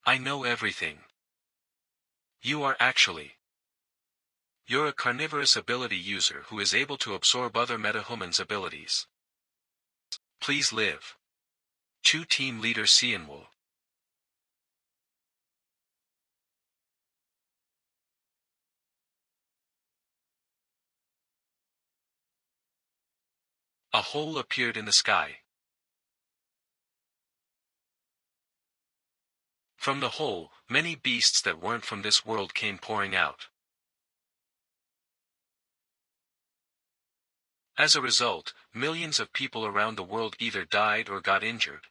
I know everything. You are actually. You're a carnivorous ability user who is able to absorb other metahumans' abilities. Please live. 2 Team Leader Cianwol. A hole appeared in the sky. From the hole, many beasts that weren't from this world came pouring out. As a result, millions of people around the world either died or got injured.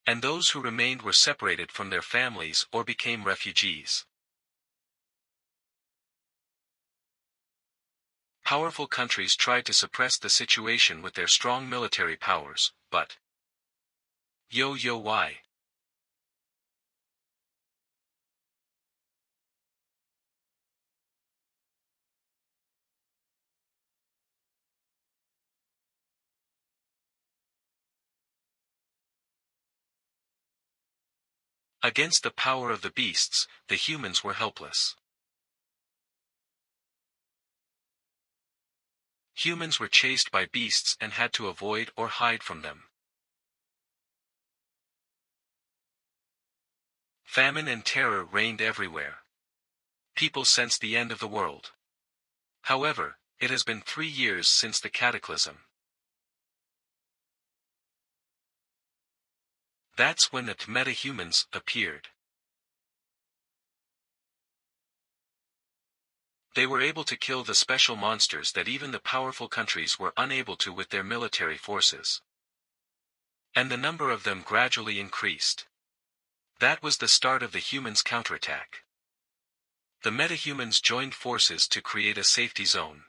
And those who remained were separated from their families or became refugees. Powerful countries tried to suppress the situation with their strong military powers, but why? Against the power of the beasts, the humans were helpless. Humans were chased by beasts and had to avoid or hide from them. Famine and terror reigned everywhere. People sensed the end of the world. However, it has been 3 years since the cataclysm. That's when the metahumans appeared. They were able to kill the special monsters that even the powerful countries were unable to with their military forces. And the number of them gradually increased. That was the start of the humans' counterattack. The metahumans joined forces to create a safety zone.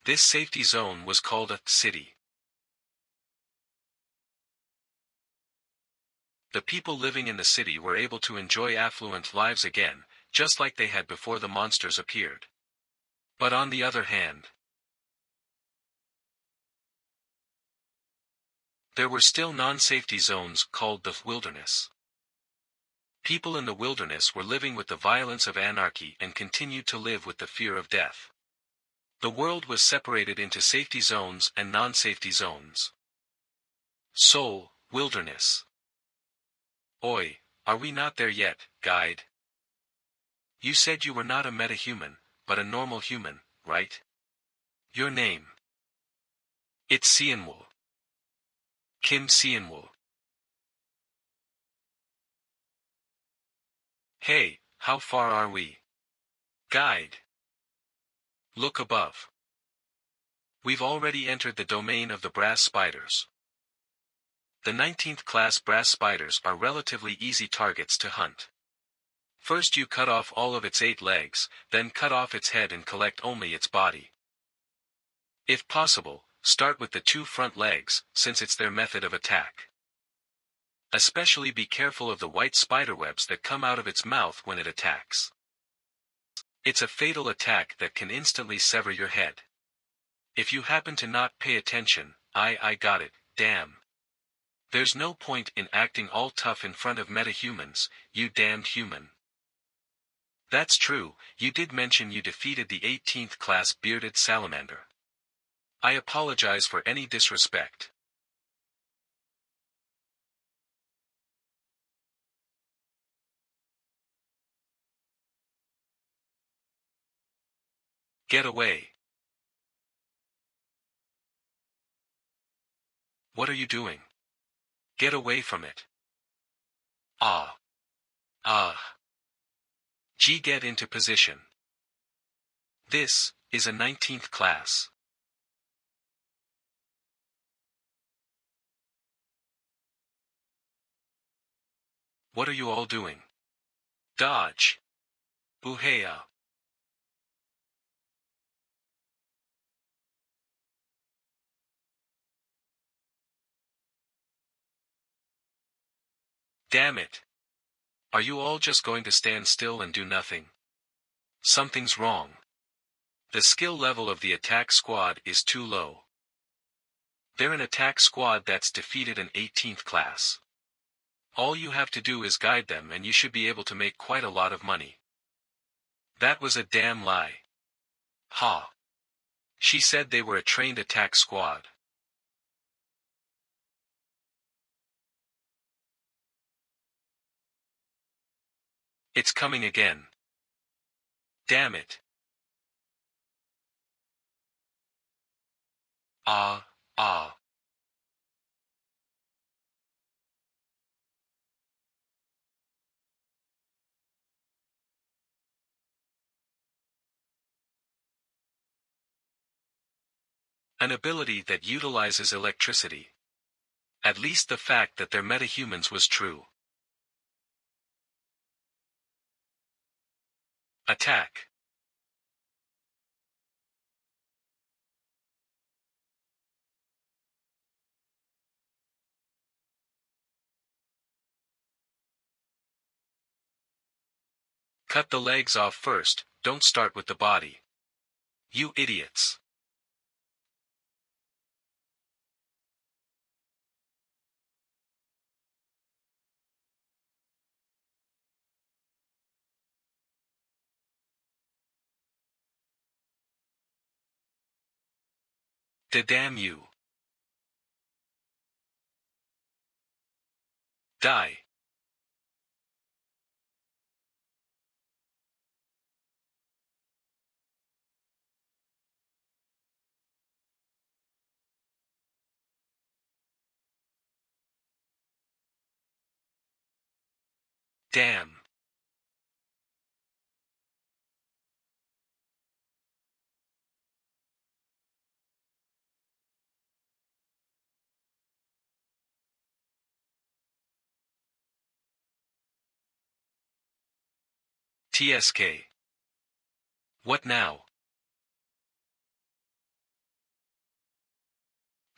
This safety zone was called a city. The people living in the city were able to enjoy affluent lives again, just like they had before the monsters appeared. But on the other hand, there were still non-safety zones called the wilderness. People in the wilderness were living with the violence of anarchy and continued to live with the fear of death. The world was separated into safety zones and non-safety zones. Soul, wilderness. Oi, are we not there yet, guide? You said you were not a metahuman, but a normal human, right? Your name? It's Cianwol. Kim Cianwol. Hey, how far are we? Guide. Look above. We've already entered the domain of the brass spiders. The 19th class brass spiders are relatively easy targets to hunt. First you cut off all of its 8 legs, then cut off its head and collect only its body. If possible, start with the 2 front legs, since it's their method of attack. Especially be careful of the white spiderwebs that come out of its mouth when it attacks. It's a fatal attack that can instantly sever your head. If you happen to not pay attention, I got it, damn. There's no point in acting all tough in front of metahumans, you damned human. That's true, you did mention you defeated the 18th class bearded salamander. I apologize for any disrespect. Get away. What are you doing? Get away from it. Get into position. This is a 19th class. What are you all doing? Dodge. Buheya. Damn it. Are you all just going to stand still and do nothing? Something's wrong. The skill level of the attack squad is too low. They're an attack squad that's defeated an 18th class. All you have to do is guide them and you should be able to make quite a lot of money. That was a damn lie. Ha. She said they were a trained attack squad. It's coming again. Damn it. Ah. An ability that utilizes electricity. At least the fact that they're metahumans was true. Attack. Cut the legs off first, don't start with the body. You idiots. Damn you. Die. Damn. TSK. What now?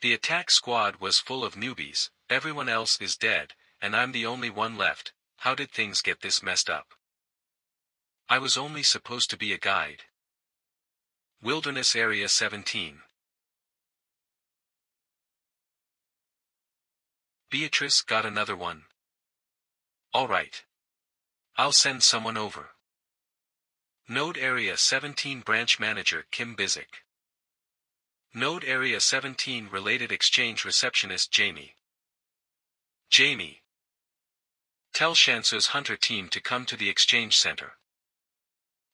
The attack squad was full of newbies, everyone else is dead, and I'm the only one left. How did things get this messed up? I was only supposed to be a guide. Wilderness Area 17. Beatrice got another one. Alright. I'll send someone over. Node Area 17 Branch Manager Kim Bizik. Node Area 17 Related Exchange Receptionist Jamie. Jamie. Tell Shansu's hunter team to come to the exchange center.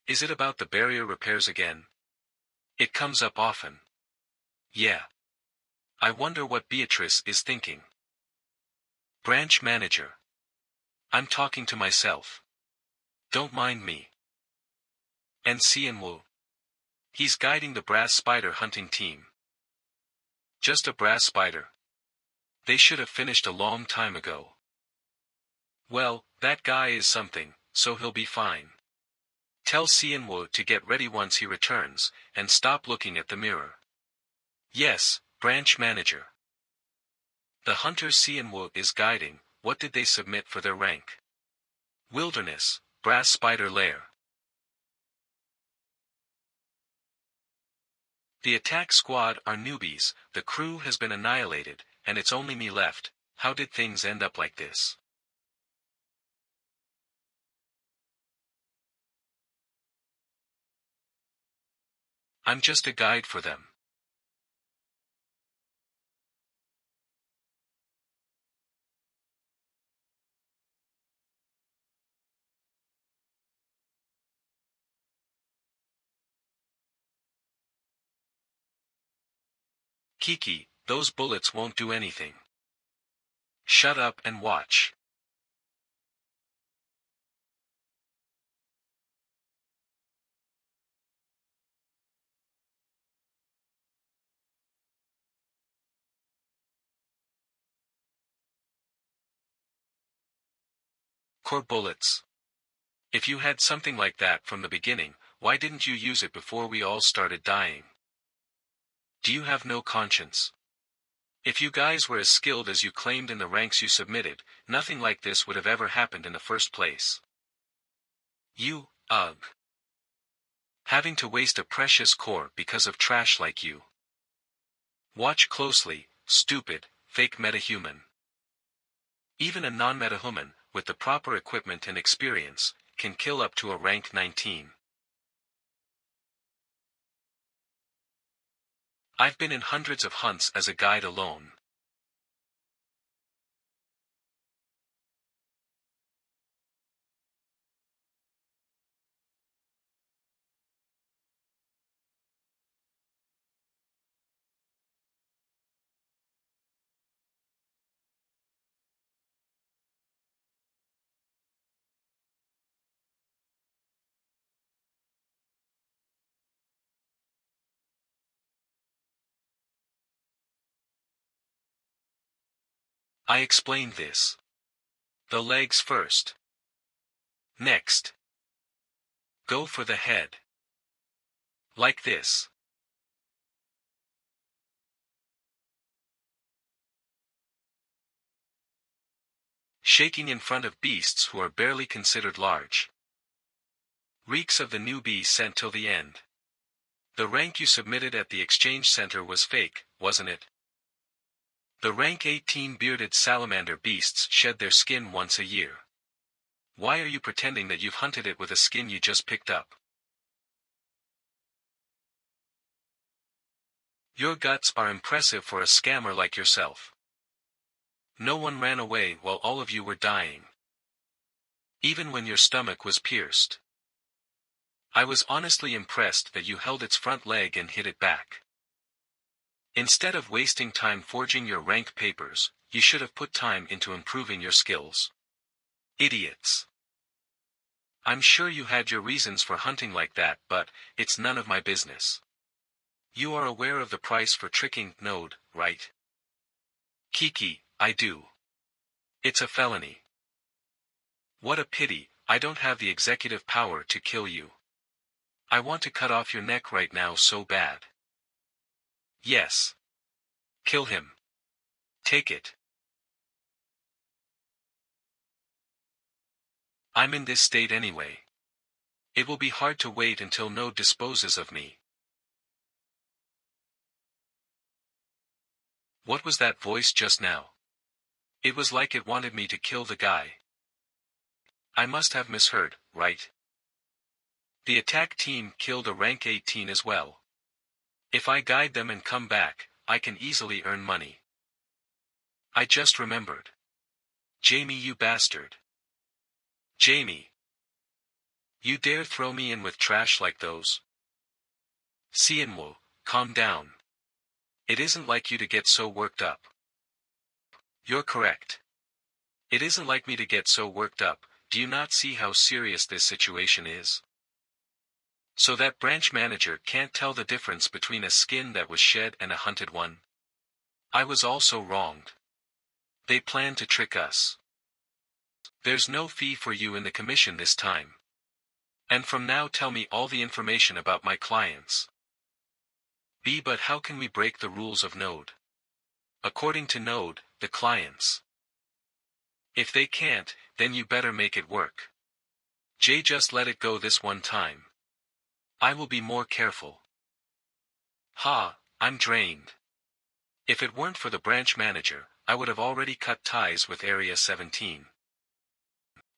Is it about the barrier repairs again? It comes up often. Yeah. I wonder what Beatrice is thinking. Branch Manager. I'm talking to myself. Don't mind me. And Wu. He's guiding the brass spider hunting team. Just a brass spider. They should have finished a long time ago. Well, that guy is something, so he'll be fine. Tell Wu to get ready once he returns, and stop looking at the mirror. Yes, Branch Manager. The hunter Wu is guiding. What did they submit for their rank? Wilderness, Brass Spider Lair. The attack squad are newbies, the crew has been annihilated, and it's only me left. How did things end up like this? I'm just a guide for them. Kiki, those bullets won't do anything. Shut up and watch. Core bullets. If you had something like that from the beginning, why didn't you use it before we all started dying? Do you have no conscience? If you guys were as skilled as you claimed in the ranks you submitted, nothing like this would have ever happened in the first place. Ugh. Having to waste a precious core because of trash like you. Watch closely, stupid, fake metahuman. Even a non-metahuman, with the proper equipment and experience, can kill up to a rank 19. I've been in hundreds of hunts as a guide alone. I explained this. The legs first. Next. Go for the head. Like this. Shaking in front of beasts who are barely considered large. Reeks of the newbie sent till the end. The rank you submitted at the exchange center was fake, wasn't it? The rank 18 bearded salamander beasts shed their skin once a year. Why are you pretending that you've hunted it with a skin you just picked up? Your guts are impressive for a scammer like yourself. No one ran away while all of you were dying. Even when your stomach was pierced. I was honestly impressed that you held its front leg and hit it back. Instead of wasting time forging your rank papers, you should have put time into improving your skills. Idiots. I'm sure you had your reasons for hunting like that, but it's none of my business. You are aware of the price for tricking Node, right? Kiki, I do. It's a felony. What a pity, I don't have the executive power to kill you. I want to cut off your neck right now so bad. Yes. Kill him. Take it. I'm in this state anyway. It will be hard to wait until Node disposes of me. What was that voice just now? It was like it wanted me to kill the guy. I must have misheard, right? The attack team killed a rank 18 as well. If I guide them and come back, I can easily earn money. I just remembered. Jamie, you bastard. Jamie. You dare throw me in with trash like those? Sienwo, calm down. It isn't like you to get so worked up. You're correct. It isn't like me to get so worked up. Do you not see how serious this situation is? So that branch manager can't tell the difference between a skin that was shed and a hunted one? I was also wronged. They plan to trick us. There's no fee for you in the commission this time. And from now tell me all the information about my clients. B. But how can we break the rules of Node? According to Node, the clients. If they can't, then you better make it work. J. Just let it go this one time. I will be more careful. Ha, I'm drained. If it weren't for the branch manager, I would have already cut ties with Area 17.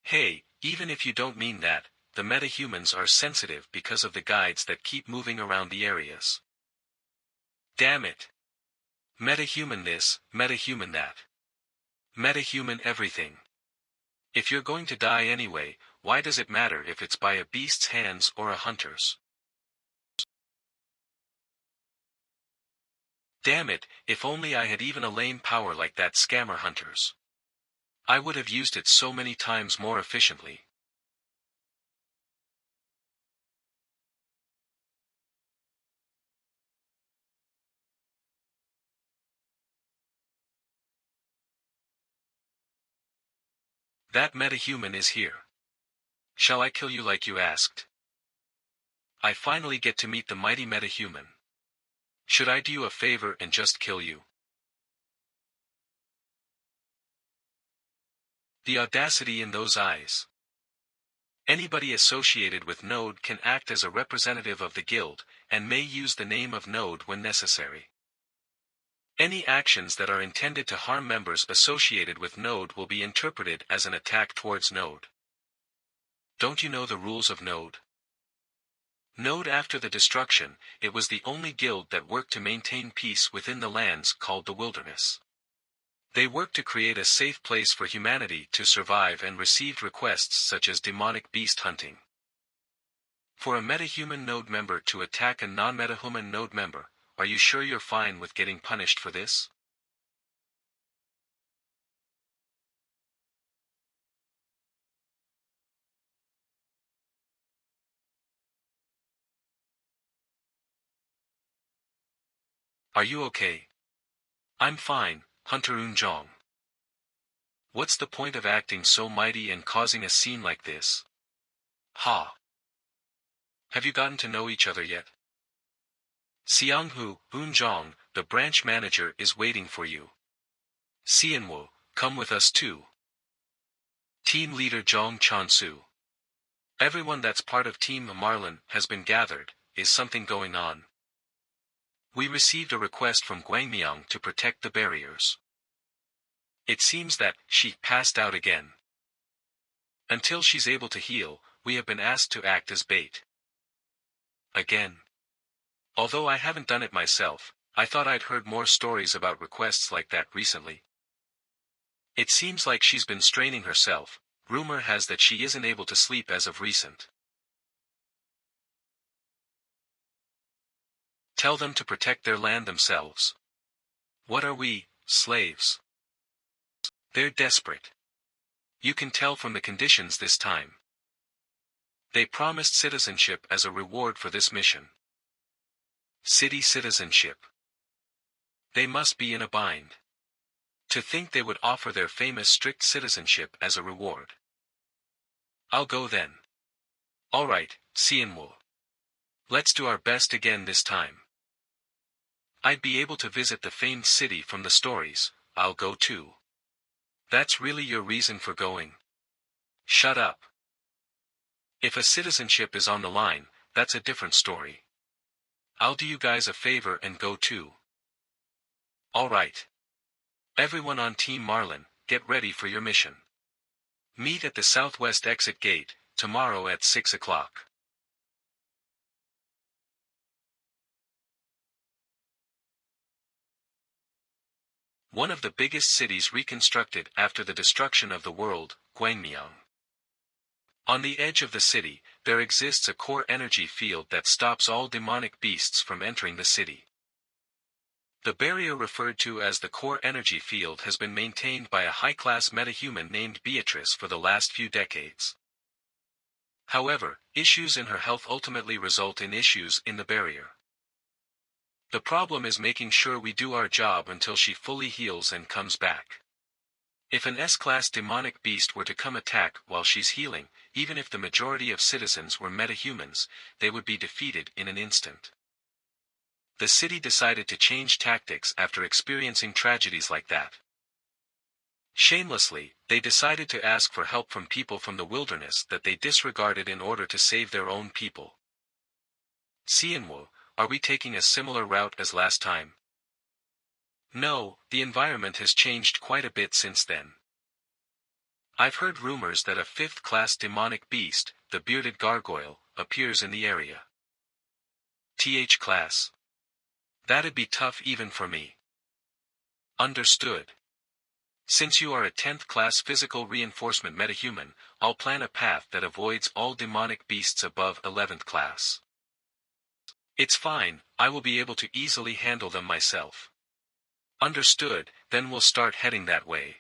Hey, even if you don't mean that, the metahumans are sensitive because of the guides that keep moving around the areas. Damn it. Metahuman this, metahuman that. Metahuman everything. If you're going to die anyway, why does it matter if it's by a beast's hands or a hunter's? Damn it, if only I had even a lame power like that scammer hunter's. I would have used it so many times more efficiently. That metahuman is here. Shall I kill you like you asked? I finally get to meet the mighty metahuman. Should I do you a favor and just kill you? The audacity in those eyes. Anybody associated with Node can act as a representative of the guild, and may use the name of Node when necessary. Any actions that are intended to harm members associated with Node will be interpreted as an attack towards Node. Don't you know the rules of Node? Node after the destruction, it was the only guild that worked to maintain peace within the lands called the wilderness. They worked to create a safe place for humanity to survive and received requests such as demonic beast hunting. For a metahuman node member to attack a non-metahuman node member, are you sure you're fine with getting punished for this? Are you okay? I'm fine, Hunter Unjong. What's the point of acting so mighty and causing a scene like this? Ha! Have you gotten to know each other yet? Xianghu, Unjong, the branch manager is waiting for you. Xianwu, come with us too. Team leader Zhong Chansu. Everyone that's part of Team Marlin has been gathered. Is something going on? We received a request from Guangmiang to protect the barriers. It seems that she passed out again. Until she's able to heal, we have been asked to act as bait. Again. Although I haven't done it myself, I thought I'd heard more stories about requests like that recently. It seems like she's been straining herself. Rumor has that she isn't able to sleep as of recent. Tell them to protect their land themselves. What are we, slaves? They're desperate. You can tell from the conditions this time. They promised citizenship as a reward for this mission. City citizenship. They must be in a bind. To think they would offer their famous strict citizenship as a reward. I'll go then. Alright, Xianwu. Let's do our best again this time. I'd be able to visit the famed city from the stories. I'll go too. That's really your reason for going? Shut up. If a citizenship is on the line, that's a different story. I'll do you guys a favor and go too. Alright. Everyone on Team Marlin, get ready for your mission. Meet at the southwest exit gate, tomorrow at 6 o'clock. One of the biggest cities reconstructed after the destruction of the world, Guangmiang. On the edge of the city, there exists a core energy field that stops all demonic beasts from entering the city. The barrier referred to as the core energy field has been maintained by a high-class metahuman named Beatrice for the last few decades. However, issues in her health ultimately result in issues in the barrier. The problem is making sure we do our job until she fully heals and comes back. If an S-class demonic beast were to come attack while she's healing, even if the majority of citizens were metahumans, they would be defeated in an instant. The city decided to change tactics after experiencing tragedies like that. Shamelessly, they decided to ask for help from people from the wilderness that they disregarded in order to save their own people. Xianwu, are we taking a similar route as last time? No, the environment has changed quite a bit since then. I've heard rumors that a 5th-class demonic beast, the bearded gargoyle, appears in the area. TH class. That'd be tough even for me. Understood. Since you are a 10th class physical reinforcement metahuman, I'll plan a path that avoids all demonic beasts above 11th class. It's fine, I will be able to easily handle them myself. Understood, then we'll start heading that way.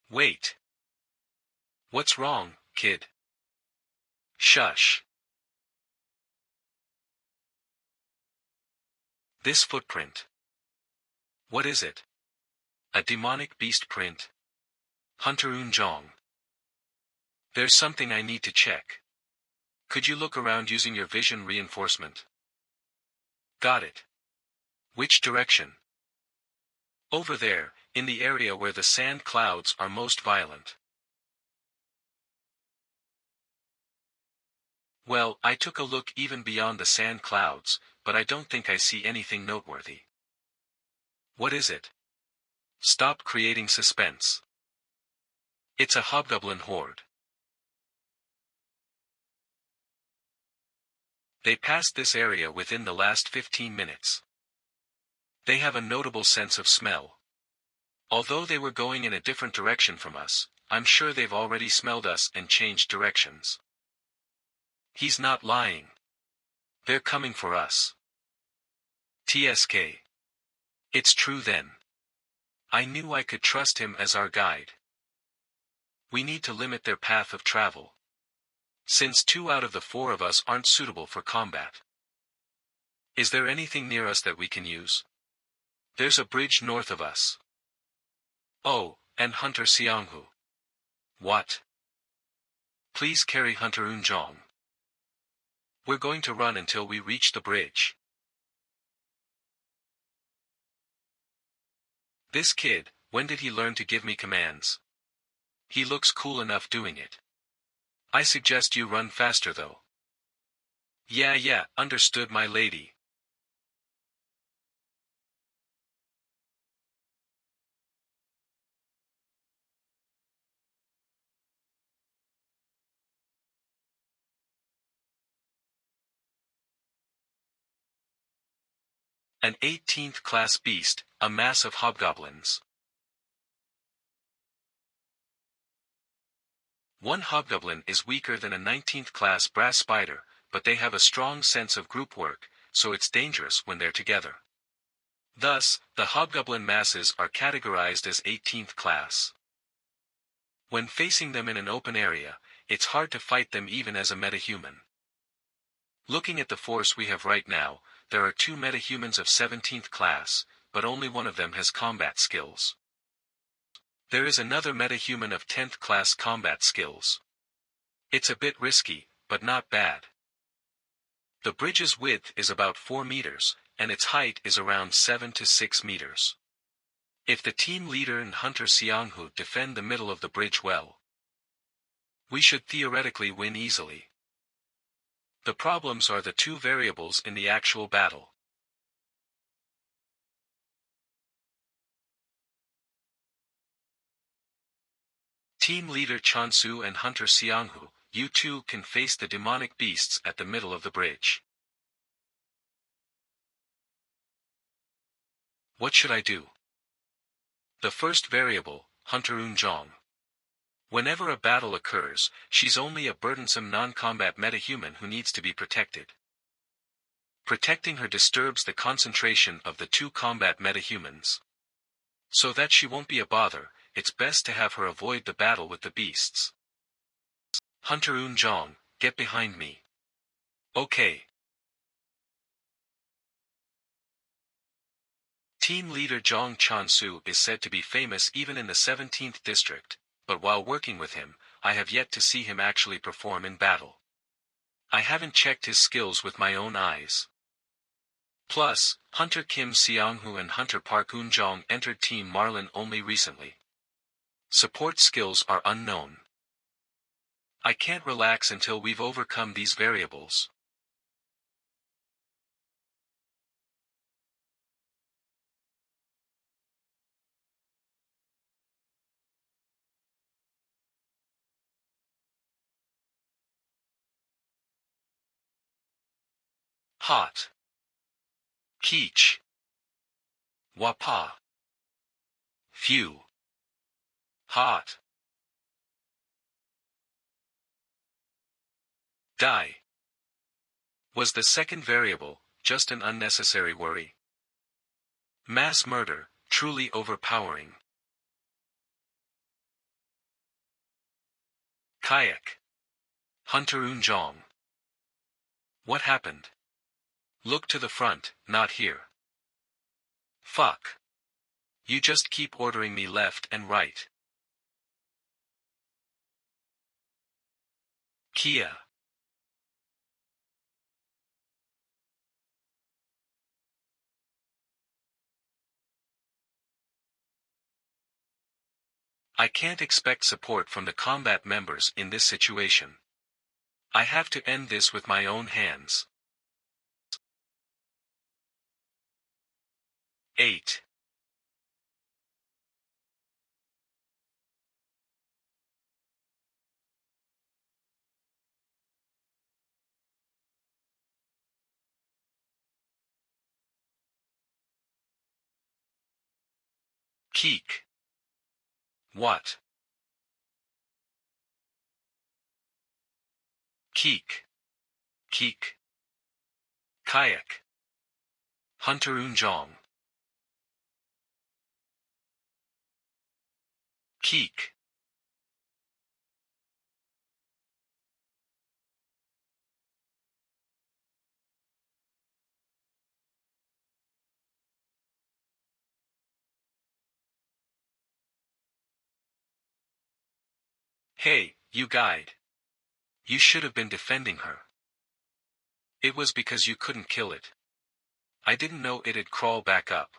Wait. What's wrong, kid? Shush. This footprint. What is it? A demonic beast print? Hunter Unjong. There's something I need to check. Could you look around using your vision reinforcement? Got it. Which direction? Over there, in the area where the sand clouds are most violent. Well, I took a look even beyond the sand clouds, but I don't think I see anything noteworthy. What is it? Stop creating suspense. It's a hobgoblin horde. They passed this area within the last 15 minutes. They have a notable sense of smell. Although they were going in a different direction from us, I'm sure they've already smelled us and changed directions. He's not lying. They're coming for us. TSK. It's true then. I knew I could trust him as our guide. We need to limit their path of travel. Since 2 out of the 4 of us aren't suitable for combat. Is there anything near us that we can use? There's a bridge north of us. Oh, and Hunter Xianghu. What? Please carry Hunter Unjong. We're going to run until we reach the bridge. This kid, when did he learn to give me commands? He looks cool enough doing it. I suggest you run faster though. Yeah, understood my lady. An 18th class beast, a mass of hobgoblins. One hobgoblin is weaker than a 19th class brass spider, but they have a strong sense of group work, so it's dangerous when they're together. Thus, the hobgoblin masses are categorized as 18th class. When facing them in an open area, it's hard to fight them even as a metahuman. Looking at the force we have right now, there are 2 metahumans of 17th class, but only one of them has combat skills. There is another metahuman of 10th class combat skills. It's a bit risky, but not bad. The bridge's width is about 4 meters, and its height is around 7 to 6 meters. If the team leader and Hunter Xianghu defend the middle of the bridge well, we should theoretically win easily. The problems are the 2 variables in the actual battle. Team leader Chansu and Hunter Xianghu, you 2 can face the demonic beasts at the middle of the bridge. What should I do? The first variable, Hunter Unjong. Whenever a battle occurs, she's only a burdensome non-combat metahuman who needs to be protected. Protecting her disturbs the concentration of the 2 combat metahumans. So that she won't be a bother, it's best to have her avoid the battle with the beasts. Hunter Unjong, get behind me. Okay. Team leader Zhang Chansu is said to be famous even in the 17th district, but while working with him, I have yet to see him actually perform in battle. I haven't checked his skills with my own eyes. Plus, Hunter Kim Xianghu and Hunter Park Unjong entered Team Marlin only recently. Support skills are unknown. I can't relax until we've overcome these variables. Hot. Keech. Wapa. Phew. Hot. Die. Was the second variable just an unnecessary worry? Mass murder, truly overpowering. Kayak. Hunter Unjong. What happened? Look to the front, not here. Fuck. You just keep ordering me left and right. Kia. I can't expect support from the combat members in this situation. I have to end this with my own hands. 8. Keek. What? Keek. Keek. Kayak. Hunterun Jong. Keek. Hey, you guide. You should have been defending her. It was because you couldn't kill it. I didn't know it'd crawl back up.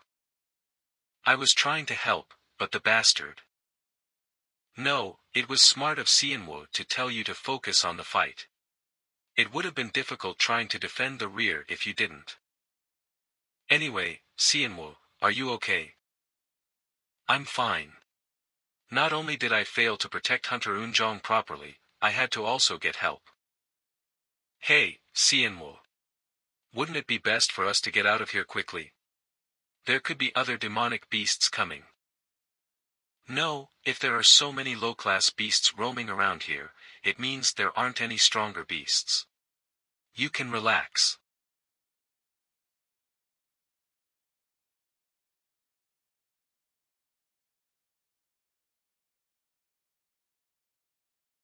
I was trying to help, but the bastard. No, it was smart of Sienwo to tell you to focus on the fight. It would have been difficult trying to defend the rear if you didn't. Anyway, Sienwo, are you okay? I'm fine. Not only did I fail to protect Hunter Unjong properly, I had to also get help. Hey, Sienwo. Wouldn't it be best for us to get out of here quickly? There could be other demonic beasts coming. No, if there are so many low-class beasts roaming around here, it means there aren't any stronger beasts. You can relax.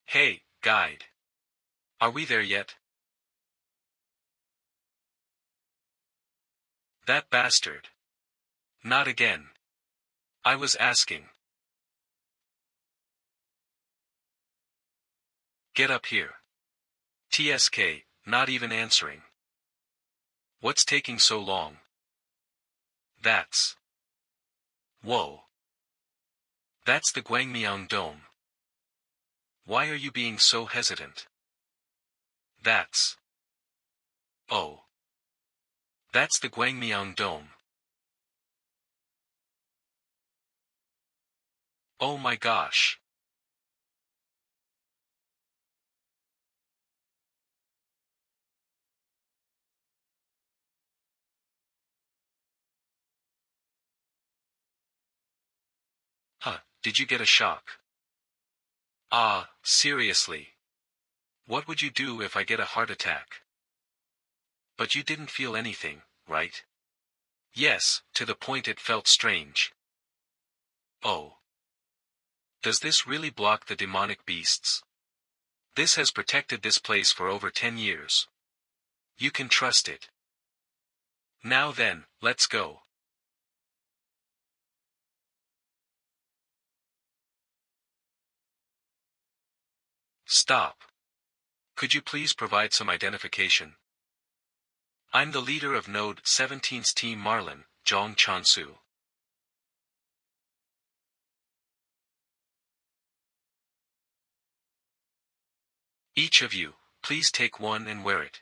Hey, guide. Are we there yet? That bastard. Not again. I was asking. Get up here. TSK, not even answering. What's taking so long? That's... Whoa. That's the Guangmiang Dome. Why are you being so hesitant? That's... Oh. That's the Guangmiang Dome. Oh my gosh. Huh, did you get a shock? Ah, seriously. What would you do if I get a heart attack? But you didn't feel anything, right? Yes, to the point it felt strange. Oh. Does this really block the demonic beasts? This has protected this place for over 10 years. You can trust it. Now then, let's go. Stop. Could you please provide some identification? I'm the leader of Node 17's Team Marlin, Zhong Chansu. Each of you, please take one and wear it.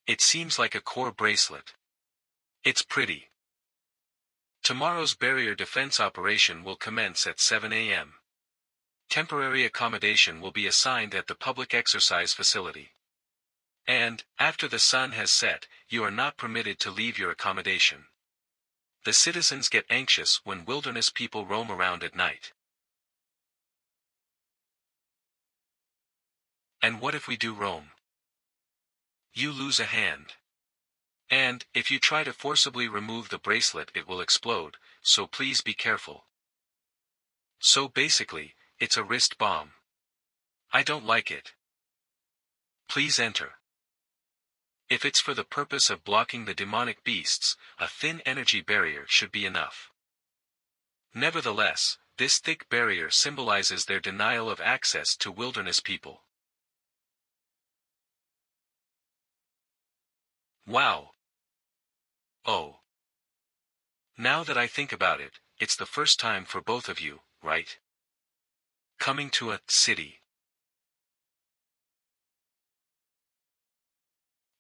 It seems like a core bracelet. It's pretty. Tomorrow's barrier defense operation will commence at 7 a.m. Temporary accommodation will be assigned at the public exercise facility. And, after the sun has set, you are not permitted to leave your accommodation. The citizens get anxious when wilderness people roam around at night. And what if we do roam? You lose a hand. And, if you try to forcibly remove the bracelet it will explode, so please be careful. So basically, it's a wrist bomb. I don't like it. Please enter. If it's for the purpose of blocking the demonic beasts, a thin energy barrier should be enough. Nevertheless, this thick barrier symbolizes their denial of access to wilderness people. Wow. Oh. Now that I think about it, it's the first time for both of you, right? Coming to a city.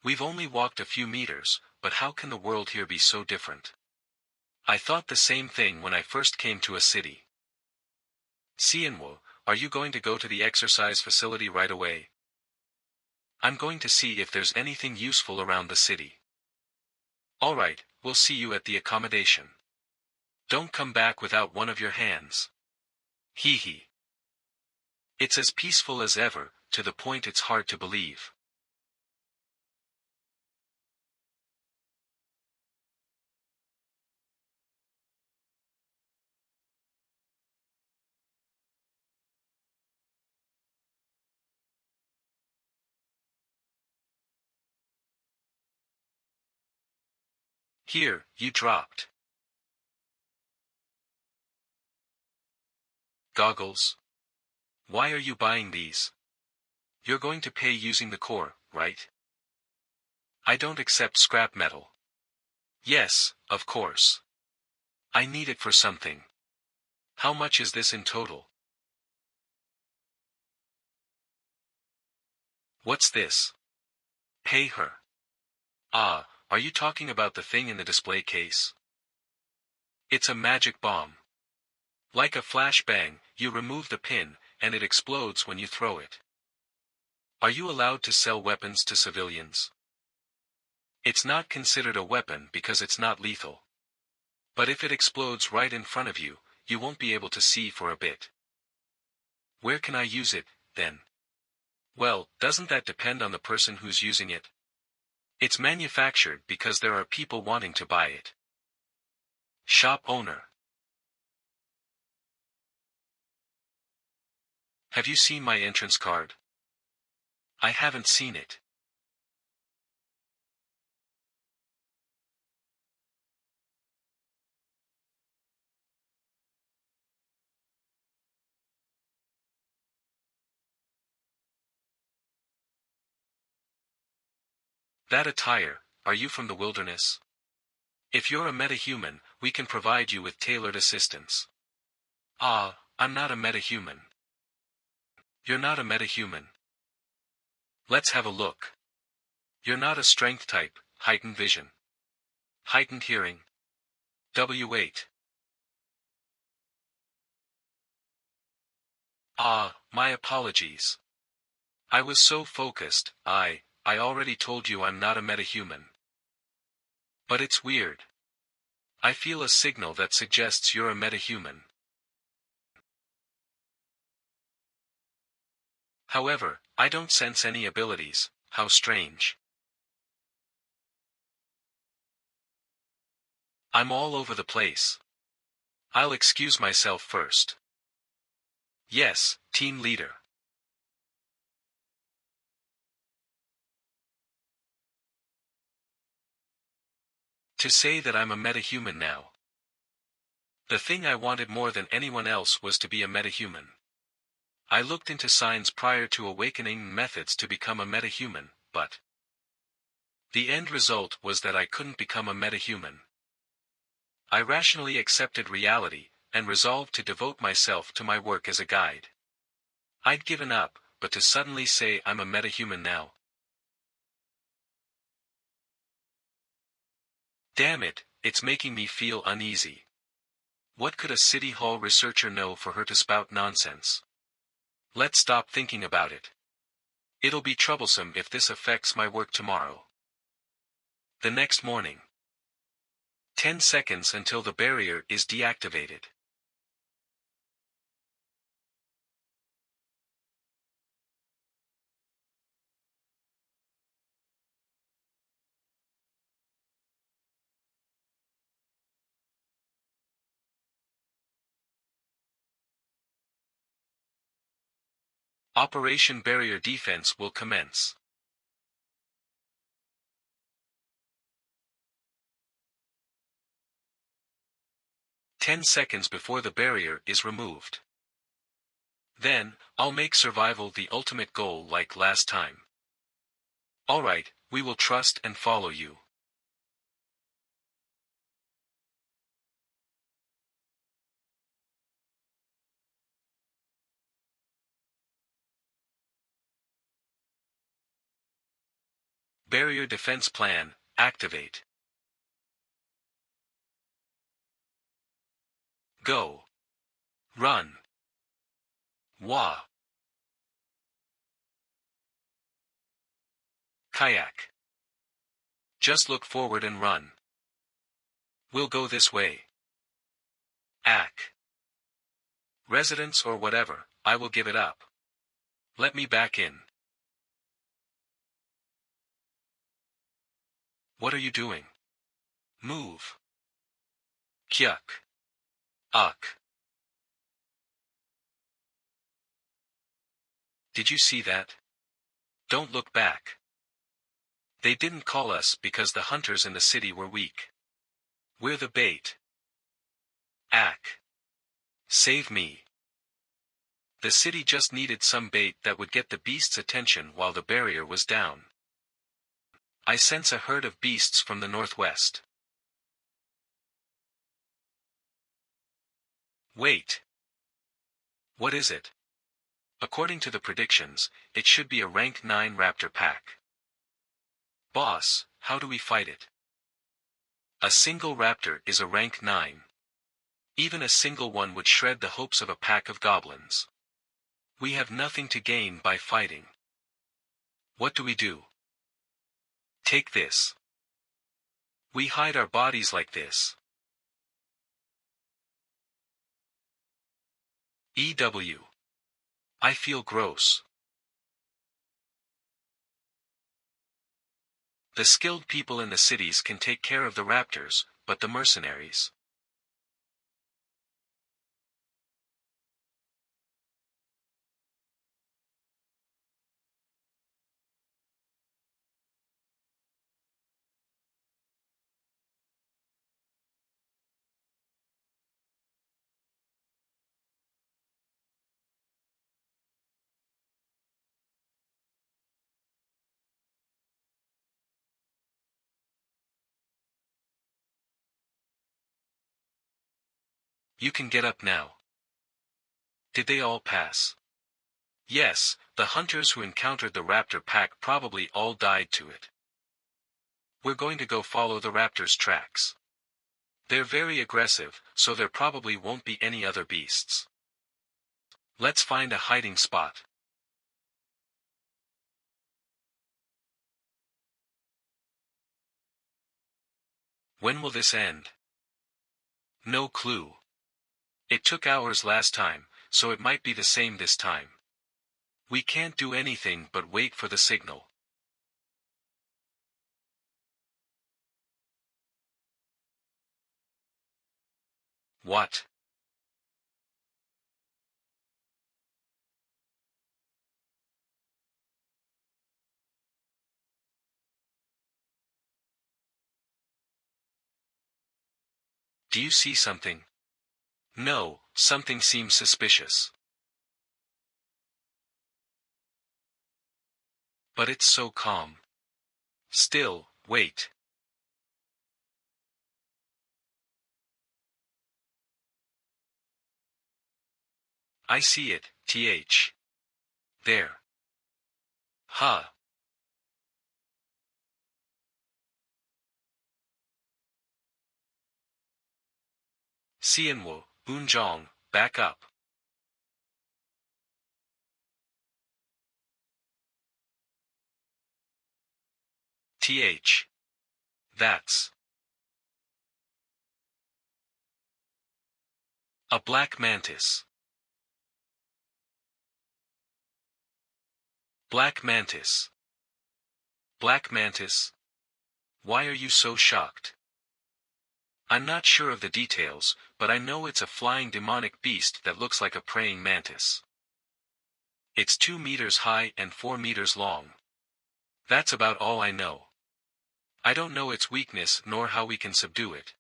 We've only walked a few meters, but how can the world here be so different? I thought the same thing when I first came to a city. Sienwo, are you going to go to the exercise facility right away? I'm going to see if there's anything useful around the city. Alright, we'll see you at the accommodation. Don't come back without one of your hands. Hee hee. It's as peaceful as ever, to the point it's hard to believe. Here, you dropped. Goggles? Why are you buying these? You're going to pay using the core, right? I don't accept scrap metal. Yes, of course. I need it for something. How much is this in total? What's this? Pay her. Ah, are you talking about the thing in the display case? It's a magic bomb. Like a flashbang, you remove the pin, and it explodes when you throw it. Are you allowed to sell weapons to civilians? It's not considered a weapon because it's not lethal. But if it explodes right in front of you, you won't be able to see for a bit. Where can I use it, then? Well, doesn't that depend on the person who's using it? It's manufactured because there are people wanting to buy it. Shop owner. Have you seen my entrance card? I haven't seen it. That attire, are you from the wilderness? If you're a metahuman, we can provide you with tailored assistance. Ah, I'm not a metahuman. You're not a metahuman. Let's have a look. You're not a strength type, heightened vision. Heightened hearing. W8. Ah, my apologies. I was so focused, I already told you I'm not a metahuman. But it's weird. I feel a signal that suggests you're a metahuman. However, I don't sense any abilities. How strange. I'm all over the place. I'll excuse myself first. Yes, team leader. To say that I'm a metahuman now. The thing I wanted more than anyone else was to be a metahuman. I looked into signs prior to awakening methods to become a metahuman, but the end result was that I couldn't become a metahuman. I rationally accepted reality, and resolved to devote myself to my work as a guide. I'd given up, but to suddenly say I'm a metahuman now. Damn it, it's making me feel uneasy. What could a city hall researcher know for her to spout nonsense? Let's stop thinking about it. It'll be troublesome if this affects my work tomorrow. The next morning. 10 seconds until the barrier is deactivated. Operation Barrier Defense will commence. 10 seconds before the barrier is removed. Then, I'll make survival the ultimate goal like last time. Alright, we will trust and follow you. Barrier defense plan, activate. Go. Run. Wah. Kayak. Just look forward and run. We'll go this way. Ack. Residence or whatever, I will give it up. Let me back in. What are you doing? Move. Kyuk. Uck. Did you see that? Don't look back. They didn't call us because the hunters in the city were weak. We're the bait. Ack. Save me. The city just needed some bait that would get the beast's attention while the barrier was down. I sense a herd of beasts from the northwest. Wait. What is it? According to the predictions, it should be a rank 9 raptor pack. Boss, how do we fight it? A single raptor is a rank 9. Even a single one would shred the hopes of a pack of goblins. We have nothing to gain by fighting. What do we do? Take this. We hide our bodies like this. EW. I feel gross. The skilled people in the cities can take care of the raptors, but the mercenaries. You can get up now. Did they all pass? Yes, the hunters who encountered the raptor pack probably all died to it. We're going to go follow the raptor's tracks. They're very aggressive, so there probably won't be any other beasts. Let's find a hiding spot. When will this end? No clue. It took hours last time, so it might be the same this time. We can't do anything but wait for the signal. What? Do you see something? No, something seems suspicious. But it's so calm. Still, wait. I see it, There. Huh. Xianwu, Bunzhong, back up. That's a black mantis. Black mantis. Black mantis? Why are you so shocked? I'm not sure of the details, but I know it's a flying demonic beast that looks like a praying mantis. It's 2 meters high and 4 meters long. That's about all I know. I don't know its weakness nor how we can subdue it.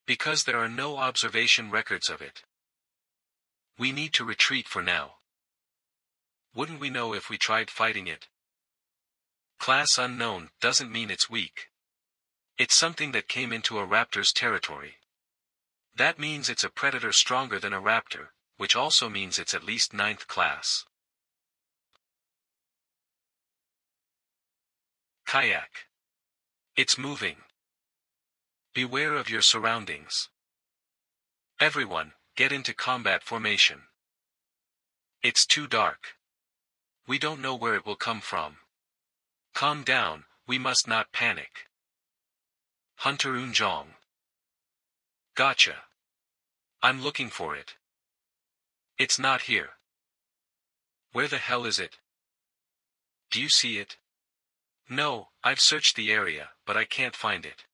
Because there are no observation records of it. We need to retreat for now. Wouldn't we know if we tried fighting it? Class unknown doesn't mean it's weak. It's something that came into a raptor's territory. That means it's a predator stronger than a raptor, which also means it's at least 9th class. Kayak. It's moving. Beware of your surroundings. Everyone, get into combat formation. It's too dark. We don't know where it will come from. Calm down, we must not panic. Hunter Unjong. Gotcha. I'm looking for it. It's not here. Where the hell is it? Do you see it? No, I've searched the area, but I can't find it.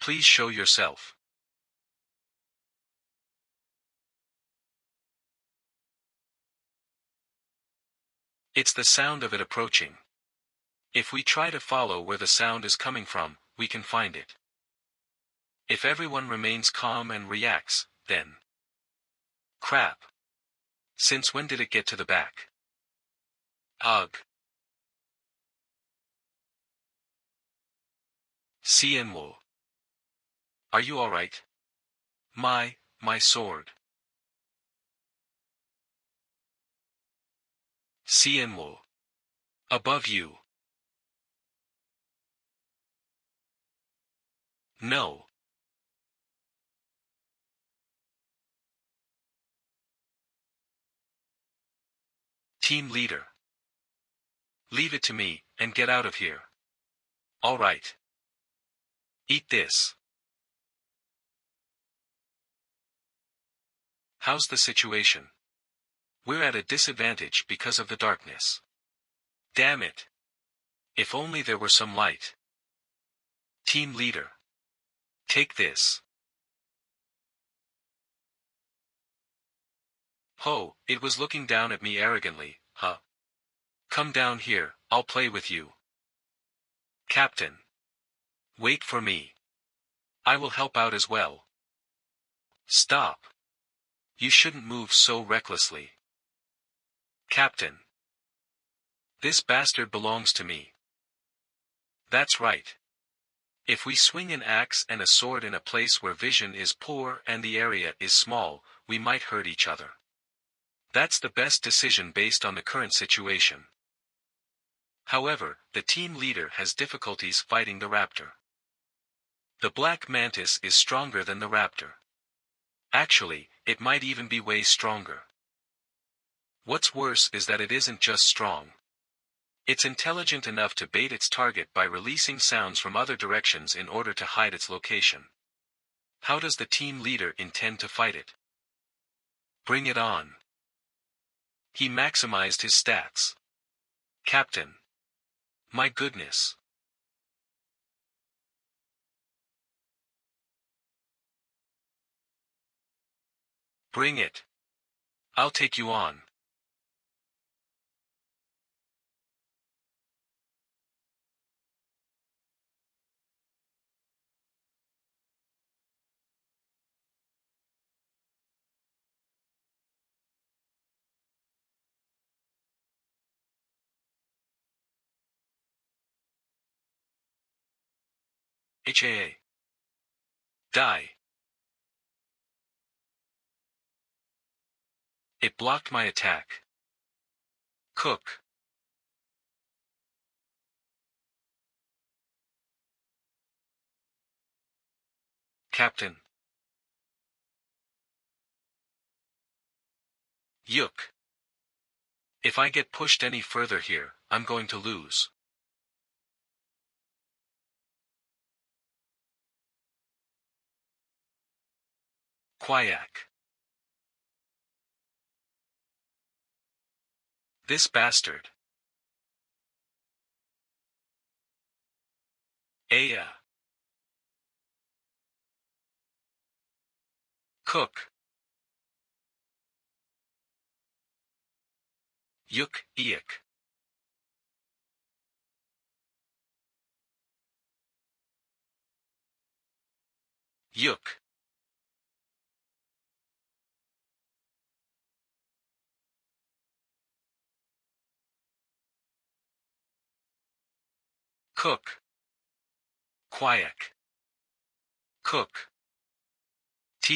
Please show yourself. It's the sound of it approaching. If we try to follow where the sound is coming from, we can find it. If everyone remains calm and reacts, then... Crap. Since when did it get to the back? Ugh. Cienwo. Are you alright? My sword. Cienwo. Above you. No. Team leader. Leave it to me, and get out of here. Alright. Eat this. How's the situation? We're at a disadvantage because of the darkness. Damn it. If only there were some light. Team leader. Take this. Ho, it was looking down at me arrogantly, huh? Come down here, I'll play with you. Captain. Wait for me. I will help out as well. Stop. You shouldn't move so recklessly. Captain. This bastard belongs to me. That's right. If we swing an axe and a sword in a place where vision is poor and the area is small, we might hurt each other. That's the best decision based on the current situation. However, the team leader has difficulties fighting the raptor. The black mantis is stronger than the raptor. Actually, it might even be way stronger. What's worse is that it isn't just strong. It's intelligent enough to bait its target by releasing sounds from other directions in order to hide its location. How does the team leader intend to fight it? Bring it on. He maximized his stats. Captain. My goodness. Bring it. I'll take you on. HAA. Die. It blocked my attack. Cook. Captain. Yook. If I get pushed any further here, I'm going to lose. Quayak. This bastard. Aya. Cook. Yuk, Iak. Yuk. Cook. Quayak. Cook.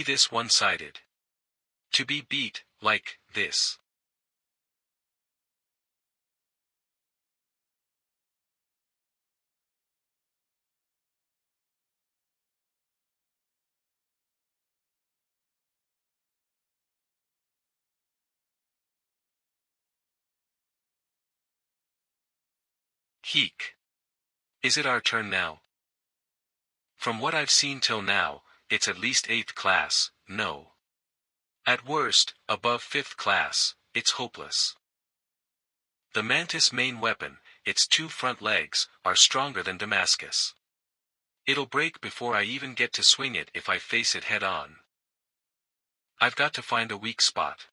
This one-sided. To be beat, like, this. Heek. Is it our turn now? From what I've seen till now, it's at least 8th class, no. At worst, above 5th class, it's hopeless. The mantis' main weapon, its 2 front legs, are stronger than Damascus. It'll break before I even get to swing it if I face it head-on. I've got to find a weak spot.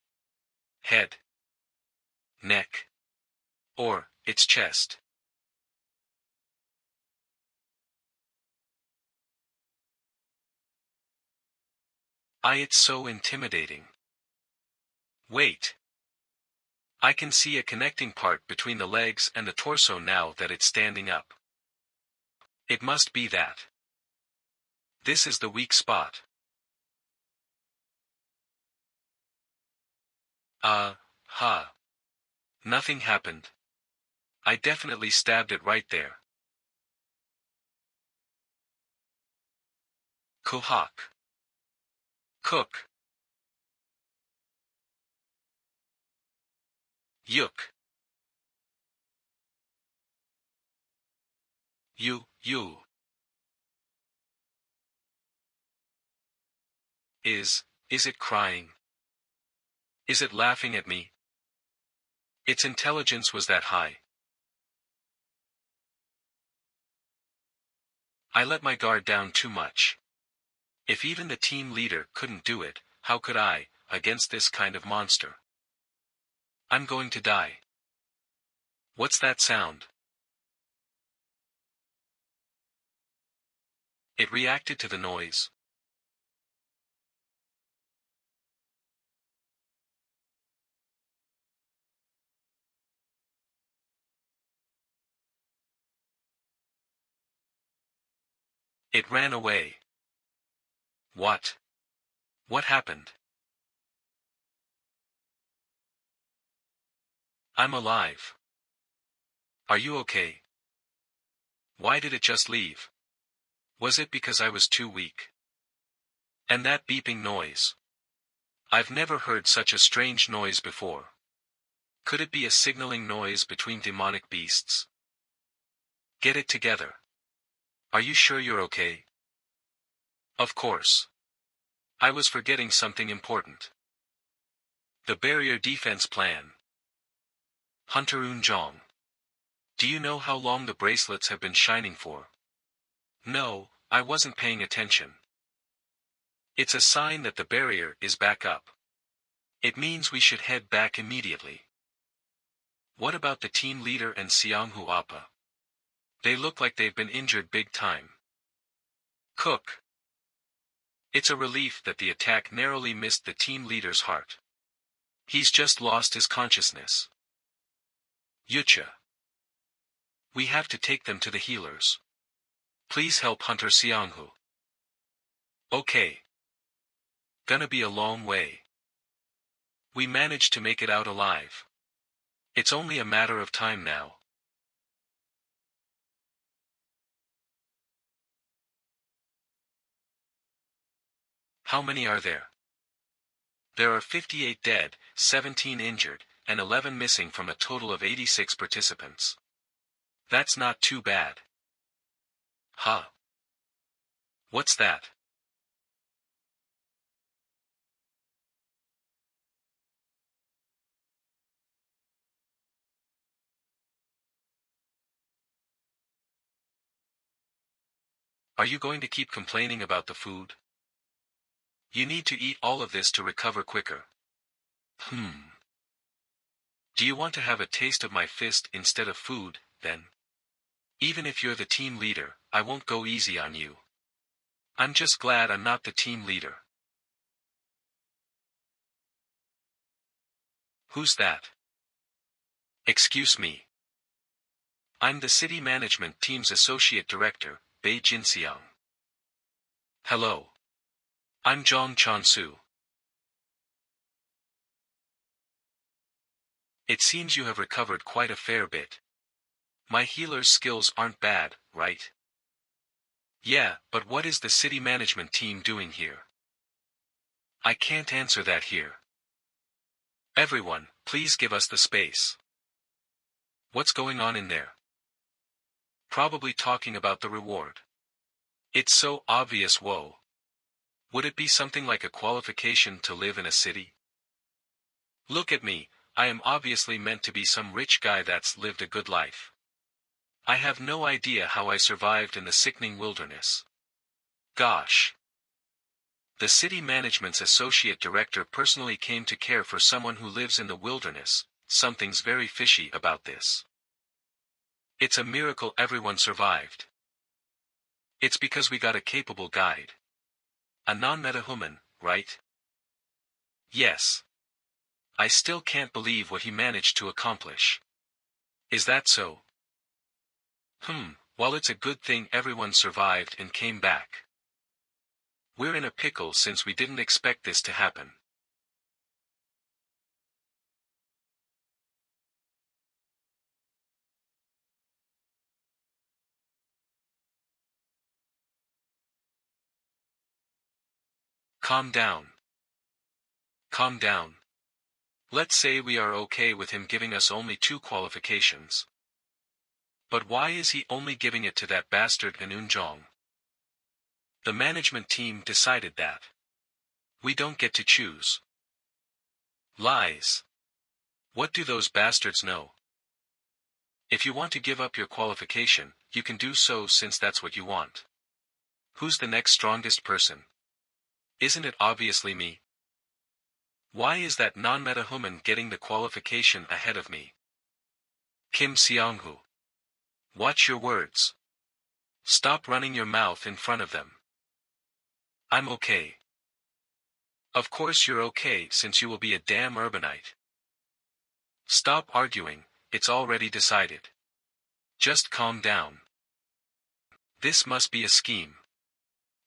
Head. Neck. Or, its chest. It's so intimidating. Wait. I can see a connecting part between the legs and the torso now that it's standing up. It must be that. This is the weak spot. Nothing happened. I definitely stabbed it right there. Kuhak. Cook. Yuk. You. Is it crying? Is it laughing at me? Its intelligence was that high. I let my guard down too much. If even the team leader couldn't do it, how could I, against this kind of monster? I'm going to die. What's that sound? It reacted to the noise. It ran away. What? What happened? I'm alive. Are you okay? Why did it just leave? Was it because I was too weak? And that beeping noise. I've never heard such a strange noise before. Could it be a signaling noise between demonic beasts? Get it together. Are you sure you're okay? Of course. I was forgetting something important. The barrier defense plan. Hunter Unjong. Do you know how long the bracelets have been shining for? No, I wasn't paying attention. It's a sign that the barrier is back up. It means we should head back immediately. What about the team leader and Xianghu Appa? They look like they've been injured big time. Cook. It's a relief that the attack narrowly missed the team leader's heart. He's just lost his consciousness. Yucha. We have to take them to the healers. Please help Hunter Xianghu. Okay. Gonna be a long way. We managed to make it out alive. It's only a matter of time now. How many are there? There are 58 dead, 17 injured, and 11 missing from a total of 86 participants. That's not too bad. Huh? What's that? Are you going to keep complaining about the food? You need to eat all of this to recover quicker. Do you want to have a taste of my fist instead of food, then? Even if you're the team leader, I won't go easy on you. I'm just glad I'm not the team leader. Who's that? Excuse me. I'm the city management team's associate director, Bei Jinxiang. Hello. I'm Zhang Chansu. It seems you have recovered quite a fair bit. My healer's skills aren't bad, right? Yeah, but what is the city management team doing here? I can't answer that here. Everyone, please give us the space. What's going on in there? Probably talking about the reward. It's so obvious, whoa. Would it be something like a qualification to live in a city? Look at me, I am obviously meant to be some rich guy that's lived a good life. I have no idea how I survived in the sickening wilderness. Gosh. The city management's associate director personally came to care for someone who lives in the wilderness. Something's very fishy about this. It's a miracle everyone survived. It's because we got a capable guide. A non-metahuman, right? Yes. I still can't believe what he managed to accomplish. Is that so? Well, it's a good thing everyone survived and came back. We're in a pickle since we didn't expect this to happen. Calm down. Calm down. Let's say we are okay with him giving us only 2 qualifications. But why is he only giving it to that bastard Ganun? The management team decided that. We don't get to choose. Lies. What do those bastards know? If you want to give up your qualification, you can do so since that's what you want. Who's the next strongest person? Isn't it obviously me? Why is that non-metahuman getting the qualification ahead of me? Kim Seonghu. Watch your words. Stop running your mouth in front of them. I'm okay. Of course you're okay since you will be a damn urbanite. Stop arguing, it's already decided. Just calm down. This must be a scheme.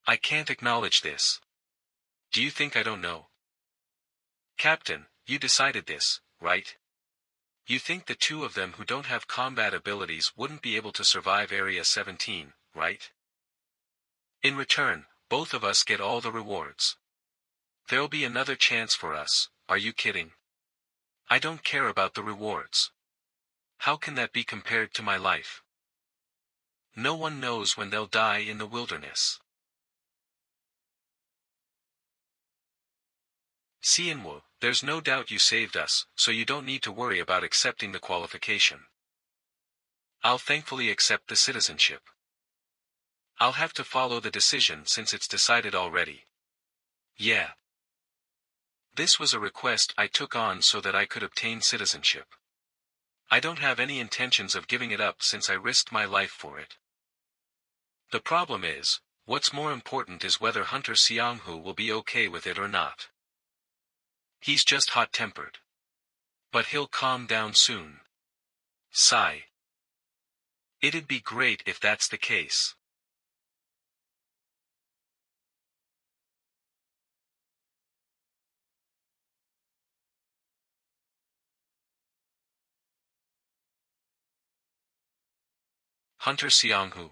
I can't acknowledge this. Do you think I don't know? Captain, you decided this, right? You think the 2 of them who don't have combat abilities wouldn't be able to survive Area 17, right? In return, both of us get all the rewards. There'll be another chance for us, are you kidding? I don't care about the rewards. How can that be compared to my life? No one knows when they'll die in the wilderness. Sienwu, there's no doubt you saved us, so you don't need to worry about accepting the qualification. I'll thankfully accept the citizenship. I'll have to follow the decision since it's decided already. Yeah. This was a request I took on so that I could obtain citizenship. I don't have any intentions of giving it up since I risked my life for it. The problem is, what's more important is whether Hunter Seonghu will be okay with it or not. He's just hot-tempered. But he'll calm down soon. Sigh. It'd be great if that's the case. Hunter Seonghu.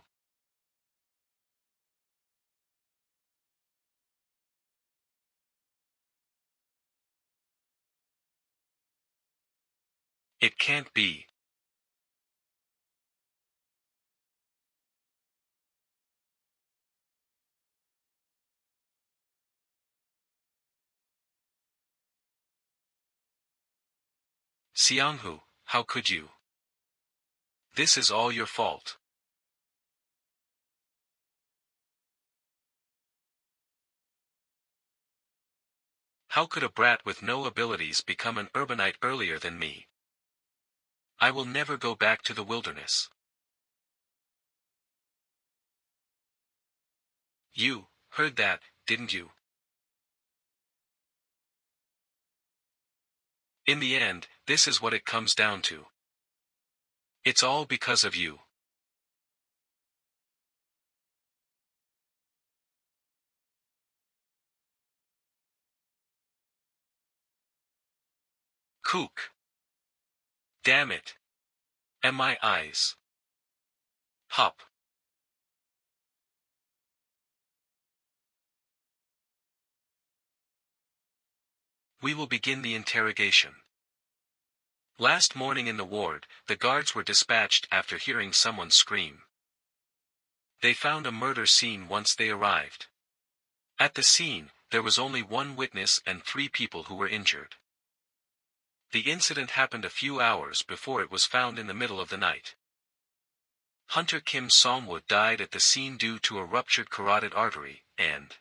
It can't be. Seonghu, how could you? This is all your fault. How could a brat with no abilities become an urbanite earlier than me? I will never go back to the wilderness. You heard that, didn't you? In the end, this is what it comes down to. It's all because of you. Kook. Damn it. And my eyes. Hop. We will begin the interrogation. Last morning in the ward, the guards were dispatched after hearing someone scream. They found a murder scene once they arrived. At the scene, there was only one witness and 3 people who were injured. The incident happened a few hours before it was found in the middle of the night. Hunter Kim Song-woo died at the scene due to a ruptured carotid artery, and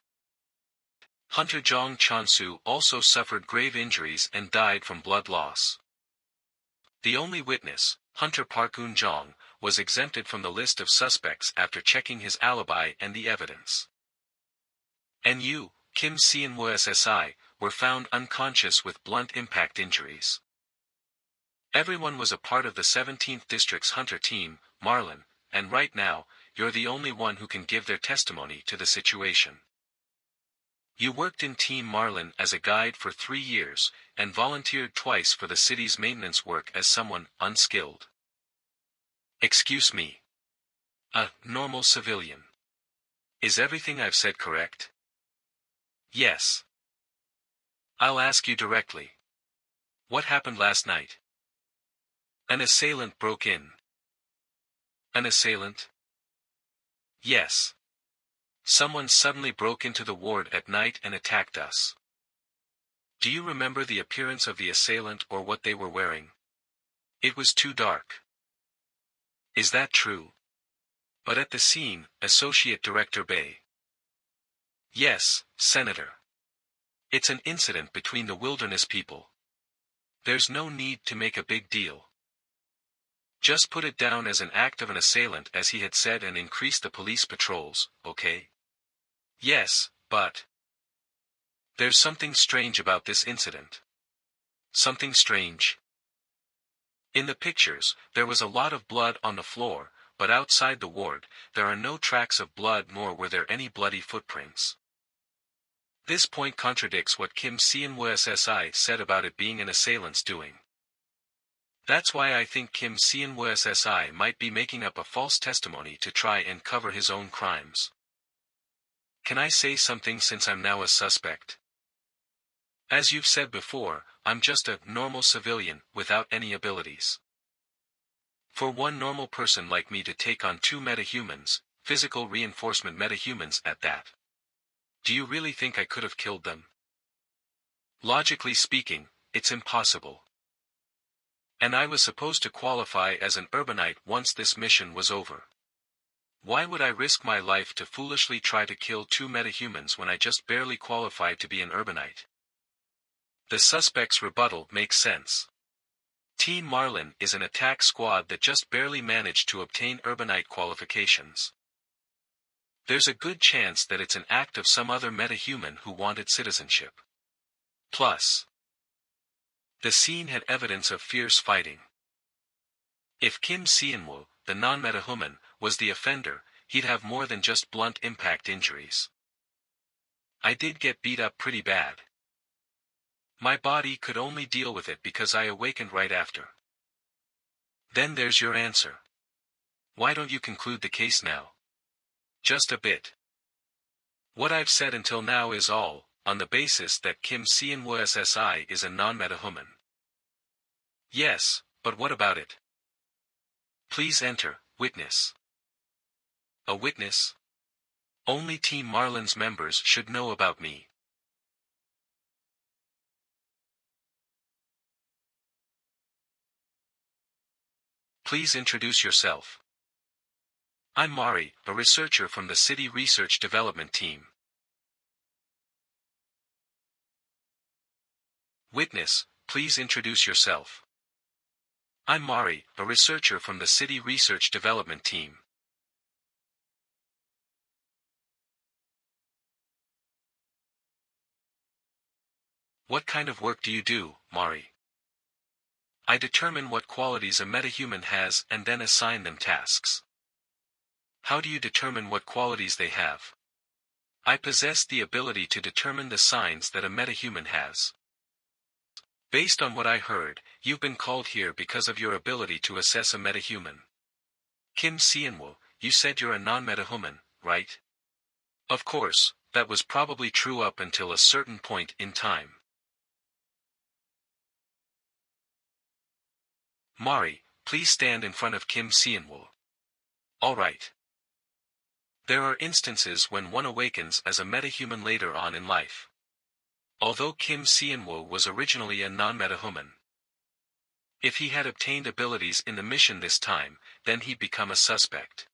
Hunter Jong Chon-soo also suffered grave injuries and died from blood loss. The only witness, Hunter Park Eun-jong, was exempted from the list of suspects after checking his alibi and the evidence. And you, Kim Seon-woo SSI, were found unconscious with blunt impact injuries. Everyone was a part of the 17th District's Hunter team, Marlon, and right now, you're the only one who can give their testimony to the situation. You worked in Team Marlon as a guide for 3 years, and volunteered twice for the city's maintenance work as someone unskilled. Excuse me. A normal civilian. Is everything I've said correct? Yes. I'll ask you directly. What happened last night? An assailant broke in. An assailant? Yes. Someone suddenly broke into the ward at night and attacked us. Do you remember the appearance of the assailant or what they were wearing? It was too dark. Is that true? But at the scene, Associate Director Bay. Yes, Senator. It's an incident between the wilderness people. There's no need to make a big deal. Just put it down as an act of an assailant as he had said and increase the police patrols, okay? Yes, but there's something strange about this incident. Something strange. In the pictures, there was a lot of blood on the floor, but outside the ward, there are no tracks of blood nor were there any bloody footprints. This point contradicts what Kim Seon-woo SSI said about it being an assailant's doing. That's why I think Kim Seon-woo SSI might be making up a false testimony to try and cover his own crimes. Can I say something since I'm now a suspect? As you've said before, I'm just a normal civilian without any abilities. For one normal person like me to take on 2 metahumans, physical reinforcement metahumans at that. Do you really think I could have killed them? Logically speaking, it's impossible. And I was supposed to qualify as an urbanite once this mission was over. Why would I risk my life to foolishly try to kill 2 metahumans when I just barely qualified to be an urbanite? The suspect's rebuttal makes sense. Team Marlin is an attack squad that just barely managed to obtain urbanite qualifications. There's a good chance that it's an act of some other metahuman who wanted citizenship. Plus, the scene had evidence of fierce fighting. If Kim Seon-woo, the non-metahuman, was the offender, he'd have more than just blunt impact injuries. I did get beat up pretty bad. My body could only deal with it because I awakened right after. Then there's your answer. Why don't you conclude the case now? Just a bit. What I've said until now is all, on the basis that Kim Seon-woo SSI is a non-metahuman. Yes, but what about it? Please enter, witness. A witness? Only Team Marlin's members should know about me. Please introduce yourself. I'm Mari, a researcher from the City Research Development Team. Witness, please introduce yourself. I'm Mari, a researcher from the City Research Development Team. What kind of work do you do, Mari? I determine what qualities a metahuman has and then assign them tasks. How do you determine what qualities they have? I possess the ability to determine the signs that a metahuman has. Based on what I heard, you've been called here because of your ability to assess a metahuman. Kim Seonwoo, you said you're a non-metahuman, right? Of course, that was probably true up until a certain point in time. Mari, please stand in front of Kim Seonwoo. Alright. There are instances when one awakens as a metahuman later on in life. Although Kim Seonwoo was originally a non-metahuman. If he had obtained abilities in the mission this time, then he'd become a suspect.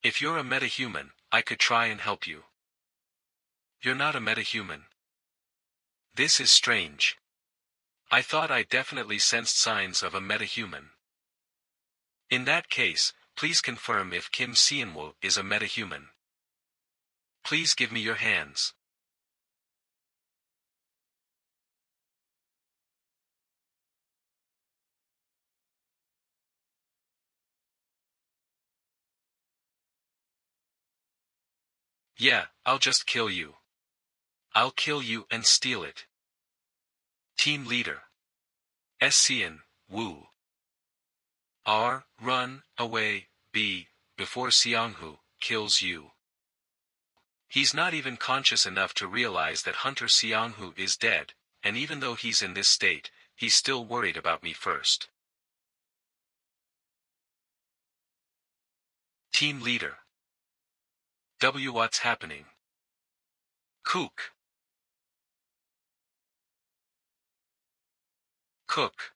If you're a metahuman, I could try and help you. You're not a metahuman. This is strange. I thought I definitely sensed signs of a metahuman. In that case, please confirm if Kim Seonwoo is a metahuman. Please give me your hands. Yeah, I'll just kill you. I'll kill you and steal it. Team leader. Seon Woo. R. Run away, B. Before Seonghoo kills you. He's not even conscious enough to realize that Hunter Seonghoo is dead, and even though he's in this state, he's still worried about me first. Team leader. W. What's happening? Cook. Cook.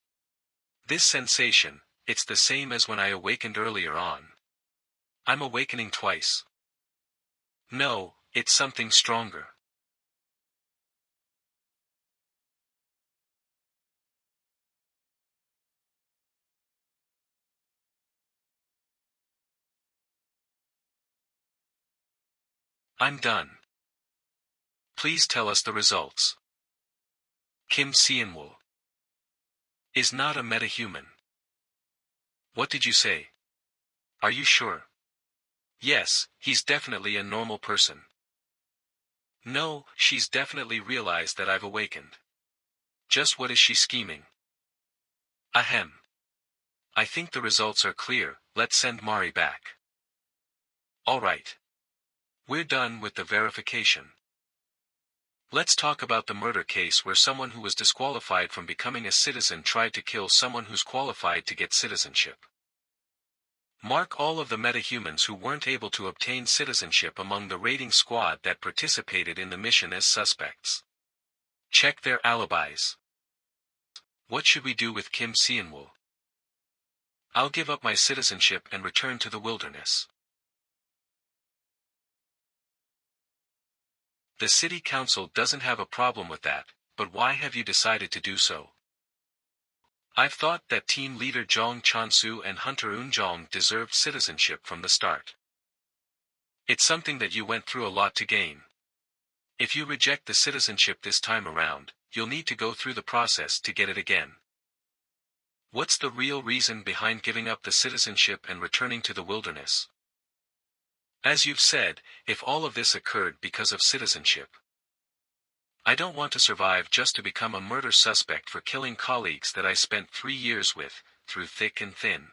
This sensation, it's the same as when I awakened earlier on. I'm awakening twice. No, it's something stronger. I'm done. Please tell us the results. Kim Seonwoo is not a metahuman. What did you say? Are you sure? Yes, he's definitely a normal person. No, she's definitely realized that I've awakened. Just what is she scheming? Ahem. I think the results are clear, let's send Mari back. Alright. We're done with the verification. Let's talk about the murder case where someone who was disqualified from becoming a citizen tried to kill someone who's qualified to get citizenship. Mark all of the metahumans who weren't able to obtain citizenship among the raiding squad that participated in the mission as suspects. Check their alibis. What should we do with Kim Seonwoo? I'll give up my citizenship and return to the wilderness. The city council doesn't have a problem with that, but why have you decided to do so? I've thought that team leader Jong Chon-soo and Hunter Eun-jong deserved citizenship from the start. It's something that you went through a lot to gain. If you reject the citizenship this time around, you'll need to go through the process to get it again. What's the real reason behind giving up the citizenship and returning to the wilderness? As you've said, if all of this occurred because of citizenship. I don't want to survive just to become a murder suspect for killing colleagues that I spent 3 years with, through thick and thin.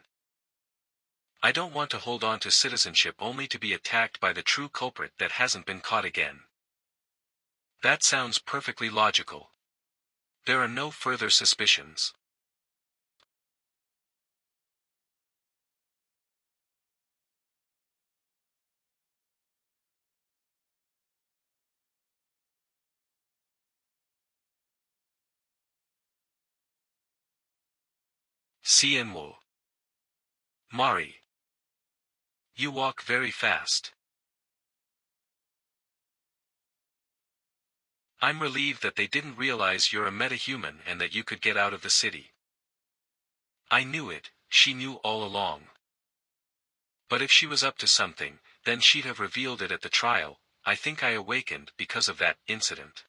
I don't want to hold on to citizenship only to be attacked by the true culprit that hasn't been caught again. That sounds perfectly logical. There are no further suspicions. Seonwoo. Mari. You walk very fast. I'm relieved that they didn't realize you're a metahuman and that you could get out of the city. I knew it, she knew all along. But if she was up to something, then she'd have revealed it at the trial. I think I awakened because of that incident.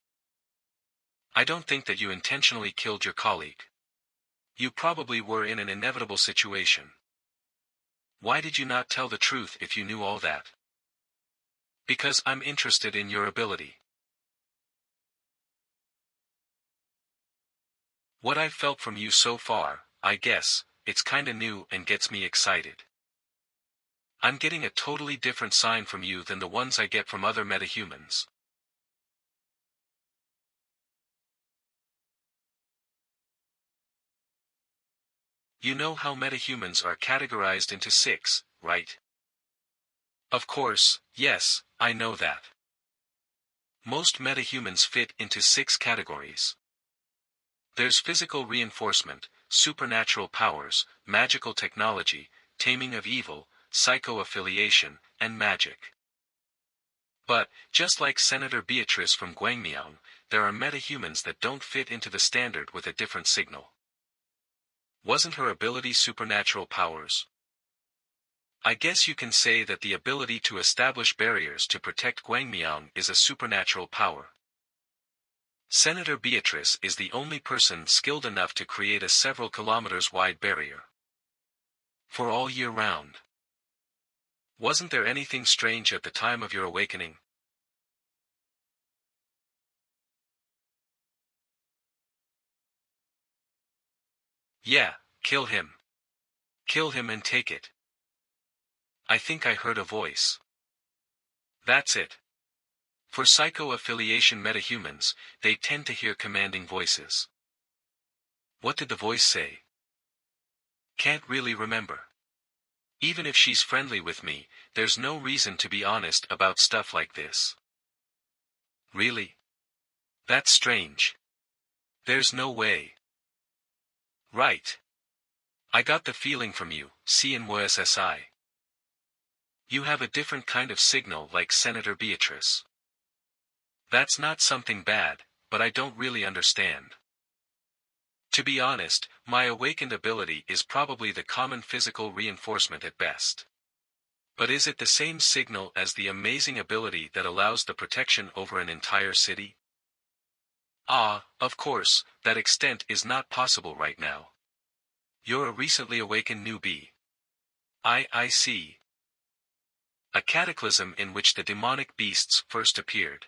I don't think that you intentionally killed your colleague. You probably were in an inevitable situation. Why did you not tell the truth if you knew all that? Because I'm interested in your ability. What I've felt from you so far, I guess, it's kinda new and gets me excited. I'm getting a totally different sign from you than the ones I get from other metahumans. You know how metahumans are categorized into 6, right? Of course, yes, I know that. Most metahumans fit into 6 categories. There's physical reinforcement, supernatural powers, magical technology, taming of evil, psycho-affiliation, and magic. But, just like Senator Beatrice from Guangmiang, there are metahumans that don't fit into the standard with a different signal. Wasn't her ability supernatural powers? I guess you can say that the ability to establish barriers to protect Guangmiang is a supernatural power. Senator Beatrice is the only person skilled enough to create a several kilometers wide barrier. For all year round. Wasn't there anything strange at the time of your awakening? Yeah, kill him. Kill him and take it. I think I heard a voice. That's it. For psycho-affiliation metahumans, they tend to hear commanding voices. What did the voice say? Can't really remember. Even if she's friendly with me, there's no reason to be honest about stuff like this. Really? That's strange. There's no way. Right. I got the feeling from you, CNWSSI. You have a different kind of signal like Senator Beatrice. That's not something bad, but I don't really understand. To be honest, my awakened ability is probably the common physical reinforcement at best. But is it the same signal as the amazing ability that allows the protection over an entire city? Ah, of course, that extent is not possible right now. You're a recently awakened newbie. I see. A cataclysm in which the demonic beasts first appeared.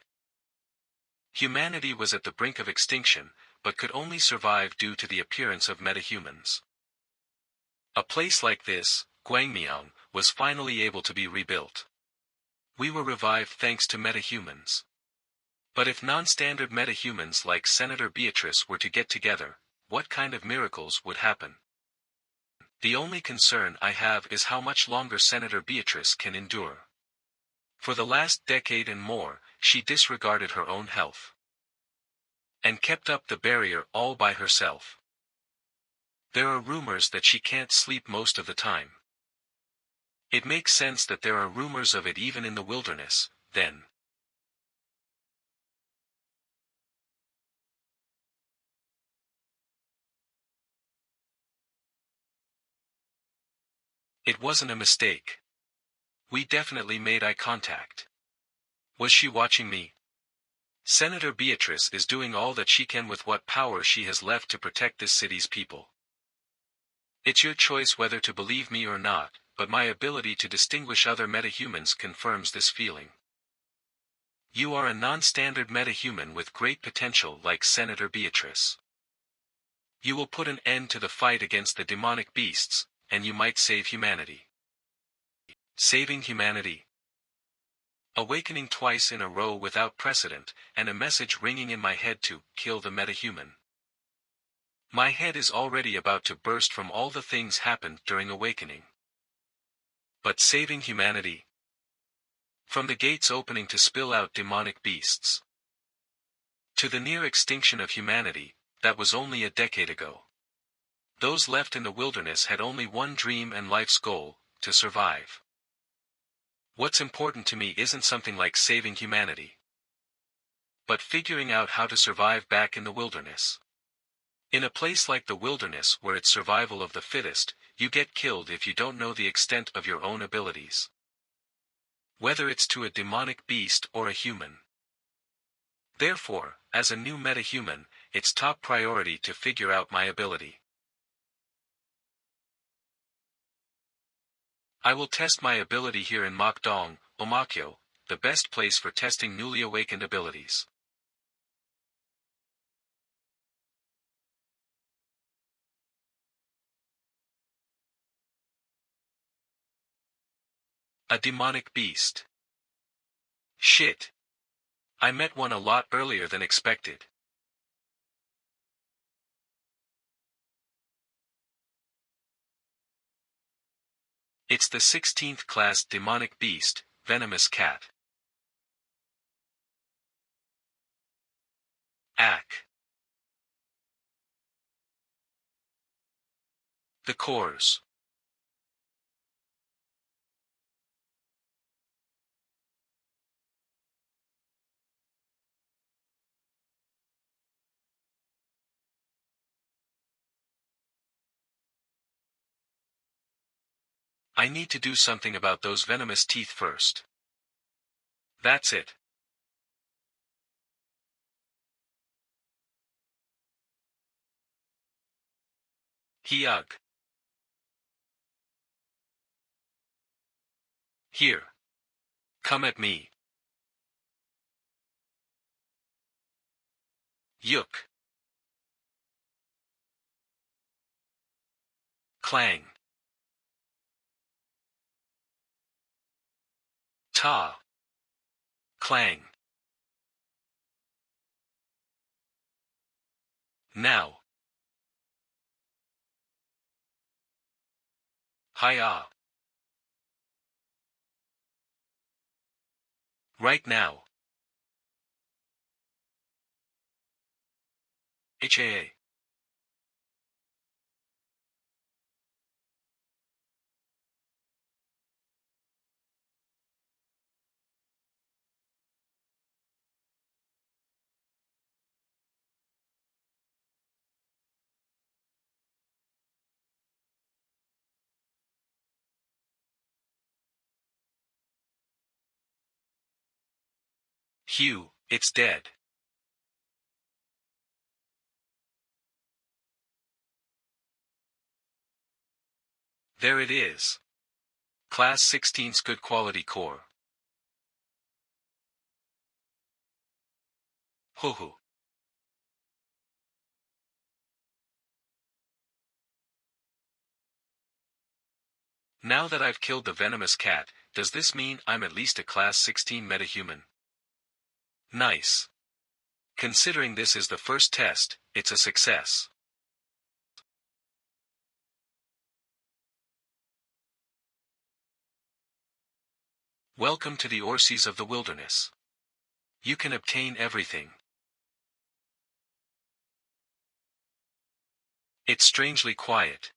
Humanity was at the brink of extinction, but could only survive due to the appearance of metahumans. A place like this, Guangmiang, was finally able to be rebuilt. We were revived thanks to metahumans. But if non-standard metahumans like Senator Beatrice were to get together, what kind of miracles would happen? The only concern I have is how much longer Senator Beatrice can endure. For the last decade and more, she disregarded her own health. And kept up the barrier all by herself. There are rumors that she can't sleep most of the time. It makes sense that there are rumors of it even in the wilderness, then. It wasn't a mistake. We definitely made eye contact. Was she watching me? Senator Beatrice is doing all that she can with what power she has left to protect this city's people. It's your choice whether to believe me or not, but my ability to distinguish other metahumans confirms this feeling. You are a non-standard metahuman with great potential like Senator Beatrice. You will put an end to the fight against the demonic beasts, and you might save humanity. Saving humanity. Awakening twice in a row without precedent, and a message ringing in my head to kill the metahuman. My head is already about to burst from all the things happened during awakening. But saving humanity? From the gates opening to spill out demonic beasts. To the near extinction of humanity, that was only a decade ago. Those left in the wilderness had only one dream and life's goal, to survive. What's important to me isn't something like saving humanity, but figuring out how to survive back in the wilderness. In a place like the wilderness where it's survival of the fittest, you get killed if you don't know the extent of your own abilities. Whether it's to a demonic beast or a human. Therefore, as a new metahuman, it's top priority to figure out my ability. I will test my ability here in Mokdong, Omakyo, the best place for testing newly awakened abilities. A demonic beast. Shit. I met one a lot earlier than expected. It's the 16th class demonic beast, venomous cat. Ack. The cores. I need to do something about those venomous teeth first. That's it. Ugh. Here. Come at me. Yuk. Clang. Ta. Clang. Now. Hi-ah. Right now. HAA. Hugh, it's dead. There it is. Class 16's good quality core. Hoo hoo. Now that I've killed the venomous cat, does this mean I'm at least a class 16 metahuman? Nice. Considering this is the first test, it's a success. Welcome to the Orsees of the wilderness. You can obtain everything. It's strangely quiet.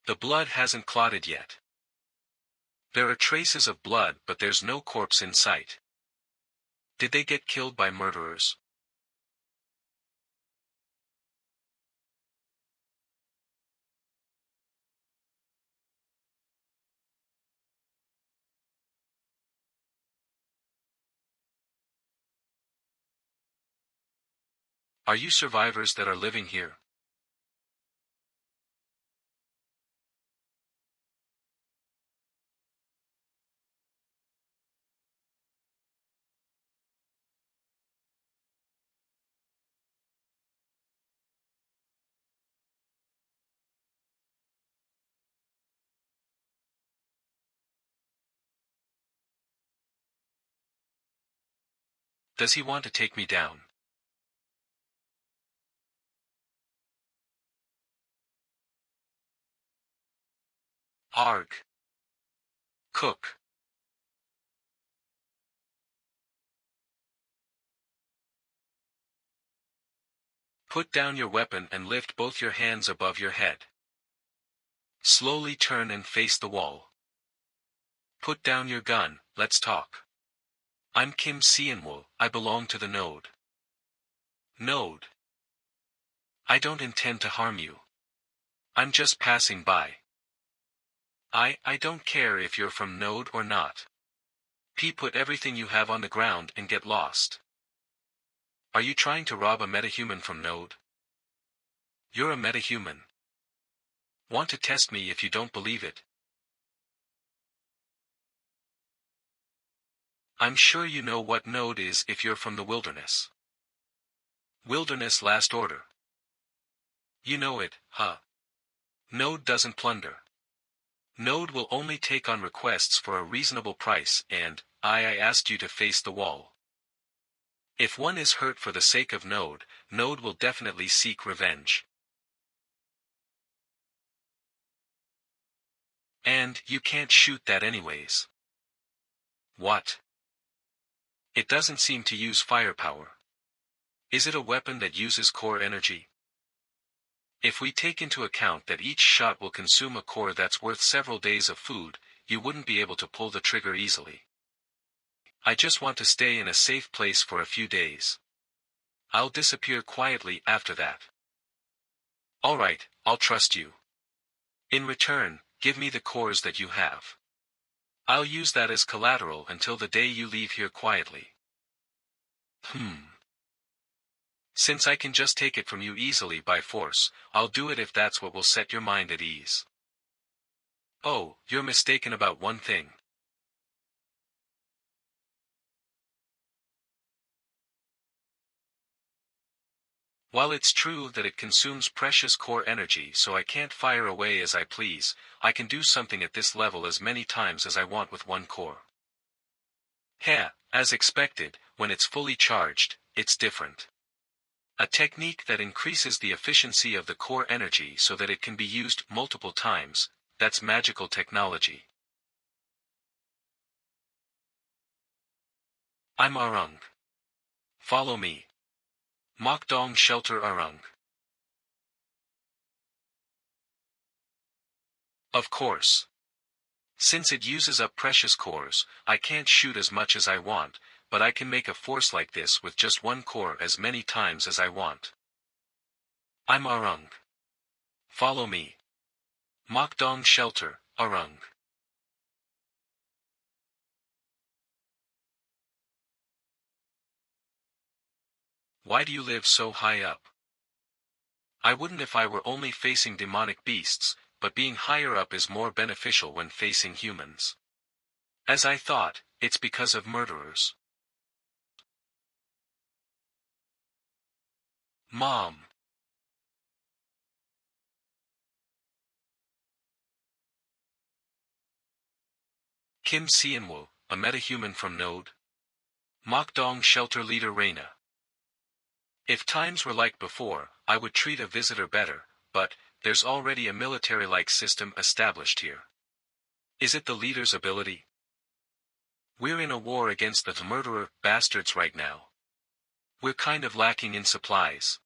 The blood hasn't clotted yet. There are traces of blood, but there's no corpse in sight. Did they get killed by murderers? Are you survivors that are living here? Does he want to take me down? Arg. Cook. Put down your weapon and lift both your hands above your head. Slowly turn and face the wall. Put down your gun, let's talk. I'm Kim Seonwoo, I belong to the Node. Node. I don't intend to harm you. I'm just passing by. I don't care if you're from Node or not. Put everything you have on the ground and get lost. Are you trying to rob a metahuman from Node? You're a metahuman. Want to test me if you don't believe it? I'm sure you know what node is if you're from the wilderness. Wilderness last order. You know it, huh? Node doesn't plunder. Node will only take on requests for a reasonable price and, I asked you to face the wall. If one is hurt for the sake of Node, Node will definitely seek revenge. And you can't shoot that anyways. What? It doesn't seem to use firepower. Is it a weapon that uses core energy? If we take into account that each shot will consume a core that's worth several days of food, you wouldn't be able to pull the trigger easily. I just want to stay in a safe place for a few days. I'll disappear quietly after that. Alright, I'll trust you. In return, give me the cores that you have. I'll use that as collateral until the day you leave here quietly. Since I can just take it from you easily by force, I'll do it if that's what will set your mind at ease. Oh, you're mistaken about one thing. While it's true that it consumes precious core energy so I can't fire away as I please, I can do something at this level as many times as I want with one core. As expected, when it's fully charged, it's different. A technique that increases the efficiency of the core energy so that it can be used multiple times, that's magical technology. I'm Arung. Follow me. Mokdong Shelter Arung. Of course. Since it uses up precious cores, I can't shoot as much as I want, but I can make a force like this with just one core as many times as I want. I'm Arung. Follow me. Mokdong Shelter, Arung. Why do you live so high up? I wouldn't if I were only facing demonic beasts, but being higher up is more beneficial when facing humans. As I thought, it's because of murderers. Mom. Kim Sianwoo, a metahuman from Node. Mokdong Shelter Leader Reina. If times were like before, I would treat a visitor better, but there's already a military-like system established here. Is it the leader's ability? We're in a war against the murderer bastards right now. We're kind of lacking in supplies.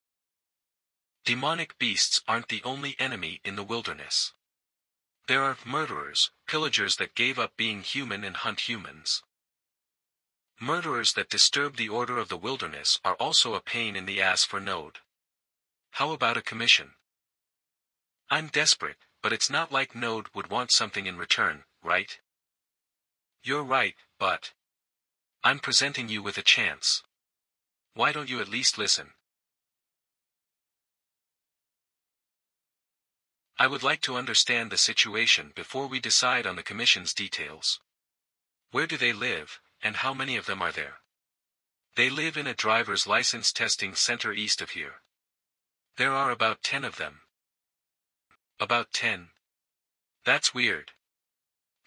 Demonic beasts aren't the only enemy in the wilderness. There are murderers, pillagers that gave up being human and hunt humans. Murderers that disturb the order of the wilderness are also a pain in the ass for Node. How about a commission? I'm desperate, but it's not like Node would want something in return, right? You're right, but I'm presenting you with a chance. Why don't you at least listen? I would like to understand the situation before we decide on the commission's details. Where do they live, and how many of them are there? They live in a driver's license testing center east of here. There are about 10 of them. About 10? That's weird.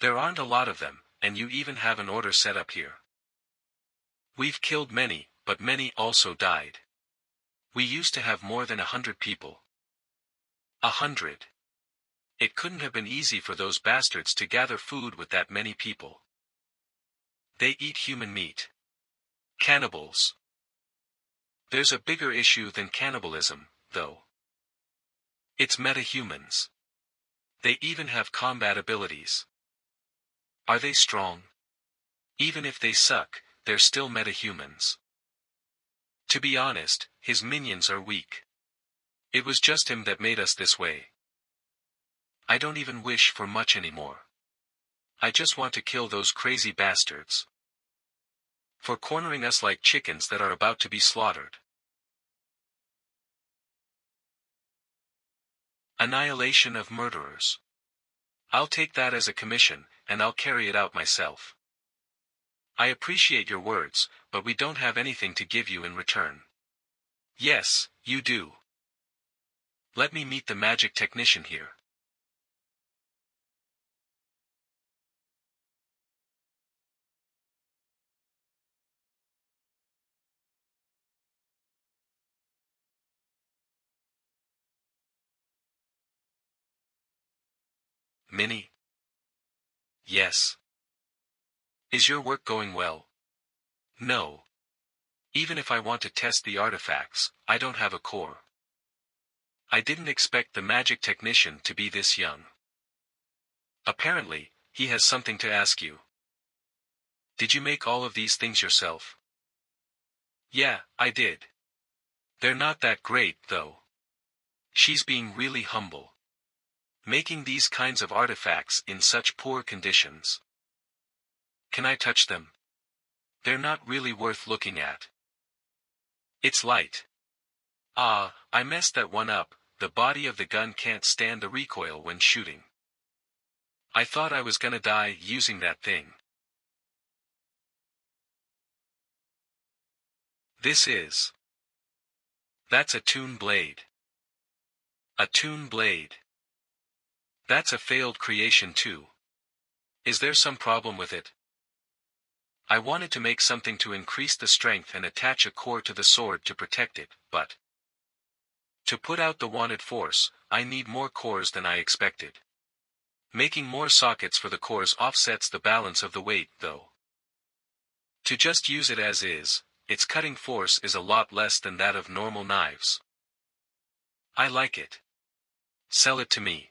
There aren't a lot of them, and you even have an order set up here. We've killed many, but many also died. We used to have more than 100 people. 100. It couldn't have been easy for those bastards to gather food with that many people. They eat human meat. Cannibals. There's a bigger issue than cannibalism, though. It's metahumans. They even have combat abilities. Are they strong? Even if they suck, they're still metahumans. To be honest, his minions are weak. It was just him that made us this way. I don't even wish for much anymore. I just want to kill those crazy bastards. For cornering us like chickens that are about to be slaughtered. Annihilation of murderers. I'll take that as a commission, and I'll carry it out myself. I appreciate your words, but we don't have anything to give you in return. Yes, you do. Let me meet the magic technician here. Minnie? Yes. Is your work going well? No. Even if I want to test the artifacts, I don't have a core. I didn't expect the magic technician to be this young. Apparently, he has something to ask you. Did you make all of these things yourself? Yeah, I did. They're not that great, though. She's being really humble. Making these kinds of artifacts in such poor conditions. Can I touch them? They're not really worth looking at. It's light. Ah, I messed that one up. The body of the gun can't stand the recoil when shooting. I thought I was gonna die using that thing. This is. That's a tune blade. A tune blade. That's a failed creation too. Is there some problem with it? I wanted to make something to increase the strength and attach a core to the sword to protect it, but to put out the wanted force, I need more cores than I expected. Making more sockets for the cores offsets the balance of the weight, though. To just use it as is, its cutting force is a lot less than that of normal knives. I like it. Sell it to me.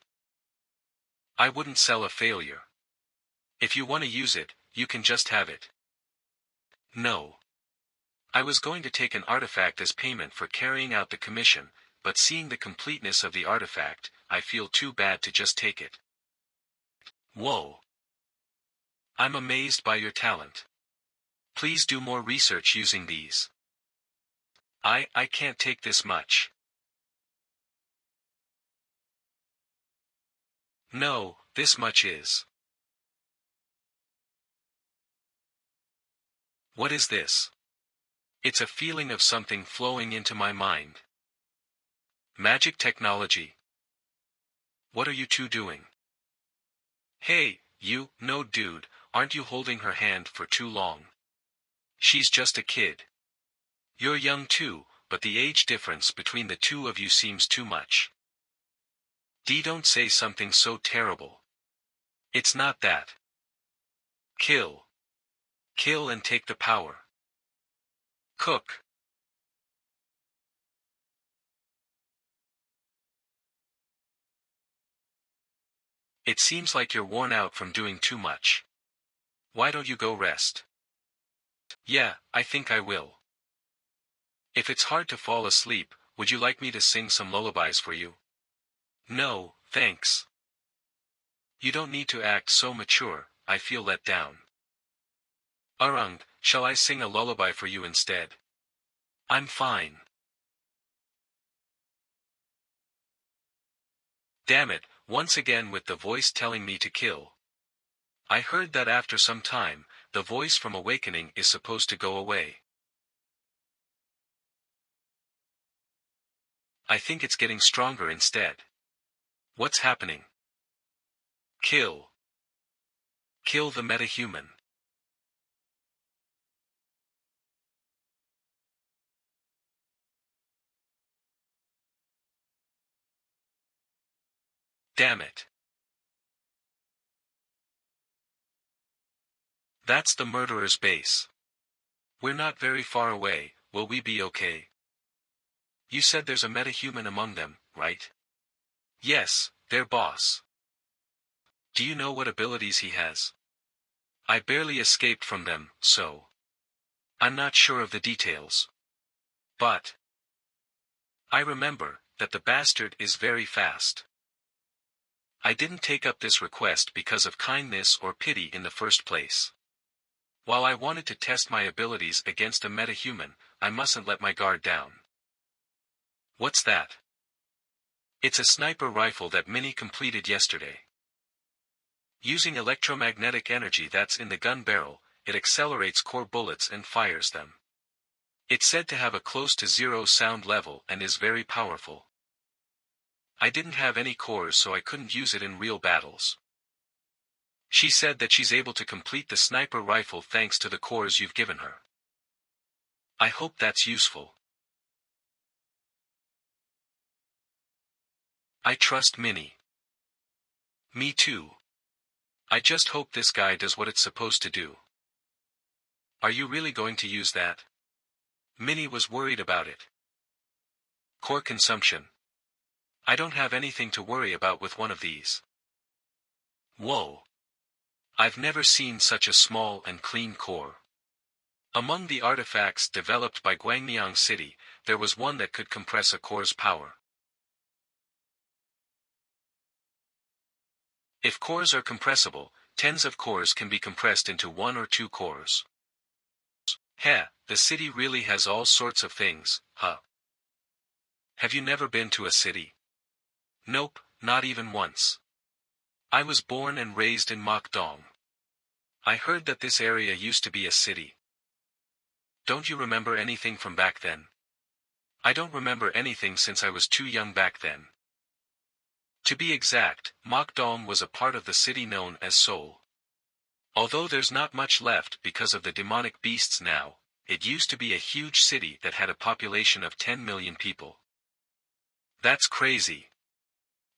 I wouldn't sell a failure. If you want to use it, you can just have it. No. I was going to take an artifact as payment for carrying out the commission, but seeing the completeness of the artifact, I feel too bad to just take it. Whoa. I'm amazed by your talent. Please do more research using these. I can't take this much. No, this much is. What is this? It's a feeling of something flowing into my mind. Magic technology. What are you two doing? Hey, you, no dude, aren't you holding her hand for too long? She's just a kid. You're young too, but the age difference between the two of you seems too much. Don't say something so terrible. It's not that. Kill. Kill and take the power. Cook. It seems like you're worn out from doing too much. Why don't you go rest? Yeah, I think I will. If it's hard to fall asleep, would you like me to sing some lullabies for you? No, thanks. You don't need to act so mature, I feel let down. Shall I sing a lullaby for you instead? I'm fine. Damn it, once again with the voice telling me to kill. I heard that after some time, the voice from awakening is supposed to go away. I think it's getting stronger instead. What's happening? Kill. Kill the metahuman. Damn it. That's the murderer's base. We're not very far away, will we be okay? You said there's a metahuman among them, right? Yes, their boss. Do you know what abilities he has? I barely escaped from them, so I'm not sure of the details. But I remember that the bastard is very fast. I didn't take up this request because of kindness or pity in the first place. While I wanted to test my abilities against a metahuman, I mustn't let my guard down. What's that? It's a sniper rifle that Minnie completed yesterday. Using electromagnetic energy that's in the gun barrel, it accelerates core bullets and fires them. It's said to have a close to zero sound level and is very powerful. I didn't have any cores, so I couldn't use it in real battles. She said that she's able to complete the sniper rifle thanks to the cores you've given her. I hope that's useful. I trust Minnie. Me too. I just hope this guy does what it's supposed to do. Are you really going to use that? Minnie was worried about it. Core consumption. I don't have anything to worry about with one of these. Whoa. I've never seen such a small and clean core. Among the artifacts developed by Guangmiang City, there was one that could compress a core's power. If cores are compressible, tens of cores can be compressed into 1 or 2 cores. Heh, the city really has all sorts of things, huh? Have you never been to a city? Nope, not even once. I was born and raised in Mokdong. I heard that this area used to be a city. Don't you remember anything from back then? I don't remember anything since I was too young back then. To be exact, Mokdong was a part of the city known as Seoul. Although there's not much left because of the demonic beasts now, it used to be a huge city that had a population of 10 million people. That's crazy.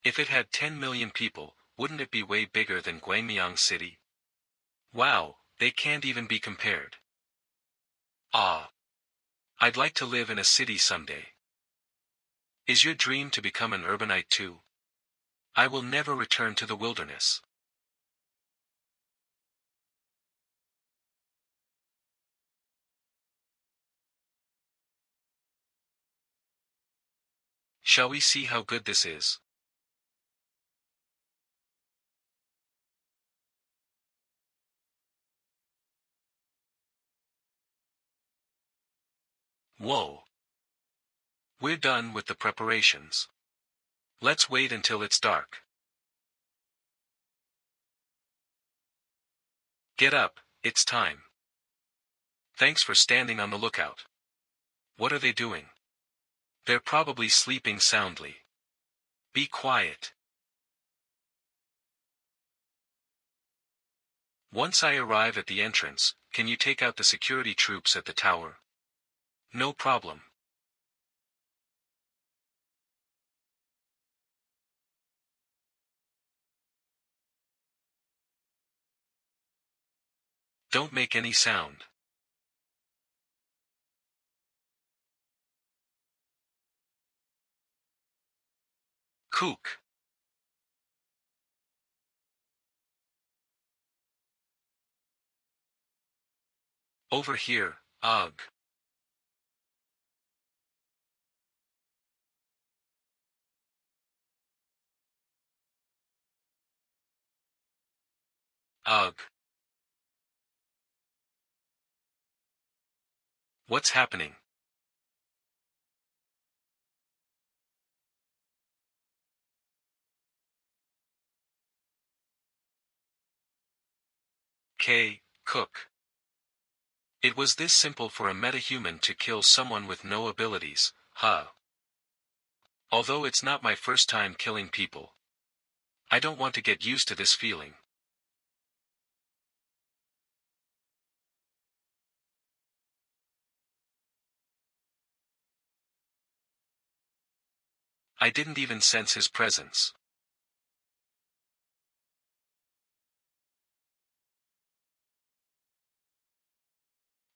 If it had 10 million people, wouldn't it be way bigger than Guangmiang City? Wow, they can't even be compared. Ah. I'd like to live in a city someday. Is your dream to become an urbanite too? I will never return to the wilderness. Shall we see how good this is? Whoa. We're done with the preparations. Let's wait until it's dark. Get up, it's time. Thanks for standing on the lookout. What are they doing? They're probably sleeping soundly. Be quiet. Once I arrive at the entrance, can you take out the security troops at the tower? No problem. Don't make any sound. Kook. Over here, ugh. Ugh. What's happening? Cook. It was this simple for a metahuman to kill someone with no abilities, huh? Although it's not my first time killing people. I don't want to get used to this feeling. I didn't even sense his presence.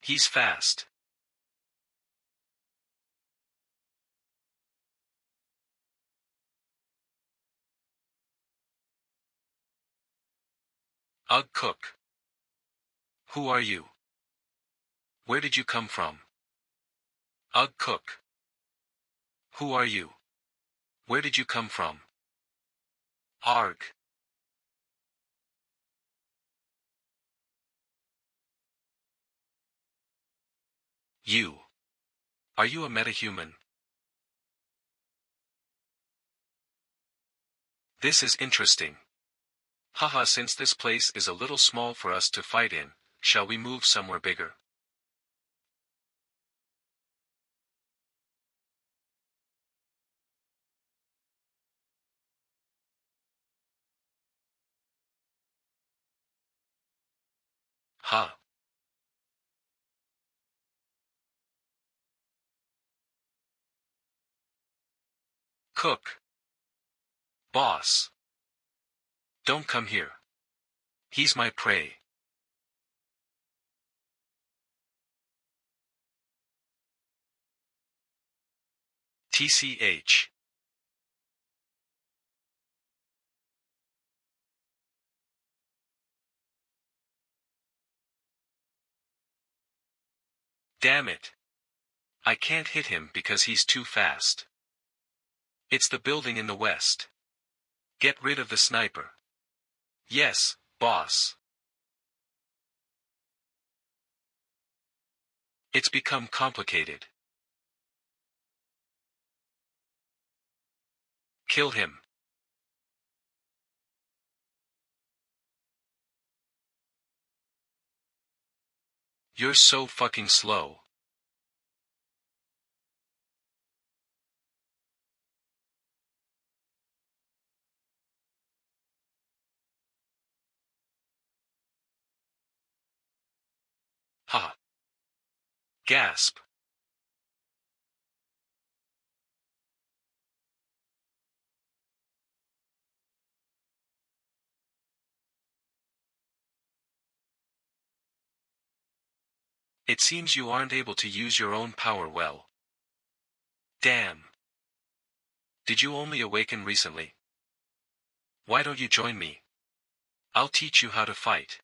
He's fast. Ugh, Cook. Who are you? Where did you come from? Ugh, Cook. Who are you? Where did you come from? Arg. You. Are you a metahuman? This is interesting. Haha, since this place is a little small for us to fight in, shall we move somewhere bigger? Ha. Cook. Boss. Don't come here. He's my prey. TCH. Damn it. I can't hit him because he's too fast. It's the building in the west. Get rid of the sniper. Yes, boss. It's become complicated. Kill him. You're so fucking slow. Ha. Gasp. It seems you aren't able to use your own power well. Damn. Did you only awaken recently? Why don't you join me? I'll teach you how to fight.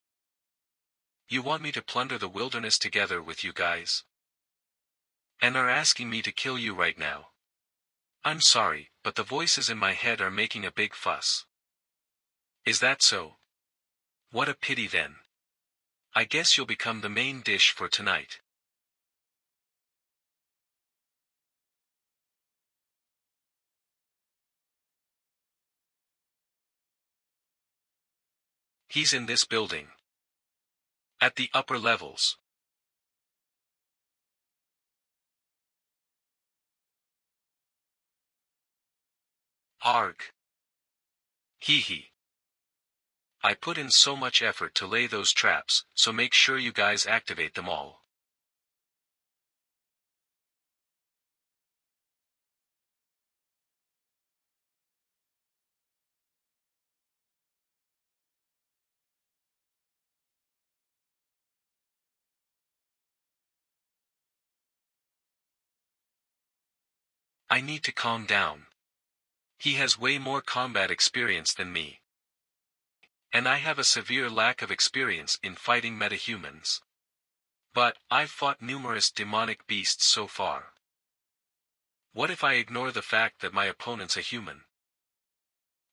You want me to plunder the wilderness together with you guys? And are asking me to kill you right now? I'm sorry, but the voices in my head are making a big fuss. Is that so? What a pity then. I guess you'll become the main dish for tonight. He's in this building. At the upper levels. Arg. Hee hee. I put in so much effort to lay those traps, so make sure you guys activate them all. I need to calm down. He has way more combat experience than me. And I have a severe lack of experience in fighting metahumans. But, I've fought numerous demonic beasts so far. What if I ignore the fact that my opponent's a human?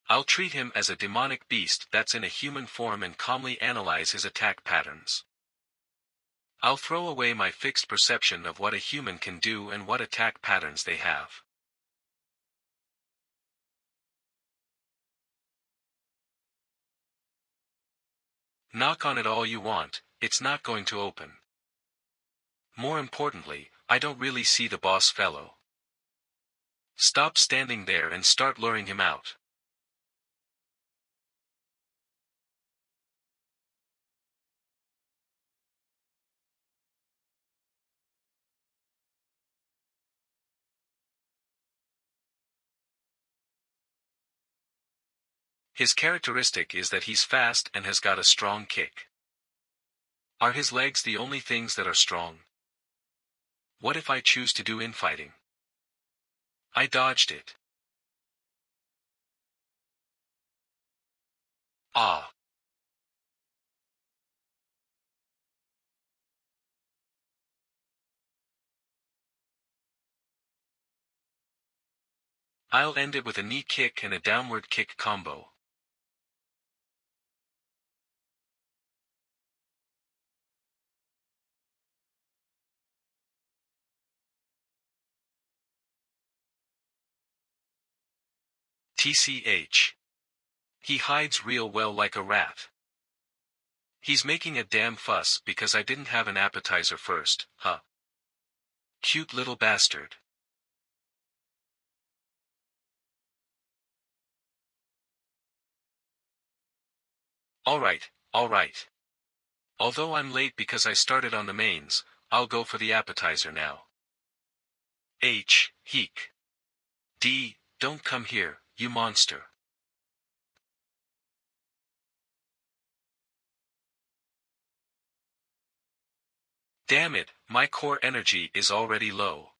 I'll treat him as a demonic beast that's in a human form and calmly analyze his attack patterns. I'll throw away my fixed perception of what a human can do and what attack patterns they have. Knock on it all you want, it's not going to open. More importantly, I don't really see the boss fellow. Stop standing there and start luring him out. His characteristic is that he's fast and has got a strong kick. Are his legs the only things that are strong? What if I choose to do infighting? I dodged it. Ah. I'll end it with a knee kick and a downward kick combo. TCH. He hides real well like a rat. He's making a damn fuss because I didn't have an appetizer first, huh? Cute little bastard. Alright, alright. Although I'm late because I started on the mains, I'll go for the appetizer now. Heek. D, don't come here, you monster. Damn it, my core energy is already low.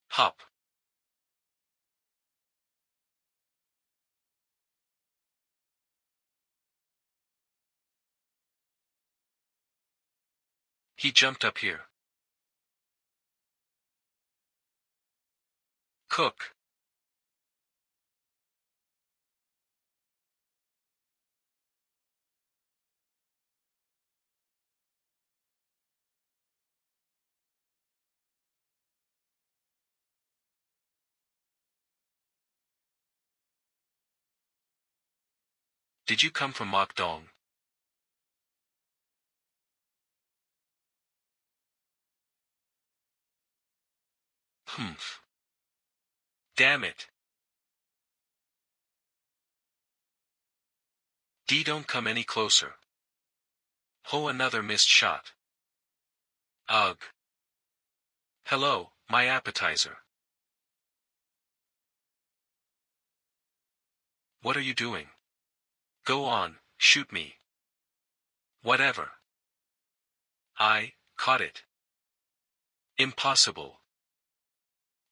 Hop. He jumped up here. Cook. Did you come from Mokdong? Humph. Damn it. D, don't come any closer. Ho, another missed shot. Ugh. Hello, my appetizer. What are you doing? Go on, shoot me. Whatever. I caught it. Impossible.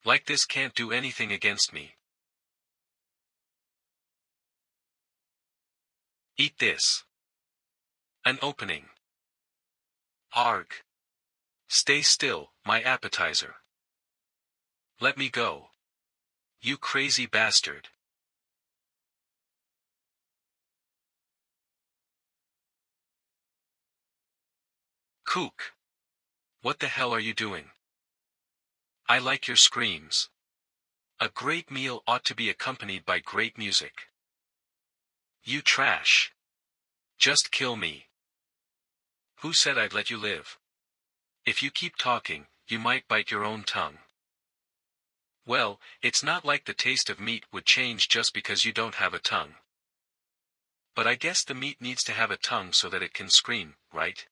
Like this can't do anything against me. Eat this. An opening. Arg. Stay still, my appetizer. Let me go. You crazy bastard. Kook. What the hell are you doing? I like your screams. A great meal ought to be accompanied by great music. You trash. Just kill me. Who said I'd let you live? If you keep talking, you might bite your own tongue. Well, it's not like the taste of meat would change just because you don't have a tongue. But I guess the meat needs to have a tongue so that it can scream, right?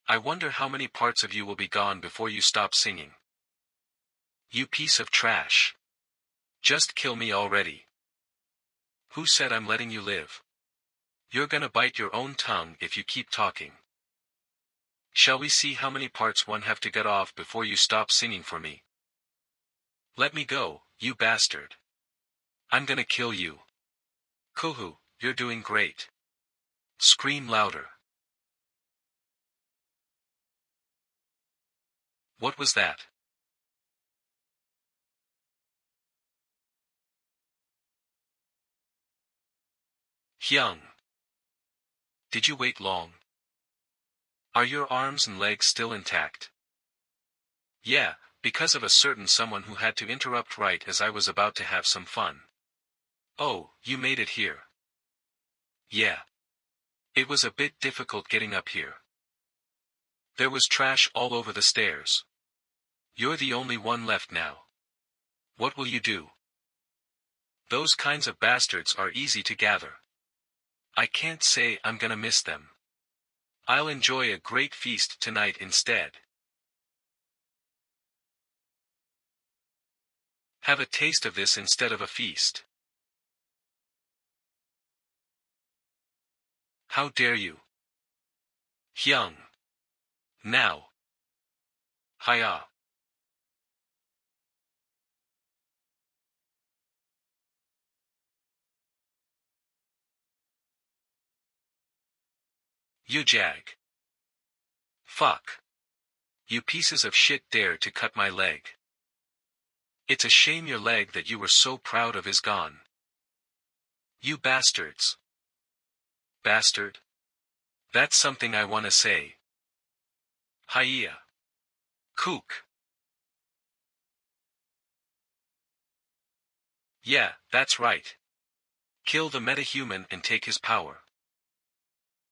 I wonder how many parts of you will be gone before you stop singing. You piece of trash. Just kill me already. Who said I'm letting you live? You're gonna bite your own tongue if you keep talking. Shall we see how many parts one have to get off before you stop singing for me? Let me go, you bastard. I'm gonna kill you. Kuhu, you're doing great. Scream louder. What was that? Hyung. Did you wait long? Are your arms and legs still intact? Yeah, because of a certain someone who had to interrupt right as I was about to have some fun. Oh, you made it here. Yeah. It was a bit difficult getting up here. There was trash all over the stairs. You're the only one left now. What will you do? Those kinds of bastards are easy to gather. I can't say I'm gonna miss them. I'll enjoy a great feast tonight instead. Have a taste of this instead of a feast. How dare you? Hyung. Now. Hiya. You jag. Fuck. You pieces of shit dare to cut my leg. It's a shame your leg that you were so proud of is gone. You bastards. Bastard. That's something I wanna say. Hiya. Kook. Yeah, that's right. Kill the metahuman and take his power.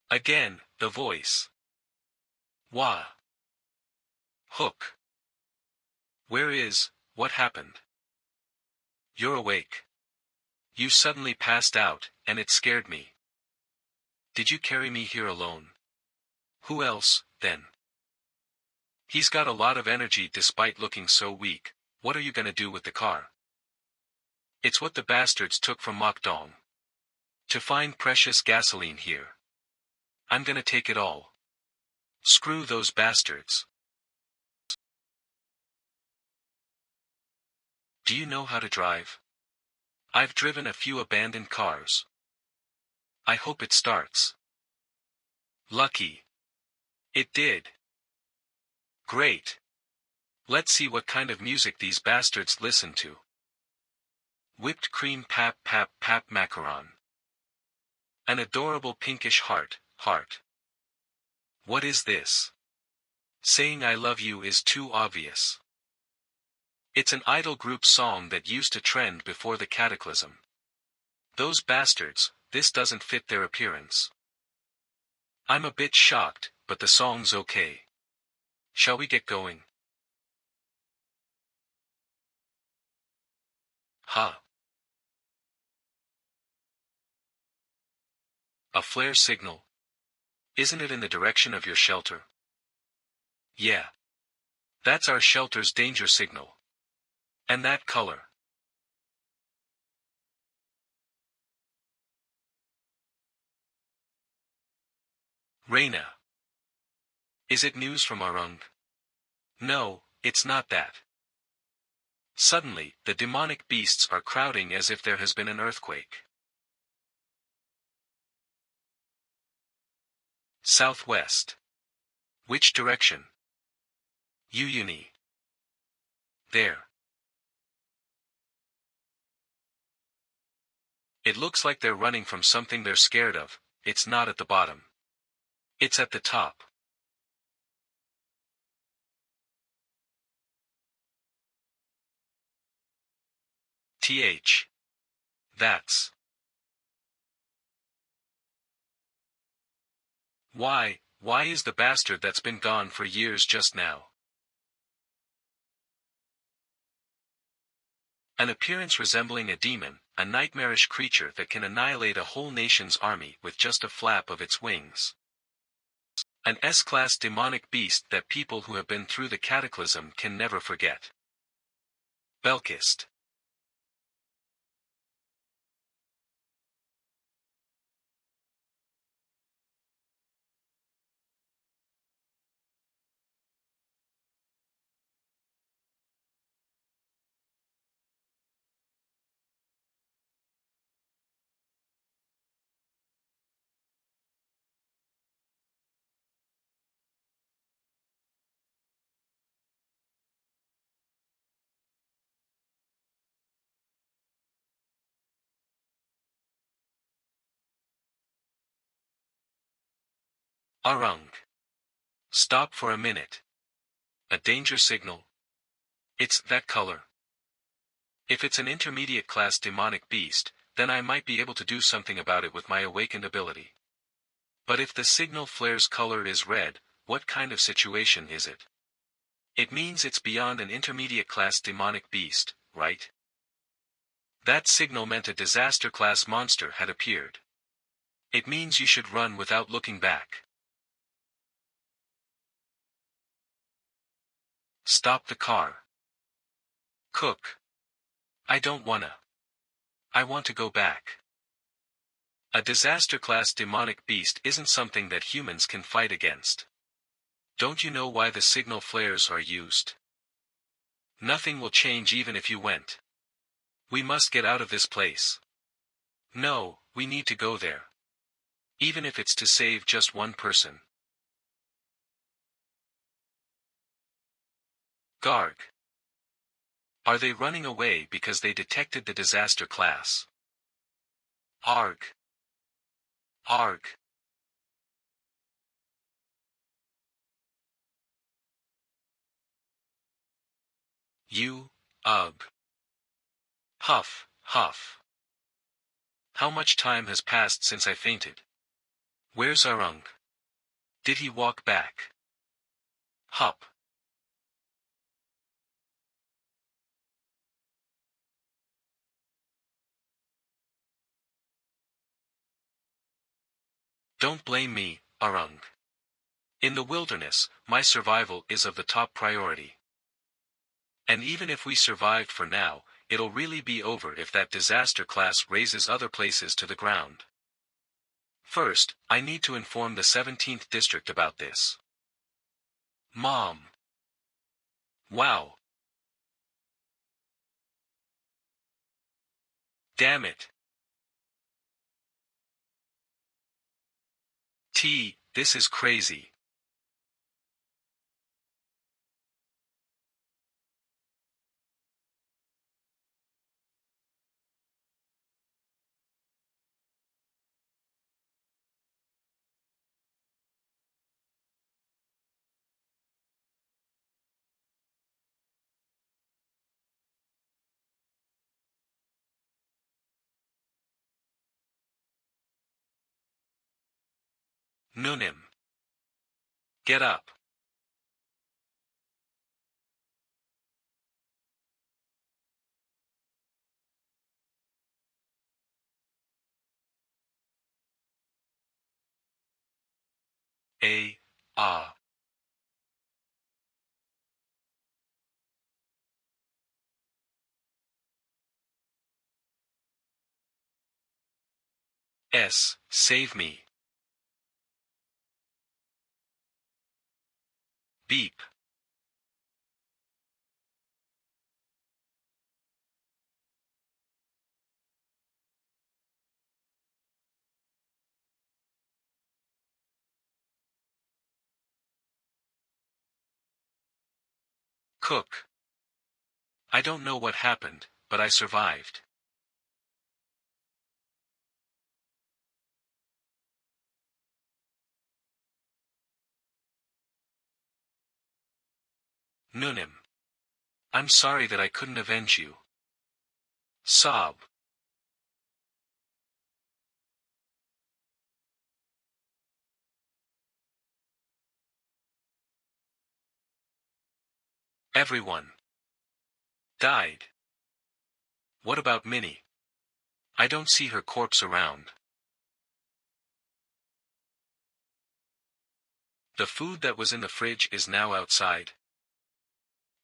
Again, the voice. Wah. Hook. What happened? You're awake. You suddenly passed out, and it scared me. Did you carry me here alone? Who else, then? He's got a lot of energy despite looking so weak. What are you gonna do with the car? It's what the bastards took from Mokdong. To find precious gasoline here. I'm gonna take it all. Screw those bastards. Do you know how to drive? I've driven a few abandoned cars. I hope it starts. Lucky. It did. Great. Let's see what kind of music these bastards listen to. Whipped cream pap pap pap macaron. An adorable pinkish heart. What is this? Saying I love you is too obvious. It's an idol group song that used to trend before the cataclysm. Those bastards, this doesn't fit their appearance. I'm a bit shocked, but the song's okay. Shall we get going? Huh. A flare signal. Isn't it in the direction of your shelter? Yeah. That's our shelter's danger signal. And that color. Reina. Is it news from Arung? No, it's not that. Suddenly, the demonic beasts are crowding as if there has been an earthquake. Southwest. Which direction? Uyuni. There. It looks like they're running from something they're scared of. It's not at the bottom. It's at the top. That's. Why is the bastard that's been gone for years just now? An appearance resembling a demon, a nightmarish creature that can annihilate a whole nation's army with just a flap of its wings. An S-class demonic beast that people who have been through the cataclysm can never forget. Belkist. Arung. Stop for a minute. A danger signal? It's that color. If it's an intermediate class demonic beast, then I might be able to do something about it with my awakened ability. But if the signal flare's color is red, what kind of situation is it? It means it's beyond an intermediate class demonic beast, right? That signal meant a disaster class monster had appeared. It means you should run without looking back. Stop the car. Cook. I don't wanna. I want to go back. A disaster class demonic beast isn't something that humans can fight against. Don't you know why the signal flares are used? Nothing will change even if you went. We must get out of this place. No, we need to go there. Even if it's to save just one person. Garg. Are they running away because they detected the disaster class? Arg. You, ugh. Huff. How much time has passed since I fainted? Where's Arung? Did he walk back? Hop. Don't blame me, Arung. In the wilderness, my survival is of the top priority. And even if we survived for now, it'll really be over if that disaster class razes other places to the ground. First, I need to inform the 17th district about this. Mom. Wow. Damn it. This is crazy. Nunim. Get up. Ah. Save me. Beep. Cook. I don't know what happened, but I survived. Nunim. I'm sorry that I couldn't avenge you. Sob. Everyone died. What about Minnie? I don't see her corpse around. The food that was in the fridge is now outside.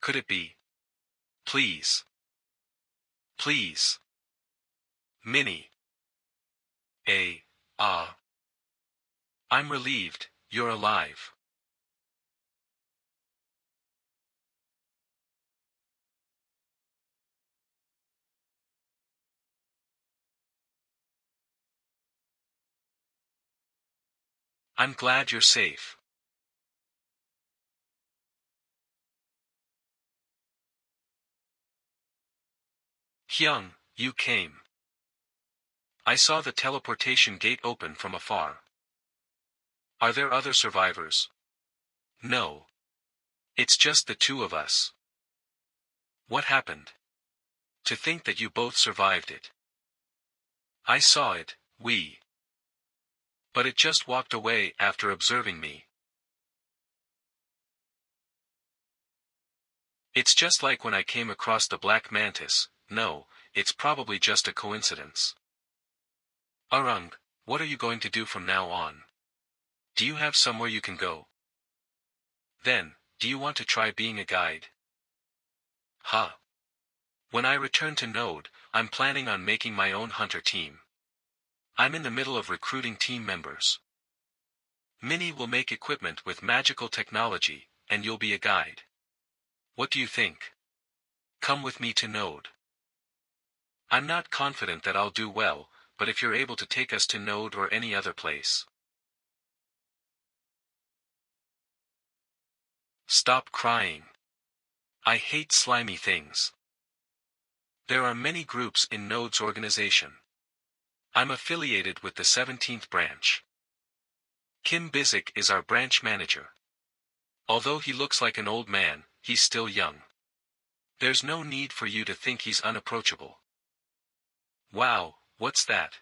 Could it be? Please. Please. Minnie. I'm relieved, you're alive. I'm glad you're safe. Hyung, you came. I saw the teleportation gate open from afar. Are there other survivors? No. It's just the two of us. What happened? To think that you both survived it. I saw it, but it just walked away after observing me. It's just like when I came across the black mantis. No, it's probably just a coincidence. Arung, what are you going to do from now on? Do you have somewhere you can go? Then, do you want to try being a guide? Huh. When I return to Node, I'm planning on making my own hunter team. I'm in the middle of recruiting team members. Minnie will make equipment with magical technology, and you'll be a guide. What do you think? Come with me to Node. I'm not confident that I'll do well, but if you're able to take us to Node or any other place. Stop crying. I hate slimy things. There are many groups in Node's organization. I'm affiliated with the 17th branch. Kim Bizik is our branch manager. Although he looks like an old man, he's still young. There's no need for you to think he's unapproachable. Wow, what's that?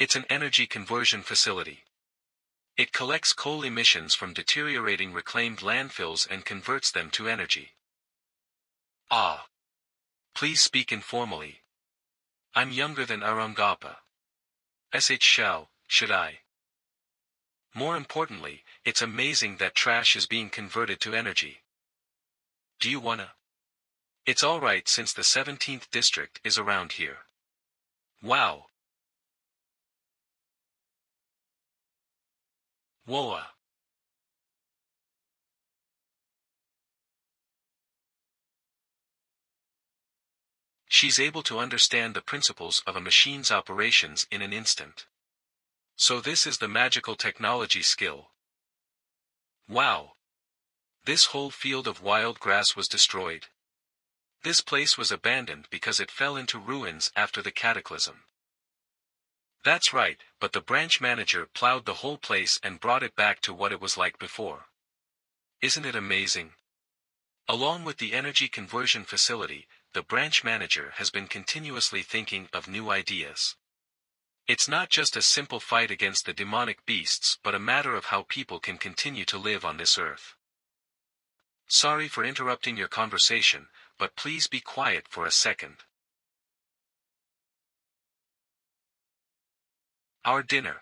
It's an energy conversion facility. It collects coal emissions from deteriorating reclaimed landfills and converts them to energy. Ah. Please speak informally. I'm younger than Arungapa. Should I? More importantly, it's amazing that trash is being converted to energy. Do you wanna? It's alright since the 17th district is around here. Wow. Woa. She's able to understand the principles of a machine's operations in an instant. So this is the magical technology skill. Wow. This whole field of wild grass was destroyed. This place was abandoned because it fell into ruins after the cataclysm. That's right, but the branch manager plowed the whole place and brought it back to what it was like before. Isn't it amazing? Along with the energy conversion facility, the branch manager has been continuously thinking of new ideas. It's not just a simple fight against the demonic beasts but a matter of how people can continue to live on this earth. Sorry for interrupting your conversation, but please be quiet for a second. Our dinner.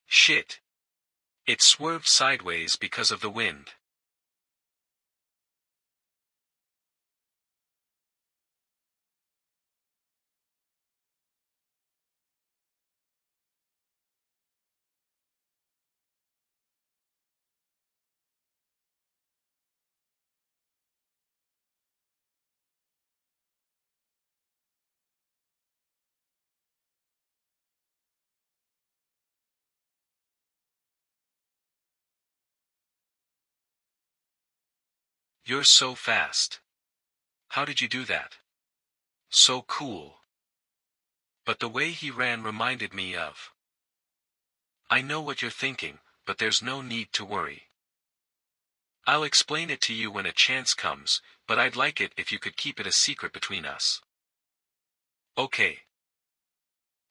Shit. It swerved sideways because of the wind. You're so fast. How did you do that? So cool. But the way he ran reminded me of. I know what you're thinking, but there's no need to worry. I'll explain it to you when a chance comes, but I'd like it if you could keep it a secret between us. Okay.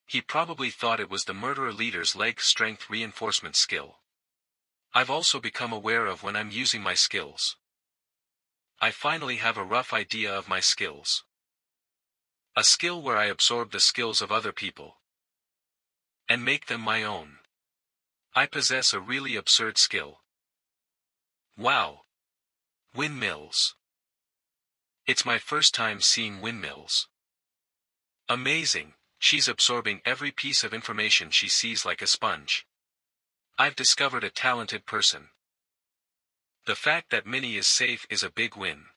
He probably thought it was the murderer leader's leg strength reinforcement skill. I've also become aware of when I'm using my skills. I finally have a rough idea of my skills. A skill where I absorb the skills of other people and make them my own. I possess a really absurd skill. Wow. Windmills. It's my first time seeing windmills. Amazing, she's absorbing every piece of information she sees like a sponge. I've discovered a talented person. The fact that Minnie is safe is a big win.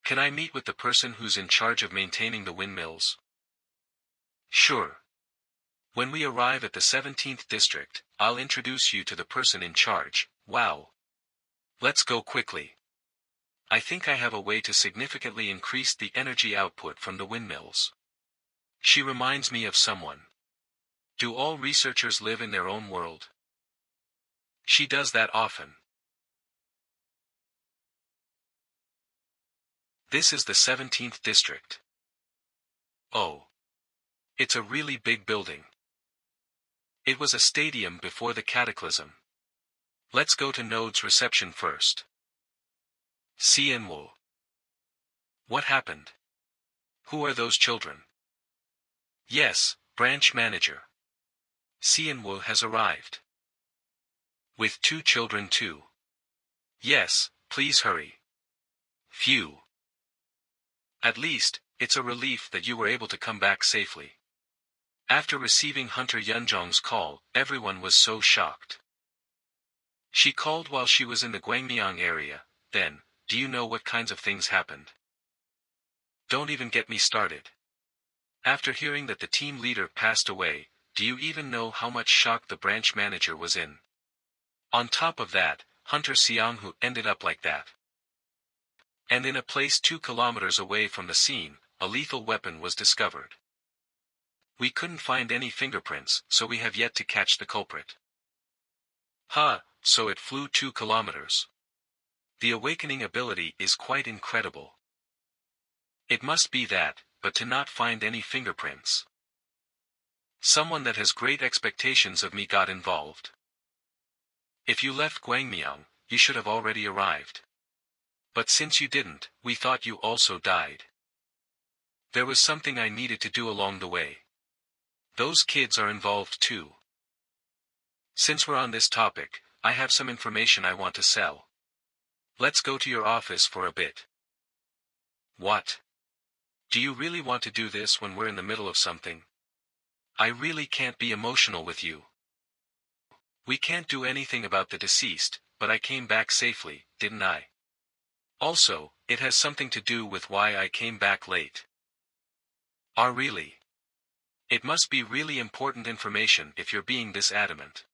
Can I meet with the person who's in charge of maintaining the windmills? Sure. When we arrive at the 17th district, I'll introduce you to the person in charge. Wow. Let's go quickly. I think I have a way to significantly increase the energy output from the windmills. She reminds me of someone. Do all researchers live in their own world? She does that often. This is the 17th district. Oh. It's a really big building. It was a stadium before the cataclysm. Let's go to Node's reception first. Sienwo. What happened? Who are those children? Yes, branch manager. Sienwo has arrived. With 2 children too. Yes, please hurry. Phew. At least, it's a relief that you were able to come back safely. After receiving Hunter Yunjong's call, everyone was so shocked. She called while she was in the Guangmiang area. Then, do you know what kinds of things happened? Don't even get me started. After hearing that the team leader passed away, do you even know how much shock the branch manager was in? On top of that, Hunter Xianghu ended up like that. And in a place 2 kilometers away from the scene, a lethal weapon was discovered. We couldn't find any fingerprints, so we have yet to catch the culprit. Huh, so it flew 2 kilometers. The awakening ability is quite incredible. It must be that, but to not find any fingerprints. Someone that has great expectations of me got involved. If you left Guangmyang, you should have already arrived. But since you didn't, we thought you also died. There was something I needed to do along the way. Those kids are involved too. Since we're on this topic, I have some information I want to sell. Let's go to your office for a bit. What? Do you really want to do this when we're in the middle of something? I really can't be emotional with you. We can't do anything about the deceased, but I came back safely, didn't I? Also, it has something to do with why I came back late. Ah, really? It must be really important information if you're being this adamant.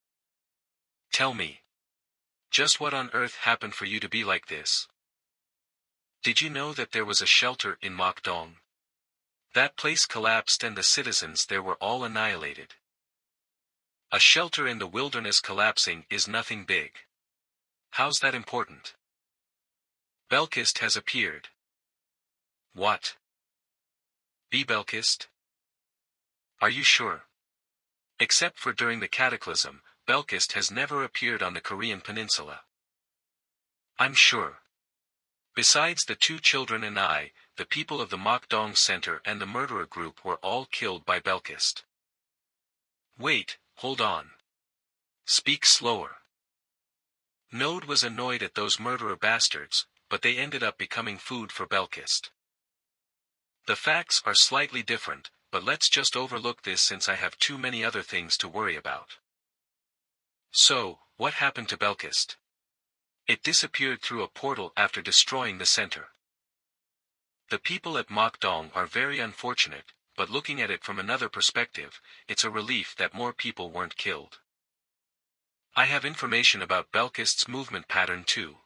Tell me. Just what on earth happened for you to be like this? Did you know that there was a shelter in Mokdong? That place collapsed and the citizens there were all annihilated. A shelter in the wilderness collapsing is nothing big. How's that important? Belkist has appeared. What? Be Belkist? Are you sure? Except for during the cataclysm, Belkist has never appeared on the Korean peninsula. I'm sure. Besides the 2 children and I, the people of the Mokdong Center and the murderer group were all killed by Belkist. Wait, hold on. Speak slower. Node was annoyed at those murderer bastards, but they ended up becoming food for Belkist. The facts are slightly different, but let's just overlook this since I have too many other things to worry about. So, what happened to Belkist? It disappeared through a portal after destroying the center. The people at Mokdong are very unfortunate, but looking at it from another perspective, it's a relief that more people weren't killed. I have information about Belkist's movement pattern too.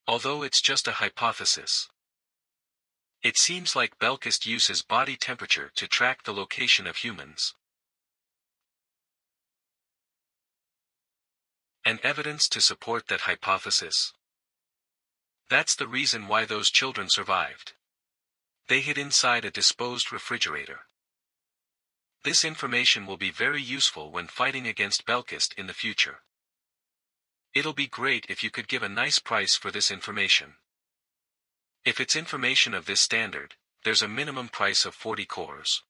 Although it's just a hypothesis. It seems like Belkist uses body temperature to track the location of humans. And evidence to support that hypothesis? That's the reason why those children survived. They hid inside a disposed refrigerator. This information will be very useful when fighting against Belkist in the future. It'll be great if you could give a nice price for this information. If it's information of this standard, there's a minimum price of 40 cores.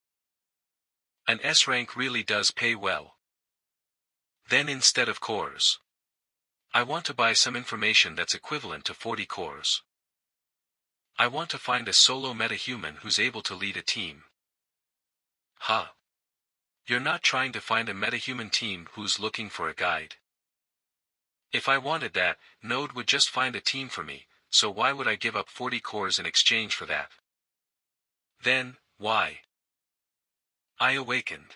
An S rank really does pay well. Then instead of cores, I want to buy some information that's equivalent to 40 cores. I want to find a solo metahuman who's able to lead a team. Huh. You're not trying to find a metahuman team who's looking for a guide. If I wanted that, Node would just find a team for me, so why would I give up 40 cores in exchange for that? Then, why? I awakened.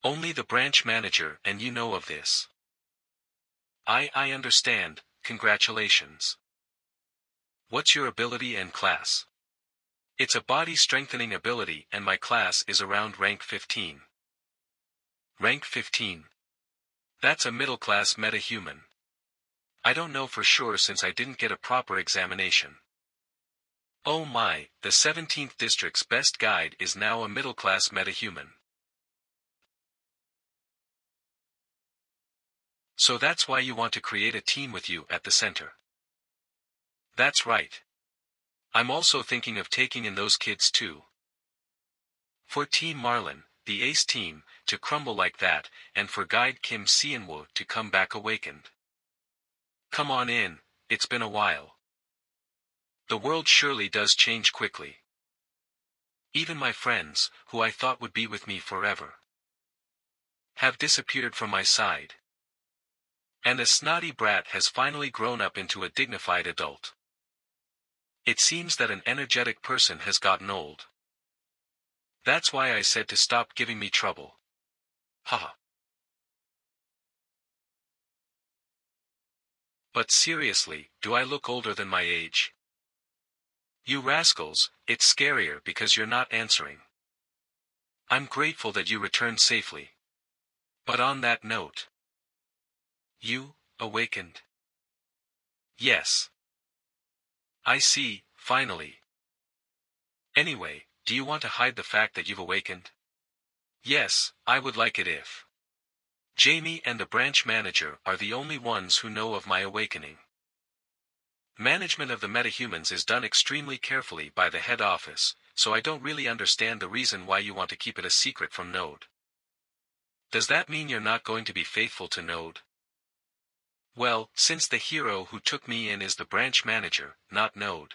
Only the branch manager and you know of this. I understand, congratulations. What's your ability and class? It's a body strengthening ability and my class is around rank 15. Rank 15. That's a middle class metahuman. I don't know for sure since I didn't get a proper examination. Oh my, the 17th district's best guide is now a middle class metahuman. So that's why you want to create a team with you at the center. That's right. I'm also thinking of taking in those kids too. For Team Marlin, the ace team, to crumble like that, and for Guide Kim Seonwoo to come back awakened. Come on in, it's been a while. The world surely does change quickly. Even my friends, who I thought would be with me forever, have disappeared from my side. And the snotty brat has finally grown up into a dignified adult. It seems that an energetic person has gotten old. That's why I said to stop giving me trouble. Haha. But seriously, do I look older than my age? You rascals, it's scarier because you're not answering. I'm grateful that you returned safely. But on that note, You, awakened? Yes. I see, finally. Anyway, do you want to hide the fact that you've awakened? Yes, I would like it if Jamie and the branch manager are the only ones who know of my awakening. Management of the metahumans is done extremely carefully by the head office, so I don't really understand the reason why you want to keep it a secret from Node. Does that mean you're not going to be faithful to Node? Well, since the hero who took me in is the branch manager, not Node.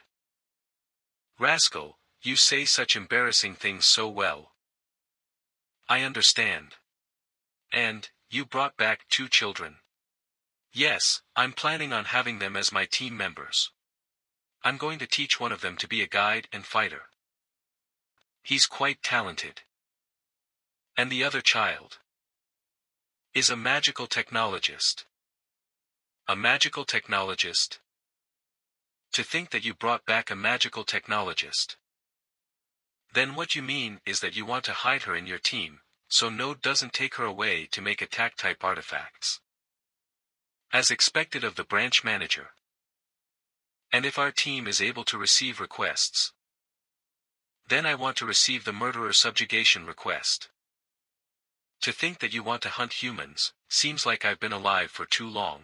Rascal, you say such embarrassing things so well. I understand. And, you brought back 2 children. Yes, I'm planning on having them as my team members. I'm going to teach one of them to be a guide and fighter. He's quite talented. And the other child is a magical technologist. A magical technologist? To think that you brought back a magical technologist. Then what you mean is that you want to hide her in your team, so Node doesn't take her away to make attack-type artifacts. As expected of the branch manager. And if our team is able to receive requests, then I want to receive the murderer subjugation request. To think that you want to hunt humans, seems like I've been alive for too long.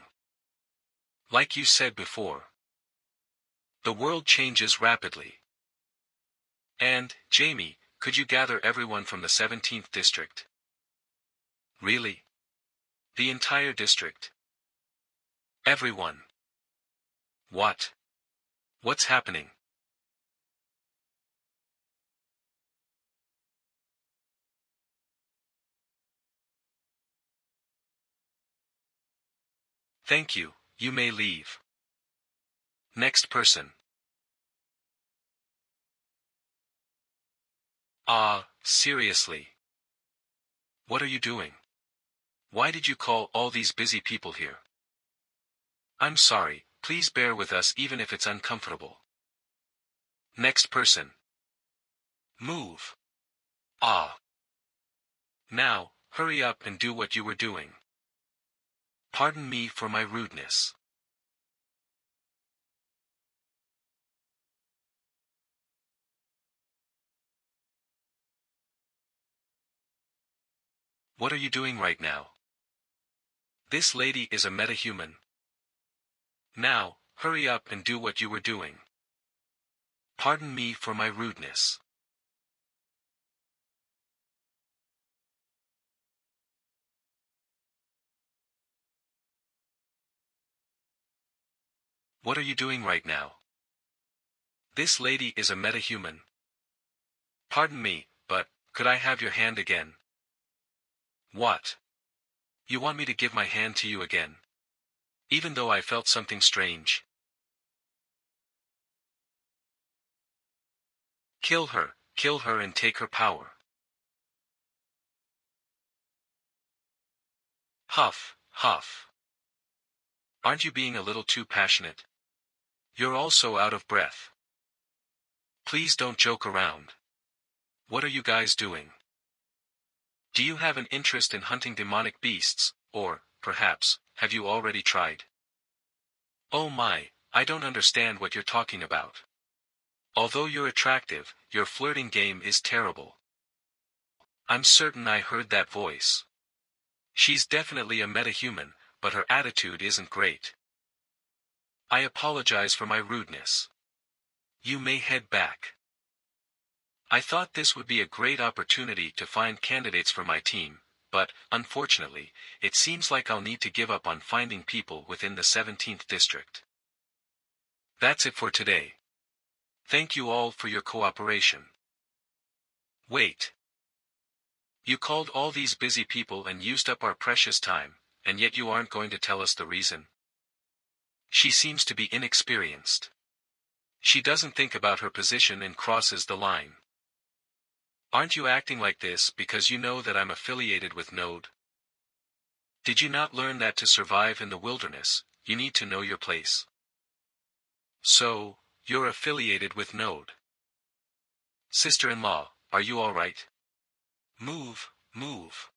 Like you said before, the world changes rapidly. And, Jamie, could you gather everyone from the 17th district? Really? The entire district? Everyone? What? What's happening? Thank you, you may leave. Next person. Seriously? What are you doing? Why did you call all these busy people here? I'm sorry, please bear with us even if it's uncomfortable. Next person. Move. Now, hurry up and do what you were doing. Pardon me for my rudeness. What are you doing right now? This lady is a metahuman. Now, hurry up and do what you were doing. Pardon me for my rudeness. What are you doing right now? This lady is a metahuman. Pardon me, but, could I have your hand again? What? You want me to give my hand to you again? Even though I felt something strange. Kill her and take her power. Huff, huff. Aren't you being a little too passionate? You're all so out of breath. Please don't joke around. What are you guys doing? Do you have an interest in hunting demonic beasts, or, perhaps, have you already tried? Oh my, I don't understand what you're talking about. Although you're attractive, your flirting game is terrible. I'm certain I heard that voice. She's definitely a metahuman, but her attitude isn't great. I apologize for my rudeness. You may head back. I thought this would be a great opportunity to find candidates for my team, but, unfortunately, it seems like I'll need to give up on finding people within the 17th district. That's it for today. Thank you all for your cooperation. Wait. You called all these busy people and used up our precious time, and yet you aren't going to tell us the reason? She seems to be inexperienced. She doesn't think about her position and crosses the line. Aren't you acting like this because you know that I'm affiliated with Node? Did you not learn that to survive in the wilderness, you need to know your place? So, you're affiliated with Node. Sister-in-law, are you all right? Move, move.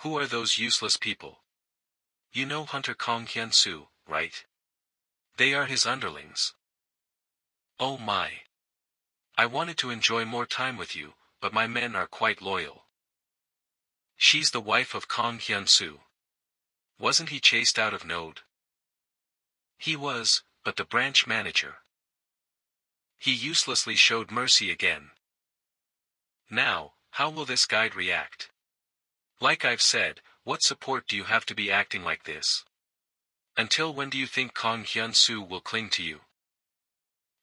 Who are those useless people? You know Hunter Kong Hyun-soo, right? They are his underlings. Oh my. I wanted to enjoy more time with you, but my men are quite loyal. She's the wife of Kong Hyun-soo. Wasn't he chased out of Node? He was, but the branch manager. He uselessly showed mercy again. Now, how will this guide react? Like I've said, what support do you have to be acting like this? Until when do you think Kong Hyun-soo will cling to you?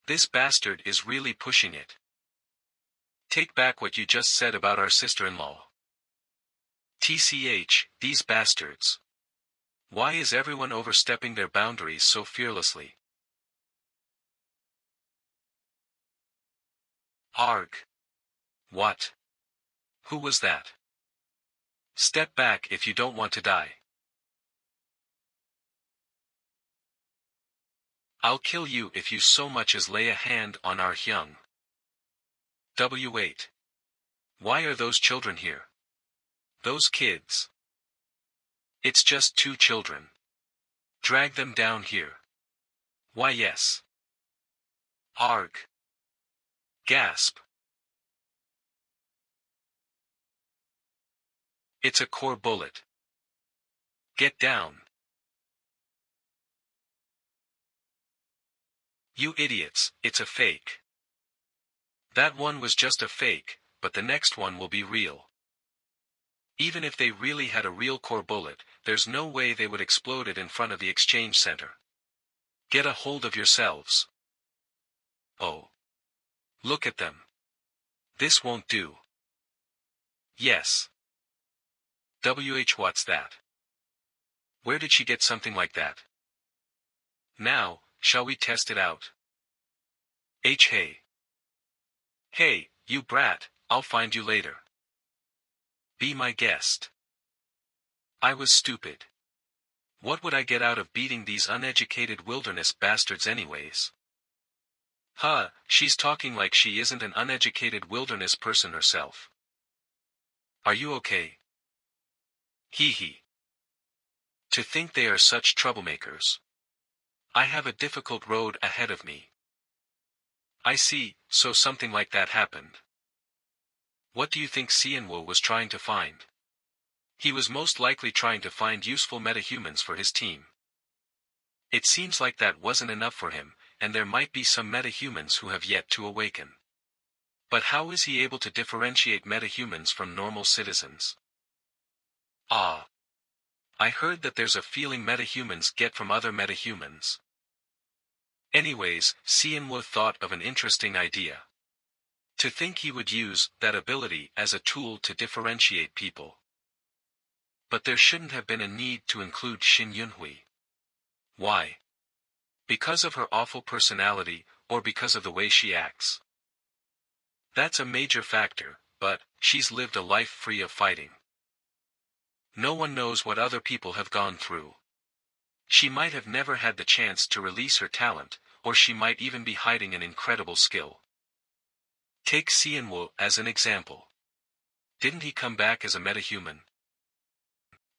This bastard is really pushing it. Take back what you just said about our sister-in-law. TCH, these bastards. Why is everyone overstepping their boundaries so fearlessly? Arg. What? Who was that? Step back if you don't want to die. I'll kill you if you so much as lay a hand on our Hyung. W8. Why are those children here? Those kids. It's just 2 children. Drag them down here. Why yes. Arg. Gasp. It's a core bullet. Get down. You idiots, it's a fake. That one was just a fake, but the next one will be real. Even if they really had a real core bullet, there's no way they would explode it in front of the exchange center. Get a hold of yourselves. Oh. Look at them. This won't do. Yes. What's that? Where did she get something like that? Now, shall we test it out? Hey. Hey, you brat, I'll find you later. Be my guest. I was stupid. What would I get out of beating these uneducated wilderness bastards anyways? Huh, she's talking like she isn't an uneducated wilderness person herself. Are you okay? Hee hee. To think they are such troublemakers. I have a difficult road ahead of me. I see, so something like that happened. What do you think Sienwo was trying to find? He was most likely trying to find useful metahumans for his team. It seems like that wasn't enough for him, and there might be some metahumans who have yet to awaken. But how is he able to differentiate metahumans from normal citizens? Ah. I heard that there's a feeling metahumans get from other metahumans. Anyways, Sienwo thought of an interesting idea. To think he would use that ability as a tool to differentiate people. But there shouldn't have been a need to include Shin Yunhui. Why? Because of her awful personality, or because of the way she acts? That's a major factor, but she's lived a life free of fighting. No one knows what other people have gone through. She might have never had the chance to release her talent, or she might even be hiding an incredible skill. Take Sienwo as an example. Didn't he come back as a metahuman?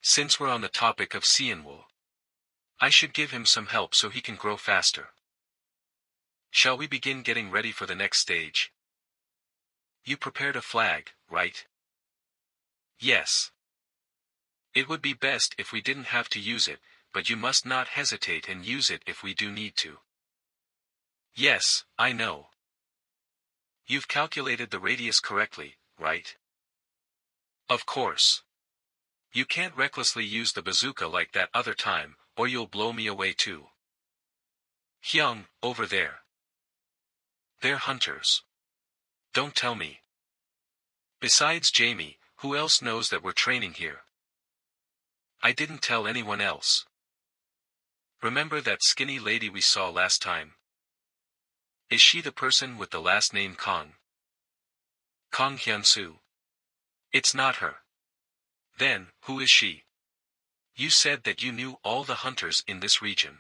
Since we're on the topic of Sienwo, I should give him some help so he can grow faster. Shall we begin getting ready for the next stage? You prepared a flag, right? Yes. It would be best if we didn't have to use it, but you must not hesitate and use it if we do need to. Yes, I know. You've calculated the radius correctly, right? Of course. You can't recklessly use the bazooka like that other time, or you'll blow me away too. Hyung, over there. They're hunters. Don't tell me. Besides Jamie, who else knows that we're training here? I didn't tell anyone else. Remember that skinny lady we saw last time? Is she the person with the last name Kong? Kong Hyun-soo. It's not her. Then, who is she? You said that you knew all the hunters in this region.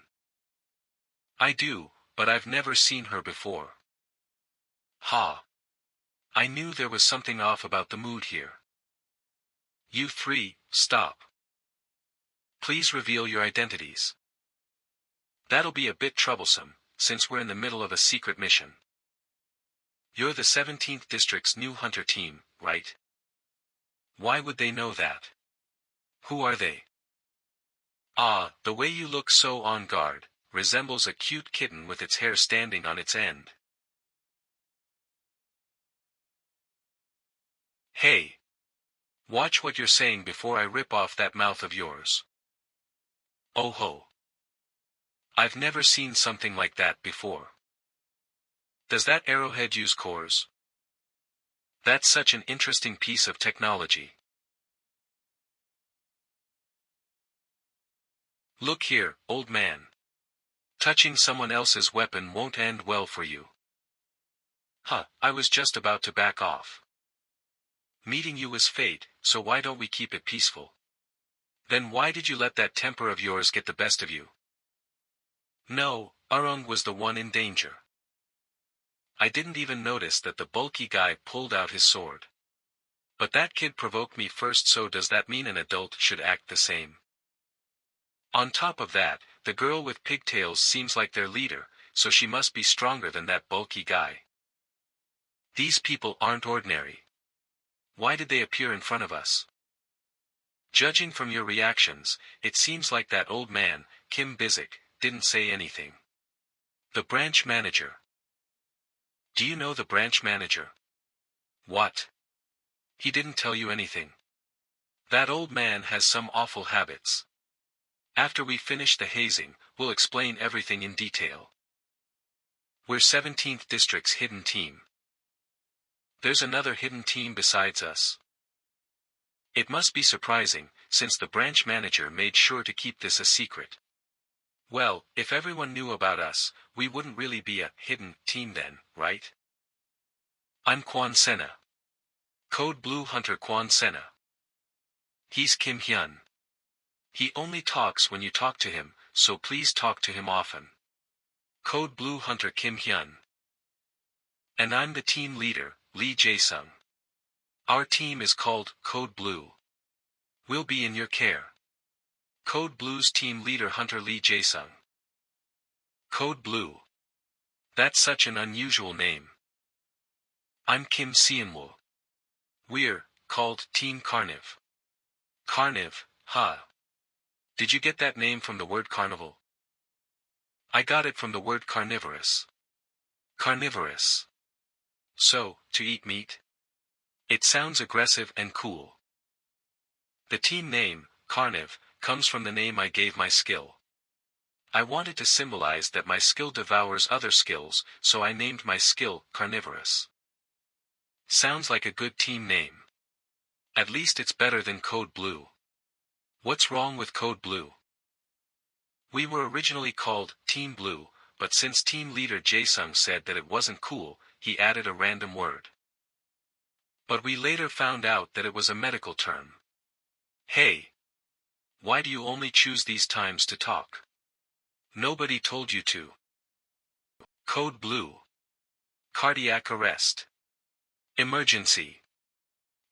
I do, but I've never seen her before. Ha. I knew there was something off about the mood here. You three, stop. Please reveal your identities. That'll be a bit troublesome, since we're in the middle of a secret mission. You're the 17th District's new hunter team, right? Why would they know that? Who are they? Ah, the way you look so on guard, resembles a cute kitten with its hair standing on its end. Hey! Watch what you're saying before I rip off that mouth of yours. Oh ho! I've never seen something like that before. Does that arrowhead use cores? That's such an interesting piece of technology. Look here, old man. Touching someone else's weapon won't end well for you. Huh, I was just about to back off. Meeting you was fate, so why don't we keep it peaceful? Then why did you let that temper of yours get the best of you? No, Arung was the one in danger. I didn't even notice that the bulky guy pulled out his sword. But that kid provoked me first, so does that mean an adult should act the same? On top of that, the girl with pigtails seems like their leader, so she must be stronger than that bulky guy. These people aren't ordinary. Why did they appear in front of us? Judging from your reactions, it seems like that old man, Kim Bizik, didn't say anything. The branch manager. Do you know the branch manager? What? He didn't tell you anything. That old man has some awful habits. After we finish the hazing, we'll explain everything in detail. We're 17th District's hidden team. There's another hidden team besides us. It must be surprising, since the branch manager made sure to keep this a secret. Well, if everyone knew about us, we wouldn't really be a hidden team then, right? I'm Quan Sena. Code Blue Hunter Quan Sena. He's Kim Hyun. He only talks when you talk to him, so please talk to him often. Code Blue Hunter Kim Hyun. And I'm the team leader, Lee Jae-sung. Our team is called Code Blue. We'll be in your care. Code Blue's team leader Hunter Lee Jae-sung. Code Blue. That's such an unusual name. I'm Kim Seon-woo. We're called Team Carniv. Carniv, huh? Did you get that name from the word carnival? I got it from the word carnivorous. Carnivorous. So, to eat meat? It sounds aggressive and cool. The team name, Carniv, comes from the name I gave my skill. I wanted to symbolize that my skill devours other skills, so I named my skill Carnivorous. Sounds like a good team name. At least it's better than Code Blue. What's wrong with Code Blue? We were originally called Team Blue, but since team leader Jae-sung said that it wasn't cool, he added a random word. But we later found out that it was a medical term. Hey! Why do you only choose these times to talk? Nobody told you to. Code Blue. Cardiac arrest. Emergency.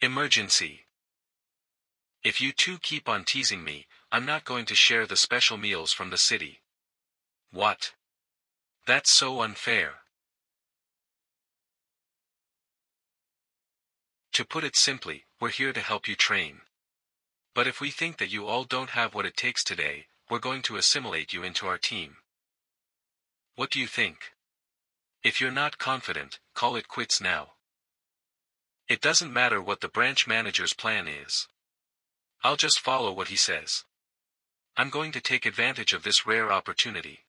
Emergency. If you two keep on teasing me, I'm not going to share the special meals from the city. What? That's so unfair. To put it simply, we're here to help you train. But if we think that you all don't have what it takes today, we're going to assimilate you into our team. What do you think? If you're not confident, call it quits now. It doesn't matter what the branch manager's plan is. I'll just follow what he says. I'm going to take advantage of this rare opportunity.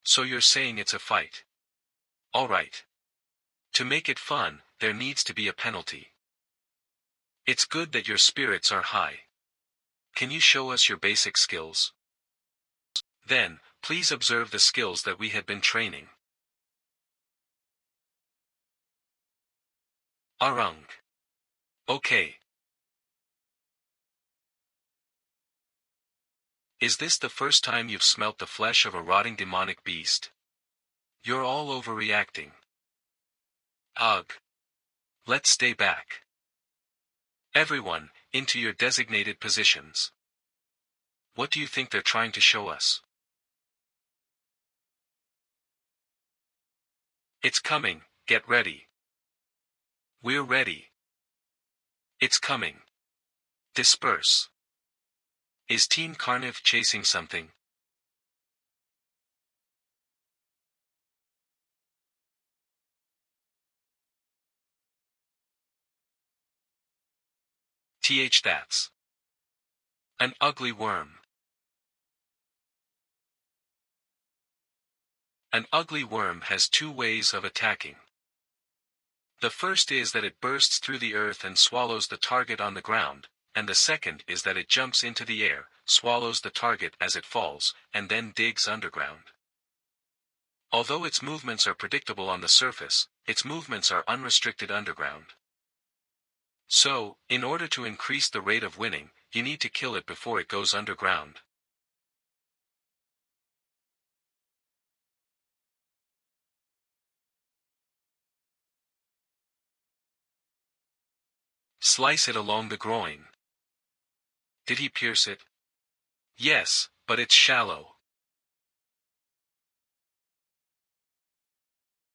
So you're saying it's a fight? All right. To make it fun, there needs to be a penalty. It's good that your spirits are high. Can you show us your basic skills? Then, please observe the skills that we had been training. Arung. Okay. Is this the first time you've smelt the flesh of a rotting demonic beast? You're all overreacting. Ugh. Let's stay back. Everyone, into your designated positions. What do you think they're trying to show us? It's coming, get ready. We're ready. It's coming. Disperse. Is Team Carniv chasing something? That's an ugly worm. An ugly worm has two ways of attacking. The first is that it bursts through the earth and swallows the target on the ground, and the second is that it jumps into the air, swallows the target as it falls, and then digs underground. Although its movements are predictable on the surface, its movements are unrestricted underground. So, in order to increase the rate of winning, you need to kill it before it goes underground. Slice it along the groin. Did he pierce it? Yes, but it's shallow.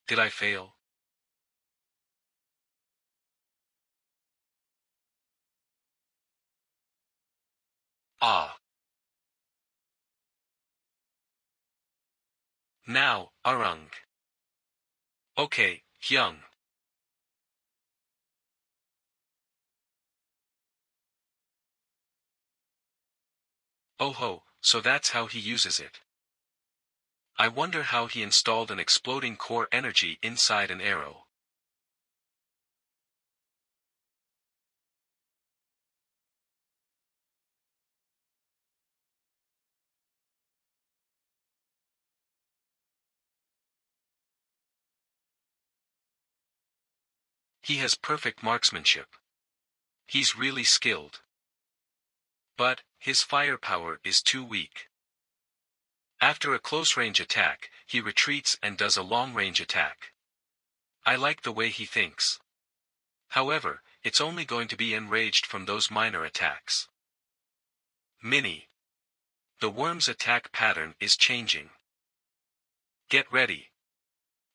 Did I fail? Ah. Now, Arung. Okay, Hyung. Oh ho, so that's how he uses it. I wonder how he installed an exploding core energy inside an arrow. He has perfect marksmanship. He's really skilled. But, his firepower is too weak. After a close-range attack, he retreats and does a long-range attack. I like the way he thinks. However, it's only going to be enraged from those minor attacks. Mini. The worm's attack pattern is changing. Get ready.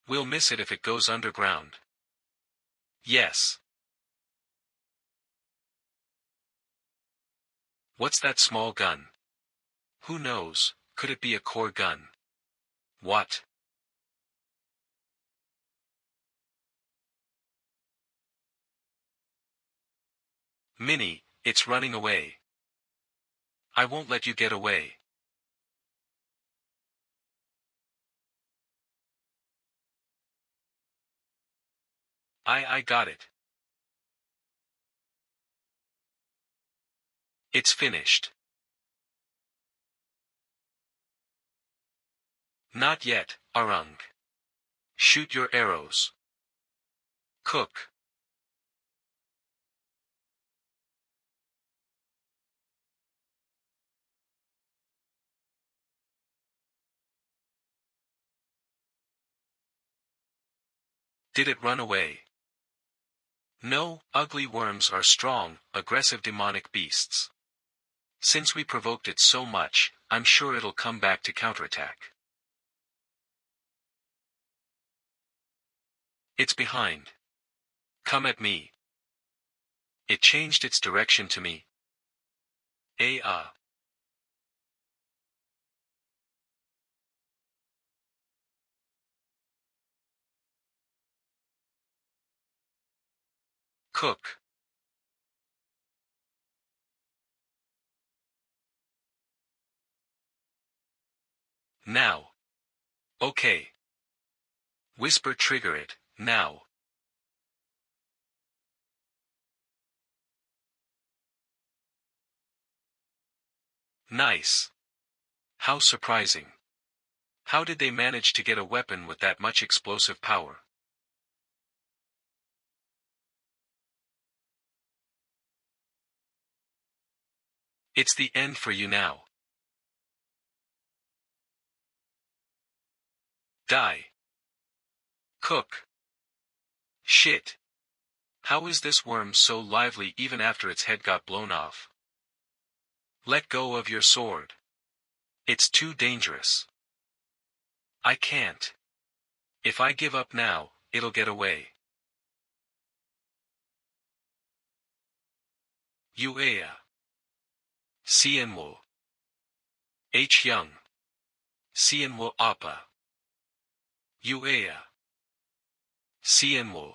We'll miss it if it goes underground. Yes. What's that small gun? Who knows, could it be a core gun? What? Mini, it's running away. I won't let you get away. I got it. It's finished. Not yet, Arung. Shoot your arrows. Cook. Did it run away? No, ugly worms are strong, aggressive demonic beasts. Since we provoked it so much, I'm sure it'll come back to counterattack. It's behind. Come at me. It changed its direction to me. Cook. Now. Okay. Whisper trigger it, now. Nice. How surprising. How did they manage to get a weapon with that much explosive power? It's the end for you now. Die. Cook. Shit. How is this worm so lively even after its head got blown off? Let go of your sword. It's too dangerous. I can't. If I give up now, it'll get away. Uea. Cienwo. H. Young. Cienwo Appa. Uea. Cienwo.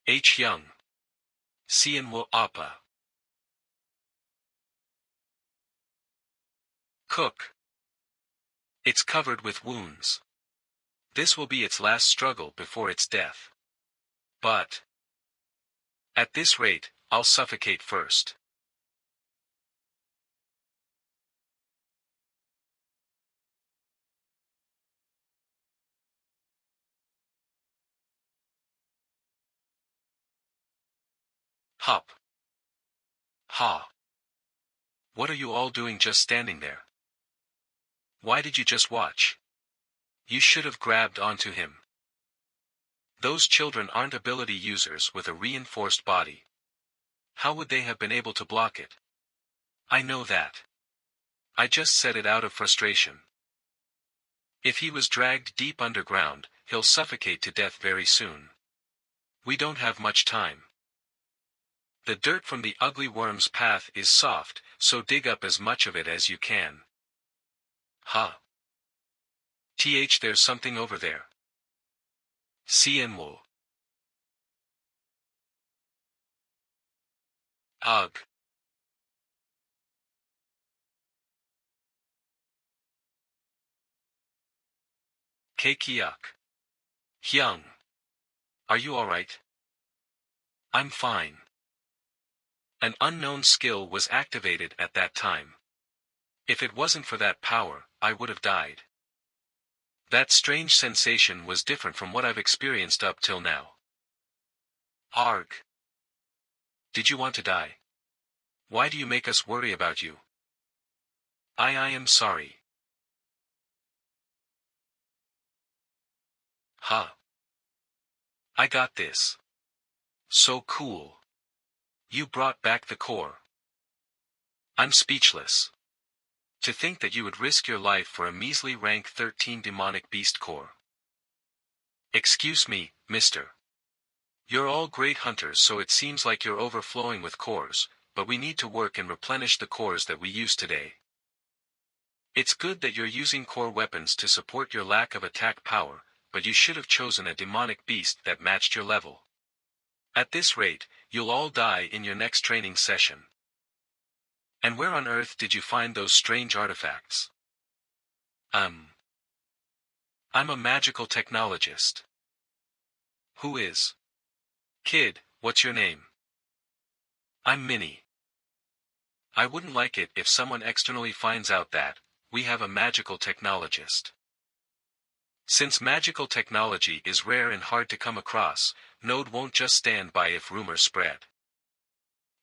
H. Young. Cienwo Appa. Cook. It's covered with wounds. This will be its last struggle before its death. But at this rate, I'll suffocate first. Hop. Ha. What are you all doing just standing there? Why did you just watch? You should have grabbed onto him. Those children aren't ability users with a reinforced body. How would they have been able to block it? I know that. I just said it out of frustration. If he was dragged deep underground, he'll suffocate to death very soon. We don't have much time. The dirt from the ugly worm's path is soft, so dig up as much of it as you can. Huh. There's something over there. Cienwo. Ugh. Keikiak. Hyung. Are you alright? I'm fine. An unknown skill was activated at that time. If it wasn't for that power, I would have died. That strange sensation was different from what I've experienced up till now. Arg. Did you want to die? Why do you make us worry about you? I am sorry. Huh. I got this. So cool. You brought back the core. I'm speechless. To think that you would risk your life for a measly rank 13 demonic beast core. Excuse me, mister. You're all great hunters, so it seems like you're overflowing with cores, but we need to work and replenish the cores that we used today. It's good that you're using core weapons to support your lack of attack power, but you should have chosen a demonic beast that matched your level. At this rate, you'll all die in your next training session. And where on earth did you find those strange artifacts? I'm a magical technologist. Who is? Kid, what's your name? I'm Minnie. I wouldn't like it if someone externally finds out that we have a magical technologist. Since magical technology is rare and hard to come across, Node won't just stand by if rumors spread.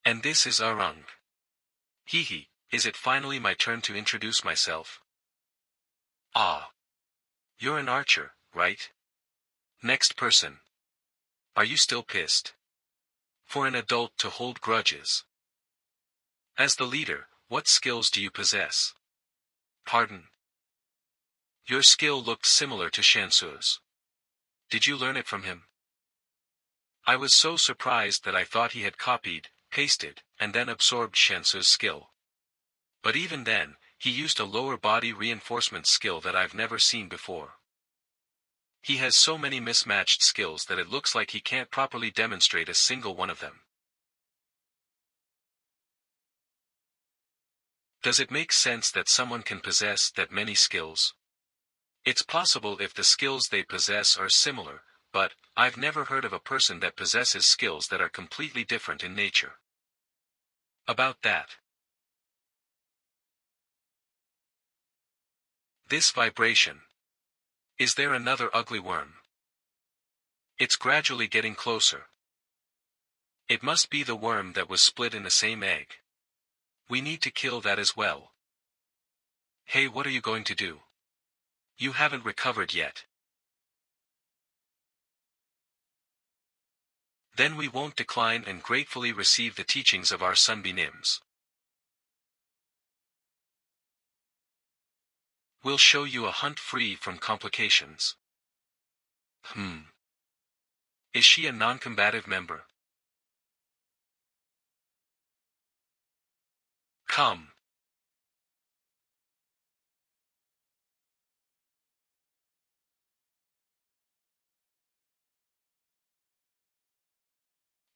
And this is Arung. Hehe, is it finally my turn to introduce myself? Ah. You're an archer, right? Next person. Are you still pissed? For an adult to hold grudges. As the leader, what skills do you possess? Pardon? Your skill looked similar to Shansu's. Did you learn it from him? I was so surprised that I thought he had copied, pasted, and then absorbed Shansu's skill. But even then, he used a lower body reinforcement skill that I've never seen before. He has so many mismatched skills that it looks like he can't properly demonstrate a single one of them. Does it make sense that someone can possess that many skills? It's possible if the skills they possess are similar, but I've never heard of a person that possesses skills that are completely different in nature. About that. This vibration. Is there another ugly worm? It's gradually getting closer. It must be the worm that was split in the same egg. We need to kill that as well. Hey, what are you going to do? You haven't recovered yet. Then we won't decline and gratefully receive the teachings of our Sunbeams. We'll show you a hunt free from complications. Is she a non-combative member? Come.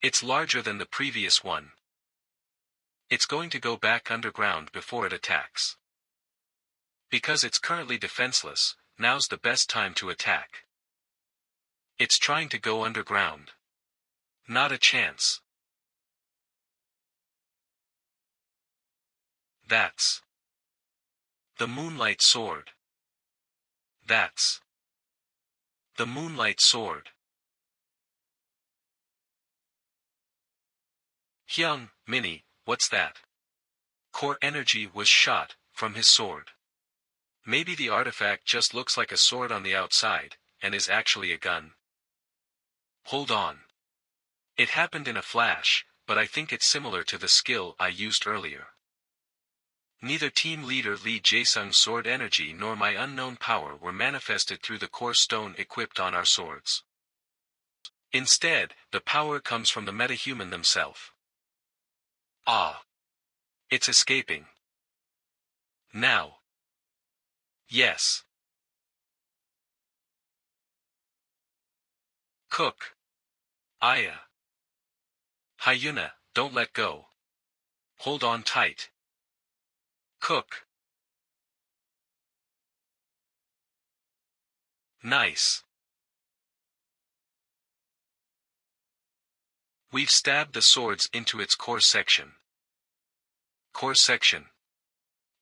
It's larger than the previous one. It's going to go back underground before it attacks. Because it's currently defenseless, now's the best time to attack. It's trying to go underground. Not a chance. That's the Moonlight Sword. That's the Moonlight Sword. Hyung, Minnie, what's that? Core energy was shot from his sword. Maybe the artifact just looks like a sword on the outside, and is actually a gun. Hold on. It happened in a flash, but I think it's similar to the skill I used earlier. Neither team leader Lee Jae-sung's sword energy nor my unknown power were manifested through the core stone equipped on our swords. Instead, the power comes from the metahuman themselves. Ah. It's escaping. Now. Yes. Cook. Aya. Hyuna, don't let go. Hold on tight. Cook. Nice. We've stabbed the swords into its core section. Core section.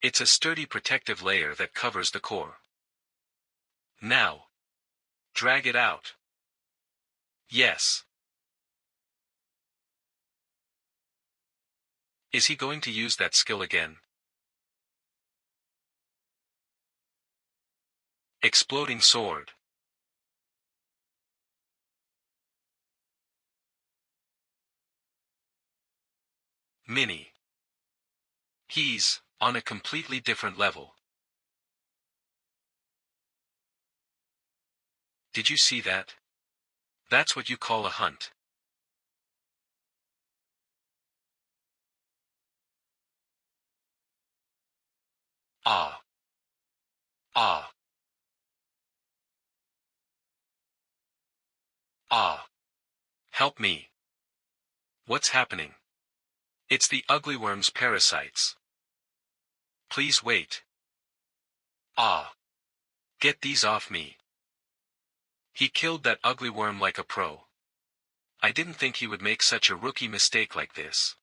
It's a sturdy protective layer that covers the core. Now. Drag it out. Yes. Is he going to use that skill again? Exploding sword. Minnie. He's on a completely different level. Did you see that? That's what you call a hunt. Ah. Ah. Ah. Help me. What's happening? It's the ugly worm's parasites. Please wait. Ah. Get these off me. He killed that ugly worm like a pro. I didn't think he would make such a rookie mistake like this.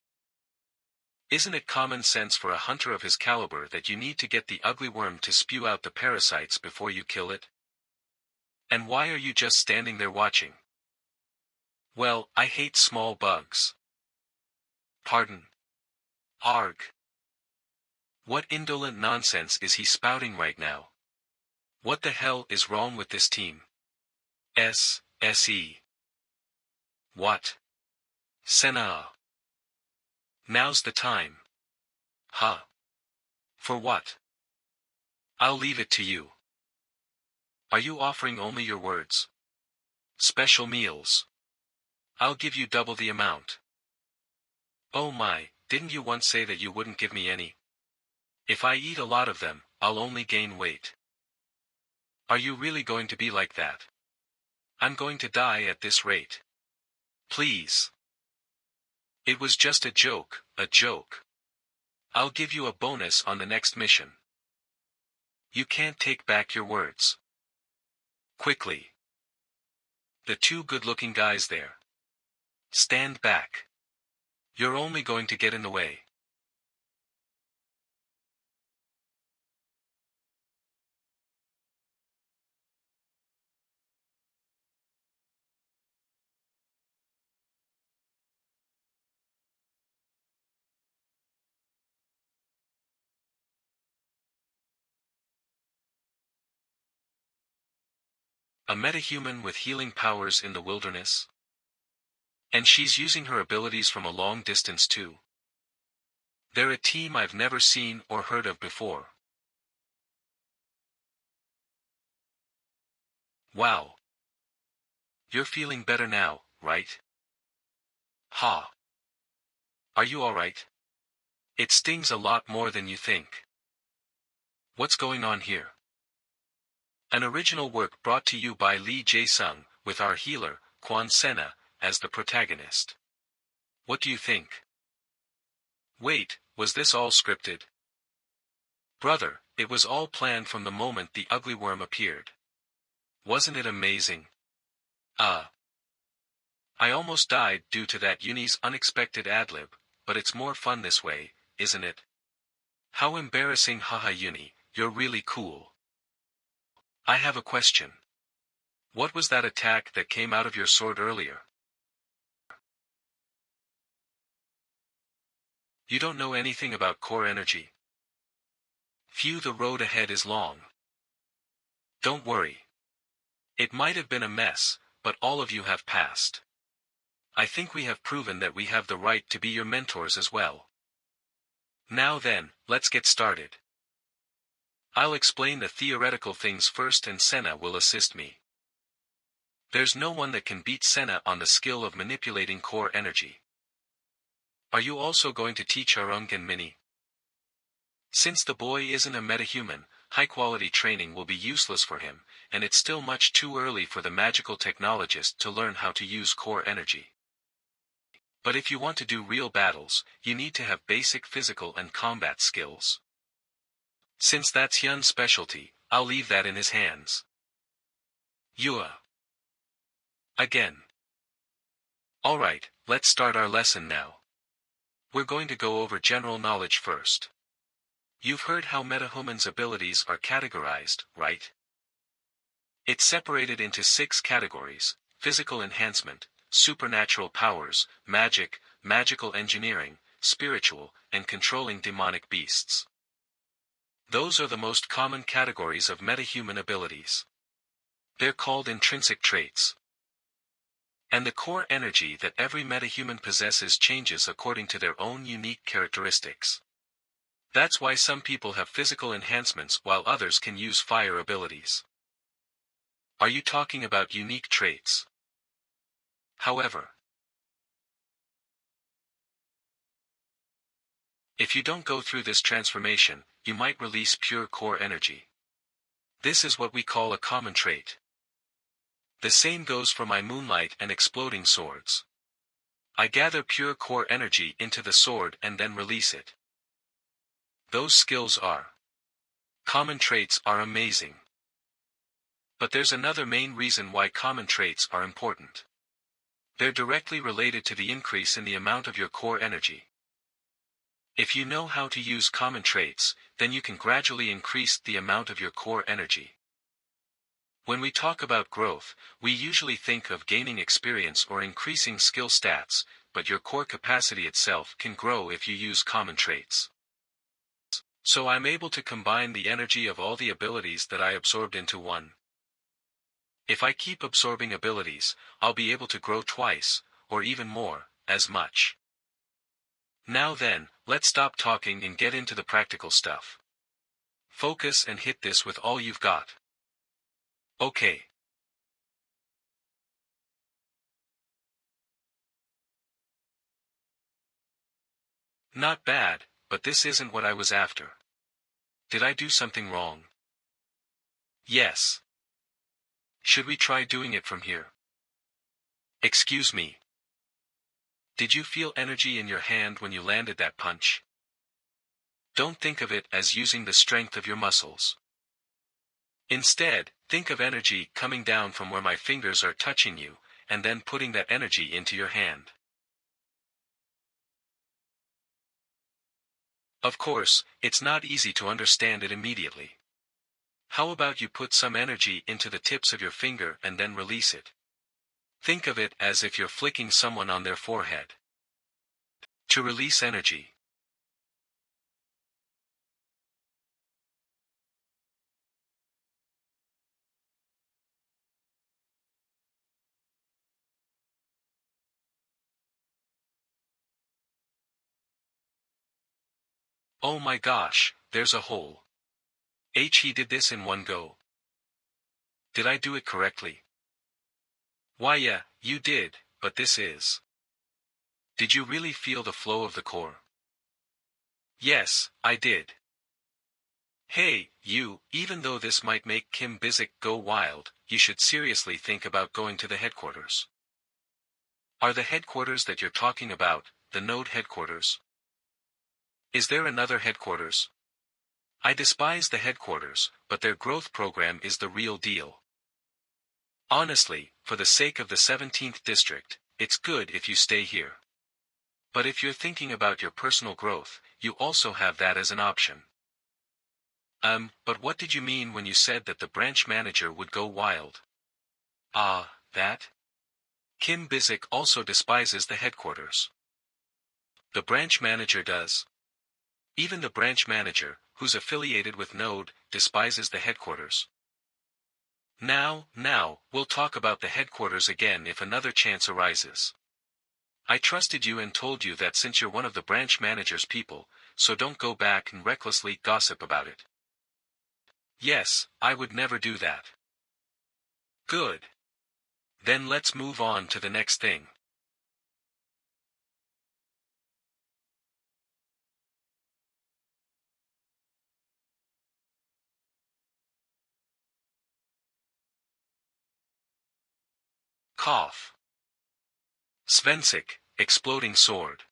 Isn't it common sense for a hunter of his caliber that you need to get the ugly worm to spew out the parasites before you kill it? And why are you just standing there watching? Well, I hate small bugs. Pardon. Arg. What indolent nonsense is he spouting right now? What the hell is wrong with this team? SE. What? Sena. Now's the time. Huh? For what? I'll leave it to you. Are you offering only your words? Special meals. I'll give you double the amount. Oh my, didn't you once say that you wouldn't give me any? If I eat a lot of them, I'll only gain weight. Are you really going to be like that? I'm going to die at this rate. Please. It was just a joke, a joke. I'll give you a bonus on the next mission. You can't take back your words. Quickly. The two good-looking guys there. Stand back. You're only going to get in the way. A metahuman with healing powers in the wilderness? And she's using her abilities from a long distance too. They're a team I've never seen or heard of before. Wow. You're feeling better now, right? Ha. Are you alright? It stings a lot more than you think. What's going on here? An original work brought to you by Lee Jae-sung, with our healer, Kwon Sena, as the protagonist. What do you think? Wait, was this all scripted? Brother, it was all planned from the moment the ugly worm appeared. Wasn't it amazing? I almost died due to that Uni's unexpected ad-lib, but it's more fun this way, isn't it? How embarrassing, haha Uni, you're really cool. I have a question. What was that attack that came out of your sword earlier? You don't know anything about core energy. Phew, the road ahead is long. Don't worry. It might have been a mess, but all of you have passed. I think we have proven that we have the right to be your mentors as well. Now then, let's get started. I'll explain the theoretical things first and Sena will assist me. There's no one that can beat Sena on the skill of manipulating core energy. Are you also going to teach Arung and Mini? Since the boy isn't a metahuman, high-quality training will be useless for him, and it's still much too early for the magical technologist to learn how to use core energy. But if you want to do real battles, you need to have basic physical and combat skills. Since that's Hyun's specialty, I'll leave that in his hands. Yua. Again. Alright, let's start our lesson now. We're going to go over general knowledge first. You've heard how metahuman's abilities are categorized, right? It's separated into 6 categories: physical enhancement, supernatural powers, magic, magical engineering, spiritual, and controlling demonic beasts. Those are the most common categories of metahuman abilities. They're called intrinsic traits. And the core energy that every metahuman possesses changes according to their own unique characteristics. That's why some people have physical enhancements while others can use fire abilities. Are you talking about unique traits? However, if you don't go through this transformation, you might release pure core energy. This is what we call a common trait. The same goes for my moonlight and exploding swords. I gather pure core energy into the sword and then release it. Those skills are. Common traits are amazing. But there's another main reason why common traits are important. They're directly related to the increase in the amount of your core energy. If you know how to use common traits, then you can gradually increase the amount of your core energy. When we talk about growth, we usually think of gaining experience or increasing skill stats, but your core capacity itself can grow if you use common traits. So I'm able to combine the energy of all the abilities that I absorbed into one. If I keep absorbing abilities, I'll be able to grow twice, or even more, as much. Now then, let's stop talking and get into the practical stuff. Focus and hit this with all you've got. Okay. Not bad, but this isn't what I was after. Did I do something wrong? Yes. Should we try doing it from here? Excuse me. Did you feel energy in your hand when you landed that punch? Don't think of it as using the strength of your muscles. Instead, think of energy coming down from where my fingers are touching you, and then putting that energy into your hand. Of course, it's not easy to understand it immediately. How about you put some energy into the tips of your finger and then release it? Think of it as if you're flicking someone on their forehead. To release energy. Oh my gosh, there's a hole. He did this in one go. Did I do it correctly? Why yeah, you did, but this is. Did you really feel the flow of the core? Yes, I did. Hey, you, even though this might make Kim Bizik go wild, you should seriously think about going to the headquarters. Are the headquarters that you're talking about, the node headquarters? Is there another headquarters? I despise the headquarters, but their growth program is the real deal. Honestly, for the sake of the 17th district, it's good if you stay here. But if you're thinking about your personal growth, you also have that as an option. But what did you mean when you said that the branch manager would go wild? Ah, that? Kim Bizik also despises the headquarters. The branch manager does. Even the branch manager, who's affiliated with Node, despises the headquarters. Now, we'll talk about the headquarters again if another chance arises. I trusted you and told you that since you're one of the branch manager's people, so don't go back and recklessly gossip about it. Yes, I would never do that. Good. Then let's move on to the next thing. Cough. Svensik, exploding sword.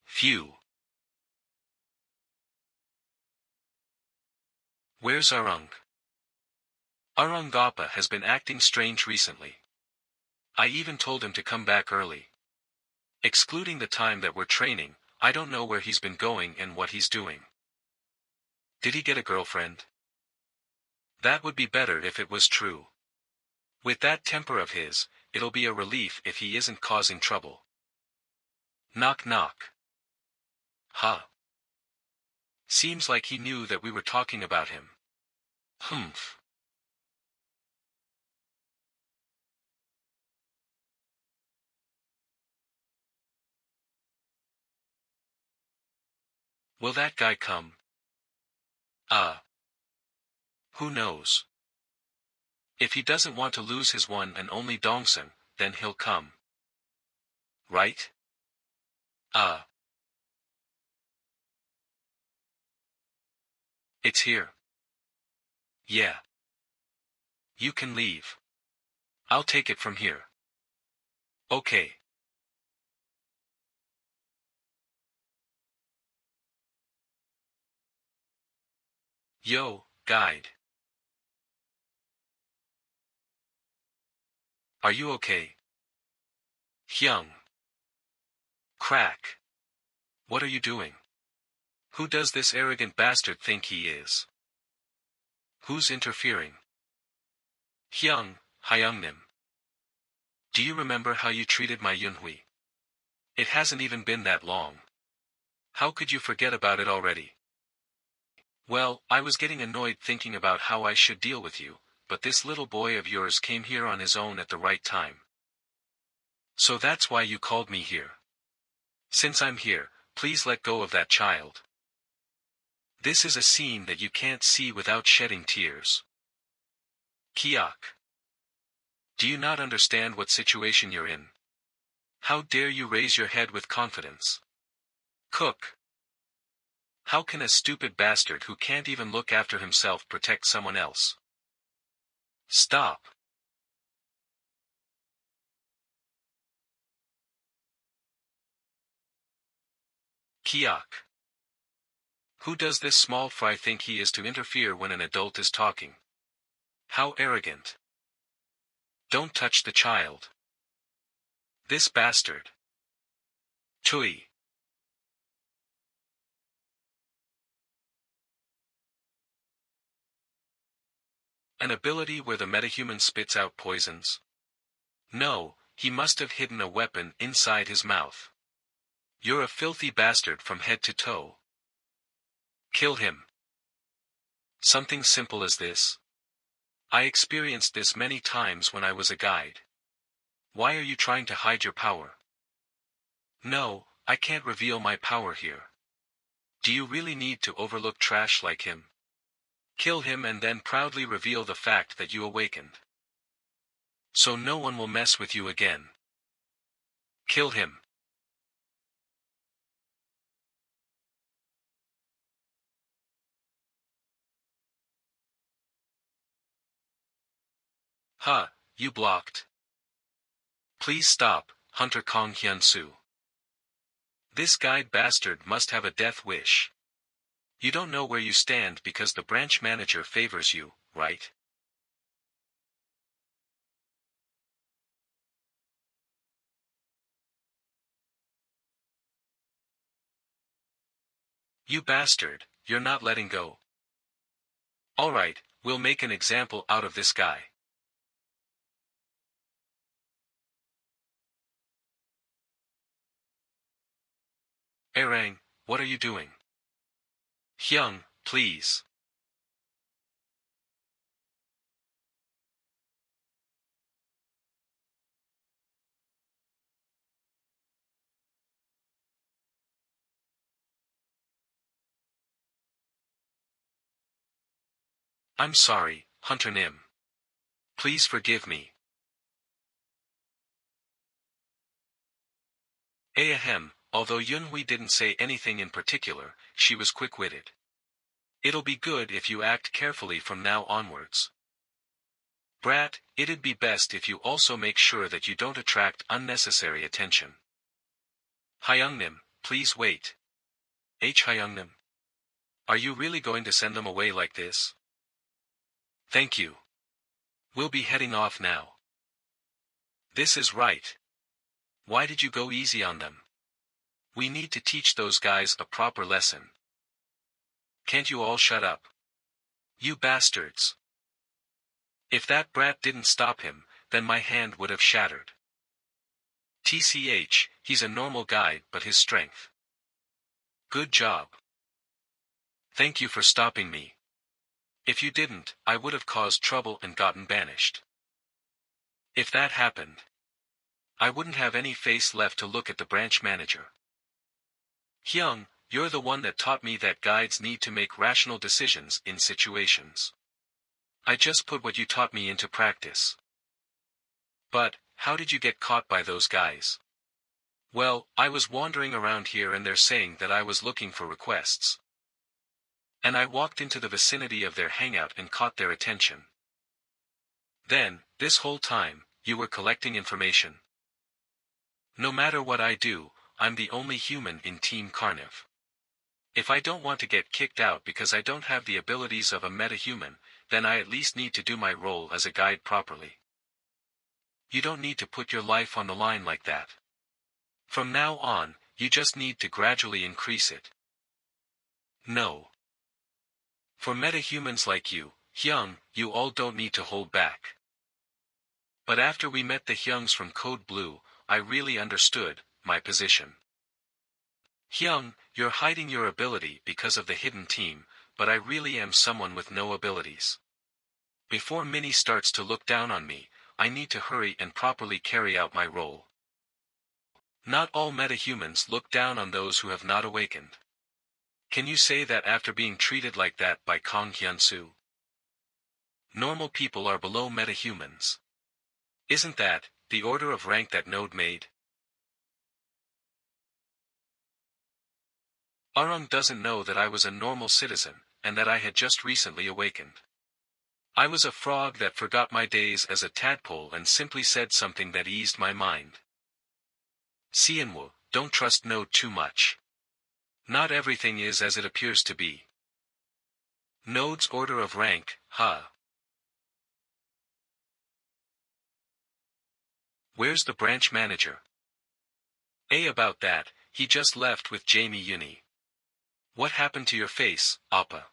Phew. Where's Arung? Arungappa has been acting strange recently. I even told him to come back early. Excluding the time that we're training, I don't know where he's been going and what he's doing. Did he get a girlfriend? That would be better if it was true. With that temper of his, it'll be a relief if he isn't causing trouble. Knock knock. Huh. Seems like he knew that we were talking about him. Humph. Will that guy come? Who knows? If he doesn't want to lose his one and only Dongsun, then he'll come. Right? It's here. Yeah. You can leave. I'll take it from here. Okay. Yo, guide. Are you okay? Hyung. Crack. What are you doing? Who does this arrogant bastard think he is? Who's interfering? Hyung, Hyungnim. Do you remember how you treated my Yunhui? It hasn't even been that long. How could you forget about it already? Well, I was getting annoyed thinking about how I should deal with you, but this little boy of yours came here on his own at the right time. So that's why you called me here. Since I'm here, please let go of that child. This is a scene that you can't see without shedding tears. Kiak. Do you not understand what situation you're in? How dare you raise your head with confidence? Cook. How can a stupid bastard who can't even look after himself protect someone else? Stop. Kiak. Who does this small fry think he is to interfere when an adult is talking? How arrogant. Don't touch the child. This bastard. Chui. An ability where the metahuman spits out poisons? No, he must have hidden a weapon inside his mouth. You're a filthy bastard from head to toe. Kill him. Something simple as this? I experienced this many times when I was a guide. Why are you trying to hide your power? No, I can't reveal my power here. Do you really need to overlook trash like him? Kill him and then proudly reveal the fact that you awakened. So no one will mess with you again. Kill him. Huh, you blocked. Please stop, Hunter Kong Hyun-soo. This guide bastard must have a death wish. You don't know where you stand because the branch manager favors you, right? You bastard, you're not letting go. Alright, we'll make an example out of this guy. Erang, what are you doing? Hyung, please. I'm sorry, Hunter Nim. Please forgive me. Ahem, although Yunhui didn't say anything in particular, she was quick-witted. It'll be good if you act carefully from now onwards. Brat, it'd be best if you also make sure that you don't attract unnecessary attention. Hyungnim, please wait. Hyungnim. Are you really going to send them away like this? Thank you. We'll be heading off now. This is right. Why did you go easy on them? We need to teach those guys a proper lesson. Can't you all shut up? You bastards. If that brat didn't stop him, then my hand would have shattered. TCH, he's a normal guy but his strength. Good job. Thank you for stopping me. If you didn't, I would have caused trouble and gotten banished. If that happened, I wouldn't have any face left to look at the branch manager. Hyung, you're the one that taught me that guides need to make rational decisions in situations. I just put what you taught me into practice. But, how did you get caught by those guys? Well, I was wandering around here and they're saying that I was looking for requests. And I walked into the vicinity of their hangout and caught their attention. Then, this whole time, you were collecting information. No matter what I do, I'm the only human in Team Carniv. If I don't want to get kicked out because I don't have the abilities of a metahuman, then I at least need to do my role as a guide properly. You don't need to put your life on the line like that. From now on, you just need to gradually increase it. No. For metahumans like you, Hyung, you all don't need to hold back. But after we met the Hyungs from Code Blue, I really understood my position. Hyung, you're hiding your ability because of the hidden team, but I really am someone with no abilities. Before Minnie starts to look down on me, I need to hurry and properly carry out my role. Not all metahumans look down on those who have not awakened. Can you say that after being treated like that by Kong Hyun-soo? Normal people are below metahumans. Isn't that the order of rank that Node made? Arung doesn't know that I was a normal citizen, and that I had just recently awakened. I was a frog that forgot my days as a tadpole and simply said something that eased my mind. Sienwu, don't trust Node too much. Not everything is as it appears to be. Node's order of rank, huh? Where's the branch manager? About that, he just left with Jamie Yuni. What happened to your face, Appa?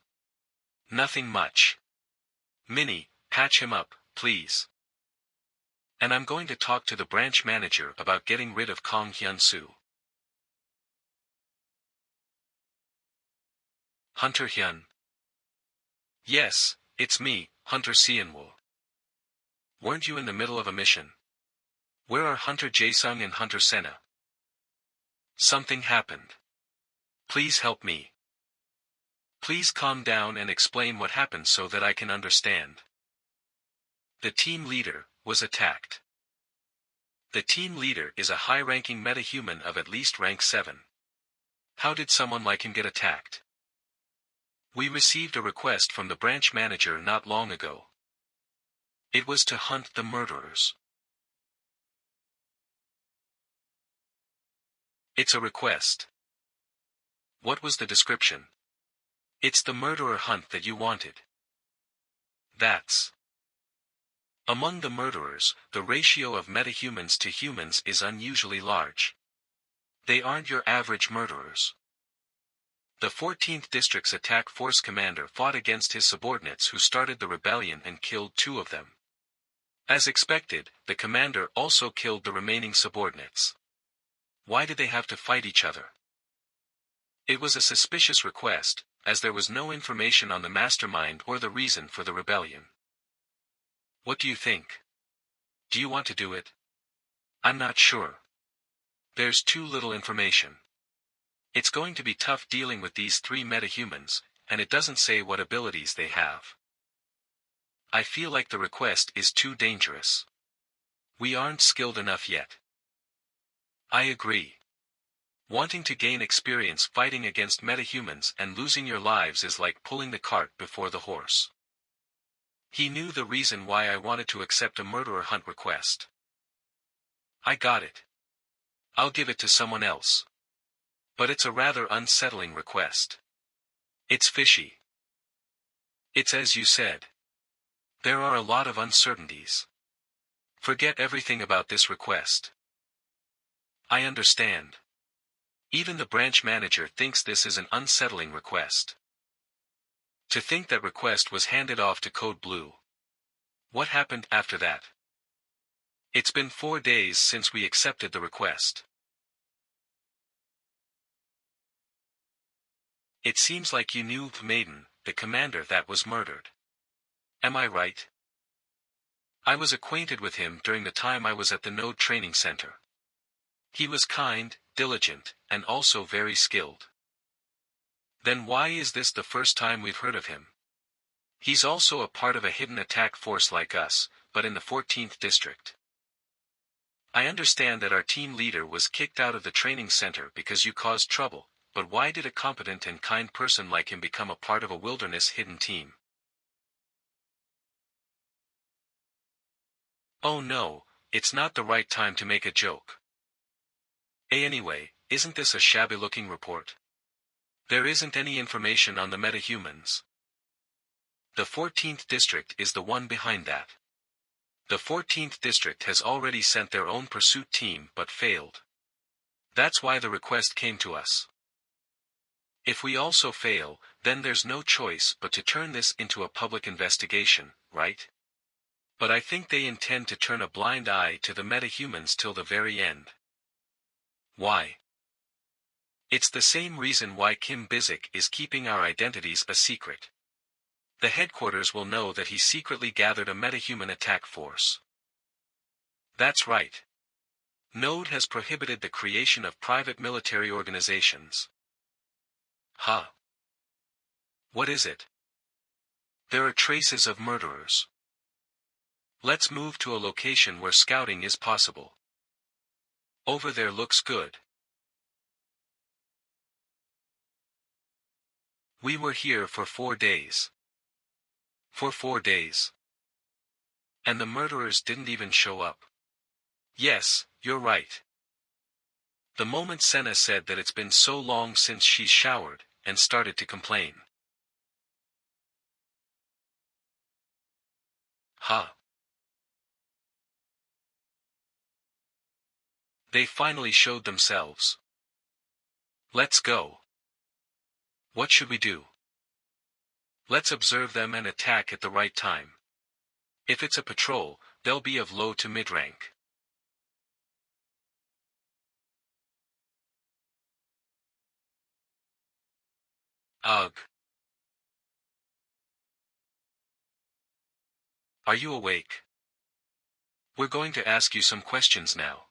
Nothing much. Minnie, patch him up, please. And I'm going to talk to the branch manager about getting rid of Kong Hyun-soo. Hunter Hyun. Yes, it's me, Hunter Sienwu. Weren't you in the middle of a mission? Where are Hunter Jaesung and Hunter Sena? Something happened. Please help me. Please calm down and explain what happened so that I can understand. The team leader was attacked. The team leader is a high-ranking metahuman of at least rank 7. How did someone like him get attacked? We received a request from the branch manager not long ago. It was to hunt the murderers. It's a request. What was the description? It's the murderer hunt that you wanted. That's. Among the murderers, the ratio of metahumans to humans is unusually large. They aren't your average murderers. The 14th District's attack force commander fought against his subordinates who started the rebellion and killed 2 of them. As expected, the commander also killed the remaining subordinates. Why did they have to fight each other? It was a suspicious request, as there was no information on the mastermind or the reason for the rebellion. What do you think? Do you want to do it? I'm not sure. There's too little information. It's going to be tough dealing with these 3 metahumans, and it doesn't say what abilities they have. I feel like the request is too dangerous. We aren't skilled enough yet. I agree. Wanting to gain experience fighting against metahumans and losing your lives is like pulling the cart before the horse. He knew the reason why I wanted to accept a murderer hunt request. I got it. I'll give it to someone else. But it's a rather unsettling request. It's fishy. It's as you said. There are a lot of uncertainties. Forget everything about this request. I understand. Even the branch manager thinks this is an unsettling request. To think that request was handed off to Code Blue. What happened after that? It's been 4 days since we accepted the request. It seems like you knew Maiden, the commander that was murdered. Am I right? I was acquainted with him during the time I was at the Node Training Center. He was kind, diligent, and also very skilled. Then why is this the first time we've heard of him? He's also a part of a hidden attack force like us, but in the 14th District. I understand that our team leader was kicked out of the training center because you caused trouble, but why did a competent and kind person like him become a part of a wilderness hidden team? Oh no, it's not the right time to make a joke. Anyway, isn't this a shabby-looking report? There isn't any information on the metahumans. The 14th District is the one behind that. The 14th District has already sent their own pursuit team but failed. That's why the request came to us. If we also fail, then there's no choice but to turn this into a public investigation, right? But I think they intend to turn a blind eye to the metahumans till the very end. Why? It's the same reason why Kim Bizik is keeping our identities a secret. The headquarters will know that he secretly gathered a metahuman attack force. That's right. Node has prohibited the creation of private military organizations. Huh? What is it? There are traces of murderers. Let's move to a location where scouting is possible. Over there looks good. We were here for 4 days. For 4 days. And the murderers didn't even show up. Yes, you're right. The moment Senna said that it's been so long since she's showered, and started to complain. Huh? They finally showed themselves. Let's go. What should we do? Let's observe them and attack at the right time. If it's a patrol, they'll be of low to mid-rank. Ugh. Are you awake? We're going to ask you some questions now.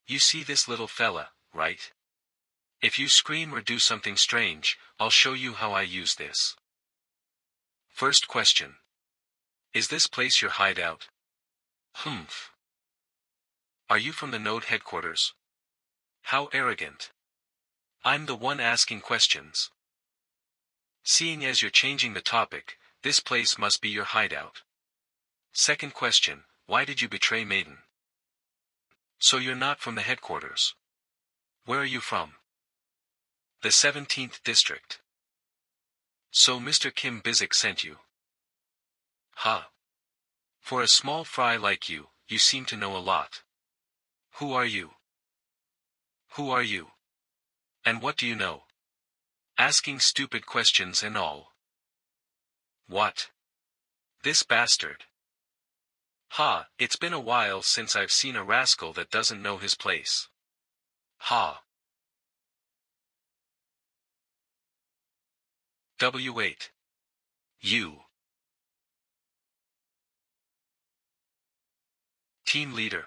You see this little fella, right? If you scream or do something strange, I'll show you how I use this. First question. Is this place your hideout? Humph. Are you from the node headquarters? How arrogant. I'm the one asking questions. Seeing as you're changing the topic, this place must be your hideout. Second question, why did you betray Maiden? So you're not from the headquarters. Where are you from? The 17th district. So Mr. Kim Bizik sent you. Huh. For a small fry like you, you seem to know a lot. Who are you? Who are you? And what do you know? Asking stupid questions and all. What? This bastard. Ha, it's been a while since I've seen a rascal that doesn't know his place. Ha. W8. You. Team leader.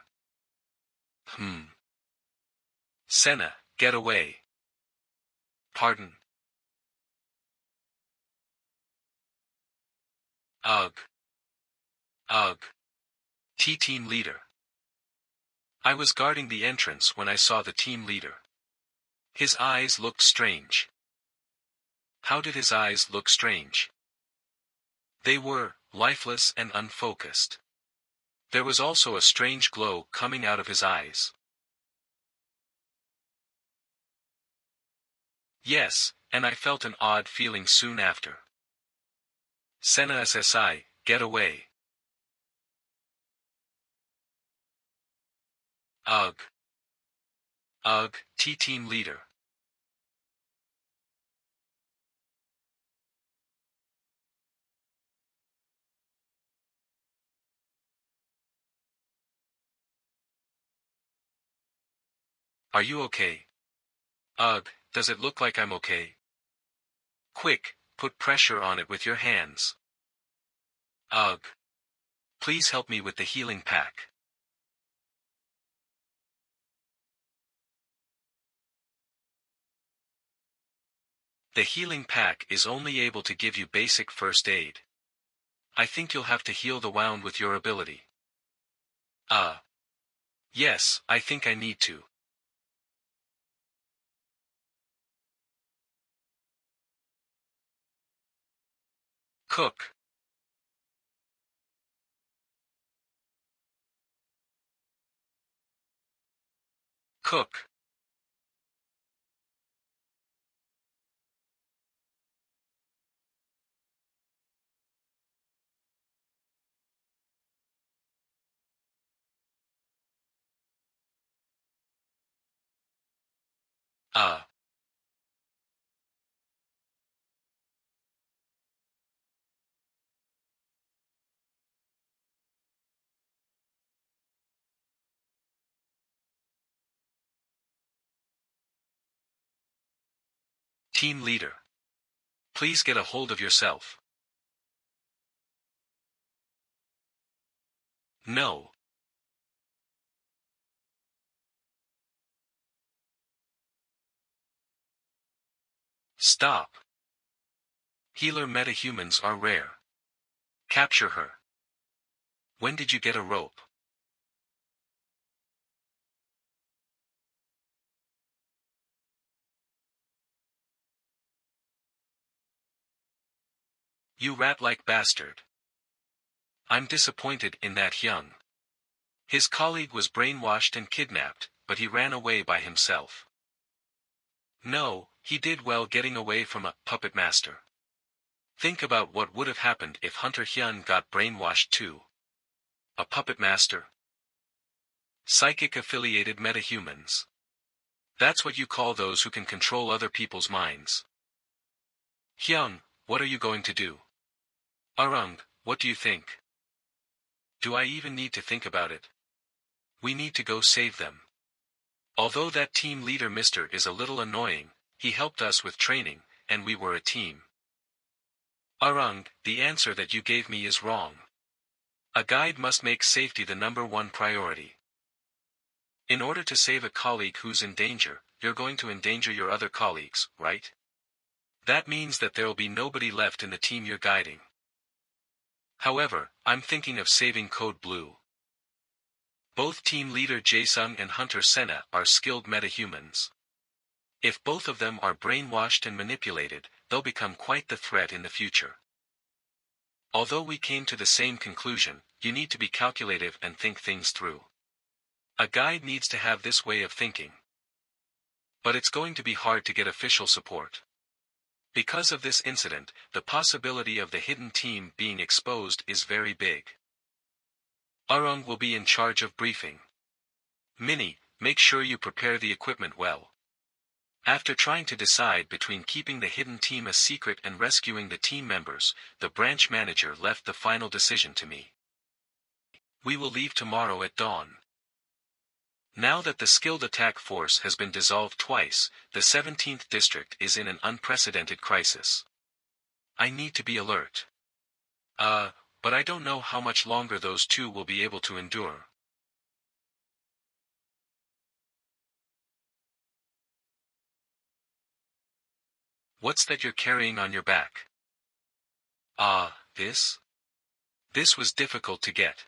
Senna, get away. Pardon. Ugh. Ugh. Team leader. I was guarding the entrance when I saw the team leader. His eyes looked strange. How did his eyes look strange? They were lifeless and unfocused. There was also a strange glow coming out of his eyes. Yes, and I felt an odd feeling soon after. Senna SSI, get away. Ugh. Ugh, team leader. Are you okay? Ugh, does it look like I'm okay? Quick, put pressure on it with your hands. Ugh. Please help me with the healing pack. The healing pack is only able to give you basic first aid. I think you'll have to heal the wound with your ability. Yes, I think I need to. Cook. Cook. Team leader. Please get a hold of yourself. No. Stop. Healer metahumans are rare. Capture her. When did you get a rope? You rat-like bastard. I'm disappointed in that Hyung. His colleague was brainwashed and kidnapped, but he ran away by himself. No, he did well getting away from a puppet master. Think about what would have happened if Hunter Hyun got brainwashed too. A puppet master. Psychic-affiliated metahumans. That's what you call those who can control other people's minds. Hyung, what are you going to do? Arung, what do you think? Do I even need to think about it? We need to go save them. Although that team leader Mr. is a little annoying, he helped us with training, and we were a team. Arung, the answer that you gave me is wrong. A guide must make safety the #1 priority. In order to save a colleague who's in danger, you're going to endanger your other colleagues, right? That means that there'll be nobody left in the team you're guiding. However, I'm thinking of saving Code Blue. Both team leader Jae-sung and Hunter Senna are skilled metahumans. If both of them are brainwashed and manipulated, they'll become quite the threat in the future. Although we came to the same conclusion, you need to be calculative and think things through. A guide needs to have this way of thinking. But it's going to be hard to get official support. Because of this incident, the possibility of the hidden team being exposed is very big. Arung will be in charge of briefing. Minnie, make sure you prepare the equipment well. After trying to decide between keeping the hidden team a secret and rescuing the team members, the branch manager left the final decision to me. We will leave tomorrow at dawn. Now that the skilled attack force has been dissolved twice, the 17th district is in an unprecedented crisis. I need to be alert. But I don't know how much longer those two will be able to endure. What's that you're carrying on your back? This? This was difficult to get.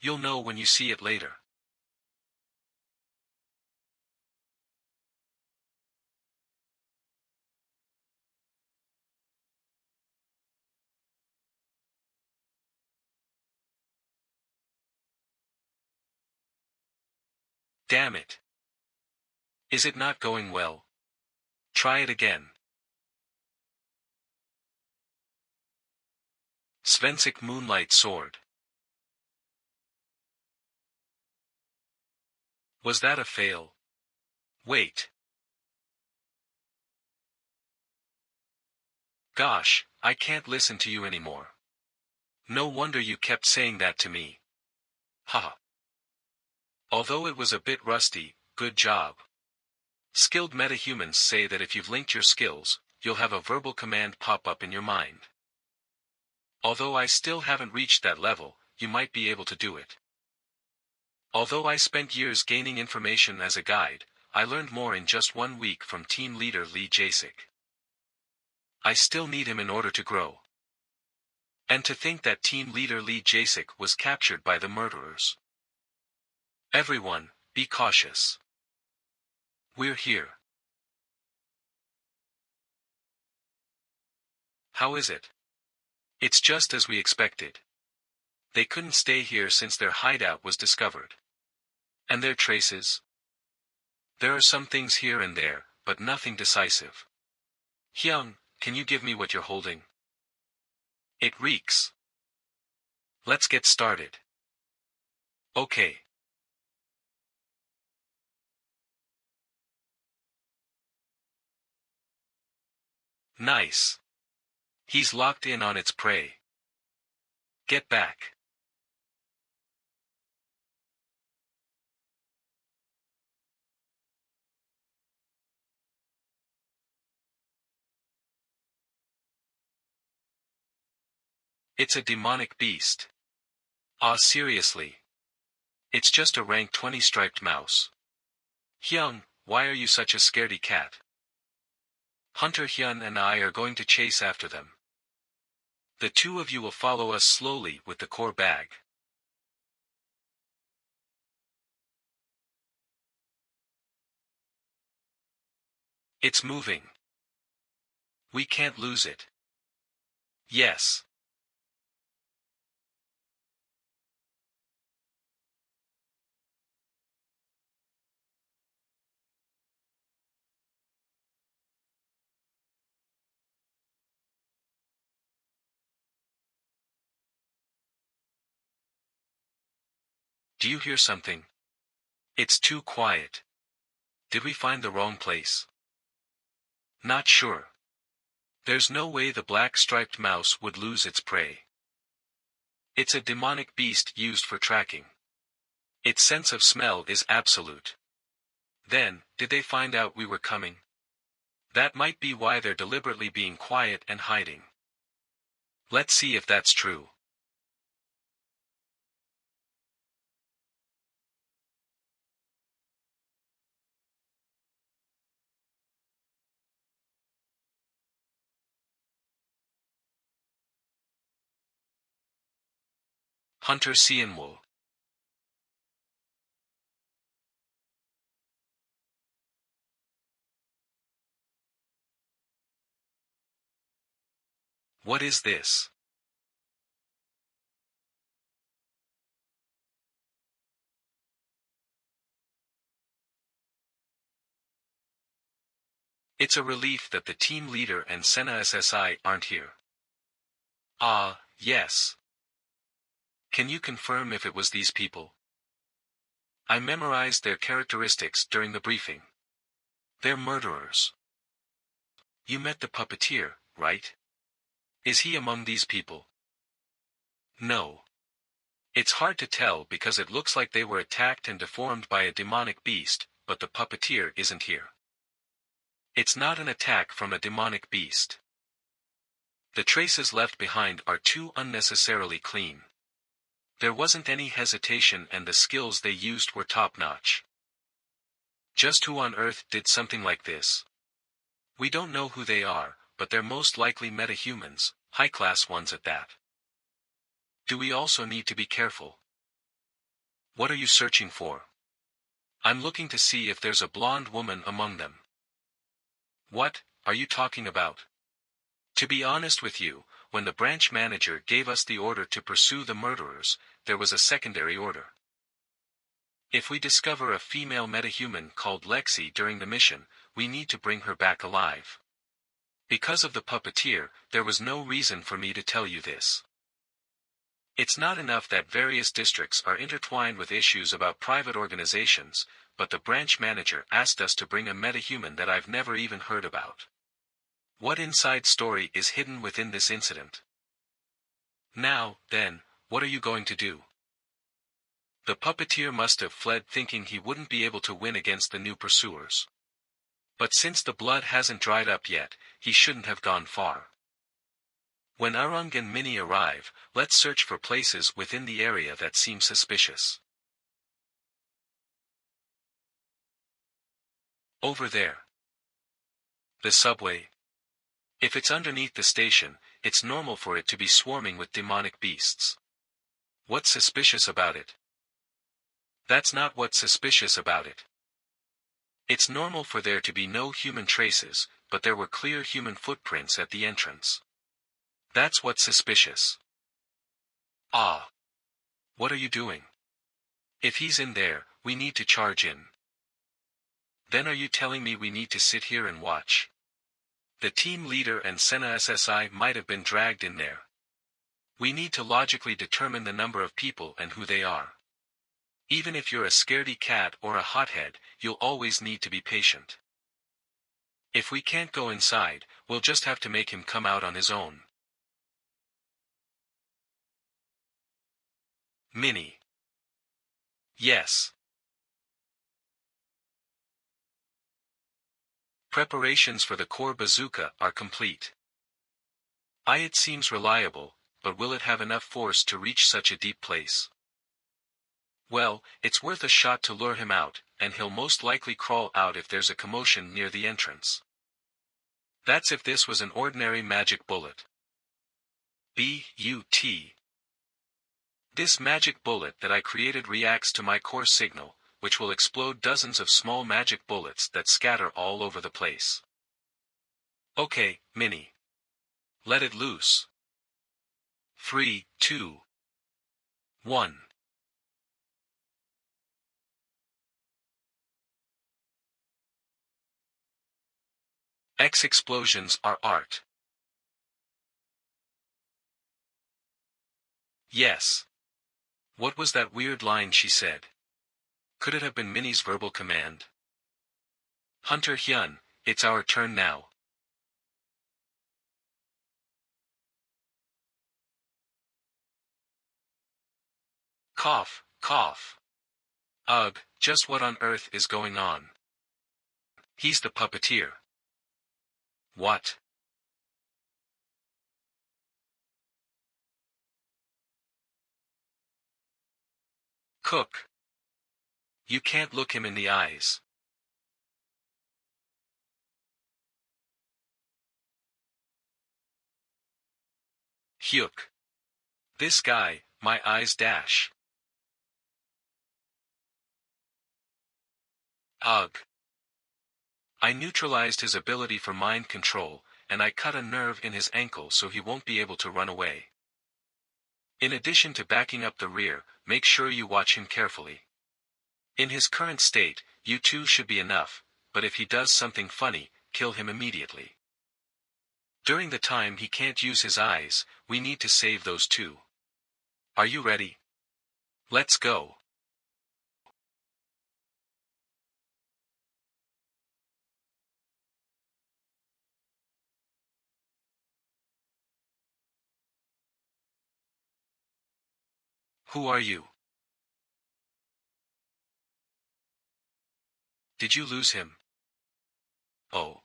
You'll know when you see it later. Damn it. Is it not going well? Try it again. Svensic Moonlight Sword. Was that a fail? Wait. Gosh, I can't listen to you anymore. No wonder you kept saying that to me. Haha. Although it was a bit rusty, good job. Skilled metahumans say that if you've linked your skills, you'll have a verbal command pop up in your mind. Although I still haven't reached that level, you might be able to do it. Although I spent years gaining information as a guide, I learned more in just 1 week from team leader Lee Jasik. I still need him in order to grow. And to think that team leader Lee Jasik was captured by the murderers. Everyone, be cautious. We're here. How is it? It's just as we expected. They couldn't stay here since their hideout was discovered. And their traces? There are some things here and there, but nothing decisive. Hyung, can you give me what you're holding? It reeks. Let's get started. Okay. Nice. He's locked in on its prey. Get back. It's a demonic beast. Seriously. It's just a rank 20 striped mouse. Hyun, why are you such a scaredy cat? Hunter Hyun and I are going to chase after them. The two of you will follow us slowly with the core bag. It's moving. We can't lose it. Yes. Do you hear something? It's too quiet. Did we find the wrong place? Not sure. There's no way the black striped mouse would lose its prey. It's a demonic beast used for tracking. Its sense of smell is absolute. Then, did they find out we were coming? That might be why they're deliberately being quiet and hiding. Let's see if that's true. Hunter Sienwo. What is this? It's a relief that the team leader and Senna SSI aren't here. Ah, yes. Can you confirm if it was these people? I memorized their characteristics during the briefing. They're murderers. You met the puppeteer, right? Is he among these people? No. It's hard to tell because it looks like they were attacked and deformed by a demonic beast, but the puppeteer isn't here. It's not an attack from a demonic beast. The traces left behind are too unnecessarily clean. There wasn't any hesitation and the skills they used were top-notch. Just who on earth did something like this? We don't know who they are, but they're most likely metahumans, high-class ones at that. Do we also need to be careful? What are you searching for? I'm looking to see if there's a blonde woman among them. What are you talking about? To be honest with you, when the branch manager gave us the order to pursue the murderers, there was a secondary order. If we discover a female metahuman called Lexi during the mission, we need to bring her back alive. Because of the puppeteer, there was no reason for me to tell you this. It's not enough that various districts are intertwined with issues about private organizations, but the branch manager asked us to bring a metahuman that I've never even heard about. What inside story is hidden within this incident? Now, then, what are you going to do? The puppeteer must have fled thinking he wouldn't be able to win against the new pursuers. But since the blood hasn't dried up yet, he shouldn't have gone far. When Arung and Minnie arrive, let's search for places within the area that seem suspicious. Over there. The subway. If it's underneath the station, it's normal for it to be swarming with demonic beasts. What's suspicious about it? That's not what's suspicious about it. It's normal for there to be no human traces, but there were clear human footprints at the entrance. That's what's suspicious. Ah. What are you doing? If he's in there, we need to charge in. Then are you telling me we need to sit here and watch? The team leader and Senna SSI might have been dragged in there. We need to logically determine the number of people and who they are. Even if you're a scaredy cat or a hothead, you'll always need to be patient. If we can't go inside, we'll just have to make him come out on his own. Minnie. Yes. Preparations for the core bazooka are complete. It seems reliable, but will it have enough force to reach such a deep place? Well, it's worth a shot to lure him out, and he'll most likely crawl out if there's a commotion near the entrance. That's if this was an ordinary magic bullet. B-U-T. This magic bullet that I created reacts to my core signal, which will explode dozens of small magic bullets that scatter all over the place. Okay, Minnie. Let it loose. 3, 2, 1. X explosions are art. Yes. What was that weird line she said? Could it have been Minnie's verbal command? Hunter Hyun, it's our turn now. Cough, cough. Ugh, just what on earth is going on? He's the puppeteer. What? Cook. You can't look him in the eyes. Hyuk. This guy, my eyes dash. Ugh. I neutralized his ability for mind control, and I cut a nerve in his ankle so he won't be able to run away. In addition to backing up the rear, make sure you watch him carefully. In his current state, you two should be enough, but if he does something funny, kill him immediately. During the time he can't use his eyes, we need to save those two. Are you ready? Let's go. Who are you? Did you lose him? Oh.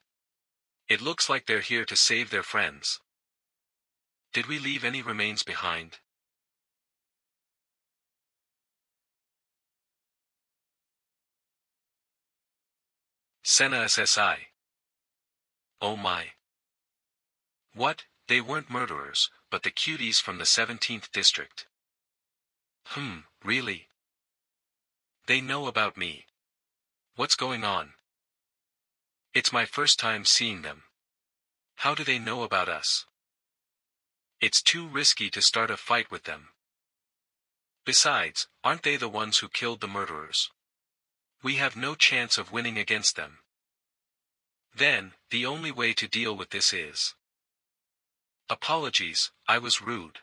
It looks like they're here to save their friends. Did we leave any remains behind? Senna SSI. Oh my. What, they weren't murderers, but the cuties from the 17th district. Really? They know about me. What's going on? It's my first time seeing them. How do they know about us? It's too risky to start a fight with them. Besides, aren't they the ones who killed the murderers? We have no chance of winning against them. Then, the only way to deal with this is... Apologies, I was rude.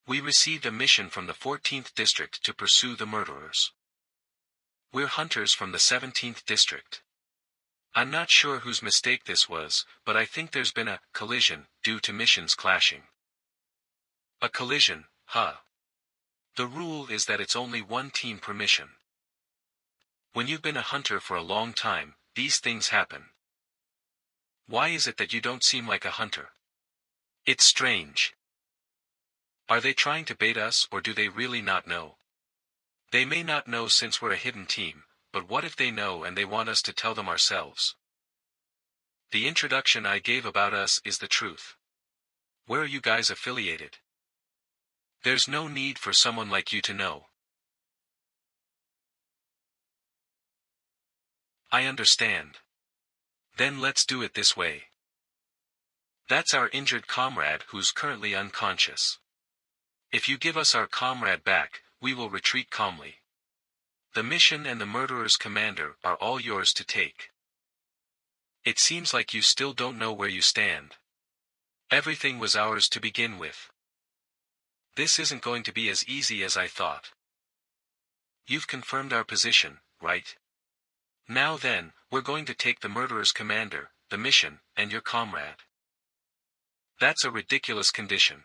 We received a mission from the 14th district to pursue the murderers. We're hunters from the 17th district. I'm not sure whose mistake this was, but I think there's been a collision due to missions clashing. A collision, huh? The rule is that it's only one team per mission. When you've been a hunter for a long time, these things happen. Why is it that you don't seem like a hunter? It's strange. Are they trying to bait us or do they really not know? They may not know since we're a hidden team, but what if they know and they want us to tell them ourselves? The introduction I gave about us is the truth. Where are you guys affiliated? There's no need for someone like you to know. I understand. Then let's do it this way. That's our injured comrade who's currently unconscious. If you give us our comrade back, we will retreat calmly. The mission and the murderer's commander are all yours to take. It seems like you still don't know where you stand. Everything was ours to begin with. This isn't going to be as easy as I thought. You've confirmed our position, right? Now then, we're going to take the murderer's commander, the mission, and your comrade. That's a ridiculous condition.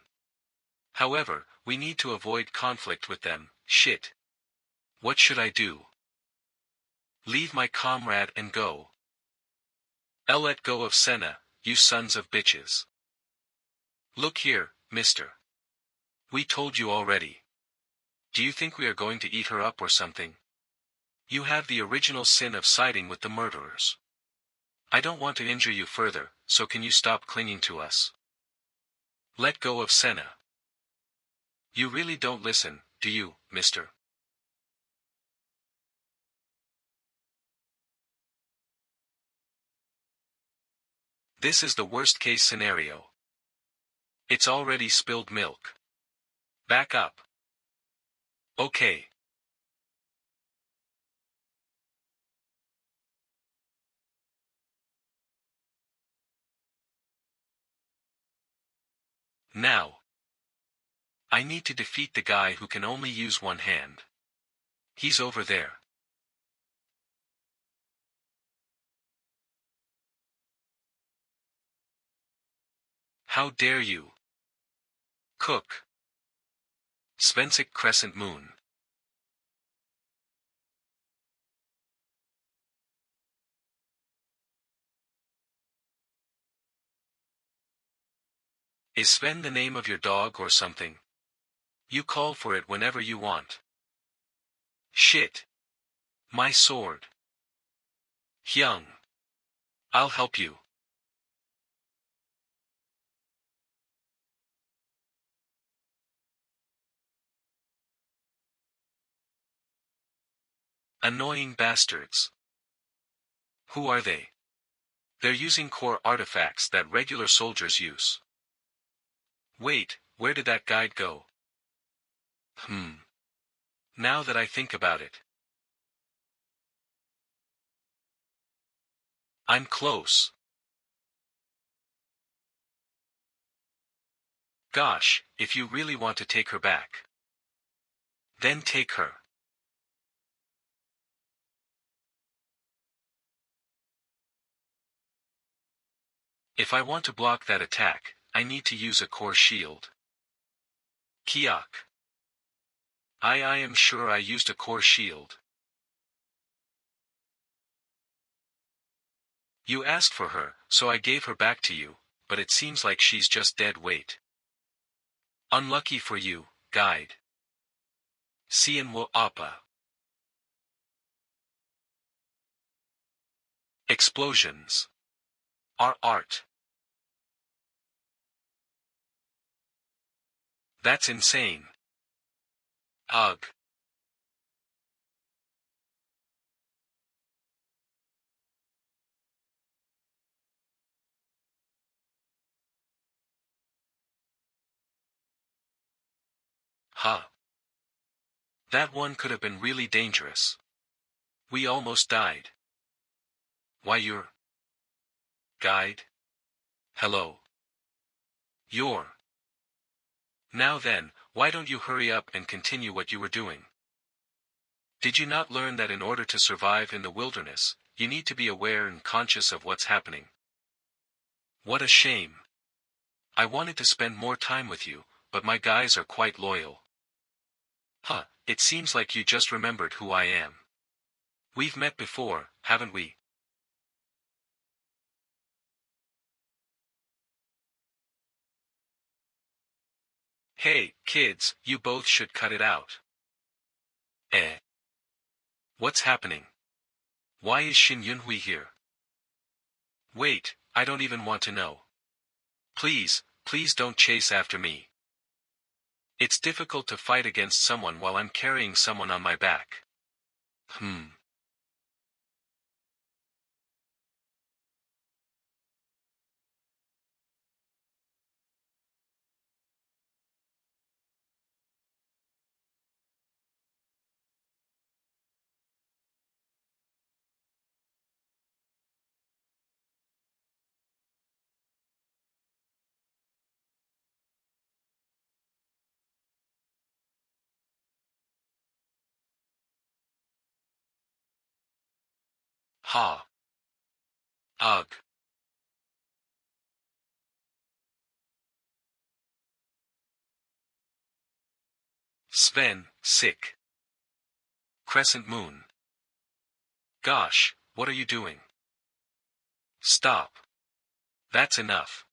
However, we need to avoid conflict with them. Shit. What should I do? Leave my comrade and go. I'll let go of Senna, you sons of bitches. Look here, mister. We told you already. Do you think we are going to eat her up or something? You have the original sin of siding with the murderers. I don't want to injure you further, so can you stop clinging to us? Let go of Senna. You really don't listen, do you, mister? This is the worst-case scenario. It's already spilled milk. Back up. Okay. Now. I need to defeat the guy who can only use one hand. He's over there. How dare you? Cook. Svensic Crescent Moon. Is Sven the name of your dog or something? You call for it whenever you want. Shit. My sword. Hyung. I'll help you. Annoying bastards. Who are they? They're using core artifacts that regular soldiers use. Wait, where did that guide go? Now that I think about it. I'm close. Gosh, if you really want to take her back. Then take her. If I want to block that attack, I need to use a core shield. Kiak. I am sure I used a core shield. You asked for her, so I gave her back to you, but it seems like she's just dead weight. Unlucky for you, guide. Sien wo apa. Explosions. Are art. That's insane. Ugh. Huh. That one could have been really dangerous. We almost died. Why you're... Guide? Hello. You're... Now then, why don't you hurry up and continue what you were doing? Did you not learn that in order to survive in the wilderness, you need to be aware and conscious of what's happening? What a shame. I wanted to spend more time with you, but my guys are quite loyal. Huh, it seems like you just remembered who I am. We've met before, haven't we? Hey, kids, you both should cut it out. Eh? What's happening? Why is Shin Yunhui here? Wait, I don't even want to know. Please, please don't chase after me. It's difficult to fight against someone while I'm carrying someone on my back. Ha. Ugh. Sven, sick. Crescent moon. Gosh, what are you doing? Stop. That's enough.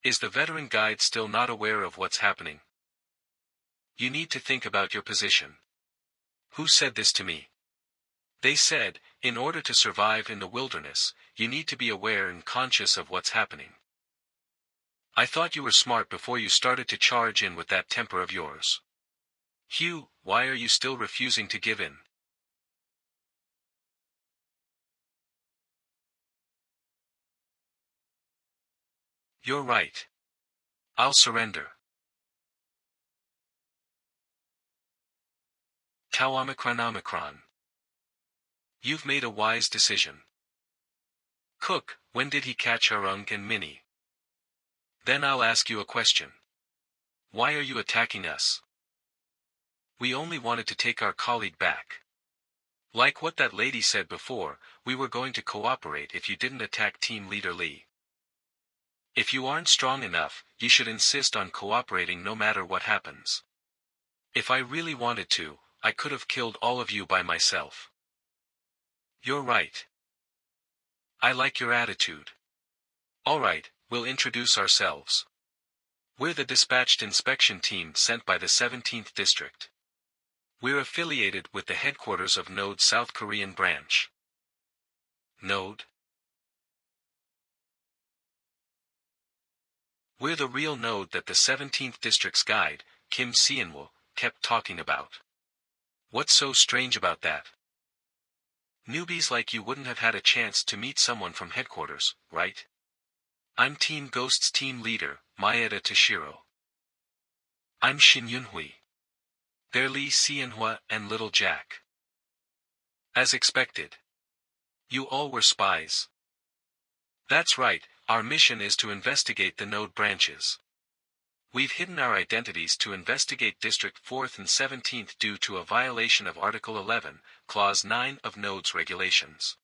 Is the veteran guide still not aware of what's happening? You need to think about your position. Who said this to me? They said, in order to survive in the wilderness, you need to be aware and conscious of what's happening. I thought you were smart before you started to charge in with that temper of yours. Hugh, why are you still refusing to give in? You're right. I'll surrender. Tau Omicron. You've made a wise decision. Cook, when did he catch Arung and Minnie? Then I'll ask you a question. Why are you attacking us? We only wanted to take our colleague back. Like what that lady said before, we were going to cooperate if you didn't attack Team Leader Lee. If you aren't strong enough, you should insist on cooperating no matter what happens. If I really wanted to, I could have killed all of you by myself. You're right. I like your attitude. Alright, we'll introduce ourselves. We're the dispatched inspection team sent by the 17th District. We're affiliated with the headquarters of Node South Korean branch. Node? We're the real Node that the 17th District's guide, Kim Seonwoo, kept talking about. What's so strange about that? Newbies like you wouldn't have had a chance to meet someone from headquarters, right? I'm Team Ghost's team leader, Maeda Toshiro. I'm Shin Yunhui. They're Lee Xianhua and Little Jack. As expected. You all were spies. That's right, our mission is to investigate the node branches. We've hidden our identities to investigate District 4th and 17th due to a violation of Article 11, Clause 9 of Node's regulations.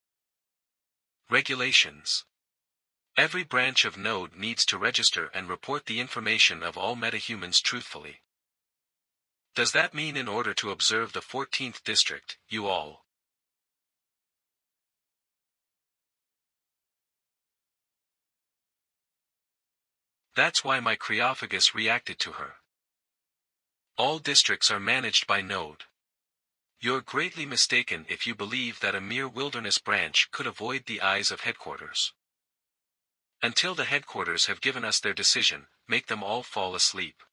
Regulations. Every branch of Node needs to register and report the information of all metahumans truthfully. Does that mean in order to observe the 14th District, you all? That's why my Creophagus reacted to her. All districts are managed by Node. You're greatly mistaken if you believe that a mere wilderness branch could avoid the eyes of headquarters. Until the headquarters have given us their decision, make them all fall asleep.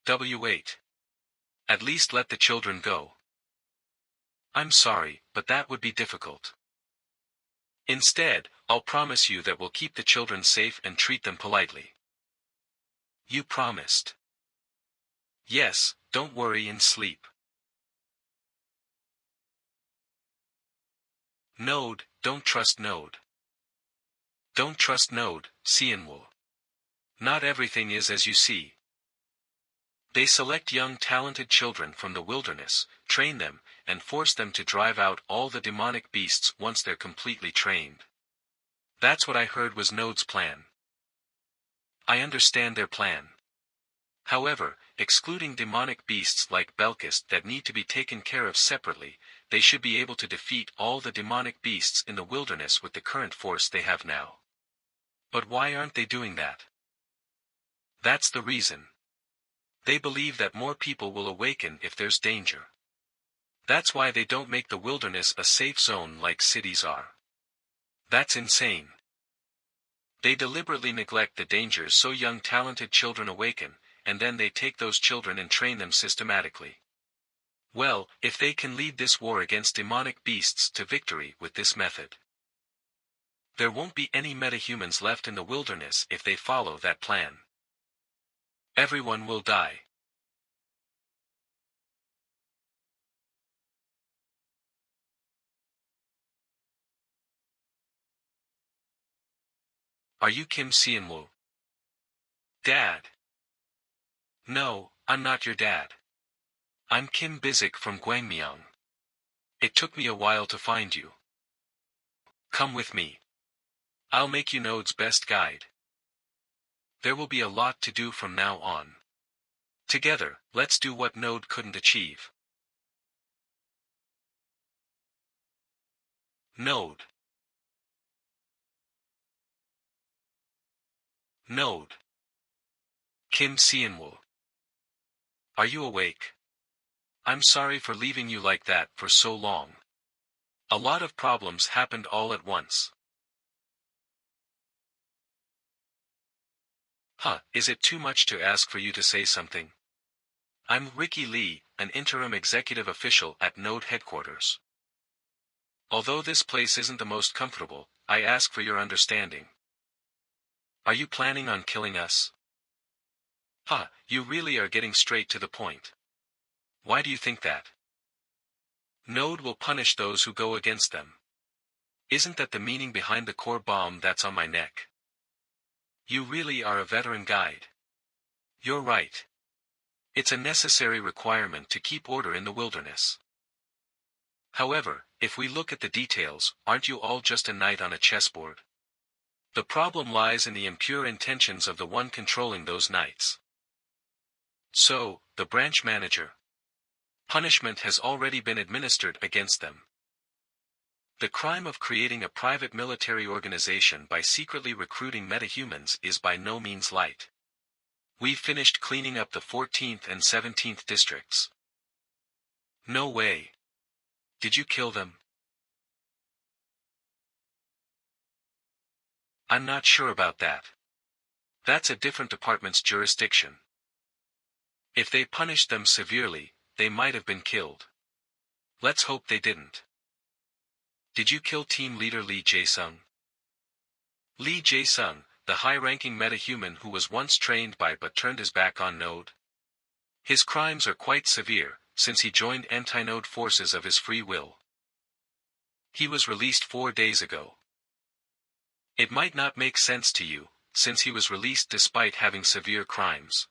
W8. At least let the children go. I'm sorry, but that would be difficult. Instead, I'll promise you that we'll keep the children safe and treat them politely. You promised. Yes, don't worry and sleep. Node, don't trust Node. Don't trust Node, Xianwu. Not everything is as you see. They select young talented children from the wilderness, train them, and force them to drive out all the demonic beasts once they're completely trained. That's what I heard was Node's plan. I understand their plan. However, excluding demonic beasts like Belkist that need to be taken care of separately, they should be able to defeat all the demonic beasts in the wilderness with the current force they have now. But why aren't they doing that? That's the reason. They believe that more people will awaken if there's danger. That's why they don't make the wilderness a safe zone like cities are. That's insane. They deliberately neglect the dangers so young talented children awaken, and then they take those children and train them systematically. Well, if they can lead this war against demonic beasts to victory with this method, there won't be any metahumans left in the wilderness if they follow that plan. Everyone will die. Are you Kim Xianwu? Dad? No, I'm not your dad. I'm Kim Bizik from Guangmyang. It took me a while to find you. Come with me. I'll make you Node's best guide. There will be a lot to do from now on. Together, let's do what Node couldn't achieve. Node. Node. Kim Xianwu. Are you awake? I'm sorry for leaving you like that for so long. A lot of problems happened all at once. Is it too much to ask for you to say something? I'm Ricky Lee, an interim executive official at Node headquarters. Although this place isn't the most comfortable, I ask for your understanding. Are you planning on killing us? You really are getting straight to the point. Why do you think that? Node will punish those who go against them. Isn't that the meaning behind the core bomb that's on my neck? You really are a veteran guide. You're right. It's a necessary requirement to keep order in the wilderness. However, if we look at the details, aren't you all just a knight on a chessboard? The problem lies in the impure intentions of the one controlling those knights. So, the branch manager. Punishment has already been administered against them. The crime of creating a private military organization by secretly recruiting metahumans is by no means light. We've finished cleaning up the 14th and 17th districts. No way. Did you kill them? I'm not sure about that. That's a different department's jurisdiction. If they punished them severely, they might have been killed. Let's hope they didn't. Did you kill team leader Lee Jae-sung? Lee Jae-sung, the high-ranking metahuman who was once trained by but turned his back on Node. His crimes are quite severe, since he joined anti-Node forces of his free will. He was released 4 days ago. It might not make sense to you, since he was released despite having severe crimes.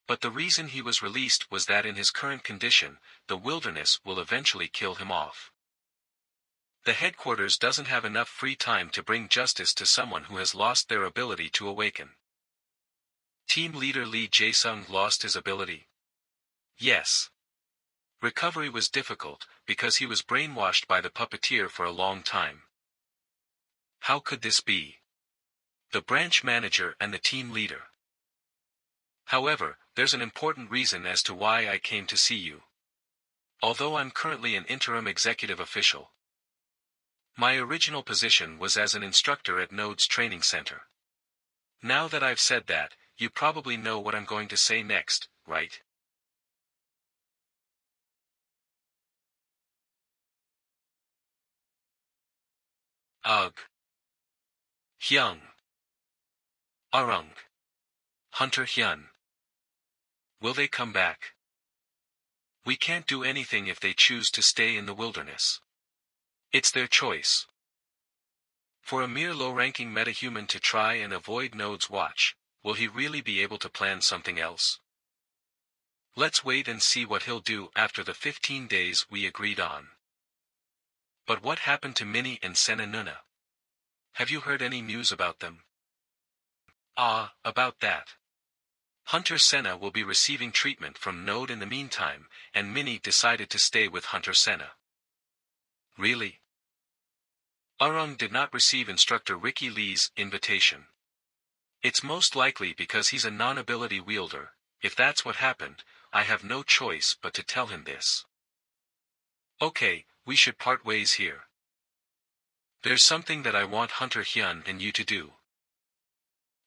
But the reason he was released was that in his current condition, the wilderness will eventually kill him off. The headquarters doesn't have enough free time to bring justice to someone who has lost their ability to awaken. Team leader Lee Jae-sung lost his ability? Yes. Recovery was difficult, because he was brainwashed by the puppeteer for a long time. How could this be? The branch manager and the team leader. However, there's an important reason as to why I came to see you. Although I'm currently an interim executive official, my original position was as an instructor at Node's training center. Now that I've said that, you probably know what I'm going to say next, right? Ugh. Hyung. Arung. Hunter Hyun. Will they come back? We can't do anything if they choose to stay in the wilderness. It's their choice. For a mere low-ranking metahuman to try and avoid Node's watch, will he really be able to plan something else? Let's wait and see what he'll do after the 15 days we agreed on. But what happened to Minnie and Senna Nuna? Have you heard any news about them? About that. Hunter Senna will be receiving treatment from Node in the meantime, and Minnie decided to stay with Hunter Senna. Really? Arung did not receive instructor Ricky Lee's invitation. It's most likely because he's a non-ability wielder. If that's what happened, I have no choice but to tell him this. Okay, we should part ways here. There's something that I want Hunter Hyun and you to do.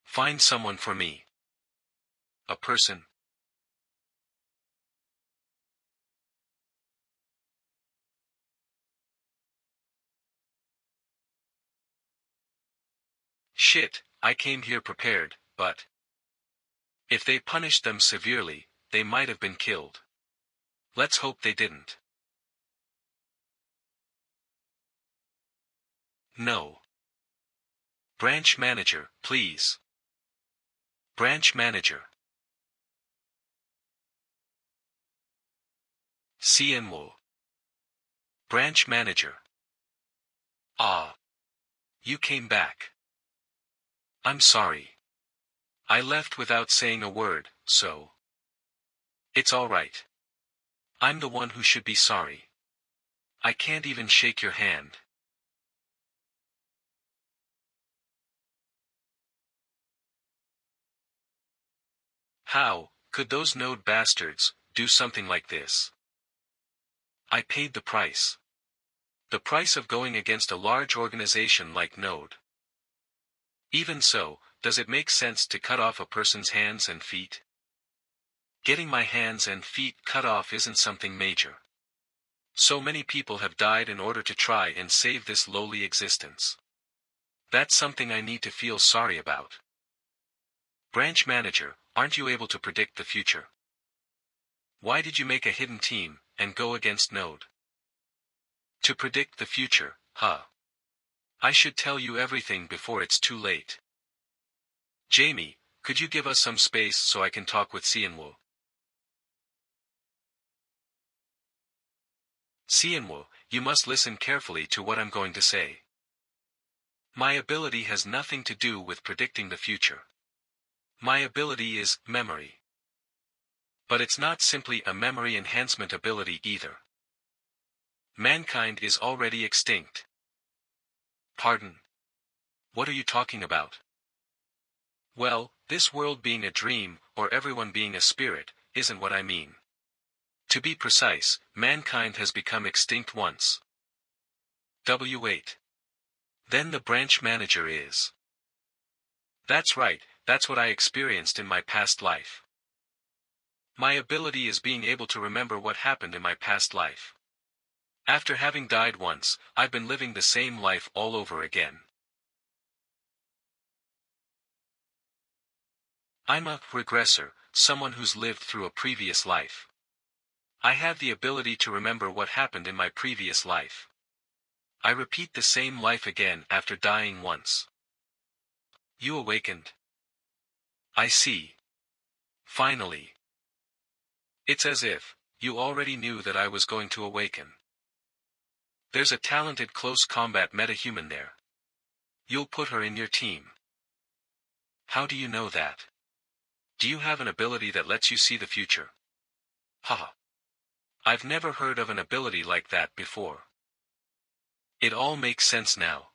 Find someone for me. A person. Shit, I came here prepared, but if they punished them severely, they might have been killed. Let's hope they didn't. No. Branch manager, please. Branch manager. CNWO. Branch manager. You came back. I'm sorry. I left without saying a word, so. It's alright. I'm the one who should be sorry. I can't even shake your hand. How could those Node bastards do something like this? I paid the price. The price of going against a large organization like Node. Even so, does it make sense to cut off a person's hands and feet? Getting my hands and feet cut off isn't something major. So many people have died in order to try and save this lowly existence. That's something I need to feel sorry about. Branch manager, aren't you able to predict the future? Why did you make a hidden team and go against Node? To predict the future, huh? I should tell you everything before it's too late. Jamie, could you give us some space so I can talk with Sienwo? Sienwo, you must listen carefully to what I'm going to say. My ability has nothing to do with predicting the future. My ability is memory. But it's not simply a memory enhancement ability either. Mankind is already extinct. Pardon? What are you talking about? Well, this world being a dream, or everyone being a spirit, isn't what I mean. To be precise, mankind has become extinct once. W8. Then the branch manager is. That's right, that's what I experienced in my past life. My ability is being able to remember what happened in my past life. After having died once, I've been living the same life all over again. I'm a regressor, someone who's lived through a previous life. I have the ability to remember what happened in my previous life. I repeat the same life again after dying once. You awakened. I see. Finally. It's as if you already knew that I was going to awaken. There's a talented close combat metahuman there. You'll put her in your team. How do you know that? Do you have an ability that lets you see the future? Haha. I've never heard of an ability like that before. It all makes sense now.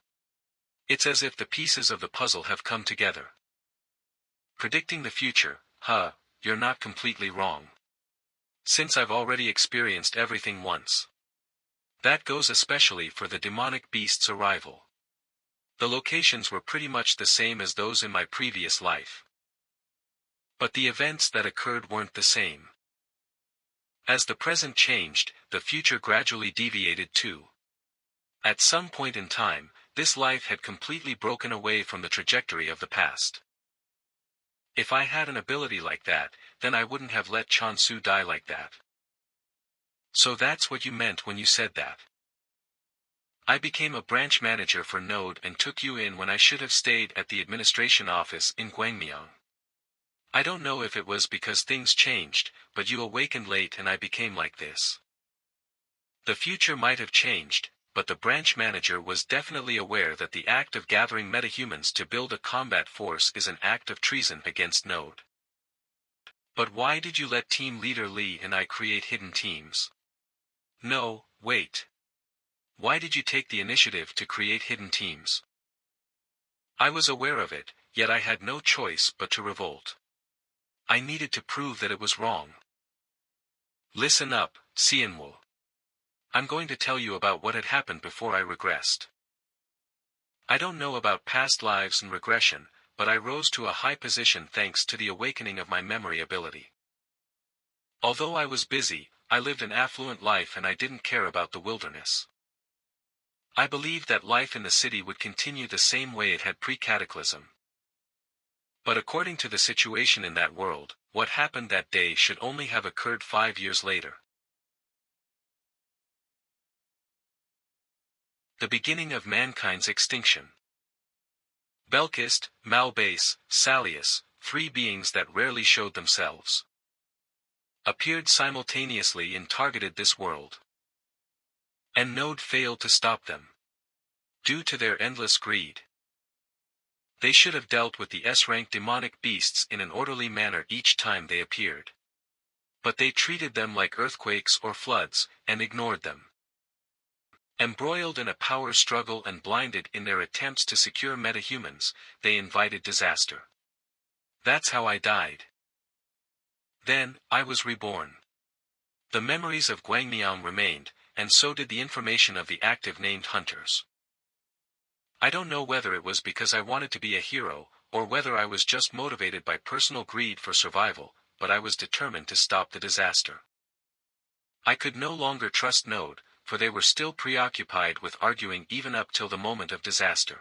It's as if the pieces of the puzzle have come together. Predicting the future, you're not completely wrong. Since I've already experienced everything once. That goes especially for the demonic beast's arrival. The locations were pretty much the same as those in my previous life. But the events that occurred weren't the same. As the present changed, the future gradually deviated too. At some point in time, this life had completely broken away from the trajectory of the past. If I had an ability like that, then I wouldn't have let Chansu die like that. So that's what you meant when you said that. I became a branch manager for Node and took you in when I should have stayed at the administration office in Gwangmyeong. I don't know if it was because things changed, but you awakened late and I became like this. The future might have changed, but the branch manager was definitely aware that the act of gathering metahumans to build a combat force is an act of treason against Node. But why did you let team leader Lee and I create hidden teams? No, wait. Why did you take the initiative to create hidden teams? I was aware of it, yet I had no choice but to revolt. I needed to prove that it was wrong. Listen up, Sienwo. I'm going to tell you about what had happened before I regressed. I don't know about past lives and regression, but I rose to a high position thanks to the awakening of my memory ability. Although I was busy, I lived an affluent life and I didn't care about the wilderness. I believed that life in the city would continue the same way it had pre-cataclysm. But according to the situation in that world, what happened that day should only have occurred 5 years later. The beginning of mankind's extinction. Belkist, Malbase, Salius, 3 beings that rarely showed themselves, appeared simultaneously and targeted this world. And Node failed to stop them. Due to their endless greed. They should have dealt with the S-rank demonic beasts in an orderly manner each time they appeared. But they treated them like earthquakes or floods, and ignored them. Embroiled in a power struggle and blinded in their attempts to secure metahumans, they invited disaster. That's how I died. Then, I was reborn. The memories of Gwangmyeong remained, and so did the information of the active named hunters. I don't know whether it was because I wanted to be a hero, or whether I was just motivated by personal greed for survival, but I was determined to stop the disaster. I could no longer trust Node, for they were still preoccupied with arguing even up till the moment of disaster.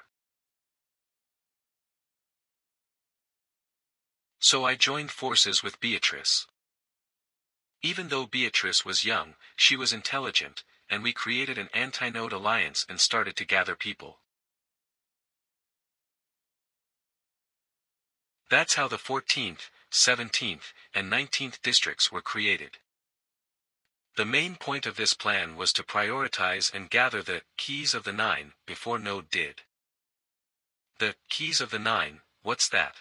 So I joined forces with Beatrice. Even though Beatrice was young, she was intelligent, and we created an anti-Node alliance and started to gather people. That's how the 14th, 17th, and 19th districts were created. The main point of this plan was to prioritize and gather the keys of the 9 before Node did. The keys of the 9, what's that?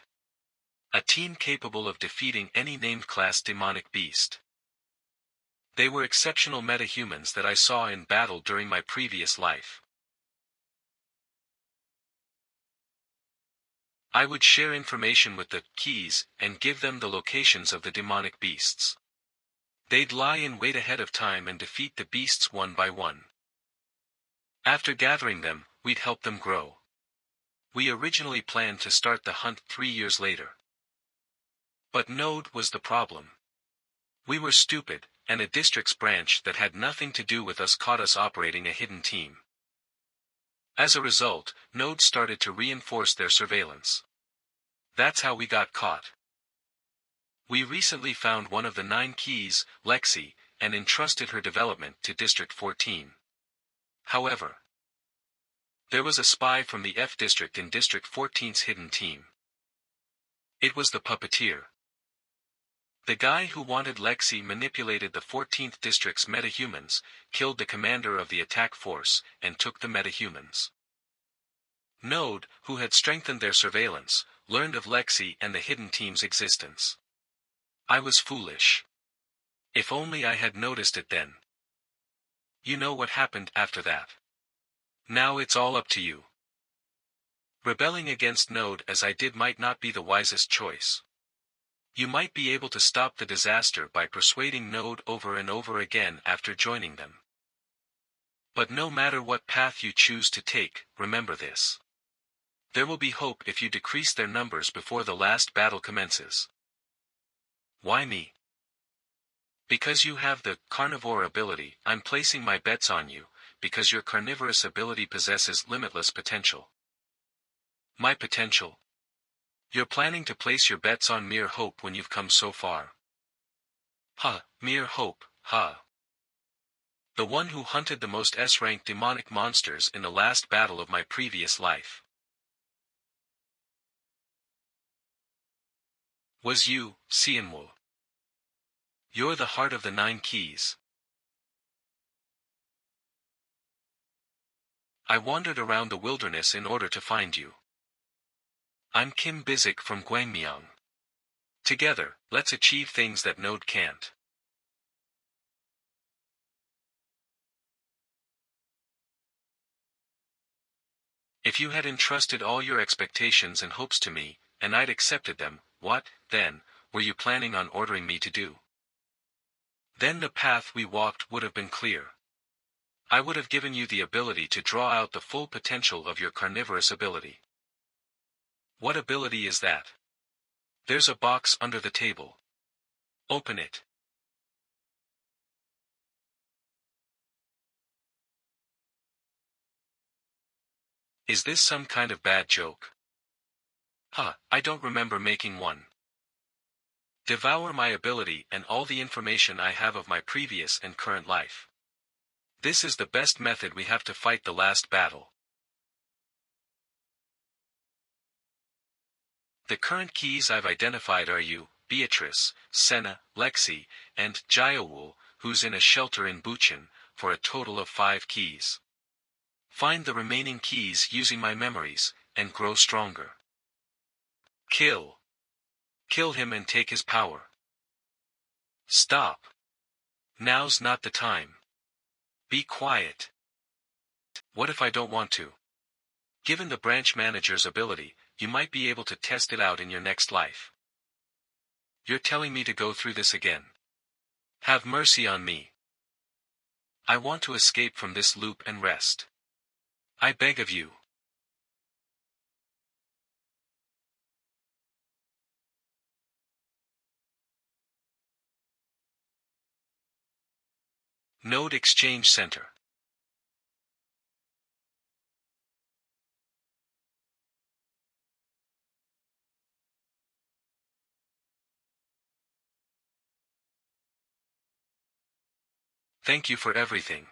A team capable of defeating any named class demonic beast. They were exceptional metahumans that I saw in battle during my previous life. I would share information with the keys and give them the locations of the demonic beasts. They'd lie in wait ahead of time and defeat the beasts one by one. After gathering them, we'd help them grow. We originally planned to start the hunt 3 years later. But Node was the problem. We were stupid, and a district's branch that had nothing to do with us caught us operating a hidden team. As a result, nodes started to reinforce their surveillance. That's how we got caught. We recently found one of the 9 keys, Lexi, and entrusted her development to District 14. However, there was a spy from the F District in District 14's hidden team. It was the puppeteer. The guy who wanted Lexi manipulated the 14th District's metahumans, killed the commander of the attack force, and took the metahumans. Node, who had strengthened their surveillance, learned of Lexi and the hidden team's existence. I was foolish. If only I had noticed it then. You know what happened after that. Now it's all up to you. Rebelling against Node as I did might not be the wisest choice. You might be able to stop the disaster by persuading Node over and over again after joining them. But no matter what path you choose to take, remember this. There will be hope if you decrease their numbers before the last battle commences. Why me? Because you have the carnivore ability. I'm placing my bets on you, because your carnivorous ability possesses limitless potential. My potential? You're planning to place your bets on mere hope when you've come so far. Mere hope, The one who hunted the most S-rank demonic monsters in the last battle of my previous life. Was you, Sianwoo. You're the heart of the 9 keys. I wandered around the wilderness in order to find you. I'm Kim Bizik from Gwangmyeong. Together, let's achieve things that Node can't. If you had entrusted all your expectations and hopes to me, and I'd accepted them, what, then, were you planning on ordering me to do? Then the path we walked would have been clear. I would have given you the ability to draw out the full potential of your carnivorous ability. What ability is that? There's a box under the table. Open it. Is this some kind of bad joke? I don't remember making one. Devour my ability and all the information I have of my previous and current life. This is the best method we have to fight the last battle. The current keys I've identified are you, Beatrice, Senna, Lexi, and Jaewool, who's in a shelter in Buchan, for a total of 5 keys. Find the remaining keys using my memories, and grow stronger. Kill. Kill him and take his power. Stop. Now's not the time. Be quiet. What if I don't want to? Given the branch manager's ability, you might be able to test it out in your next life. You're telling me to go through this again. Have mercy on me. I want to escape from this loop and rest. I beg of you. Node Exchange Center. Thank you for everything.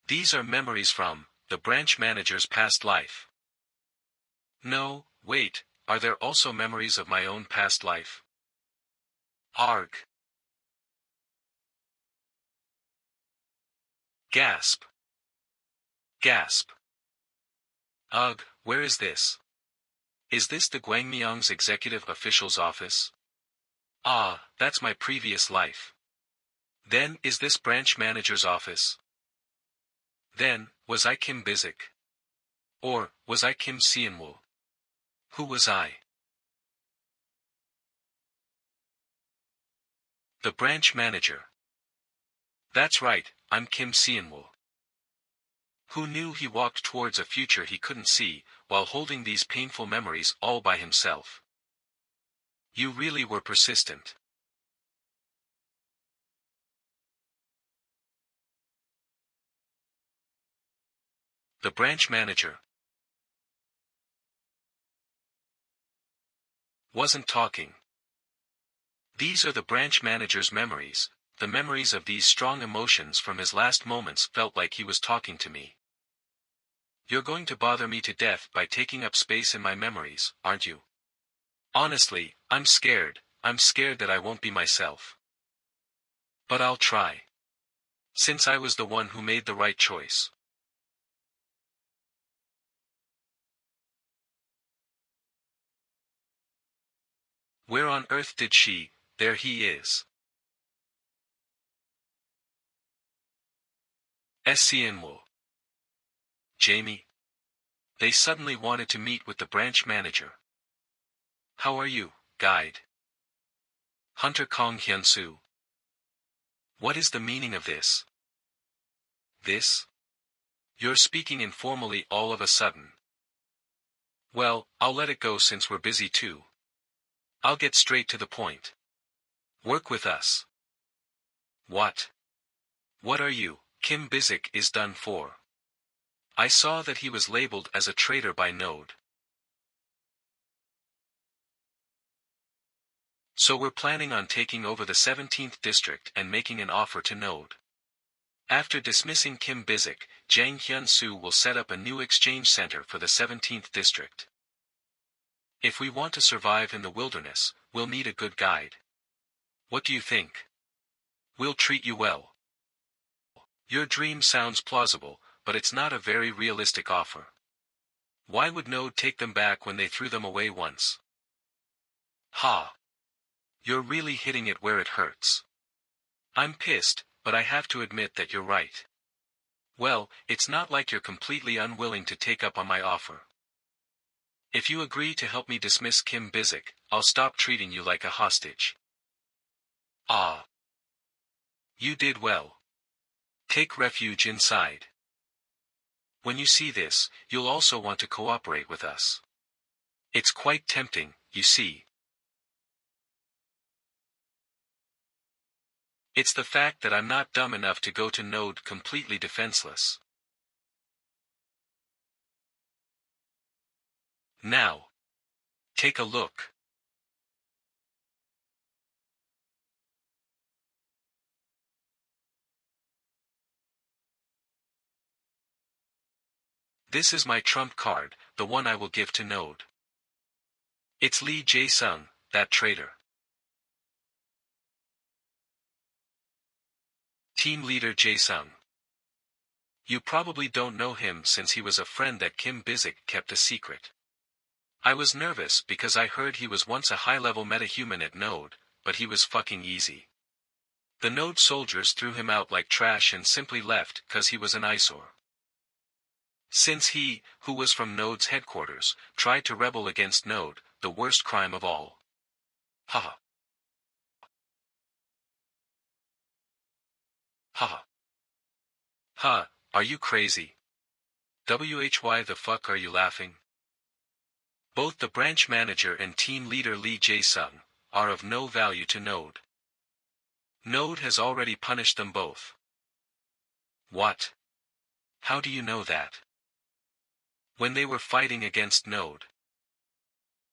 These are memories from the branch manager's past life. No, wait, are there also memories of my own past life? Arg. Gasp. Gasp. Ugh, where is this? Is this the Gwangmyeong's executive official's office? Ah, that's my previous life. Then, is this branch manager's office? Then, was I Kim Bizik? Or, was I Kim Seonwoo? Who was I? The branch manager. That's right, I'm Kim Seonwoo. Who knew he walked towards a future he couldn't see, while holding these painful memories all by himself? You really were persistent. The branch manager wasn't talking. These are the branch manager's memories. The memories of these strong emotions from his last moments felt like he was talking to me. You're going to bother me to death by taking up space in my memories, aren't you? Honestly, I'm scared that I won't be myself. But I'll try. Since I was the one who made the right choice. Where on earth did she? There he is. Seonwoo. Jamie. They suddenly wanted to meet with the branch manager. How are you, guide? Hunter Kong Hyun-soo. What is the meaning of this? This? You're speaking informally all of a sudden. Well, I'll let it go since we're busy too. I'll get straight to the point. Work with us. What? What are you? Kim Bizik is done for. I saw that he was labeled as a traitor by Node. So we're planning on taking over the 17th district and making an offer to Node. After dismissing Kim Bizik, Jang Hyun-soo will set up a new exchange center for the 17th district. If we want to survive in the wilderness, we'll need a good guide. What do you think? We'll treat you well. Your dream sounds plausible, but it's not a very realistic offer. Why would Node take them back when they threw them away once? Ha! You're really hitting it where it hurts. I'm pissed, but I have to admit that you're right. Well, it's not like you're completely unwilling to take up on my offer. If you agree to help me dismiss Kim Bizik, I'll stop treating you like a hostage. Ah. You did well. Take refuge inside. When you see this, you'll also want to cooperate with us. It's quite tempting, you see. It's the fact that I'm not dumb enough to go to Node completely defenseless. Now. Take a look. This is my trump card, the one I will give to Node. It's Lee Jae-sung, that traitor. Team leader Jae-sung. You probably don't know him since he was a friend that Kim Bizik kept a secret. I was nervous because I heard he was once a high-level metahuman at Node, but he was fucking easy. The Node soldiers threw him out like trash and simply left cause he was an eyesore. Since he, who was from Node's headquarters, tried to rebel against Node, the worst crime of all. Haha. Haha. Ha, are you crazy? Why the fuck are you laughing? Both the branch manager and team leader Lee Jae-sung are of no value to Node. Node has already punished them both. What? How do you know that? When they were fighting against Node.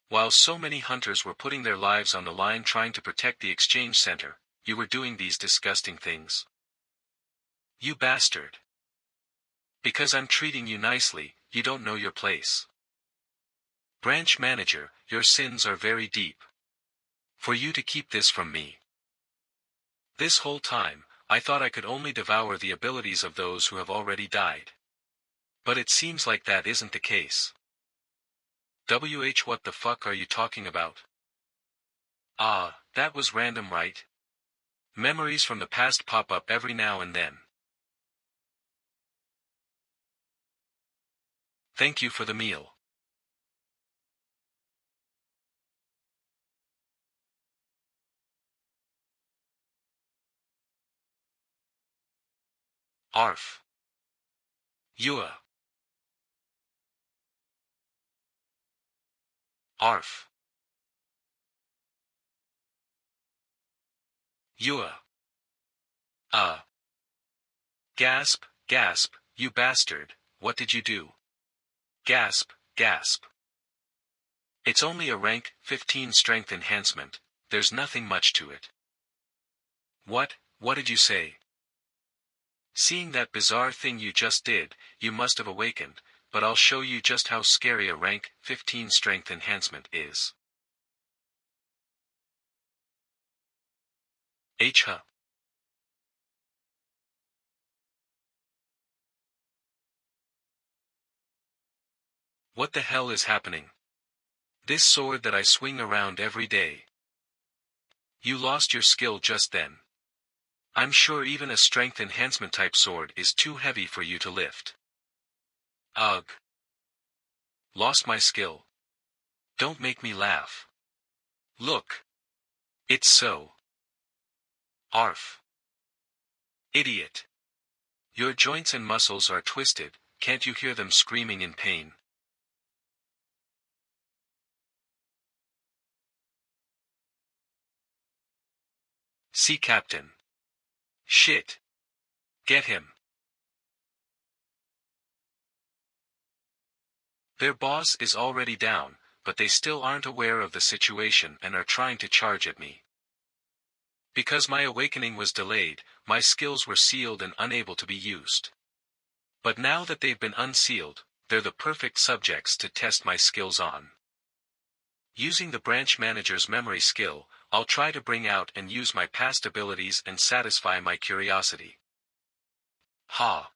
While so many hunters were putting their lives on the line trying to protect the exchange center, you were doing these disgusting things. You bastard. Because I'm treating you nicely, you don't know your place. Branch manager, your sins are very deep. For you to keep this from me. This whole time, I thought I could only devour the abilities of those who have already died. But it seems like that isn't the case. What the fuck are you talking about? Ah, that was random, right? Memories from the past pop up every now and then. Thank you for the meal. Arf. Yua. Arf. Yua. Gasp, gasp, you bastard, what did you do? Gasp, gasp. It's only a rank 15 strength enhancement, there's nothing much to it. What did you say? Seeing that bizarre thing you just did, you must have awakened, but I'll show you just how scary a rank 15 strength enhancement is. Huh. What the hell is happening? This sword that I swing around every day. You lost your skill just then. I'm sure even a strength enhancement type sword is too heavy for you to lift. Ugh. Lost my skill. Don't make me laugh. Look. It's so. Arf. Idiot. Your joints and muscles are twisted, can't you hear them screaming in pain? See, Captain. Shit. Get him. Their boss is already down, but they still aren't aware of the situation and are trying to charge at me. Because my awakening was delayed, my skills were sealed and unable to be used. But now that they've been unsealed, they're the perfect subjects to test my skills on. Using the branch manager's memory skill, I'll try to bring out and use my past abilities and satisfy my curiosity. Ha.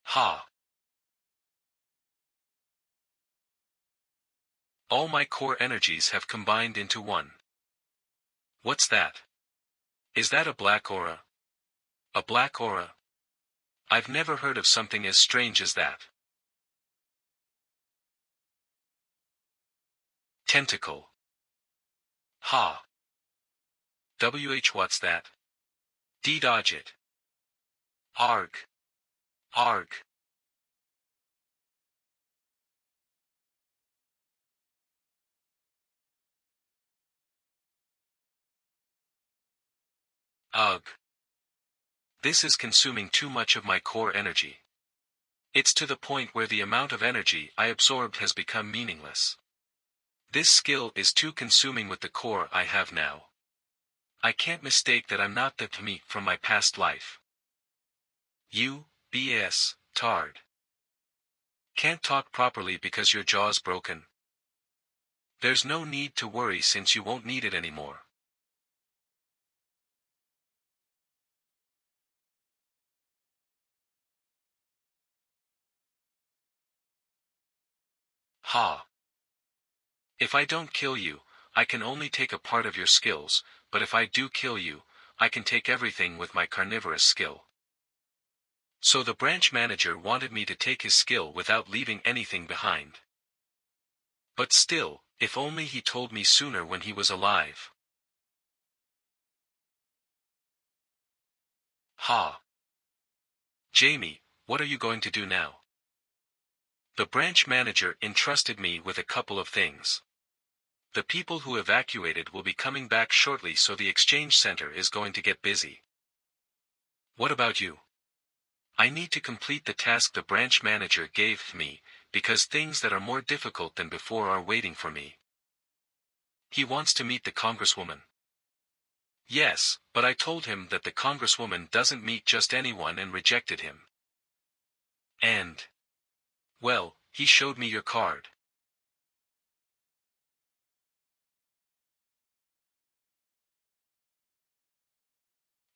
Ha. All my core energies have combined into one. What's that? Is that a black aura? A black aura? I've never heard of something as strange as that. Tentacle. Ha. What's that? Dodge it. Arg. Arg. Ugh. This is consuming too much of my core energy. It's to the point where the amount of energy I absorbed has become meaningless. This skill is too consuming with the core I have now. I can't mistake that I'm not the me from my past life. You, BS, tard. Can't talk properly because your jaw's broken? There's no need to worry since you won't need it anymore. Ha. If I don't kill you, I can only take a part of your skills, but if I do kill you, I can take everything with my carnivorous skill. So the branch manager wanted me to take his skill without leaving anything behind. But still, if only he told me sooner when he was alive. Ha. Jamie, what are you going to do now? The branch manager entrusted me with a couple of things. The people who evacuated will be coming back shortly, so the exchange center is going to get busy. What about you? I need to complete the task the branch manager gave me, because things that are more difficult than before are waiting for me. He wants to meet the congresswoman. Yes, but I told him that the congresswoman doesn't meet just anyone and rejected him. And, well, he showed me your card.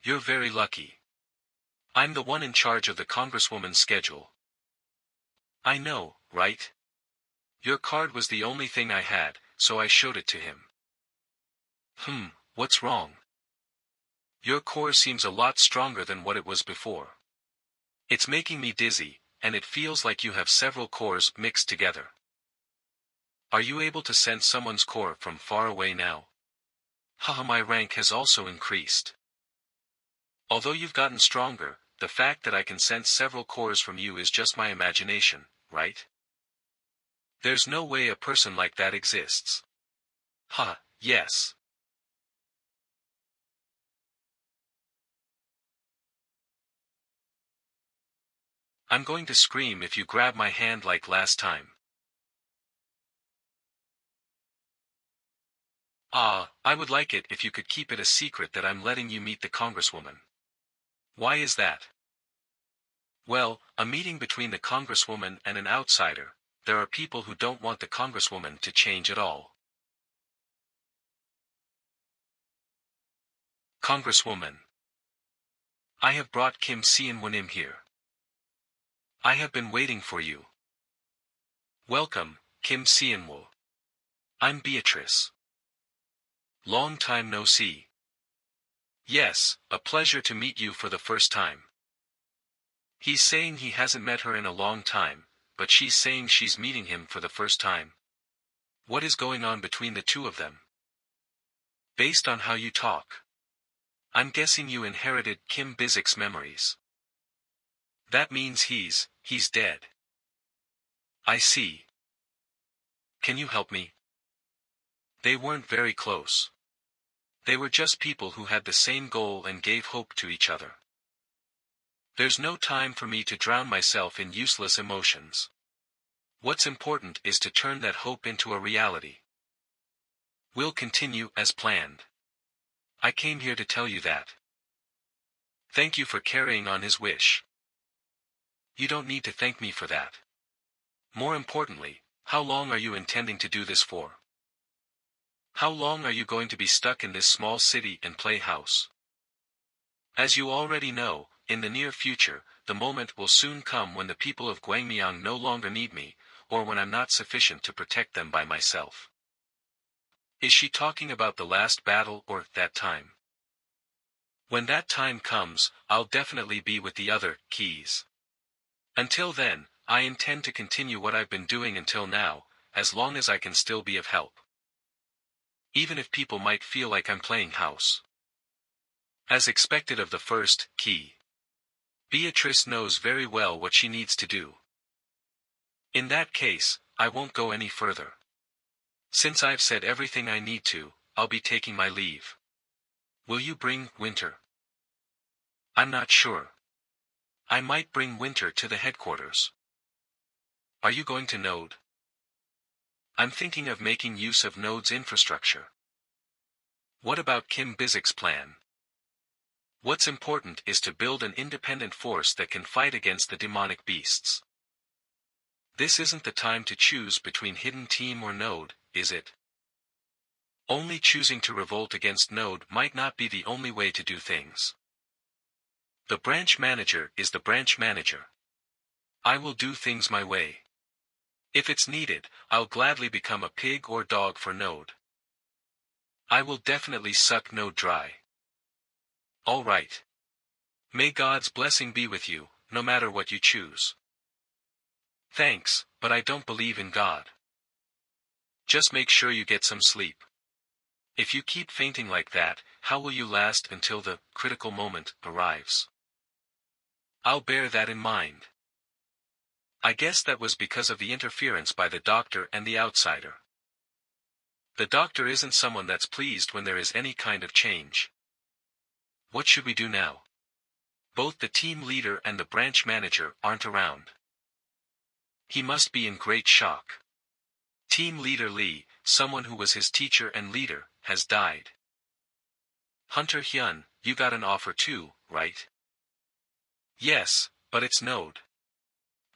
You're very lucky. I'm the one in charge of the congresswoman's schedule. I know, right? Your card was the only thing I had, so I showed it to him. What's wrong? Your core seems a lot stronger than what it was before. It's making me dizzy, and it feels like you have several cores mixed together. Are you able to sense someone's core from far away now? Haha, my rank has also increased. Although you've gotten stronger, the fact that I can sense several cores from you is just my imagination, right? There's no way a person like that exists. Yes. I'm going to scream if you grab my hand like last time. I would like it if you could keep it a secret that I'm letting you meet the Congresswoman. Why is that? Well, a meeting between the Congresswoman and an outsider. There are people who don't want the Congresswoman to change at all. Congresswoman. I have brought Kim Seon-won here. I have been waiting for you. Welcome, Kim Seon-won. I'm Beatrice. Long time no see. Yes, a pleasure to meet you for the first time. He's saying he hasn't met her in a long time, but she's saying she's meeting him for the first time. What is going on between the two of them? Based on how you talk, I'm guessing you inherited Kim Bizik's memories. That means he's dead. I see. Can you help me? They weren't very close. They were just people who had the same goal and gave hope to each other. There's no time for me to drown myself in useless emotions. What's important is to turn that hope into a reality. We'll continue as planned. I came here to tell you that. Thank you for carrying on his wish. You don't need to thank me for that. More importantly, how long are you intending to do this for? How long are you going to be stuck in this small city and play house? As you already know, in the near future, the moment will soon come when the people of Gwangmyeong no longer need me, or when I'm not sufficient to protect them by myself. Is she talking about the last battle or that time? When that time comes, I'll definitely be with the other keys. Until then, I intend to continue what I've been doing until now, as long as I can still be of help. Even if people might feel like I'm playing house. As expected of the first key. Beatrice knows very well what she needs to do. In that case, I won't go any further. Since I've said everything I need to, I'll be taking my leave. Will you bring Winter? I'm not sure. I might bring Winter to the headquarters. Are you going to Node? I'm thinking of making use of Node's infrastructure. What about Kim Bizik's plan? What's important is to build an independent force that can fight against the demonic beasts. This isn't the time to choose between Hidden Team or Node, is it? Only choosing to revolt against Node might not be the only way to do things. The branch manager is the branch manager. I will do things my way. If it's needed, I'll gladly become a pig or dog for Node. I will definitely suck Node dry. All right. May God's blessing be with you, no matter what you choose. Thanks, but I don't believe in God. Just make sure you get some sleep. If you keep fainting like that, how will you last until the critical moment arrives? I'll bear that in mind. I guess that was because of the interference by the doctor and the outsider. The doctor isn't someone that's pleased when there is any kind of change. What should we do now? Both the team leader and the branch manager aren't around. He must be in great shock. Team leader Lee, someone who was his teacher and leader, has died. Hunter Hyun, you got an offer too, right? Yes, but it's Node.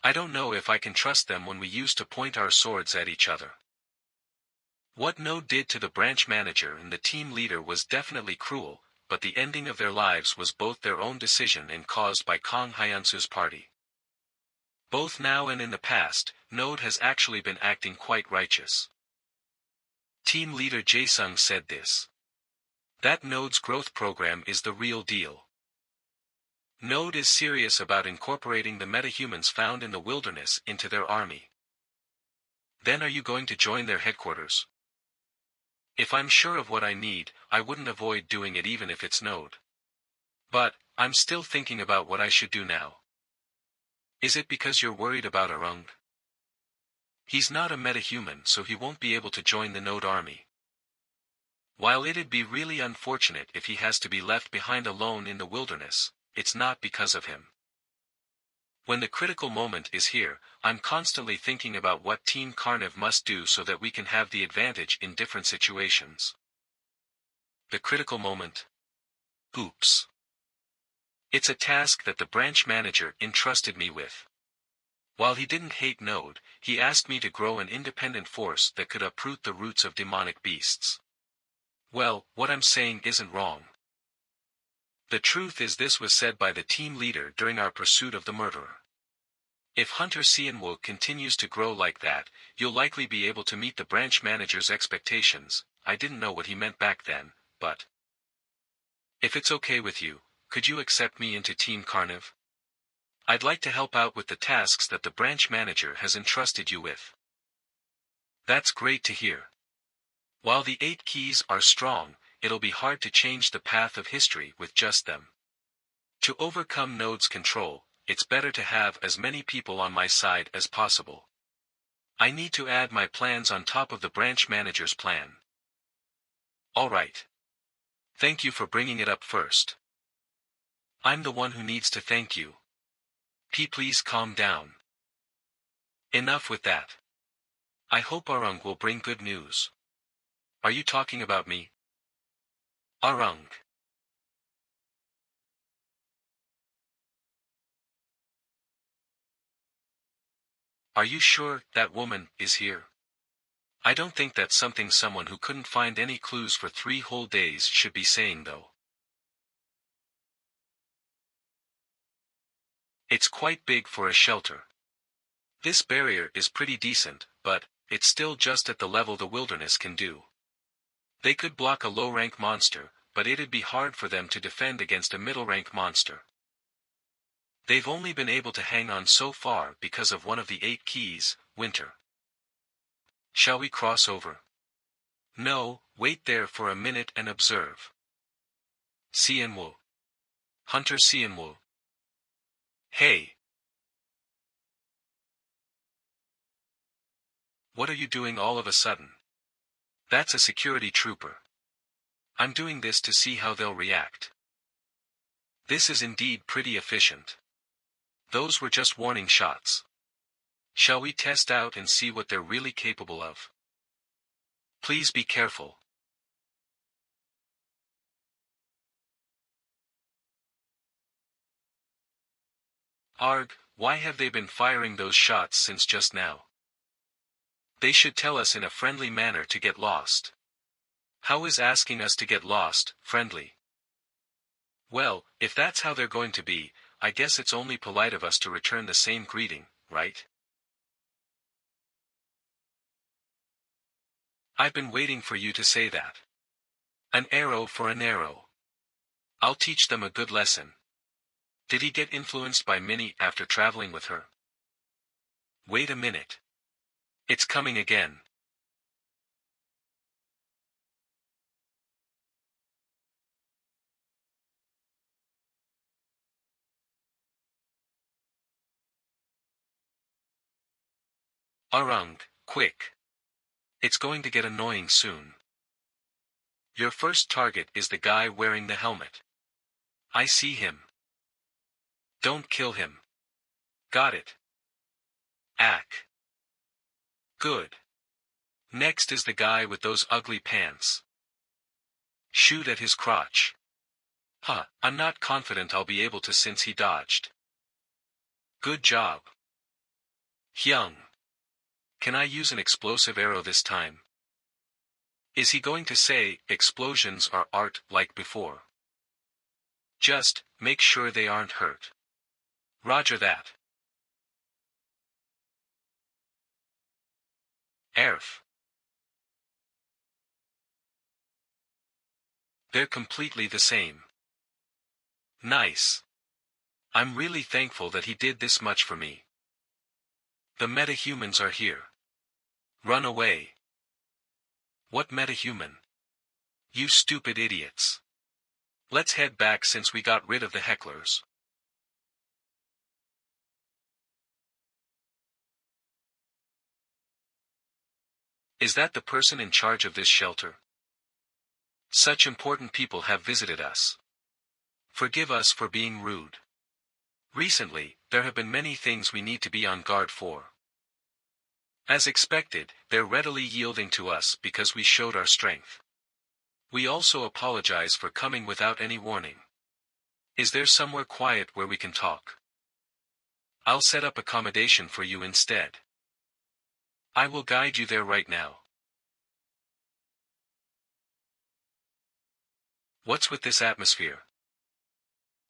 I don't know if I can trust them when we used to point our swords at each other. What Node did to the branch manager and the team leader was definitely cruel, but the ending of their lives was both their own decision and caused by Kang Hyunsu's party. Both now and in the past, Node has actually been acting quite righteous. Team leader Jae-sung said this. That node's growth program is the real deal. Node is serious about incorporating the metahumans found in the wilderness into their army. Then are you going to join their headquarters? If I'm sure of what I need, I wouldn't avoid doing it even if it's Node. But, I'm still thinking about what I should do now. Is it because you're worried about Arung? He's not a metahuman, so he won't be able to join the Node army. While it'd be really unfortunate if he has to be left behind alone in the wilderness, it's not because of him. When the critical moment is here, I'm constantly thinking about what Team Carniv must do so that we can have the advantage in different situations. The critical moment? Oops. It's a task that the branch manager entrusted me with. While he didn't hate Node, he asked me to grow an independent force that could uproot the roots of demonic beasts. Well, what I'm saying isn't wrong. The truth is this was said by the team leader during our pursuit of the murderer. If Hunter Sianwo continues to grow like that, you'll likely be able to meet the branch manager's expectations. I didn't know what he meant back then, but if it's okay with you, could you accept me into Team Carniv? I'd like to help out with the tasks that the branch manager has entrusted you with. That's great to hear. While the 8 keys are strong, it'll be hard to change the path of history with just them. To overcome Node's control, it's better to have as many people on my side as possible. I need to add my plans on top of the branch manager's plan. Alright. Thank you for bringing it up first. I'm the one who needs to thank you. Please calm down. Enough with that. I hope Arung will bring good news. Are you talking about me? Arung. Are you sure that woman is here? I don't think that's something someone who couldn't find any clues for 3 whole days should be saying though. It's quite big for a shelter. This barrier is pretty decent, but it's still just at the level the wilderness can do. They could block a low-rank monster, but it'd be hard for them to defend against a middle-rank monster. They've only been able to hang on so far because of one of the 8 keys, Winter. Shall we cross over? No, wait there for a minute and observe. Sianwo. Hunter Sianwo. Hey. What are you doing all of a sudden? That's a security trooper. I'm doing this to see how they'll react. This is indeed pretty efficient. Those were just warning shots. Shall we test out and see what they're really capable of? Please be careful. Arg, why have they been firing those shots since just now? They should tell us in a friendly manner to get lost. How is asking us to get lost, friendly? Well, if that's how they're going to be, I guess it's only polite of us to return the same greeting, right? I've been waiting for you to say that. An arrow for an arrow. I'll teach them a good lesson. Did he get influenced by Minnie after traveling with her? Wait a minute. It's coming again. Arung, quick. It's going to get annoying soon. Your first target is the guy wearing the helmet. I see him. Don't kill him. Got it. Ack. Good. Next is the guy with those ugly pants. Shoot at his crotch. I'm not confident I'll be able to since he dodged. Good job. Hyung. Can I use an explosive arrow this time? Is he going to say, explosions are art like before? Just, make sure they aren't hurt. Roger that. Erf. They're completely the same. Nice. I'm really thankful that he did this much for me. The metahumans are here. Run away. What metahuman? You stupid idiots. Let's head back since we got rid of the hecklers. Is that the person in charge of this shelter? Such important people have visited us. Forgive us for being rude. Recently, there have been many things we need to be on guard for. As expected, they're readily yielding to us because we showed our strength. We also apologize for coming without any warning. Is there somewhere quiet where we can talk? I'll set up accommodation for you instead. I will guide you there right now. What's with this atmosphere?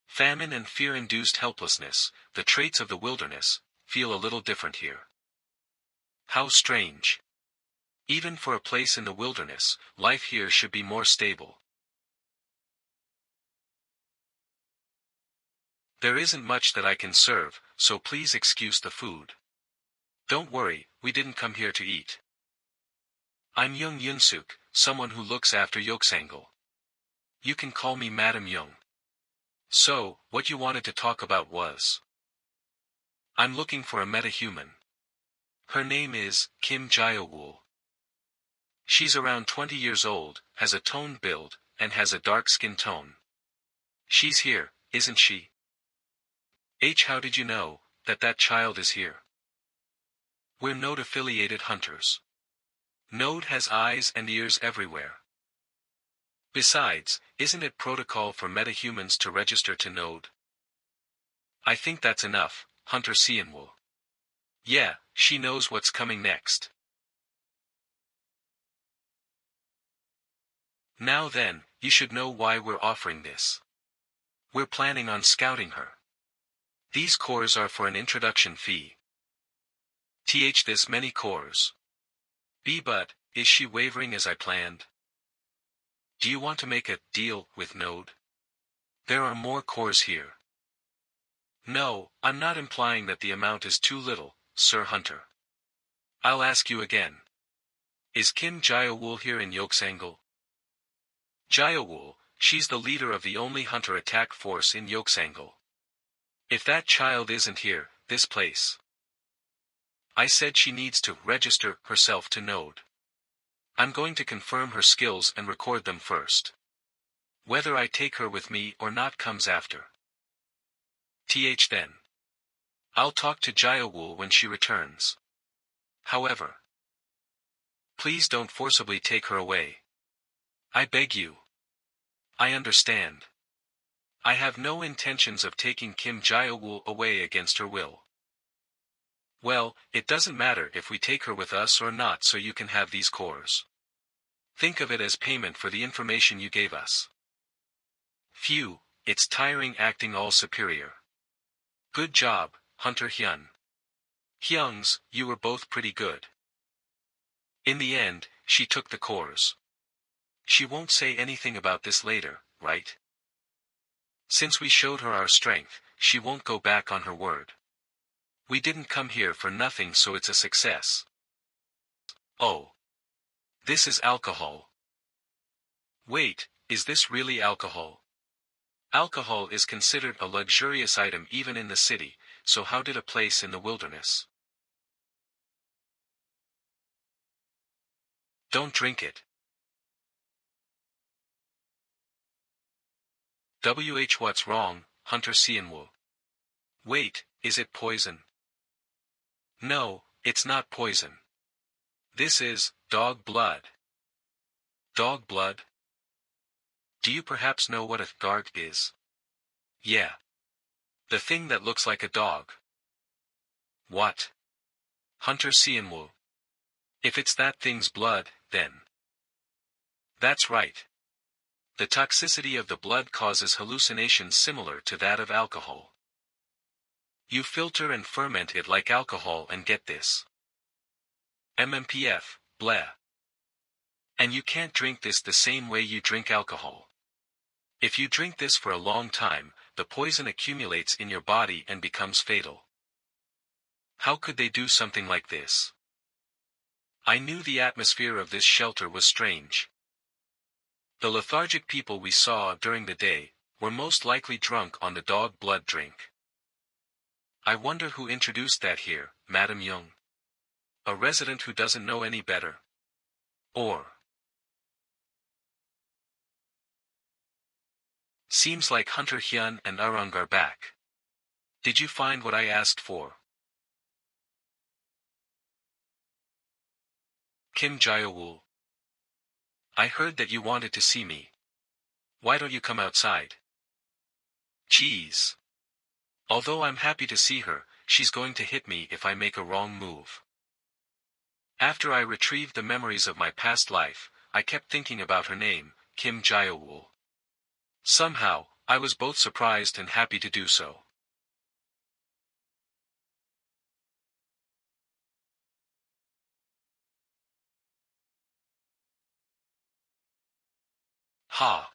Famine and fear-induced helplessness, the traits of the wilderness, feel a little different here. How strange. Even for a place in the wilderness, life here should be more stable. There isn't much that I can serve, so please excuse the food. Don't worry, we didn't come here to eat. I'm Young Yunsuk, someone who looks after Yoksangle. You can call me Madam Young. So, what you wanted to talk about was... I'm looking for a metahuman. Her name is Kim Jayawul. She's around 20 years old, has a toned build, and has a dark skin tone. She's here, isn't she? How did you know that child is here? We're Node-affiliated hunters. Node has eyes and ears everywhere. Besides, isn't it protocol for metahumans to register to Node? I think that's enough, Hunter Cianwul. Yeah, she knows what's coming next. Now then, you should know why we're offering this. We're planning on scouting her. These cores are for an introduction fee. This many cores. But, is she wavering as I planned? Do you want to make a deal with Node? There are more cores here. No, I'm not implying that the amount is too little, Sir Hunter. I'll ask you again. Is Kim Jayawul here in Yoksangle? Jayawul, she's the leader of the only hunter attack force in Yoksangle. If that child isn't here, this place. I said she needs to register herself to Node. I'm going to confirm her skills and record them first. Whether I take her with me or not comes after. Then. I'll talk to Jayawul when she returns. However, please don't forcibly take her away. I beg you. I understand. I have no intentions of taking Kim Jayawul away against her will. Well, it doesn't matter if we take her with us or not, so you can have these cores. Think of it as payment for the information you gave us. Phew, it's tiring acting all superior. Good job, Hunter Hyun. Hyungs, you were both pretty good. In the end, she took the cores. She won't say anything about this later, right? Since we showed her our strength, she won't go back on her word. We didn't come here for nothing, so it's a success. Oh. This is alcohol. Wait, is this really alcohol? Alcohol is considered a luxurious item even in the city, so how did a place in the wilderness? Don't drink it. What's wrong, Hunter Cianwul? Wait, is it poison? No, it's not poison. This is dog blood. Dog blood? Do you perhaps know what a garg is? Yeah. The thing that looks like a dog. What? Hunter Cianwul. If it's that thing's blood, then. That's right. The toxicity of the blood causes hallucinations similar to that of alcohol. You filter and ferment it like alcohol and get this. MMPF, blah. And you can't drink this the same way you drink alcohol. If you drink this for a long time, the poison accumulates in your body and becomes fatal. How could they do something like this? I knew the atmosphere of this shelter was strange. The lethargic people we saw during the day were most likely drunk on the dog blood drink. I wonder who introduced that here, Madam Young. A resident who doesn't know any better. Or seems like Hunter Hyun and Arung are back. Did you find what I asked for? Kim Jae-wool. I heard that you wanted to see me. Why don't you come outside? Jeez. Although I'm happy to see her, she's going to hit me if I make a wrong move. After I retrieved the memories of my past life, I kept thinking about her name, Kim Jae-wool. Somehow, I was both surprised and happy to do so. Ha!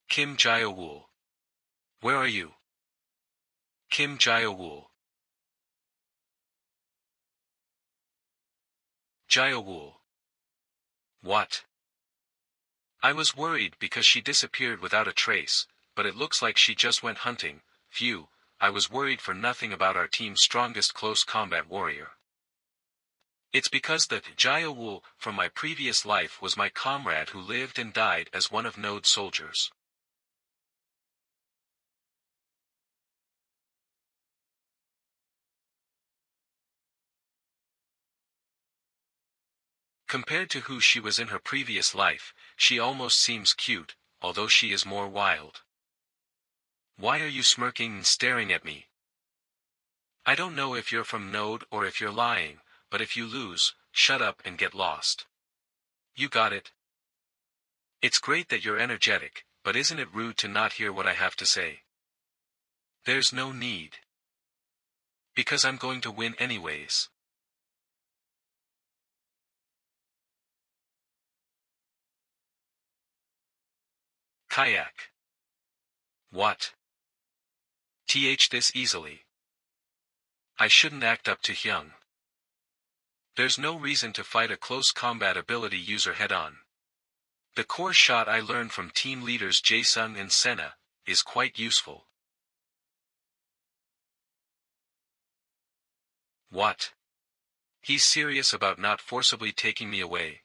Kim Jae-wool. Where are you? Kim Jae-wool. Jae-wool. What? I was worried because she disappeared without a trace, but it looks like she just went hunting. Phew, I was worried for nothing about our team's strongest close combat warrior. It's because the Jae-wool from my previous life was my comrade who lived and died as one of Node's soldiers. Compared to who she was in her previous life, she almost seems cute, although she is more wild. Why are you smirking and staring at me? I don't know if you're from Node or if you're lying, but if you lose, shut up and get lost. You got it? It's great that you're energetic, but isn't it rude to not hear what I have to say? There's no need. Because I'm going to win anyways. Kayak. What? This easily. I shouldn't act up to Hyung. There's no reason to fight a close combat ability user head-on. The core shot I learned from team leaders Jae-sung and Sena is quite useful. What? He's serious about not forcibly taking me away.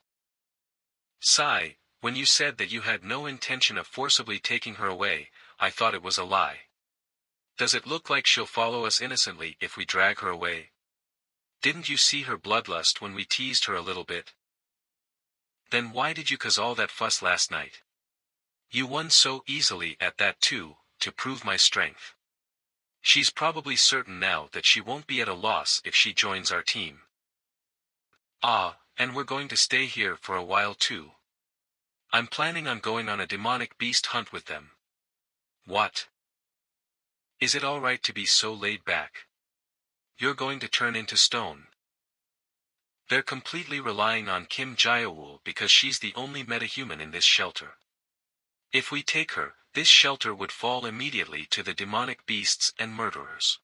Sigh, when you said that you had no intention of forcibly taking her away, I thought it was a lie. Does it look like she'll follow us innocently if we drag her away? Didn't you see her bloodlust when we teased her a little bit? Then why did you cause all that fuss last night? You won so easily at that too, to prove my strength. She's probably certain now that she won't be at a loss if she joins our team. Ah, and we're going to stay here for a while too. I'm planning on going on a demonic beast hunt with them. What? Is it alright to be so laid back? You're going to turn into stone. They're completely relying on Kim Jae-wool because she's the only metahuman in this shelter. If we take her, this shelter would fall immediately to the demonic beasts and murderers.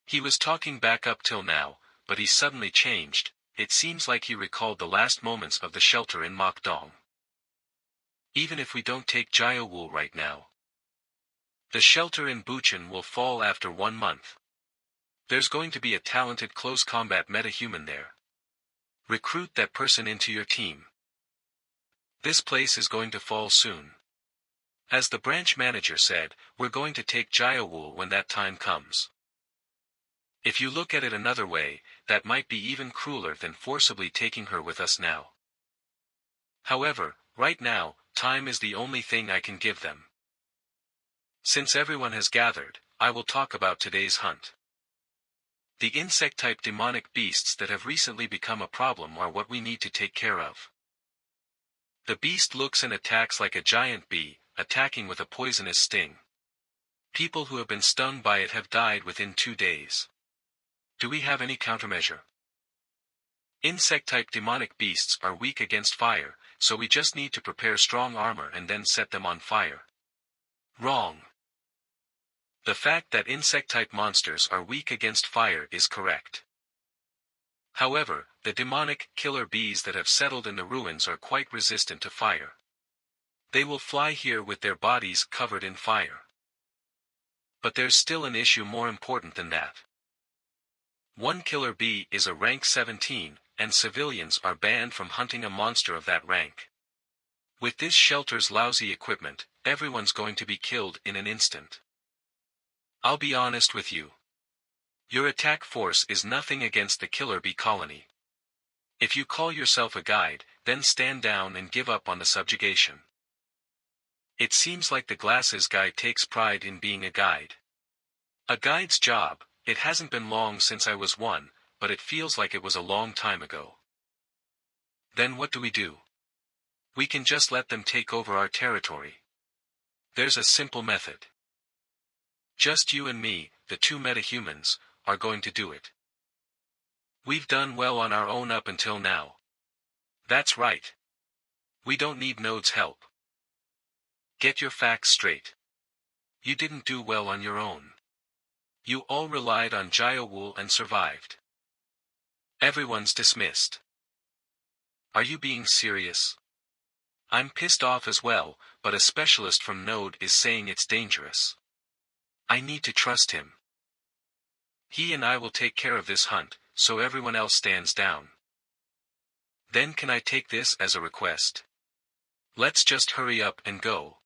He was talking back up till now, but he suddenly changed. It seems like he recalled the last moments of the shelter in Mokdong. Even if we don't take Jae-wool right now, the shelter in Bucheon will fall after 1 month. There's going to be a talented close combat metahuman there. Recruit that person into your team. This place is going to fall soon. As the branch manager said, we're going to take Jae-wool when that time comes. If you look at it another way, that might be even crueler than forcibly taking her with us now. However, right now, time is the only thing I can give them. Since everyone has gathered, I will talk about today's hunt. The insect-type demonic beasts that have recently become a problem are what we need to take care of. The beast looks and attacks like a giant bee, attacking with a poisonous sting. People who have been stung by it have died within 2 days. Do we have any countermeasure? Insect-type demonic beasts are weak against fire, so we just need to prepare strong armor and then set them on fire. Wrong. The fact that insect-type monsters are weak against fire is correct. However, the demonic, killer bees that have settled in the ruins are quite resistant to fire. They will fly here with their bodies covered in fire. But there's still an issue more important than that. One killer bee is a rank 17, and civilians are banned from hunting a monster of that rank. With this shelter's lousy equipment, everyone's going to be killed in an instant. I'll be honest with you. Your attack force is nothing against the killer bee colony. If you call yourself a guide, then stand down and give up on the subjugation. It seems like the glasses guy takes pride in being a guide. A guide's job. It hasn't been long since I was one, but it feels like it was a long time ago. Then what do? We can just let them take over our territory. There's a simple method. Just you and me, the two metahumans, are going to do it. We've done well on our own up until now. That's right. We don't need Node's help. Get your facts straight. You didn't do well on your own. You all relied on Jiowool and survived. Everyone's dismissed. Are you being serious? I'm pissed off as well, but a specialist from Node is saying it's dangerous. I need to trust him. He and I will take care of this hunt, so everyone else stands down. Then can I take this as a request? Let's just hurry up and go.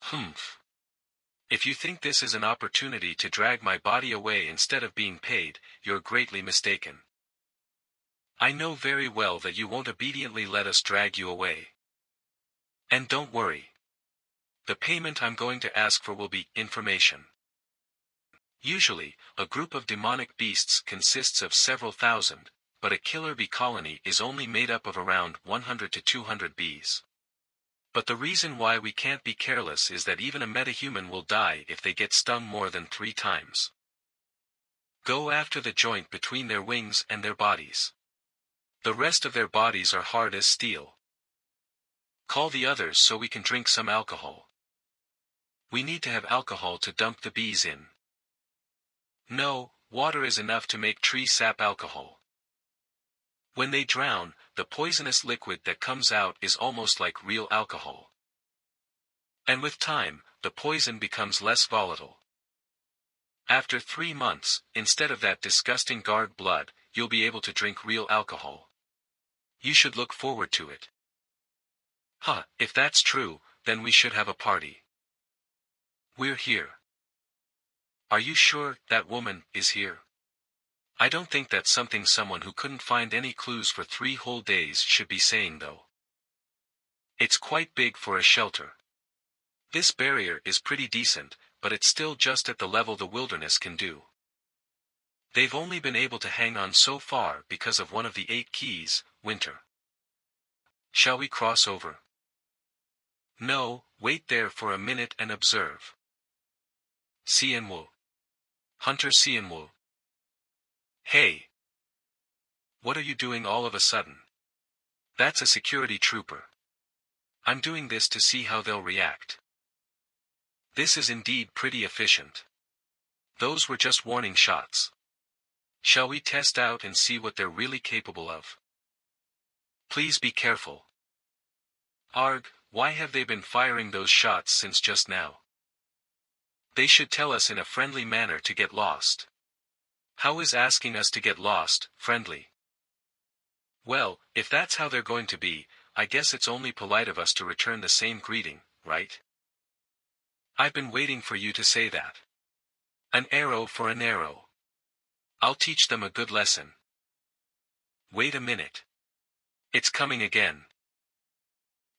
Humph. If you think this is an opportunity to drag my body away instead of being paid, you're greatly mistaken. I know very well that you won't obediently let us drag you away. And don't worry. The payment I'm going to ask for will be information. Usually, a group of demonic beasts consists of several thousand, but a killer bee colony is only made up of around 100 to 200 bees. But the reason why we can't be careless is that even a metahuman will die if they get stung more than 3 times. Go after the joint between their wings and their bodies. The rest of their bodies are hard as steel. Call the others so we can drink some alcohol. We need to have alcohol to dump the bees in. No, water is enough to make tree sap alcohol. When they drown, the poisonous liquid that comes out is almost like real alcohol. And with time, the poison becomes less volatile. After 3 months, instead of that disgusting guard blood, you'll be able to drink real alcohol. You should look forward to it. If that's true, then we should have a party. We're here. Are you sure that woman is here? I don't think that's something someone who couldn't find any clues for 3 whole days should be saying though. It's quite big for a shelter. This barrier is pretty decent, but it's still just at the level the wilderness can do. They've only been able to hang on so far because of one of the 8 keys, winter. Shall we cross over? No, wait there for a minute and observe. Sienwu. Hunter Sienwu. Hey! What are you doing all of a sudden? That's a security trooper. I'm doing this to see how they'll react. This is indeed pretty efficient. Those were just warning shots. Shall we test out and see what they're really capable of? Please be careful. Arg, why have they been firing those shots since just now? They should tell us in a friendly manner to get lost. How is asking us to get lost friendly? Well, if that's how they're going to be, I guess it's only polite of us to return the same greeting, right? I've been waiting for you to say that. An arrow for an arrow. I'll teach them a good lesson. Wait a minute. It's coming again.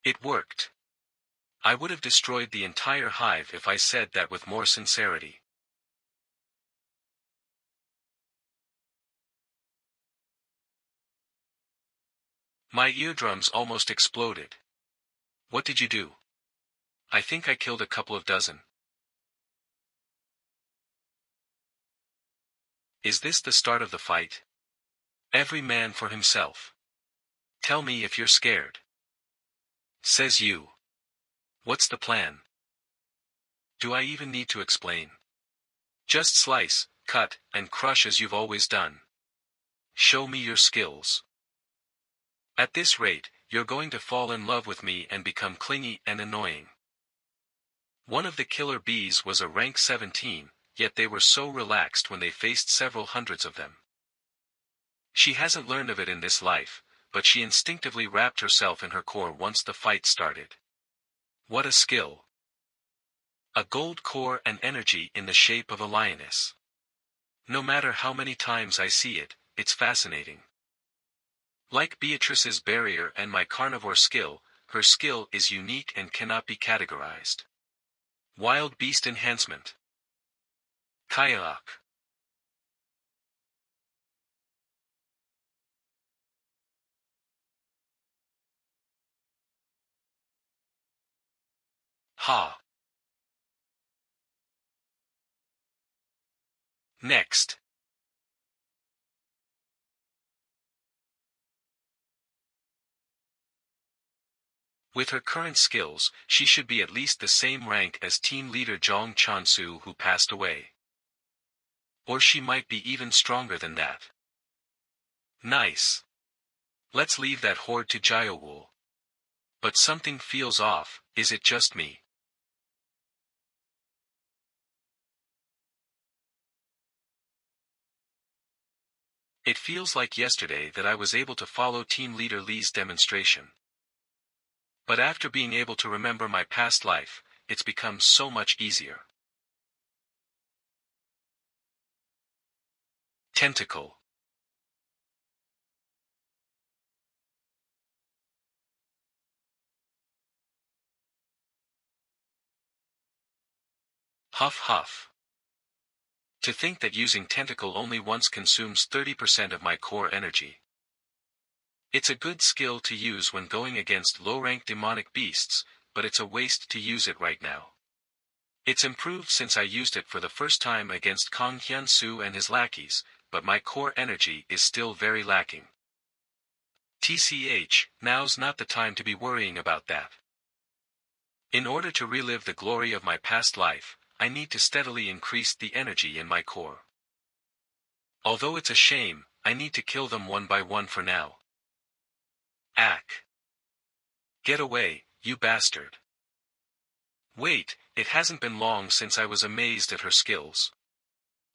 It worked. I would have destroyed the entire hive if I said that with more sincerity. My eardrums almost exploded. What did you do? I think I killed a couple of dozen. Is this the start of the fight? Every man for himself. Tell me if you're scared. Says you. What's the plan? Do I even need to explain? Just slice, cut, and crush as you've always done. Show me your skills. At this rate, you're going to fall in love with me and become clingy and annoying. One of the killer bees was a rank 17, yet they were so relaxed when they faced several hundreds of them. She hasn't learned of it in this life, but she instinctively wrapped herself in her core once the fight started. What a skill! A gold core and energy in the shape of a lioness. No matter how many times I see it, it's fascinating. Like Beatrice's barrier and my carnivore skill, her skill is unique and cannot be categorized. Wild beast enhancement. Kayak. Ha. Next. With her current skills, she should be at least the same rank as team leader Zhong Chansu who passed away. Or she might be even stronger than that. Nice. Let's leave that horde to Jiaowul. But something feels off, is it just me? It feels like yesterday that I was able to follow team leader Li's demonstration. But after being able to remember my past life, it's become so much easier. Tentacle. Huff huff. To think that using tentacle only once consumes 30% of my core energy. It's a good skill to use when going against low-rank demonic beasts, but it's a waste to use it right now. It's improved since I used it for the first time against Kong Hyun-soo and his lackeys, but my core energy is still very lacking. TCH, now's not the time to be worrying about that. In order to relive the glory of my past life, I need to steadily increase the energy in my core. Although it's a shame, I need to kill them one by one for now. Ack. Get away, you bastard. Wait, it hasn't been long since I was amazed at her skills.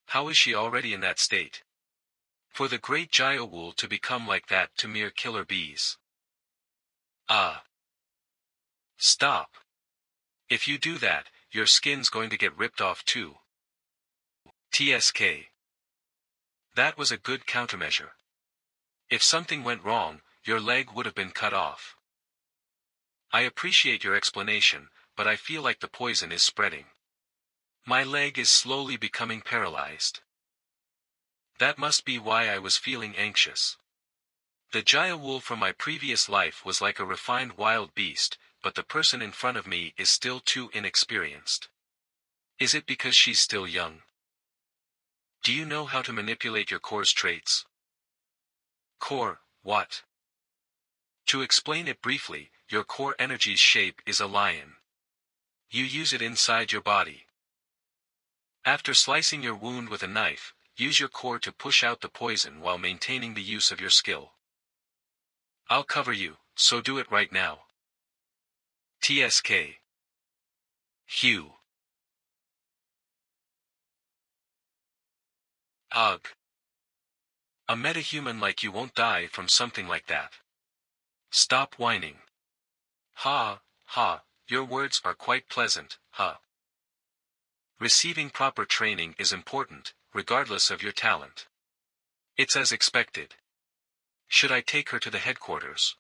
How is she already in that state? For the great Jiaowul to become like that to mere killer bees. Ah. Stop. If you do that, your skin's going to get ripped off too. TSK. That was a good countermeasure. If something went wrong, your leg would have been cut off. I appreciate your explanation, but I feel like the poison is spreading. My leg is slowly becoming paralyzed. That must be why I was feeling anxious. The Jiaowul from my previous life was like a refined wild beast, but the person in front of me is still too inexperienced. Is it because she's still young? Do you know how to manipulate your core's traits? Core, what? To explain it briefly, your core energy's shape is a lion. You use it inside your body. After slicing your wound with a knife, use your core to push out the poison while maintaining the use of your skill. I'll cover you, so do it right now. TSK. Hugh. Ugh. A metahuman like you won't die from something like that. Stop whining. Ha, ha, your words are quite pleasant, huh? Receiving proper training is important, regardless of your talent. It's as expected. Should I take her to the headquarters?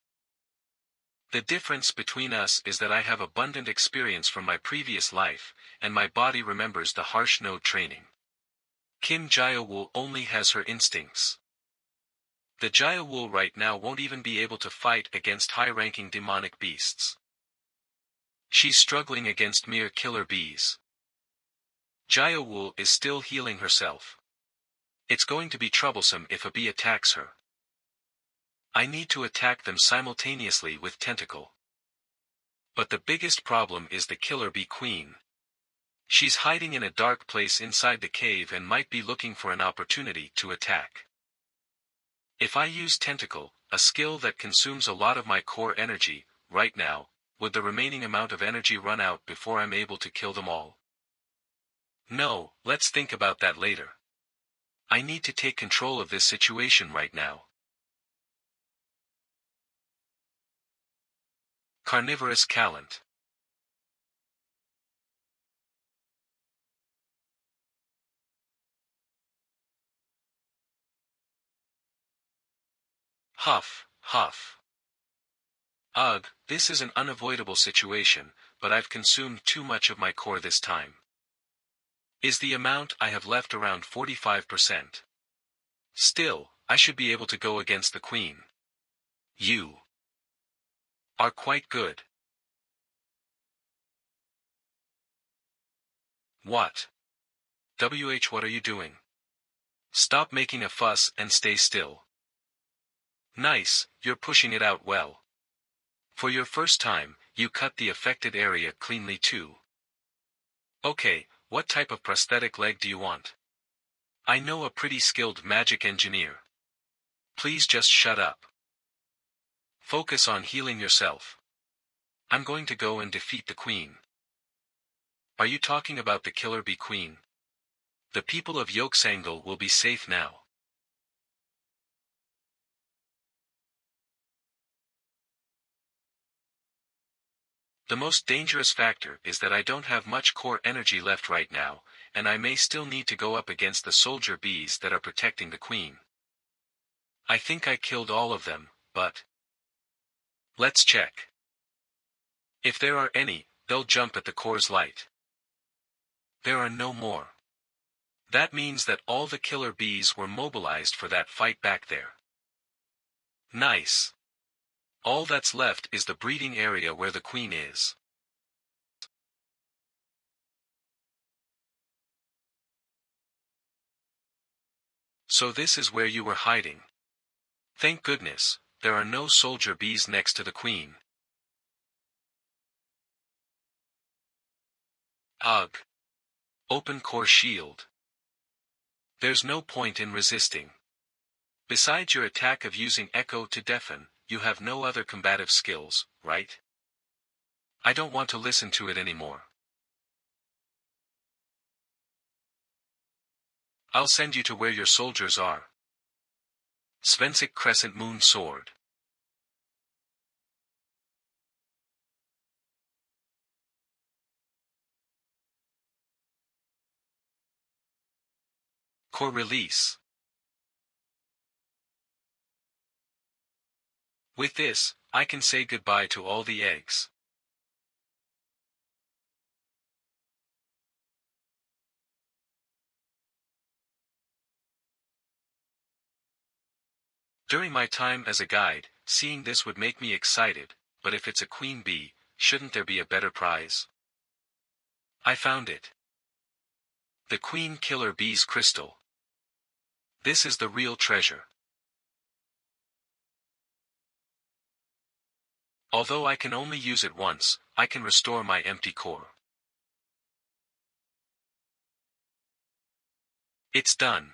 The difference between us is that I have abundant experience from my previous life, and my body remembers the harsh no training. Kim Jiaowul only has her instincts. The Jaya Wool right now won't even be able to fight against high-ranking demonic beasts. She's struggling against mere killer bees. Jaya Wool is still healing herself. It's going to be troublesome if a bee attacks her. I need to attack them simultaneously with Tentacle. But the biggest problem is the killer bee queen. She's hiding in a dark place inside the cave and might be looking for an opportunity to attack. If I use Tentacle, a skill that consumes a lot of my core energy, right now, would the remaining amount of energy run out before I'm able to kill them all? No, let's think about that later. I need to take control of this situation right now. Carnivorous Callant. Huff, huff. Ugh, this is an unavoidable situation, but I've consumed too much of my core this time. Is the amount I have left around 45%? Still, I should be able to go against the queen. You are quite good. What? What are you doing? Stop making a fuss and stay still. Nice, you're pushing it out well. For your first time, you cut the affected area cleanly too. Okay, what type of prosthetic leg do you want? I know a pretty skilled magic engineer. Please just shut up. Focus on healing yourself. I'm going to go and defeat the queen. Are you talking about the killer bee queen? The people of Yolksangle will be safe now. The most dangerous factor is that I don't have much core energy left right now, and I may still need to go up against the soldier bees that are protecting the queen. I think I killed all of them, but let's check. If there are any, they'll jump at the core's light. There are no more. That means that all the killer bees were mobilized for that fight back there. Nice. All that's left is the breeding area where the queen is. So this is where you were hiding. Thank goodness, there are no soldier bees next to the queen. Ugh. Open core shield. There's no point in resisting. Besides your attack of using echo to deafen, you have no other combative skills, right? I don't want to listen to it anymore. I'll send you to where your soldiers are. Svensic Crescent Moon Sword. Core release. With this, I can say goodbye to all the eggs. During my time as a guide, seeing this would make me excited, but if it's a queen bee, shouldn't there be a better prize? I found it. The Queen Killer Bee's Crystal. This is the real treasure. Although I can only use it once, I can restore my empty core. It's done.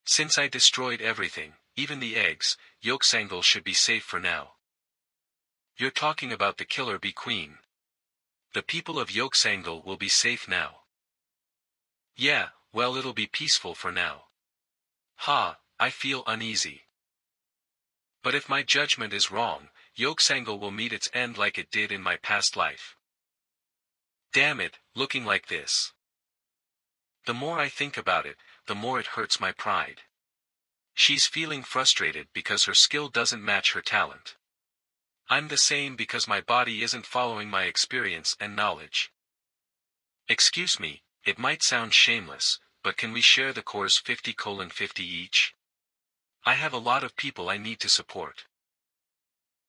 Since I destroyed everything, even the eggs, Yolksangle should be safe for now. You're talking about the killer bee queen. The people of Yolksangle will be safe now. Yeah, well, it'll be peaceful for now. Ha, I feel uneasy. But if my judgment is wrong, Yolksangle will meet its end like it did in my past life. Damn it, looking like this. The more I think about it, the more it hurts my pride. She's feeling frustrated because her skill doesn't match her talent. I'm the same because my body isn't following my experience and knowledge. Excuse me, it might sound shameless, but can we share the cores 50:50 each? I have a lot of people I need to support.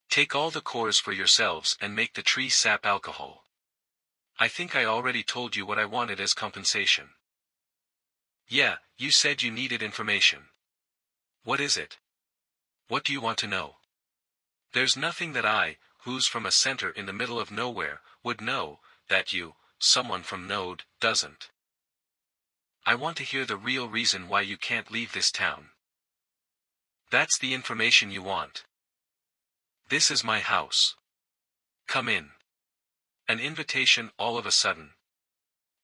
Take all the cores for yourselves and make the tree sap alcohol. I think I already told you what I wanted as compensation. Yeah, you said you needed information. What is it? What do you want to know? There's nothing that I, who's from a center in the middle of nowhere, would know, that you, someone from Node, doesn't. I want to hear the real reason why you can't leave this town. That's the information you want. This is my house. Come in. An invitation all of a sudden.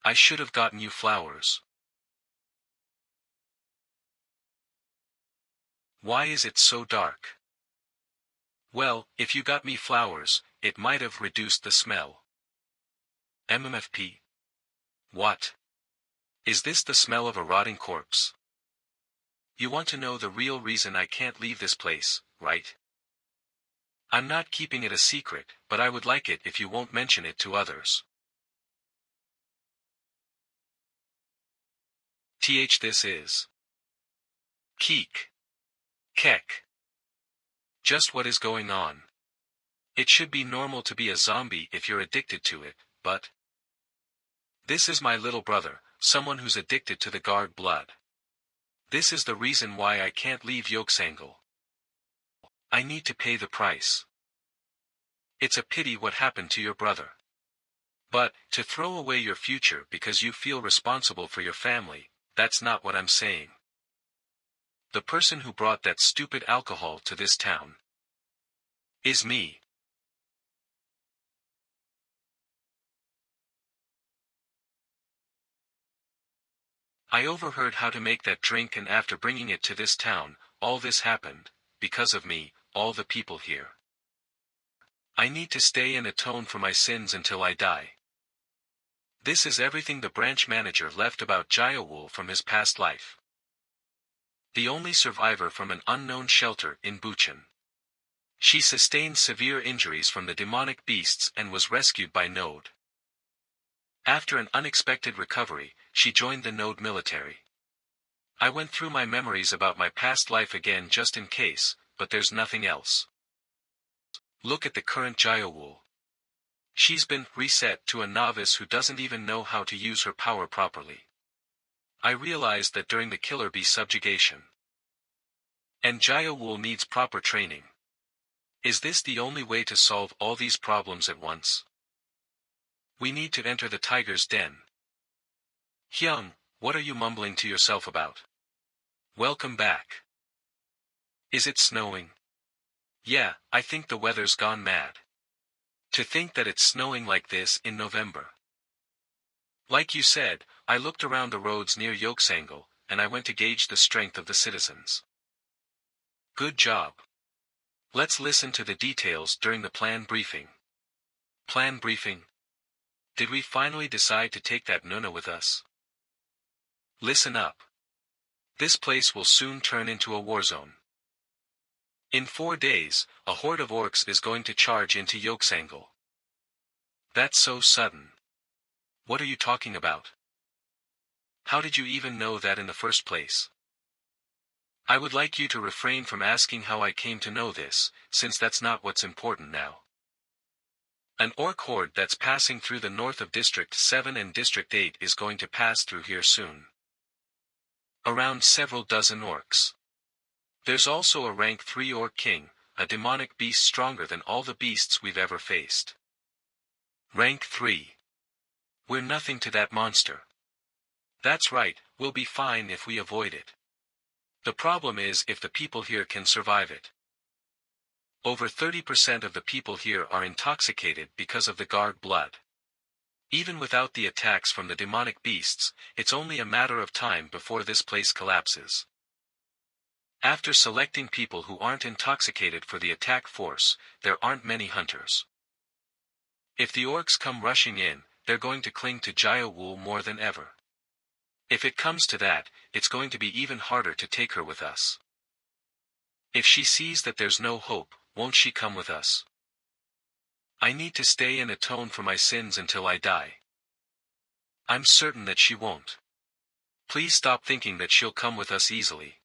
I should have gotten you flowers. Why is it so dark? Well, if you got me flowers, it might have reduced the smell. MMFP. What? Is this the smell of a rotting corpse? You want to know the real reason I can't leave this place, right? I'm not keeping it a secret, but I would like it if you won't mention it to others. This is Keek. Keck. Just what is going on? It should be normal to be a zombie if you're addicted to it, but... This is my little brother, someone who's addicted to the guard blood. This is the reason why I can't leave Yolksangle. I need to pay the price. It's a pity what happened to your brother. But, to throw away your future because you feel responsible for your family, that's not what I'm saying. The person who brought that stupid alcohol to this town is me. I overheard how to make that drink, and after bringing it to this town, all this happened, because of me, all the people here. I need to stay and atone for my sins until I die. This is everything the branch manager left about Jayawul from his past life. The only survivor from an unknown shelter in Buchan. She sustained severe injuries from the demonic beasts and was rescued by Node. After an unexpected recovery, she joined the Node military. I went through my memories about my past life again just in case, but there's nothing else. Look at the current Jayawul. She's been reset to a novice who doesn't even know how to use her power properly. I realized that during the Killer Bee subjugation. And Jayawul needs proper training. Is this the only way to solve all these problems at once? We need to enter the tiger's den. Hyung, what are you mumbling to yourself about? Welcome back. Is it snowing? Yeah, I think the weather's gone mad. To think that it's snowing like this in November. Like you said, I looked around the roads near Yolksangle, and I went to gauge the strength of the citizens. Good job. Let's listen to the details during the plan briefing. Plan briefing? Did we finally decide to take that Nuna with us? Listen up. This place will soon turn into a war zone. In 4 days, a horde of orcs is going to charge into Yolksangle. That's so sudden. What are you talking about? How did you even know that in the first place? I would like you to refrain from asking how I came to know this, since that's not what's important now. An orc horde that's passing through the north of District 7 and District 8 is going to pass through here soon. Around several dozen orcs. There's also a rank 3 orc king, a demonic beast stronger than all the beasts we've ever faced. Rank 3. We're nothing to that monster. That's right, we'll be fine if we avoid it. The problem is if the people here can survive it. Over 30% of the people here are intoxicated because of the guard blood. Even without the attacks from the demonic beasts, it's only a matter of time before this place collapses. After selecting people who aren't intoxicated for the attack force, there aren't many hunters. If the orcs come rushing in, they're going to cling to Jayawul more than ever. If it comes to that, it's going to be even harder to take her with us. If she sees that there's no hope, won't she come with us? I need to stay and atone for my sins until I die. I'm certain that she won't. Please stop thinking that she'll come with us easily.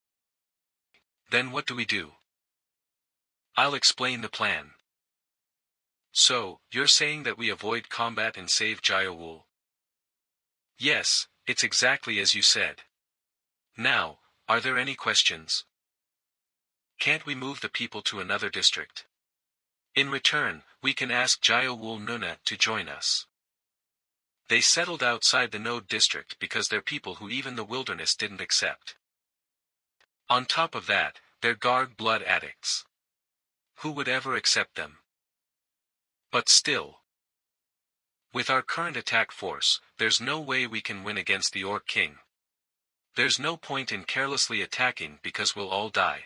Then what do we do? I'll explain the plan. So, you're saying that we avoid combat and save Jayawul? Yes, it's exactly as you said. Now, are there any questions? Can't we move the people to another district? In return, we can ask Jayawul Nuna to join us. They settled outside the Node district because they're people who even the wilderness didn't accept. On top of that, they're Garg blood addicts. Who would ever accept them? But still, with our current attack force, there's no way we can win against the Orc King. There's no point in carelessly attacking because we'll all die.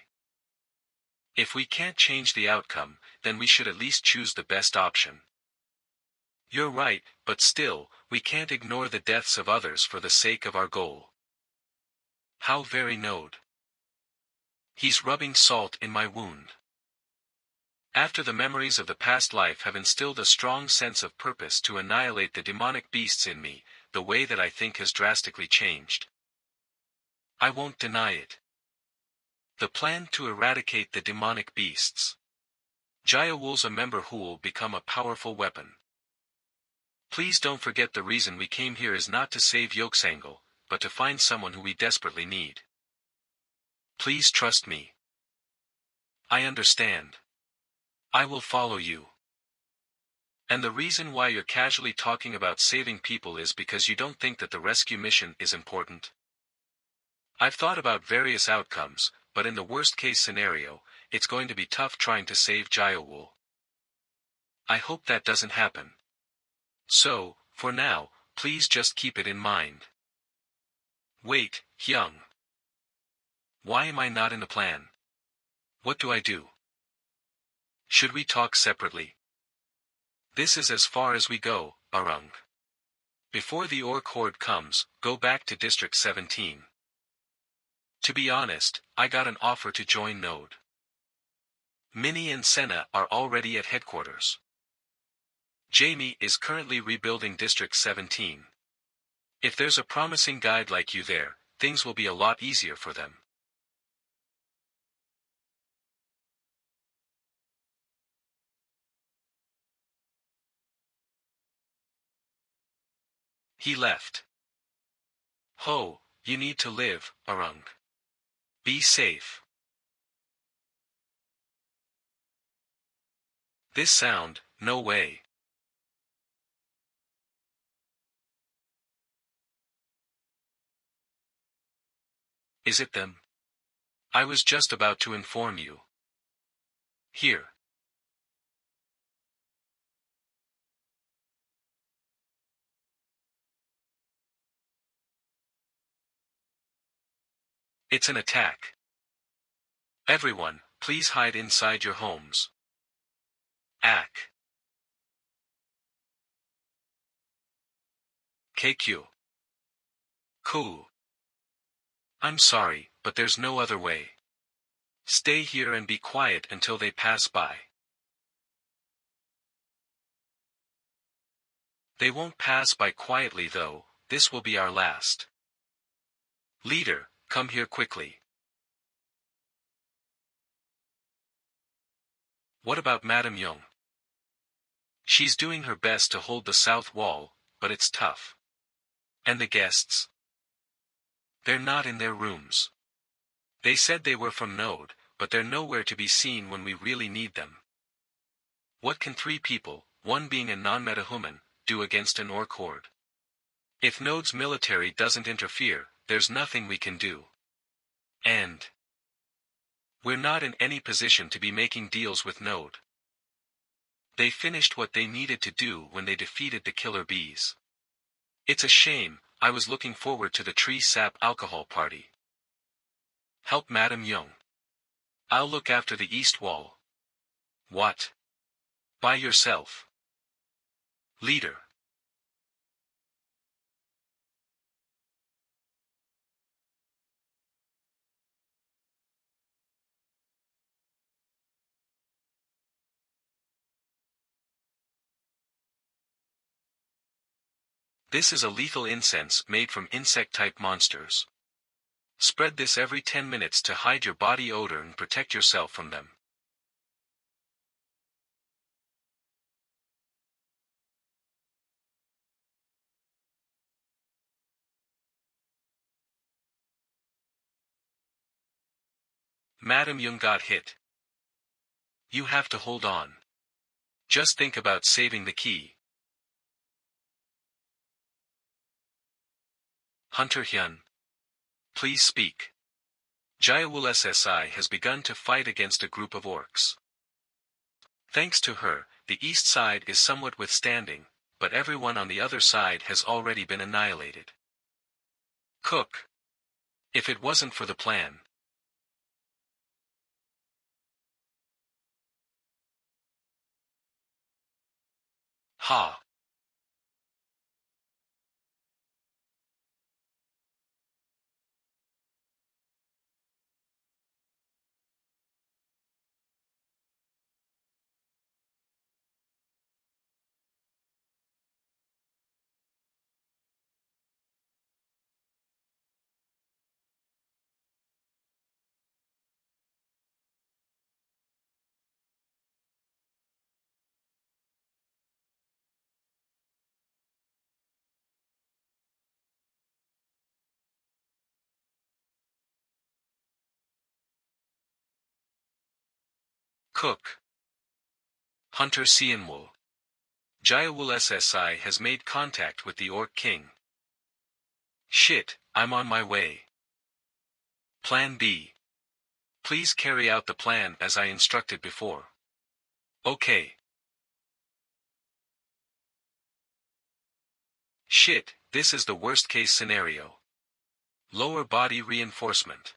If we can't change the outcome, then we should at least choose the best option. You're right, but still, we can't ignore the deaths of others for the sake of our goal. How very Node. He's rubbing salt in my wound. After the memories of the past life have instilled a strong sense of purpose to annihilate the demonic beasts in me, the way that I think has drastically changed. I won't deny it. The plan to eradicate the demonic beasts. Jayawul's a member who will become a powerful weapon. Please don't forget the reason we came here is not to save Yoksangle, but to find someone who we desperately need. Please trust me. I understand. I will follow you. And the reason why you're casually talking about saving people is because you don't think that the rescue mission is important? I've thought about various outcomes, but in the worst-case scenario, it's going to be tough trying to save Jayawul. I hope that doesn't happen. So, for now, please just keep it in mind. Wait, Hyung. Why am I not in the plan? What do I do? Should we talk separately? This is as far as we go, Arung. Before the Orc Horde comes, go back to District 17. To be honest, I got an offer to join Node. Minnie and Senna are already at headquarters. Jamie is currently rebuilding District 17. If there's a promising guide like you there, things will be a lot easier for them. He left. Ho, you need to live, Arung. Be safe. This sound, no way. Is it them? I was just about to inform you. Here. It's an attack. Everyone, please hide inside your homes. Ack. KQ. Cool. I'm sorry, but there's no other way. Stay here and be quiet until they pass by. They won't pass by quietly though, this will be our last. Leader, come here quickly. What about Madame Young? She's doing her best to hold the south wall, but it's tough. And the guests? They're not in their rooms. They said they were from Node, but they're nowhere to be seen when we really need them. What can 3 people, one being a non-metahuman, do against an Orc Horde? If Node's military doesn't interfere, there's nothing we can do. And we're not in any position to be making deals with Node. They finished what they needed to do when they defeated the killer bees. It's a shame, I was looking forward to the tree sap alcohol party. Help Madame Young. I'll look after the east wall. What? By yourself. Leader. This is a lethal incense made from insect-type monsters. Spread this every 10 minutes to hide your body odor and protect yourself from them. Madam Young got hit. You have to hold on. Just think about saving the key. Hunter Hyun. Please speak. Jayawul SSI has begun to fight against a group of orcs. Thanks to her, the east side is somewhat withstanding, but everyone on the other side has already been annihilated. Cook. If it wasn't for the plan. Ha. Cook. Hunter Seanwul. Jayawul SSI has made contact with the Orc King. Shit, I'm on my way. Plan B. Please carry out the plan as I instructed before. Okay. Shit, this is the worst case scenario. Lower body reinforcement.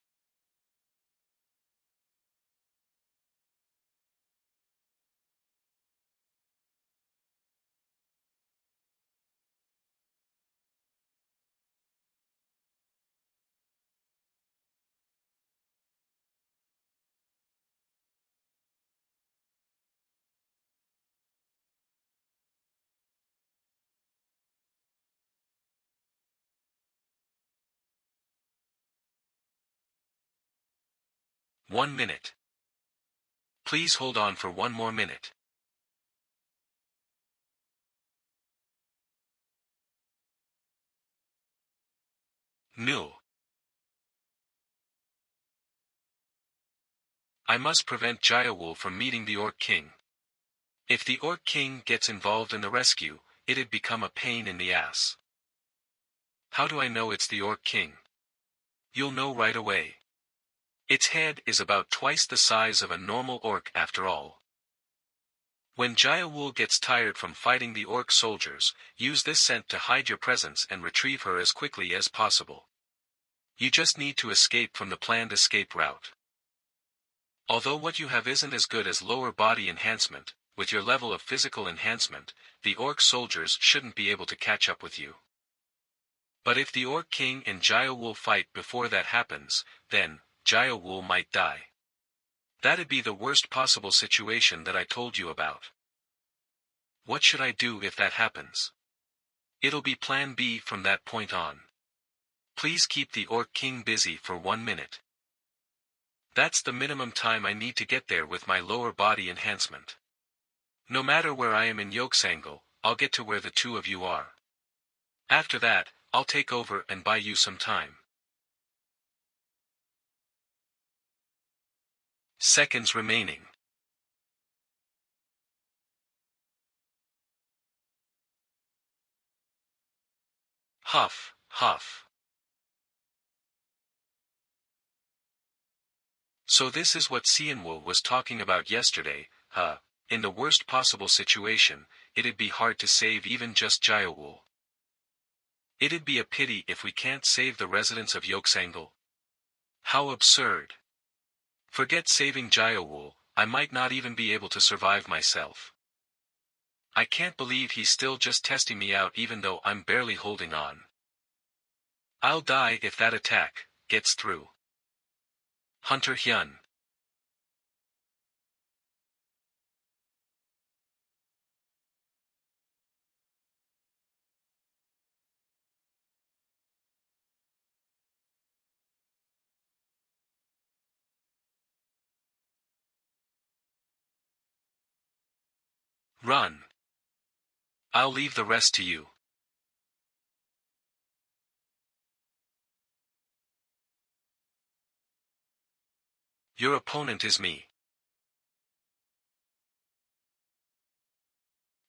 One minute. Please hold on for one more minute. No. I must prevent Jayawul from meeting the Orc King. If the Orc King gets involved in the rescue, it'd become a pain in the ass. How do I know it's the Orc King? You'll know right away. Its head is about twice the size of a normal orc after all. When Jayawul gets tired from fighting the orc soldiers, use this scent to hide your presence and retrieve her as quickly as possible. You just need to escape from the planned escape route. Although what you have isn't as good as lower body enhancement, with your level of physical enhancement, the orc soldiers shouldn't be able to catch up with you. But if the Orc King and Jayawul fight before that happens, then Jayawul might die. That'd be the worst possible situation that I told you about. What should I do if that happens? It'll be Plan B from that point on. Please keep the Orc King busy for 1 minute. That's the minimum time I need to get there with my lower body enhancement. No matter where I am in Yolksangle, I'll get to where the two of you are. After that, I'll take over and buy you some time. Seconds remaining. Huff, huff. So this is what Seanwul was talking about yesterday, huh? In the worst possible situation, it'd be hard to save even just Jayawul. It'd be a pity if we can't save the residents of Yolksangle. How absurd. Forget saving Jayawul, I might not even be able to survive myself. I can't believe he's still just testing me out even though I'm barely holding on. I'll die if that attack gets through. Hunter Hyun. Run. I'll leave the rest to you. Your opponent is me.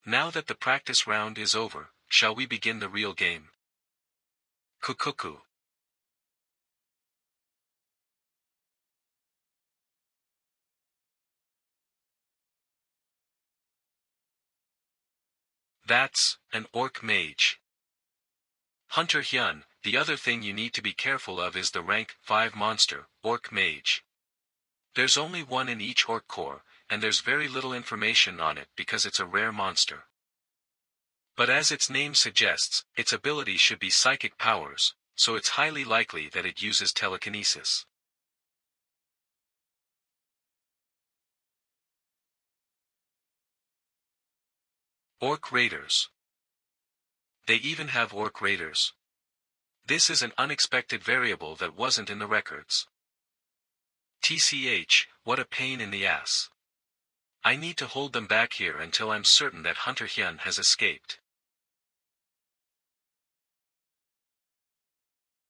Now that the practice round is over, shall we begin the real game? Kukuku. That's an orc mage. Hunter Hyun, the other thing you need to be careful of is the rank 5 monster, orc mage. There's only one in each orc core, and there's very little information on it because it's a rare monster. But as its name suggests, its ability should be psychic powers, so it's highly likely that it uses telekinesis. Orc Raiders. They even have Orc Raiders. This is an unexpected variable that wasn't in the records. TCH, what a pain in the ass. I need to hold them back here until I'm certain that Hunter Hyun has escaped.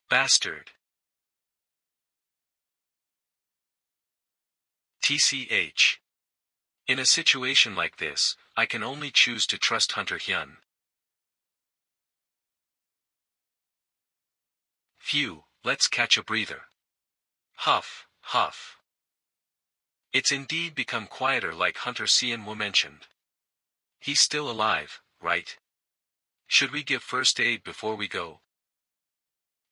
Bastard. TCH. In a situation like this, I can only choose to trust Hunter Hyun. Phew, let's catch a breather. Huff, huff. It's indeed become quieter like Hunter Hyun mentioned. He's still alive, right? Should we give first aid before we go?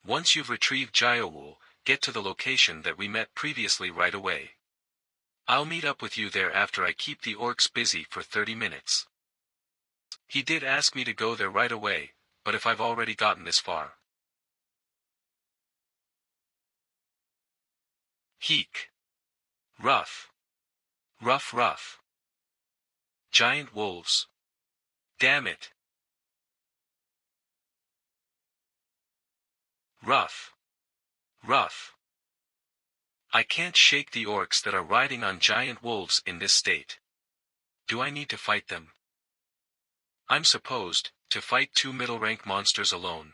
Once you've retrieved Jayowul, get to the location that we met previously right away. I'll meet up with you there after I keep the orcs busy for 30 minutes. He did ask me to go there right away, but if I've already gotten this far. Heek. Rough. Rough rough. Giant wolves. Damn it. Rough. Rough. I can't shake the orcs that are riding on giant wolves in this state. Do I need to fight them? I'm supposed to fight 2 middle-rank monsters alone.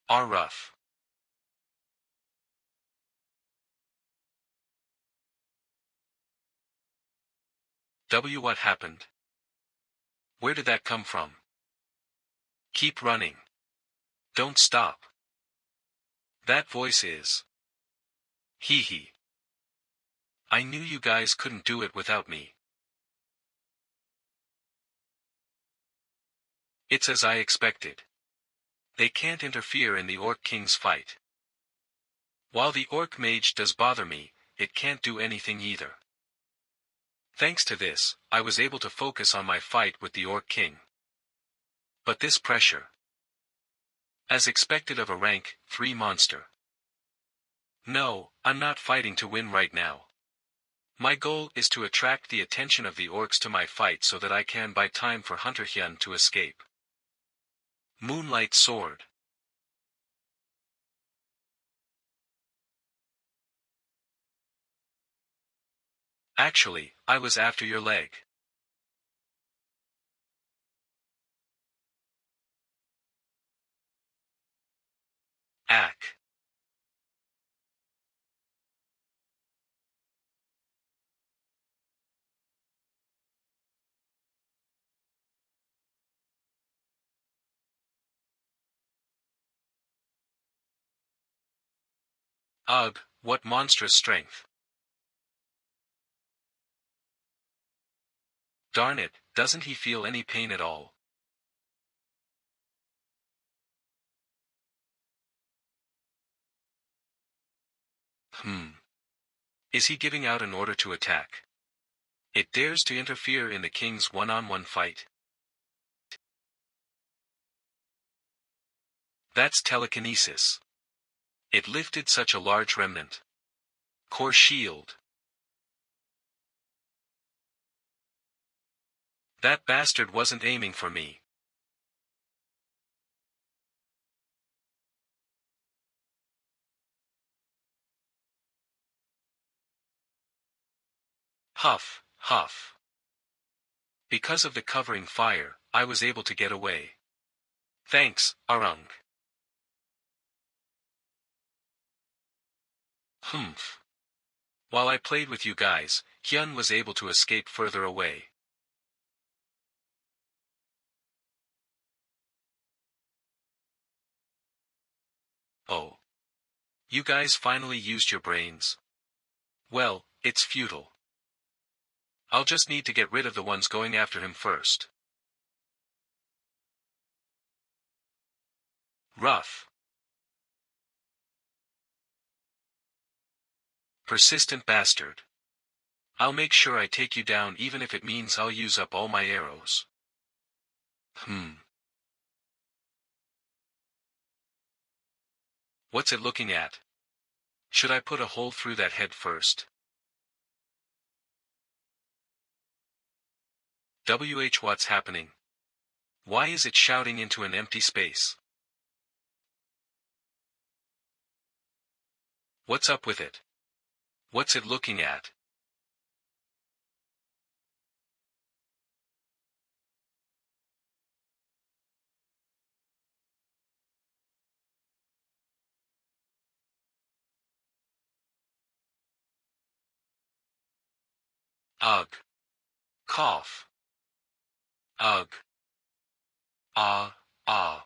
Are rough. What happened? Where did that come from? Keep running. Don't stop. That voice is. Hee hee. I knew you guys couldn't do it without me. It's as I expected. They can't interfere in the Orc King's fight. While the Orc Mage does bother me, it can't do anything either. Thanks to this, I was able to focus on my fight with the Orc King. But this pressure. As expected of a rank 3 monster. No, I'm not fighting to win right now. My goal is to attract the attention of the orcs to my fight so that I can buy time for Hunter Hyun to escape. Moonlight Sword. Actually, I was after your leg. Ack. Ugh, what monstrous strength. Darn it, doesn't he feel any pain at all? Is he giving out an order to attack? It dares to interfere in the king's one-on-one fight. That's telekinesis. It lifted such a large remnant. Core shield. That bastard wasn't aiming for me. Huff, huff. Because of the covering fire, I was able to get away. Thanks, Arung. Humph. While I played with you guys, Hyun was able to escape further away. Oh. You guys finally used your brains. Well, it's futile. I'll just need to get rid of the ones going after him first. Rough. Persistent bastard. I'll make sure I take you down even if it means I'll use up all my arrows. What's it looking at? Should I put a hole through that head first? What's happening? Why is it shouting into an empty space? What's up with it? What's it looking at? Ugh. Cough. Ugh. Ah, ah.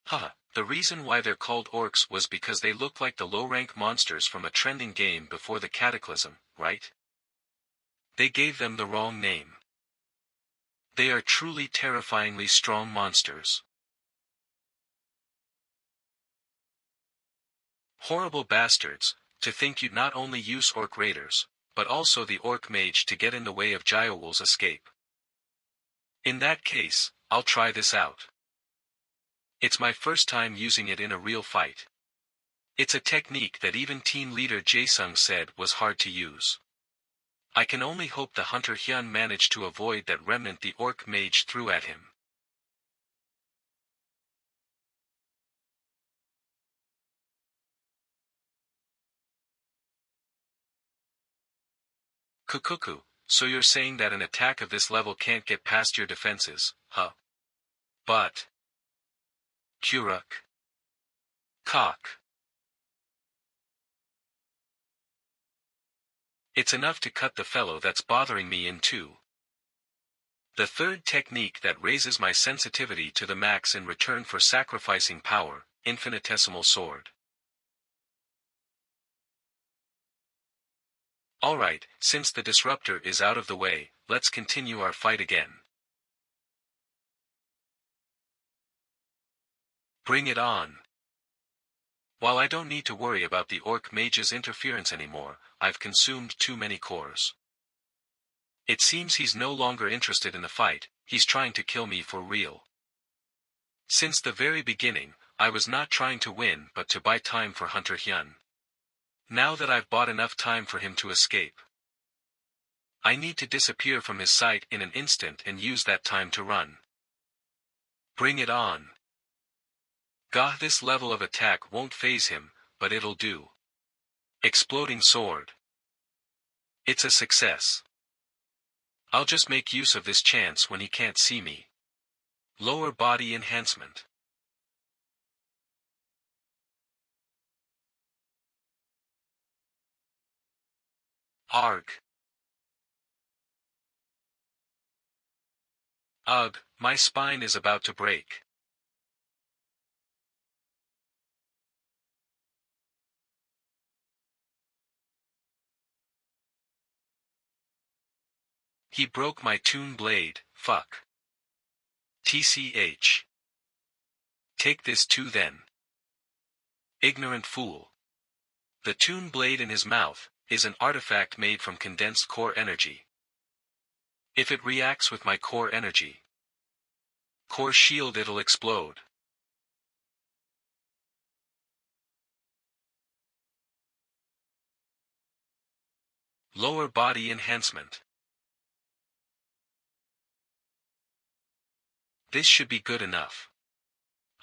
Huh. The reason why they're called orcs was because they look like the low-rank monsters from a trending game before the cataclysm, right? They gave them the wrong name. They are truly terrifyingly strong monsters. Horrible bastards, to think you'd not only use orc raiders, but also the orc mage to get in the way of Gyowul's escape. In that case, I'll try this out. It's my first time using it in a real fight. It's a technique that even team leader Jaesung said was hard to use. I can only hope the hunter Hyun managed to avoid that remnant the orc mage threw at him. Kukuku, so you're saying that an attack of this level can't get past your defenses, huh? But... Kuruk. Cock. It's enough to cut the fellow that's bothering me in two. The third technique that raises my sensitivity to the max in return for sacrificing power, infinitesimal sword. Alright, since the disruptor is out of the way, let's continue our fight again. Bring it on. While I don't need to worry about the orc mage's interference anymore, I've consumed too many cores. It seems he's no longer interested in the fight, he's trying to kill me for real. Since the very beginning, I was not trying to win but to buy time for Hunter Hyun. Now that I've bought enough time for him to escape, I need to disappear from his sight in an instant and use that time to run. Bring it on. Gah, this level of attack won't faze him, but it'll do. Exploding sword. It's a success. I'll just make use of this chance when he can't see me. Lower body enhancement. Arg. Ugh, my spine is about to break. He broke my toon blade, fuck. TCH. Take this too then. Ignorant fool. The toon blade in his mouth is an artifact made from condensed core energy. If it reacts with my core energy, core shield, it'll explode. Lower body enhancement. This should be good enough.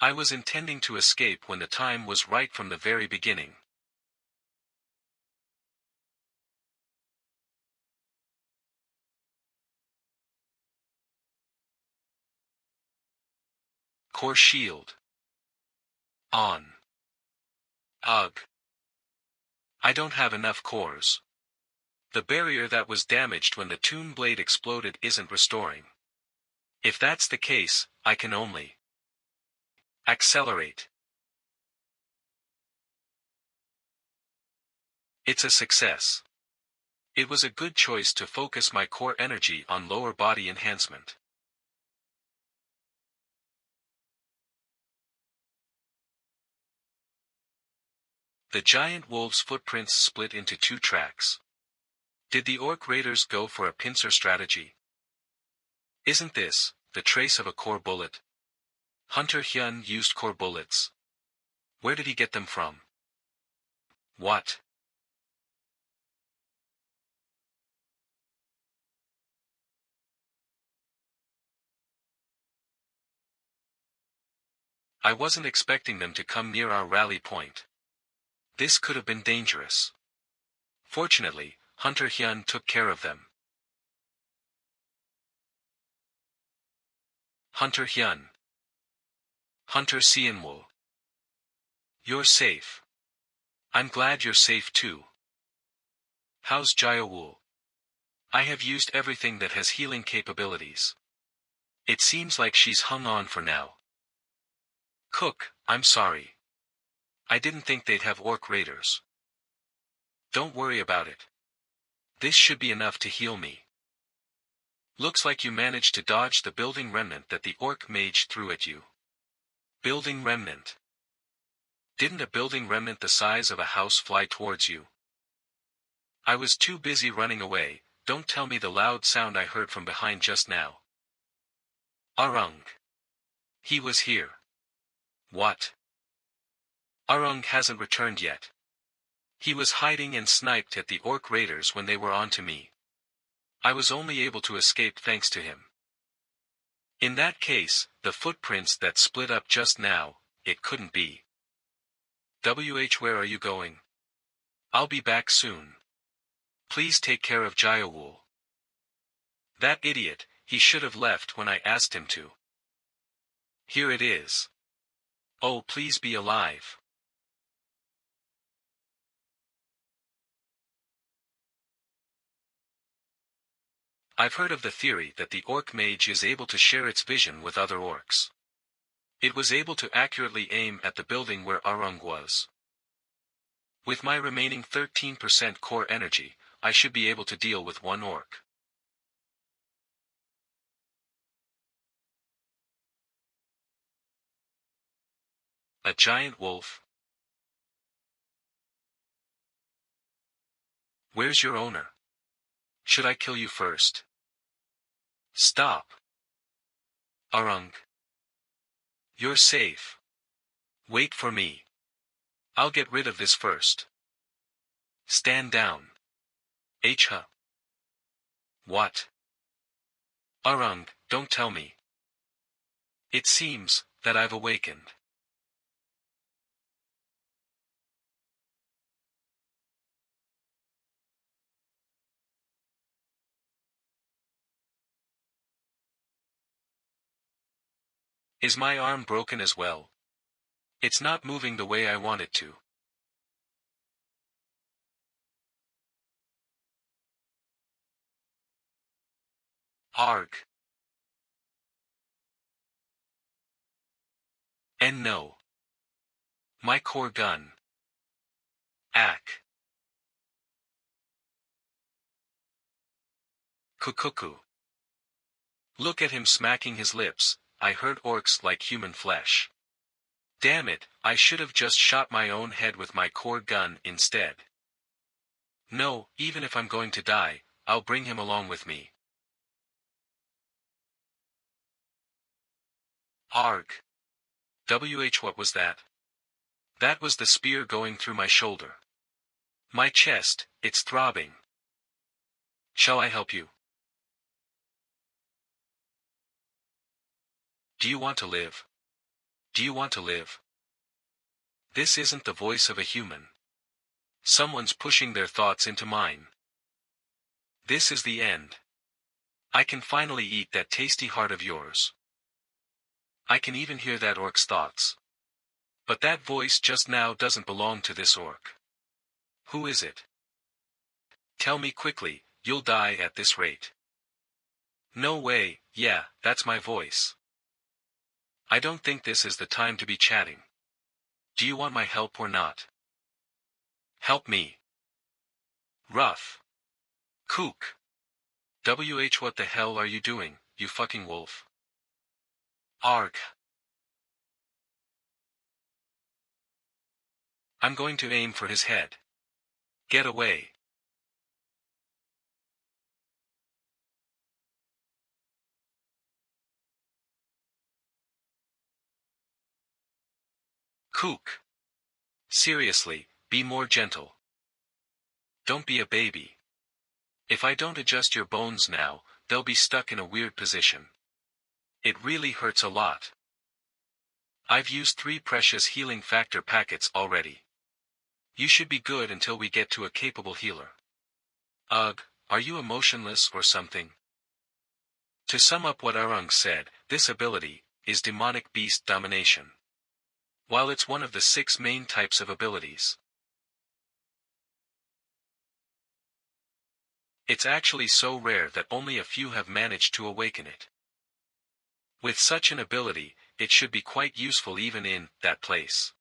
I was intending to escape when the time was right from the very beginning. Core shield. On. Ugh. I don't have enough cores. The barrier that was damaged when the tomb blade exploded isn't restoring. If that's the case, I can only accelerate. It's a success. It was a good choice to focus my core energy on lower body enhancement. The giant wolf's footprints split into 2 tracks. Did the orc raiders go for a pincer strategy? Isn't this the trace of a core bullet? Hunter Hyun used core bullets. Where did he get them from? What? I wasn't expecting them to come near our rally point. This could have been dangerous. Fortunately, Hunter Hyun took care of them. Hunter Hyun. Hunter Seonwoo. You're safe. I'm glad you're safe too. How's Jaewoo? I have used everything that has healing capabilities. It seems like she's hung on for now. Cook, I'm sorry. I didn't think they'd have orc raiders. Don't worry about it. This should be enough to heal me. Looks like you managed to dodge the building remnant that the orc mage threw at you. Building remnant. Didn't a building remnant the size of a house fly towards you? I was too busy running away. Don't tell me the loud sound I heard from behind just now. Arung. He was here. What? Arung hasn't returned yet. He was hiding and sniped at the orc raiders when they were on to me. I was only able to escape thanks to him. In that case, the footprints that split up just now, it couldn't be. Where are you going? I'll be back soon. Please take care of Jaewoo. That idiot, he should have left when I asked him to. Here it is. Oh, please be alive. I've heard of the theory that the orc mage is able to share its vision with other orcs. It was able to accurately aim at the building where Arung was. With my remaining 13% core energy, I should be able to deal with one orc. A giant wolf? Where's your owner? Should I kill you first? Stop. Arung. You're safe. Wait for me. I'll get rid of this first. Stand down. Huh. What? Arung, don't tell me. It seems that I've awakened. Is my arm broken as well? It's not moving the way I want it to. Arg. And no. My core gun. Ack. Kukuku. Look at him smacking his lips. I heard orcs like human flesh. Damn it, I should have just shot my own head with my core gun instead. No, even if I'm going to die, I'll bring him along with me. Arg. What was that? That was the spear going through my shoulder. My chest, it's throbbing. Shall I help you? Do you want to live? Do you want to live? This isn't the voice of a human. Someone's pushing their thoughts into mine. This is the end. I can finally eat that tasty heart of yours. I can even hear that orc's thoughts. But that voice just now doesn't belong to this orc. Who is it? Tell me quickly, you'll die at this rate. No way, yeah, that's my voice. I don't think this is the time to be chatting. Do you want my help or not? Help me. Rough. Kook. What the hell are you doing, you fucking wolf? Arg. I'm going to aim for his head. Get away. Kook. Seriously, be more gentle. Don't be a baby. If I don't adjust your bones now, they'll be stuck in a weird position. It really hurts a lot. I've used 3 precious healing factor packets already. You should be good until we get to a capable healer. Ugh, are you emotionless or something? To sum up what Arung said, this ability is demonic beast domination. While it's one of the 6 main types of abilities, it's actually so rare that only a few have managed to awaken it. With such an ability, it should be quite useful even in that place.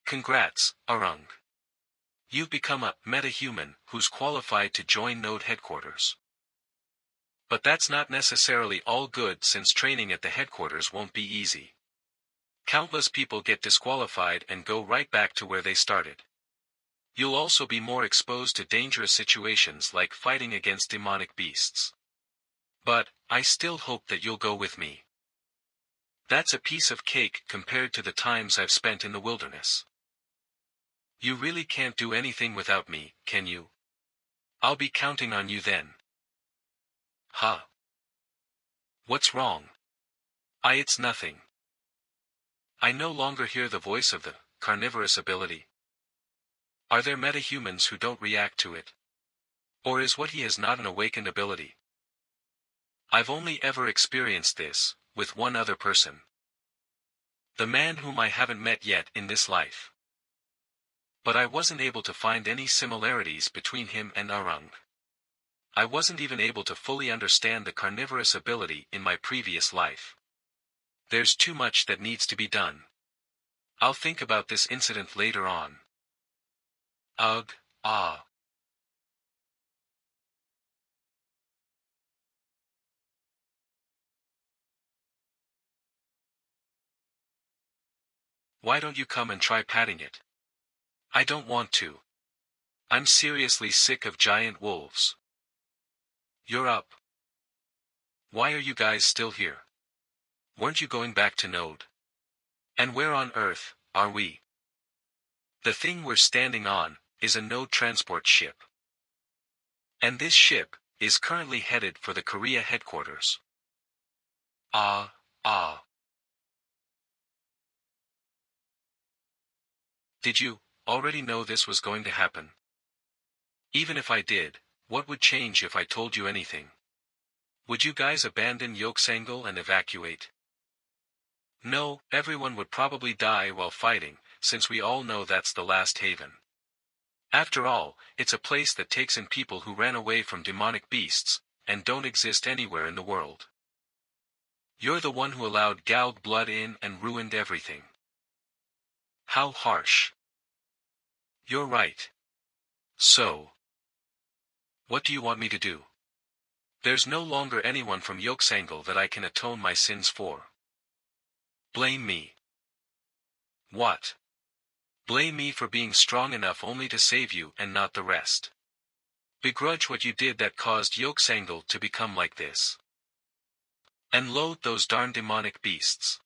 Congrats, Arung. You've become a meta-human who's qualified to join Node headquarters. But that's not necessarily all good, since training at the headquarters won't be easy. Countless people get disqualified and go right back to where they started. You'll also be more exposed to dangerous situations like fighting against demonic beasts. But, I still hope that you'll go with me. That's a piece of cake compared to the times I've spent in the wilderness. You really can't do anything without me, can you? I'll be counting on you then. Huh? What's wrong? It's nothing. I no longer hear the voice of the carnivorous ability. Are there metahumans who don't react to it? Or is what he has not an awakened ability? I've only ever experienced this with one other person. The man whom I haven't met yet in this life. But I wasn't able to find any similarities between him and Arung. I wasn't even able to fully understand the carnivorous ability in my previous life. There's too much that needs to be done. I'll think about this incident later on. Ugh, ah. Why don't you come and try patting it? I don't want to. I'm seriously sick of giant wolves. You're up. Why are you guys still here? Weren't you going back to Node? And where on earth are we? The thing we're standing on is a Node transport ship. And this ship is currently headed for the Korea headquarters. Ah. Did you already know this was going to happen? Even if I did, what would change if I told you anything? Would you guys abandon Yoksangal and evacuate? No, everyone would probably die while fighting, since we all know that's the last haven. After all, it's a place that takes in people who ran away from demonic beasts, and don't exist anywhere in the world. You're the one who allowed Galg blood in and ruined everything. How harsh. You're right. So, what do you want me to do? There's no longer anyone from Yoksangal that I can atone my sins for. Blame me. What? Blame me for being strong enough only to save you and not the rest. Begrudge what you did that caused Yoksangal to become like this. And loathe those darn demonic beasts.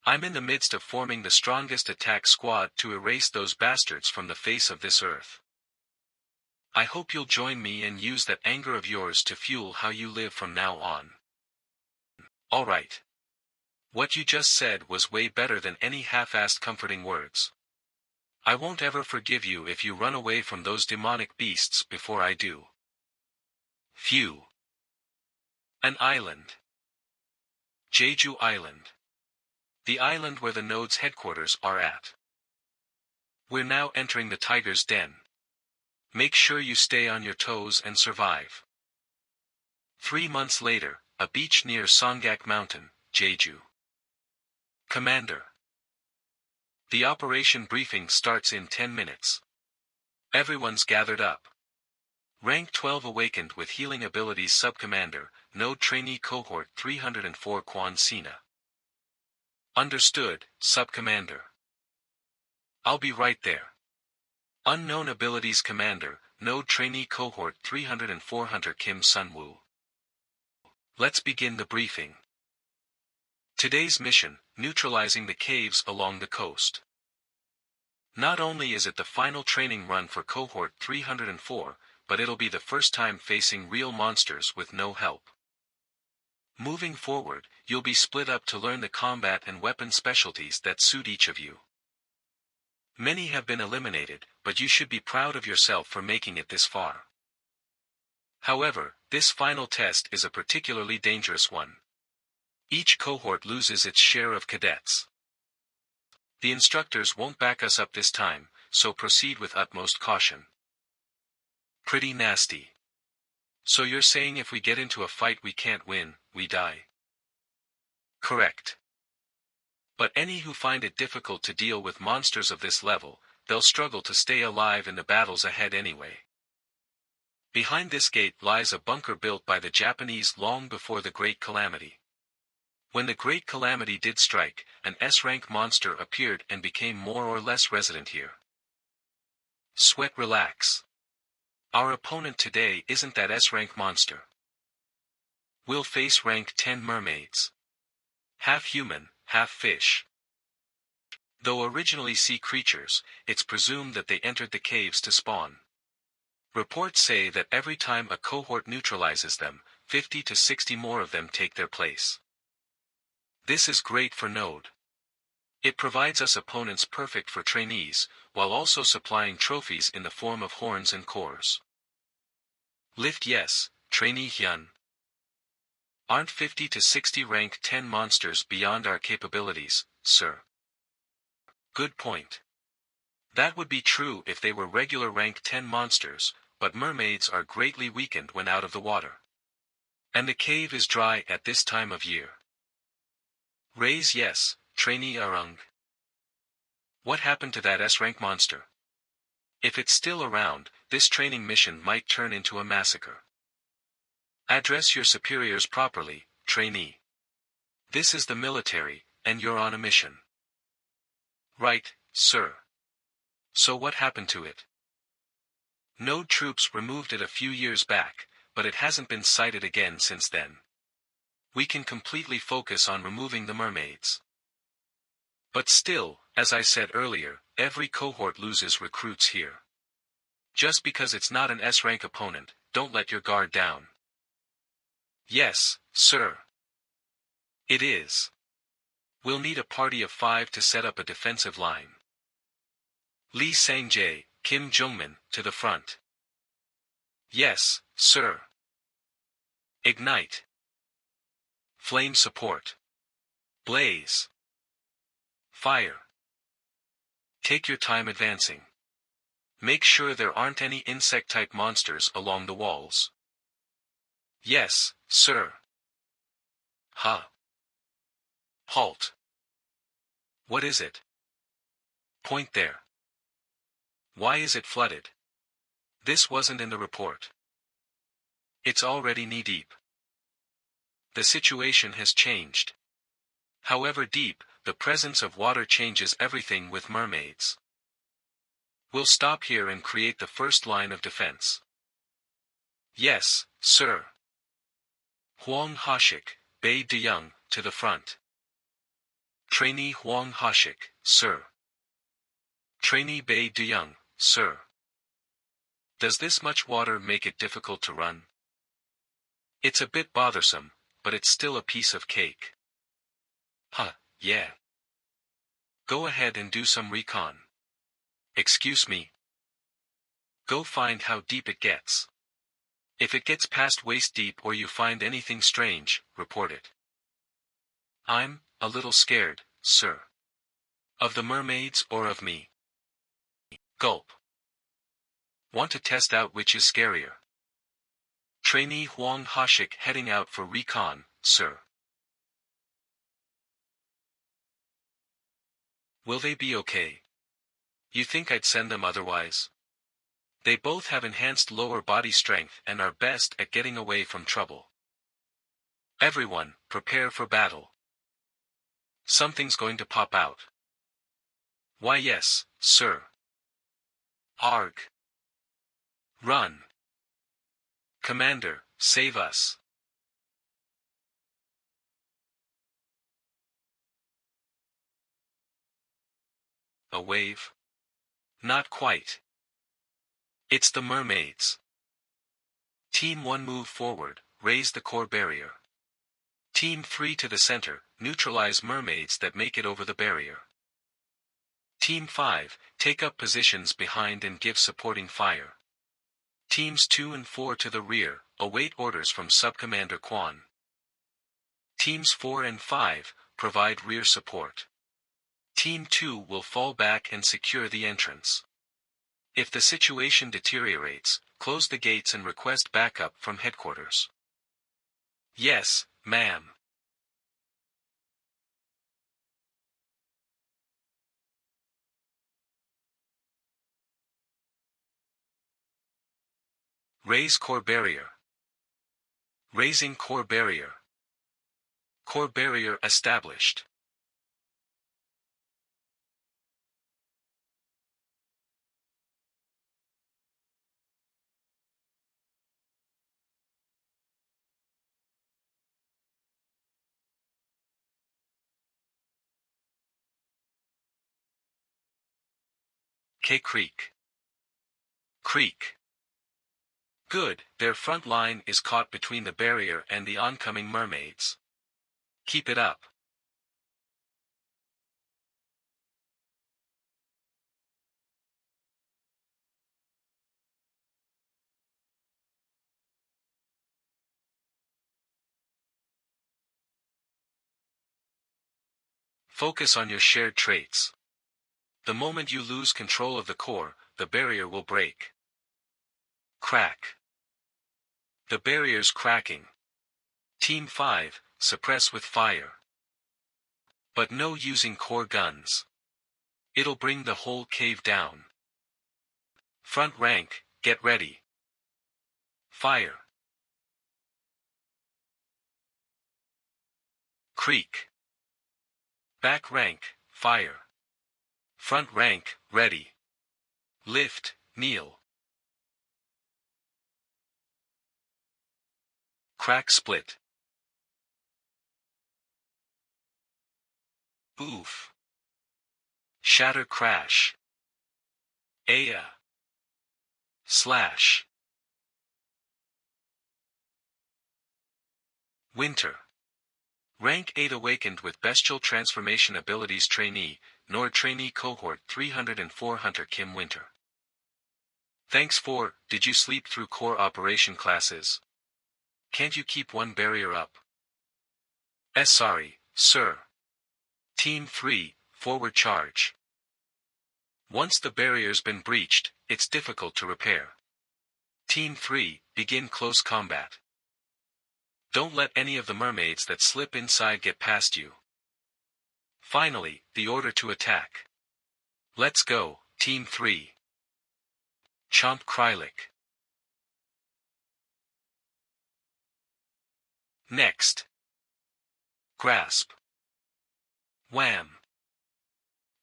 I'm in the midst of forming the strongest attack squad to erase those bastards from the face of this earth. I hope you'll join me and use that anger of yours to fuel how you live from now on. Alright. What you just said was way better than any half-assed comforting words. I won't ever forgive you if you run away from those demonic beasts before I do. Phew. An island. Jeju Island. The island where the node's headquarters are at. We're now entering the tiger's den. Make sure you stay on your toes and survive. 3 months later, a beach near Songgak Mountain, Jeju. Commander. The operation briefing starts in 10 minutes. Everyone's gathered up. Rank 12 awakened with healing abilities Sub-Commander, Node Trainee Cohort 304 Quan Sina. Understood, Sub-Commander. I'll be right there. Unknown Abilities Commander, Node Trainee Cohort 304 Hunter Kim Sunwoo. Let's begin the briefing. Today's mission, neutralizing the caves along the coast. Not only is it the final training run for Cohort 304, but it'll be the first time facing real monsters with no help. Moving forward, you'll be split up to learn the combat and weapon specialties that suit each of you. Many have been eliminated, but you should be proud of yourself for making it this far. However, this final test is a particularly dangerous one. Each cohort loses its share of cadets. The instructors won't back us up this time, so proceed with utmost caution. Pretty nasty. So you're saying if we get into a fight we can't win, we die? Correct. But any who find it difficult to deal with monsters of this level, they'll struggle to stay alive in the battles ahead anyway. Behind this gate lies a bunker built by the Japanese long before the Great Calamity. When the Great Calamity did strike, an S-rank monster appeared and became more or less resident here. Sweat relax. Our opponent today isn't that S-rank monster. We'll face rank 10 mermaids. Half human, half fish. Though originally sea creatures, it's presumed that they entered the caves to spawn. Reports say that every time a cohort neutralizes them, 50 to 60 more of them take their place. This is great for Node. It provides us opponents perfect for trainees, while also supplying trophies in the form of horns and cores. Lift yes, trainee Hyun. Aren't 50 to 60 rank 10 monsters beyond our capabilities, sir? Good point. That would be true if they were regular rank 10 monsters, but mermaids are greatly weakened when out of the water. And the cave is dry at this time of year. Raise yes, trainee Arung. What happened to that S-rank monster? If it's still around, this training mission might turn into a massacre. Address your superiors properly, trainee. This is the military, and you're on a mission. Right, sir. So what happened to it? Node troops removed it a few years back, but it hasn't been sighted again since then. We can completely focus on removing the mermaids. But still, as I said earlier, every cohort loses recruits here. Just because it's not an S-rank opponent, don't let your guard down. Yes, sir. It is. We'll need a party of 5 to set up a defensive line. Lee Sang-jae, Kim Jungmin, to the front. Yes, sir. Ignite. Flame support. Blaze. Fire. Take your time advancing. Make sure there aren't any insect-type monsters along the walls. Yes, sir. Halt. What is it? Point there. Why is it flooded? This wasn't in the report. It's already knee-deep. The situation has changed. However deep, the presence of water changes everything with mermaids. We'll stop here and create the first line of defense. Yes, sir. Hwang Hashik, Bae De-young, to the front. Trainee Huang Hashik, sir. Trainee Bei Duyung, sir. Does this much water make it difficult to run? It's a bit bothersome, but it's still a piece of cake. Huh, yeah. Go ahead and do some recon. Excuse me. Go find how deep it gets. If it gets past waist deep or you find anything strange, report it. I'm a little scared, sir. Of the mermaids or of me? Gulp. Want to test out which is scarier? Trainee Huang Hashik heading out for recon, sir. Will they be okay? You think I'd send them otherwise? They both have enhanced lower body strength and are best at getting away from trouble. Everyone, prepare for battle. Something's going to pop out. Why yes, sir. Arg. Run. Commander, save us. A wave? Not quite. It's the mermaids. Team 1 move forward, raise the core barrier. Team 3 to the center, neutralize mermaids that make it over the barrier. Team 5, take up positions behind and give supporting fire. Teams 2 and 4 to the rear, await orders from Subcommander Quan. Teams 4 and 5, provide rear support. Team 2 will fall back and secure the entrance. If the situation deteriorates, close the gates and request backup from headquarters. Yes, ma'am. Raise core barrier. Raising core barrier. Core barrier established. Creek. Creek. Good, their front line is caught between the barrier and the oncoming mermaids. Keep it up. Focus on your shared traits. The moment you lose control of the core, the barrier will break. Crack. The barrier's cracking. Team 5, suppress with fire. But no using core guns. It'll bring the whole cave down. Front rank, get ready. Fire. Creek. Back rank, fire. Front rank, ready. Lift, kneel. Crack split. Oof. Shatter crash. Aya. Slash. Winter. Rank 8 awakened with bestial transformation abilities trainee, Nord trainee cohort 304 Hunter Kim Winter. Thanks for, did you sleep through core operation classes? Can't you keep one barrier up? Sorry, sir. Team 3, forward charge. Once the barrier's been breached, it's difficult to repair. Team 3, begin close combat. Don't let any of the mermaids that slip inside get past you. Finally, the order to attack. Let's go, Team 3. Chomp Krylik. Next. Grasp. Wham.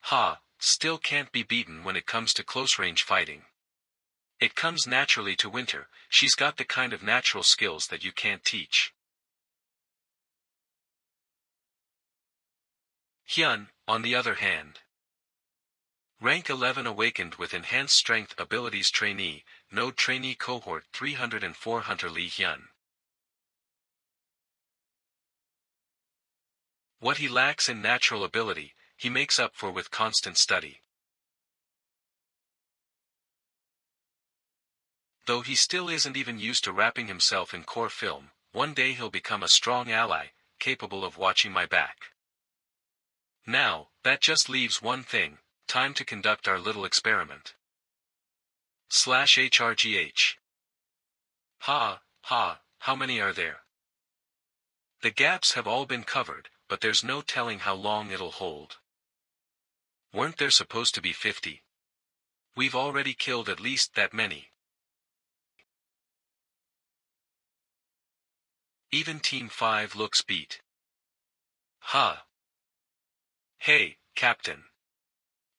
Ha, still can't be beaten when it comes to close-range fighting. It comes naturally to Winter, she's got the kind of natural skills that you can't teach. Hyun, on the other hand. Rank 11 awakened with enhanced strength abilities trainee, node trainee cohort 304 Hunter Lee Hyun. What he lacks in natural ability, he makes up for with constant study. Though he still isn't even used to wrapping himself in core film, one day he'll become a strong ally, capable of watching my back. Now, that just leaves one thing, time to conduct our little experiment. /HRGH. Ha, how many are there? The gaps have all been covered, but there's no telling how long it'll hold. Weren't there supposed to be 50? We've already killed at least that many. Even Team 5 looks beat. Ha. Hey, Captain.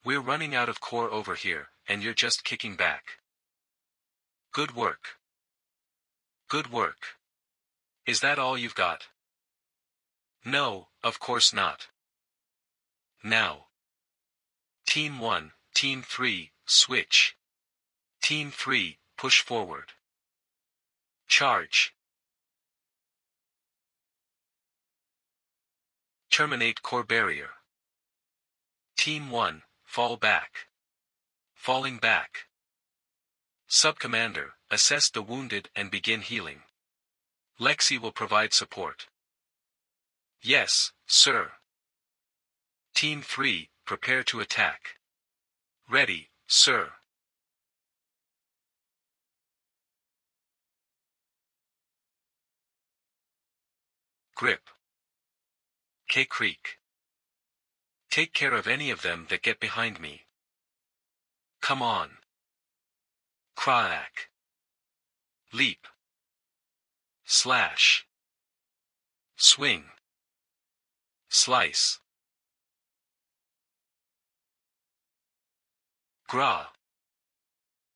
We're running out of core over here, and you're just kicking back. Good work. Good work. Is that all you've got? No, of course not. Now. Team 1, Team 3, switch. Team 3, push forward. Charge. Terminate core barrier. Team 1, fall back. Falling back. Sub-Commander, assess the wounded and begin healing. Lexi will provide support. Yes, sir. Team 3, prepare to attack. Ready, sir. Grip. K-Creek. Take care of any of them that get behind me. Come on. Crack. Leap. Slash. Swing. Slice. Gra.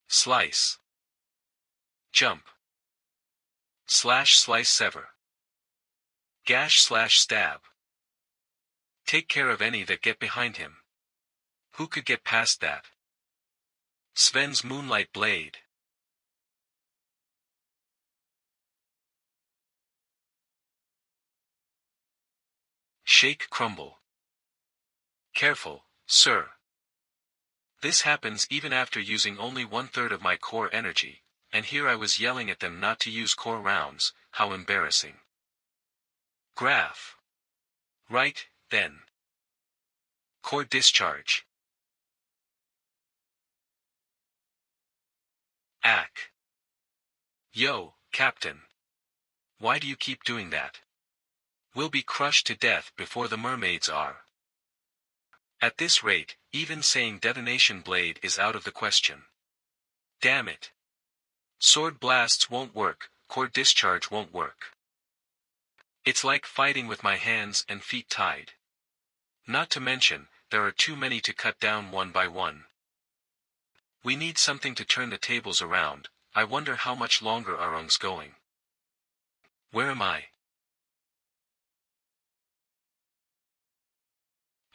Slice. Jump. Slash slice sever. Gash slash stab. Take care of any that get behind him. Who could get past that? Sven's moonlight blade. Shake crumble. Careful, sir. This happens even after using only 1/3 of my core energy, and here I was yelling at them not to use core rounds, how embarrassing. Graph. Right, then. Core discharge. Ack. Yo, Captain. Why do you keep doing that? We'll be crushed to death before the mermaids are. At this rate, even saying detonation blade is out of the question. Damn it. Sword blasts won't work, core discharge won't work. It's like fighting with my hands and feet tied. Not to mention, there are too many to cut down one by one. We need something to turn the tables around. I wonder how much longer Arung's going. Where am I?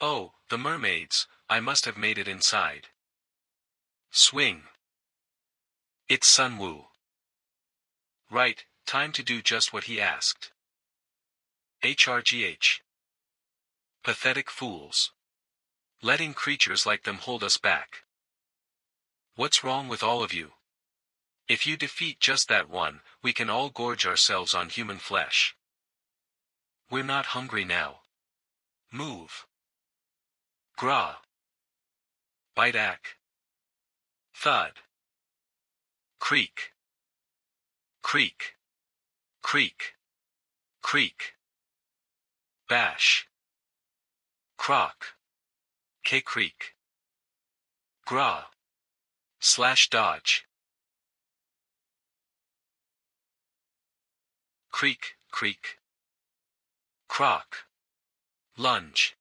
Oh, the mermaids, I must have made it inside. Swing. It's Sunwoo. Right, time to do just what he asked. HRGH. Pathetic fools. Letting creatures like them hold us back. What's wrong with all of you? If you defeat just that one, we can all gorge ourselves on human flesh. We're not hungry now. Move. Gra. Bite-ack. Thud. Creak. Creak. Creak. Creak. Bash. Croc. K-Creek. Gra. Slash dodge. Creak, creak. Croc. Lunge.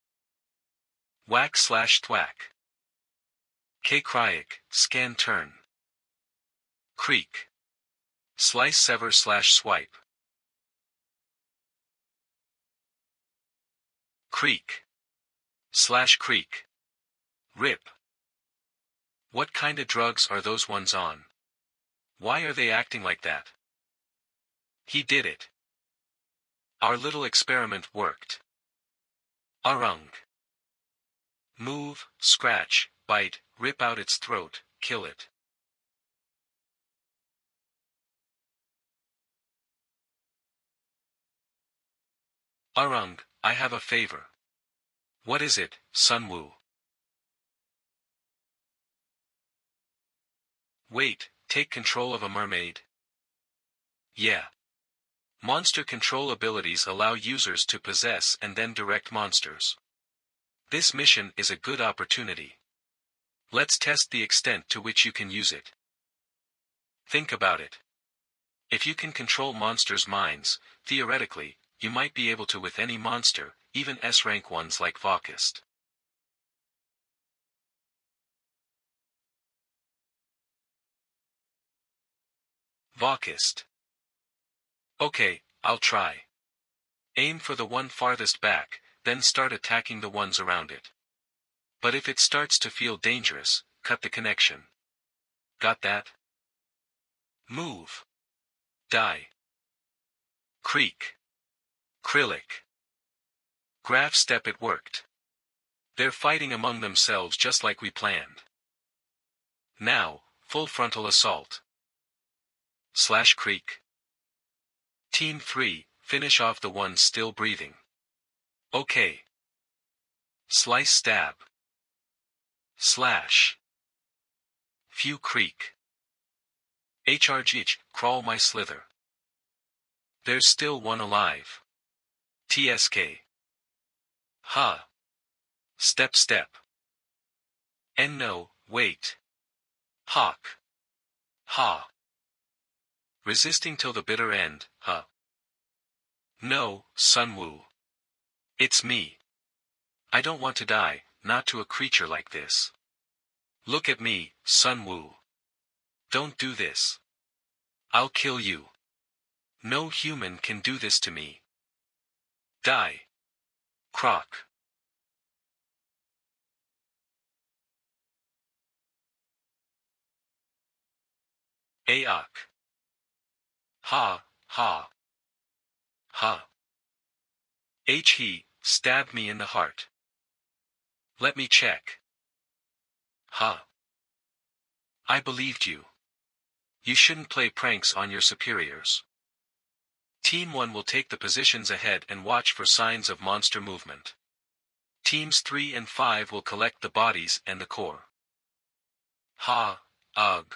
Whack slash thwack. K-Cryic, scan turn. Creak. Slice sever slash swipe. Creak. Creek. Rip. What kinda drugs are those ones on? Why are they acting like that? He did it. Our little experiment worked. Arung. Move, scratch, bite, rip out its throat, kill it. Arung, I have a favor. What is it, Sunwoo? Wait, take control of a mermaid? Yeah. Monster control abilities allow users to possess and then direct monsters. This mission is a good opportunity. Let's test the extent to which you can use it. Think about it. If you can control monsters' minds, theoretically, you might be able to with any monster, even S-rank ones like Outcast. Outcast. Okay, I'll try. Aim for the one farthest back, then start attacking the ones around it. But if it starts to feel dangerous, cut the connection. Got that? Move. Die. Creek. Krillic. Graph step, it worked. They're fighting among themselves just like we planned. Now, full frontal assault. Creek. Team 3, finish off the ones still breathing. Okay. Slice stab. Slash. Few creek. HRGH, crawl my slither. There's still one alive. TSK. Ha. Step. And no, wait. Hawk. Ha. Resisting till the bitter end, huh? No, Sunwoo. It's me. I don't want to die, not to a creature like this. Look at me, Sunwoo. Don't do this. I'll kill you. No human can do this to me. Die. Croc. Aok. Ha. He stabbed me in the heart. Let me check. Ha. I believed you. You shouldn't play pranks on your superiors. Team 1 will take the positions ahead and watch for signs of monster movement. Teams 3 and 5 will collect the bodies and the core. Ha. Ugh.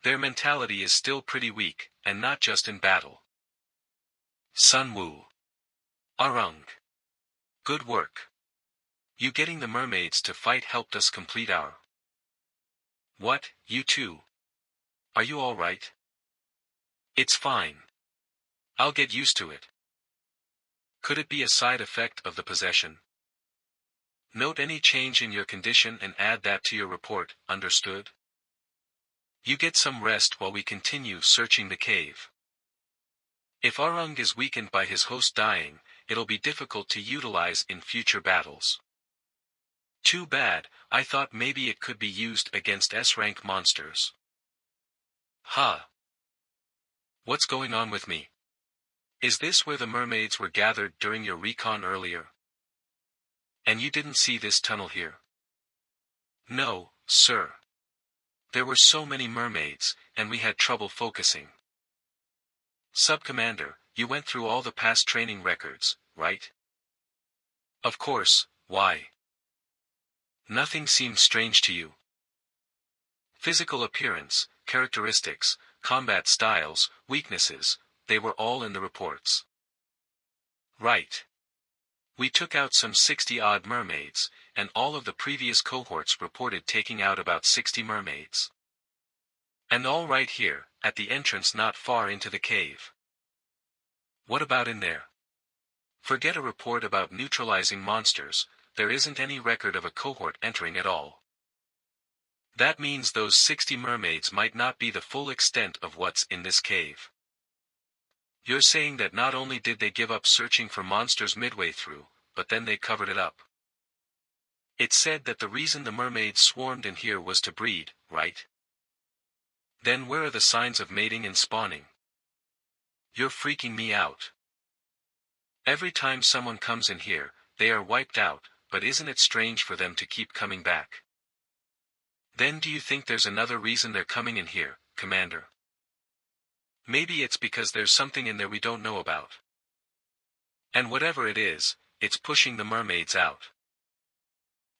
Their mentality is still pretty weak, and not just in battle. Sunwoo. Arung. Good work. You getting the mermaids to fight helped us complete our... What, you two? Are you alright? It's fine. I'll get used to it. Could it be a side effect of the possession? Note any change in your condition and add that to your report, understood? You get some rest while we continue searching the cave. If Arung is weakened by his host dying, it'll be difficult to utilize in future battles. Too bad, I thought maybe it could be used against S-rank monsters. Huh. What's going on with me? Is this where the mermaids were gathered during your recon earlier? And you didn't see this tunnel here? No, sir. There were so many mermaids, and we had trouble focusing. Sub-Commander, you went through all the past training records, right? Of course, why? Nothing seemed strange to you. Physical appearance, characteristics, combat styles, weaknesses, they were all in the reports. Right. We took out some 60-odd mermaids, and all of the previous cohorts reported taking out about 60 mermaids. And all right here, at the entrance not far into the cave. What about in there? Forget a report about neutralizing monsters, there isn't any record of a cohort entering at all. That means those 60 mermaids might not be the full extent of what's in this cave. You're saying that not only did they give up searching for monsters midway through, but then they covered it up. It said that the reason the mermaids swarmed in here was to breed, right? Then where are the signs of mating and spawning? You're freaking me out. Every time someone comes in here, they are wiped out, but isn't it strange for them to keep coming back? Then do you think there's another reason they're coming in here, Commander? Maybe it's because there's something in there we don't know about. And whatever it is, it's pushing the mermaids out.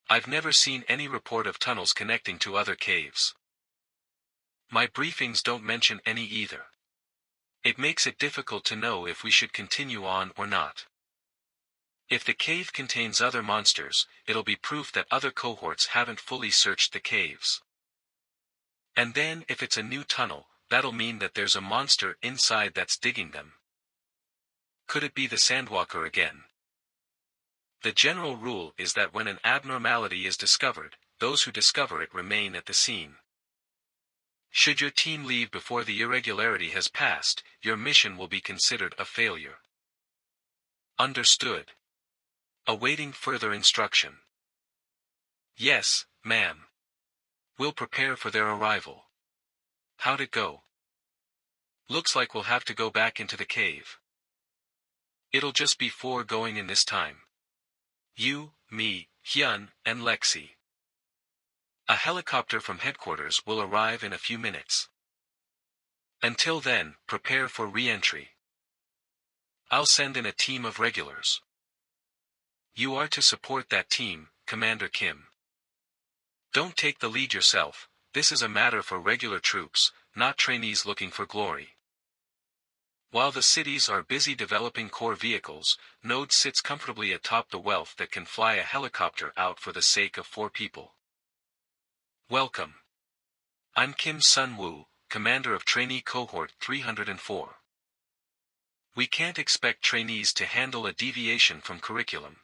I've never seen any report of tunnels connecting to other caves. My briefings don't mention any either. It makes it difficult to know if we should continue on or not. If the cave contains other monsters, it'll be proof that other cohorts haven't fully searched the caves. And then if it's a new tunnel, that'll mean that there's a monster inside that's digging them. Could it be the Sandwalker again? The general rule is that when an abnormality is discovered, those who discover it remain at the scene. Should your team leave before the irregularity has passed, your mission will be considered a failure. Understood. Awaiting further instruction. Yes, ma'am. We'll prepare for their arrival. How'd it go? Looks like we'll have to go back into the cave. It'll just be 4 going in this time. You, me, Hyun, and Lexi. A helicopter from headquarters will arrive in a few minutes. Until then, prepare for re-entry. I'll send in a team of regulars. You are to support that team, Commander Kim. Don't take the lead yourself, this is a matter for regular troops, not trainees looking for glory. While the cities are busy developing core vehicles, Node sits comfortably atop the wealth that can fly a helicopter out for the sake of 4 people. Welcome. I'm Kim Sun-woo, Commander of Trainee Cohort 304. We can't expect trainees to handle a deviation from curriculum.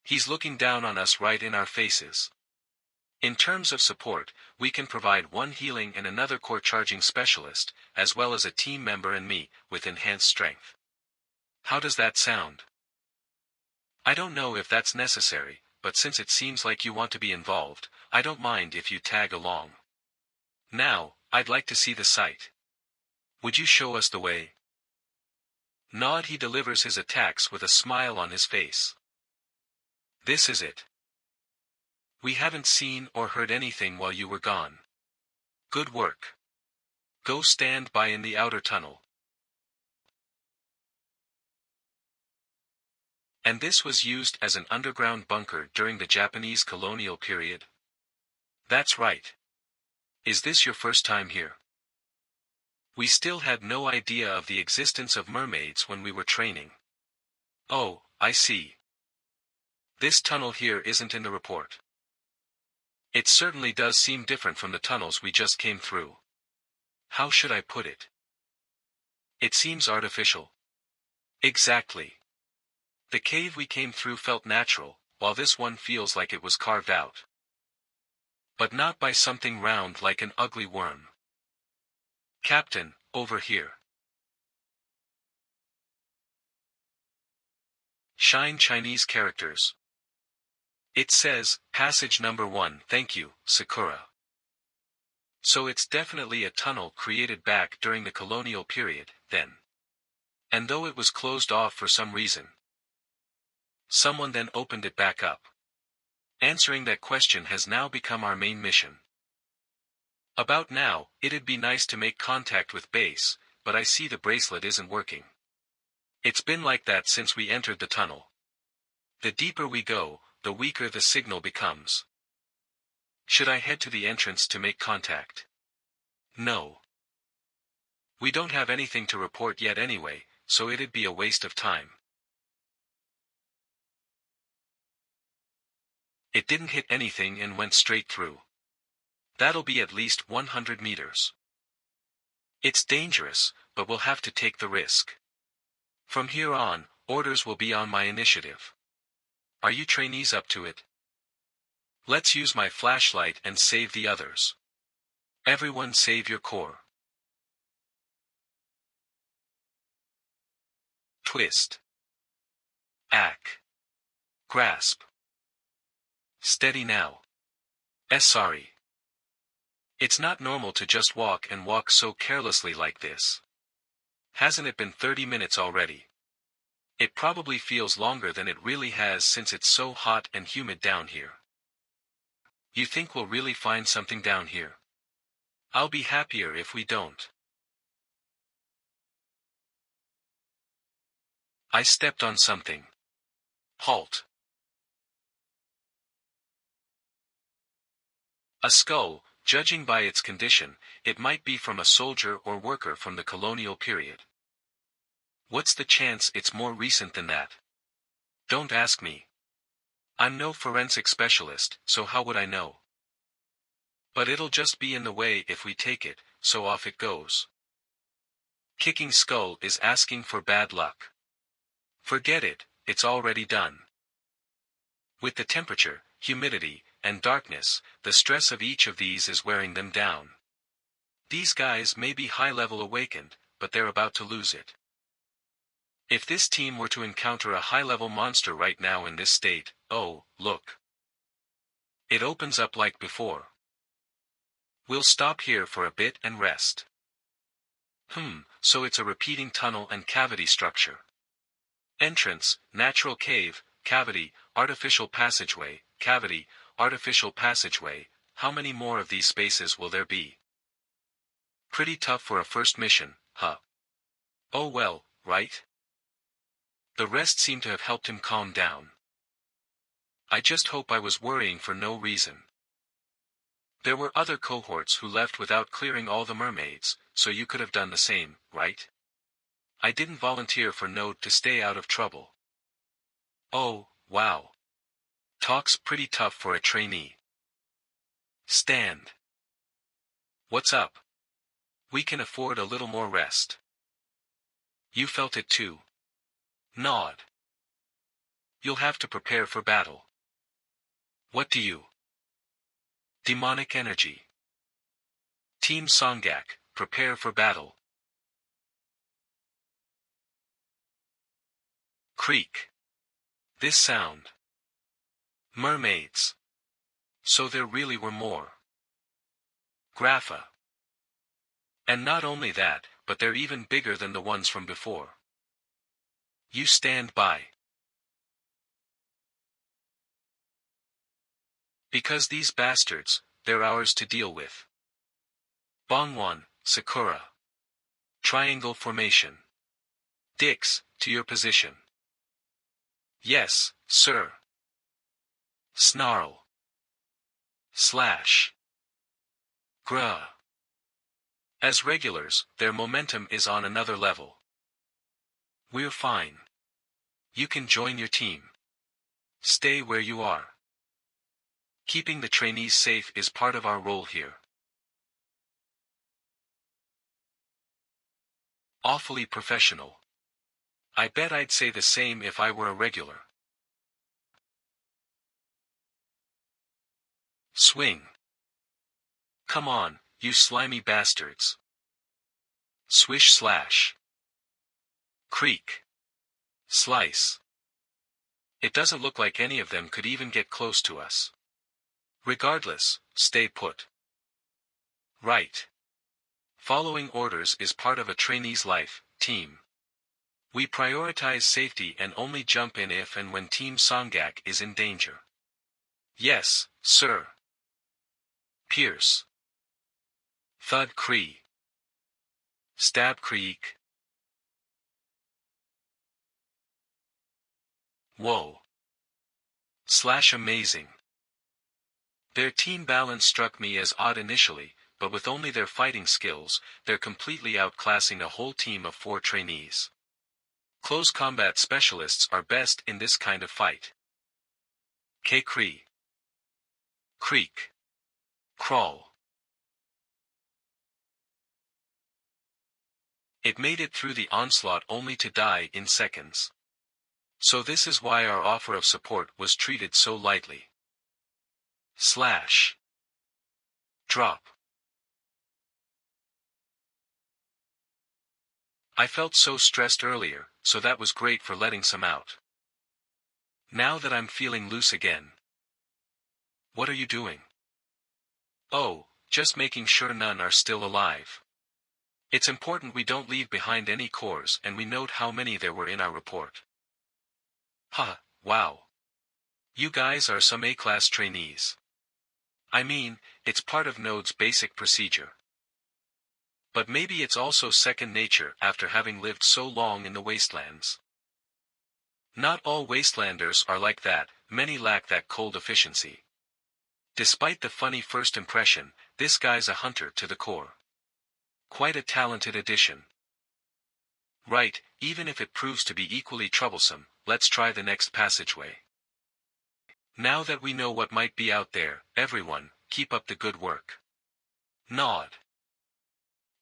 He's looking down on us right in our faces. In terms of support, we can provide 1 healing and another core charging specialist, as well as a team member and me, with enhanced strength. How does that sound? I don't know if that's necessary, but since it seems like you want to be involved, I don't mind if you tag along. Now, I'd like to see the site. Would you show us the way? Nod. He delivers his attacks with a smile on his face. This is it. We haven't seen or heard anything while you were gone. Good work. Go stand by in the outer tunnel. And this was used as an underground bunker during the Japanese colonial period? That's right. Is this your first time here? We still had no idea of the existence of mermaids when we were training. Oh, I see. This tunnel here isn't in the report. It certainly does seem different from the tunnels we just came through. How should I put it? It seems artificial. Exactly. The cave we came through felt natural, while this one feels like it was carved out. But not by something round like an ugly worm. Captain, over here. Shine Chinese characters. It says, passage number 1, thank you, Sakura. So it's definitely a tunnel created back during the colonial period, then. And though it was closed off for some reason, someone then opened it back up. Answering that question has now become our main mission. About now, it'd be nice to make contact with base, but I see the bracelet isn't working. It's been like that since we entered the tunnel. The deeper we go, the weaker the signal becomes. Should I head to the entrance to make contact? No. We don't have anything to report yet anyway, so it'd be a waste of time. It didn't hit anything and went straight through. That'll be at least 100 meters. It's dangerous, but we'll have to take the risk. From here on, orders will be on my initiative. Are you trainees up to it? Let's use my flashlight and save the others. Everyone save your core. Twist. Ack. Grasp. Steady now. Sorry. It's not normal to just walk so carelessly like this. Hasn't it been 30 minutes already? It probably feels longer than it really has since it's so hot and humid down here. You think we'll really find something down here? I'll be happier if we don't. I stepped on something. Halt. A skull, judging by its condition, it might be from a soldier or worker from the colonial period. What's the chance it's more recent than that? Don't ask me. I'm no forensic specialist, so how would I know? But it'll just be in the way if we take it, so off it goes. Kicking skull is asking for bad luck. Forget it, it's already done. With the temperature, humidity, and darkness, the stress of each of these is wearing them down. These guys may be high-level awakened, but they're about to lose it. If this team were to encounter a high-level monster right now in this state, oh, look. It opens up like before. We'll stop here for a bit and rest. So it's a repeating tunnel and cavity structure. Entrance, natural cave, cavity, artificial passageway, cavity, artificial passageway. How many more of these spaces will there be? Pretty tough for a first mission, huh? Oh well, right? The rest seemed to have helped him calm down. I just hope I was worrying for no reason. There were other cohorts who left without clearing all the mermaids, so you could have done the same, right? I didn't volunteer for Node to stay out of trouble. Oh, wow. Talk's pretty tough for a trainee. Stand. What's up? We can afford a little more rest. You felt it too. Nod. You'll have to prepare for battle. What do you? Demonic energy. Team Songak, prepare for battle. Creak. This sound. Mermaids. So there really were more. Grapha. And not only that, but they're even bigger than the ones from before. You stand by. Because these bastards, they're ours to deal with. Bongwon, Sakura. Triangle formation. Dix, to your position. Yes, sir. Snarl. Slash. Gruh. As regulars, their momentum is on another level. We're fine. You can join your team. Stay where you are. Keeping the trainees safe is part of our role here. Awfully professional. I bet I'd say the same if I were a regular. Swing. Come on, you slimy bastards. Swish slash. Creak. Slice. It doesn't look like any of them could even get close to us. Regardless, stay put. Right. Following orders is part of a trainee's life, team. We prioritize safety and only jump in if and when Team Songak is in danger. Yes, sir. Pierce. Thud Cree. Stab Creek. Whoa. Slash amazing. Their team balance struck me as odd initially, but with only their fighting skills, they're completely outclassing a whole team of 4 trainees. Close combat specialists are best in this kind of fight. K-Cree. Creek. Crawl. It made it through the onslaught only to die in seconds. So this is why our offer of support was treated so lightly. Slash. Drop. I felt so stressed earlier, so that was great for letting some out. Now that I'm feeling loose again. What are you doing? Oh, just making sure none are still alive. It's important we don't leave behind any cores and we note how many there were in our report. Huh, wow. You guys are some A-class trainees. I mean, it's part of Node's basic procedure. But maybe it's also second nature after having lived so long in the wastelands. Not all wastelanders are like that, many lack that cold efficiency. Despite the funny first impression, this guy's a hunter to the core. Quite a talented addition. Right, even if it proves to be equally troublesome, let's try the next passageway. Now that we know what might be out there, everyone, keep up the good work. Nod.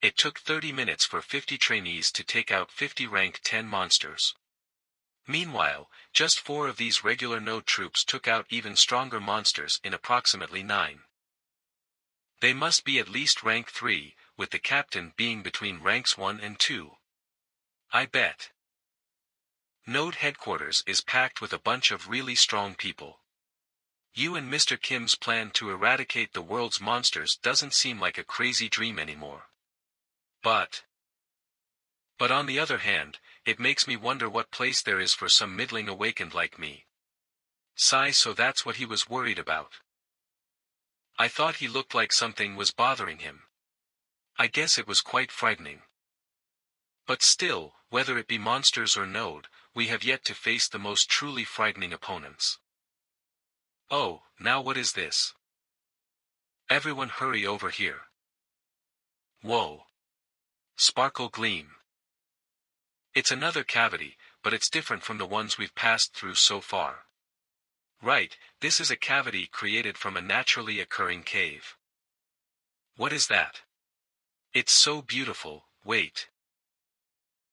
It took 30 minutes for 50 trainees to take out 50 rank 10 monsters. Meanwhile, just 4 of these regular node troops took out even stronger monsters in approximately 9. They must be at least rank 3, with the captain being between ranks 1 and 2. I bet. Node headquarters is packed with a bunch of really strong people. You and Mr. Kim's plan to eradicate the world's monsters doesn't seem like a crazy dream anymore. But on the other hand, it makes me wonder what place there is for some middling awakened like me. Sigh, so that's what he was worried about. I thought he looked like something was bothering him. I guess it was quite frightening. But still, whether it be monsters or Node, we have yet to face the most truly frightening opponents. Oh, now what is this? Everyone hurry over here. Whoa. Sparkle gleam. It's another cavity, but it's different from the ones we've passed through so far. Right, this is a cavity created from a naturally occurring cave. What is that? It's so beautiful, wait.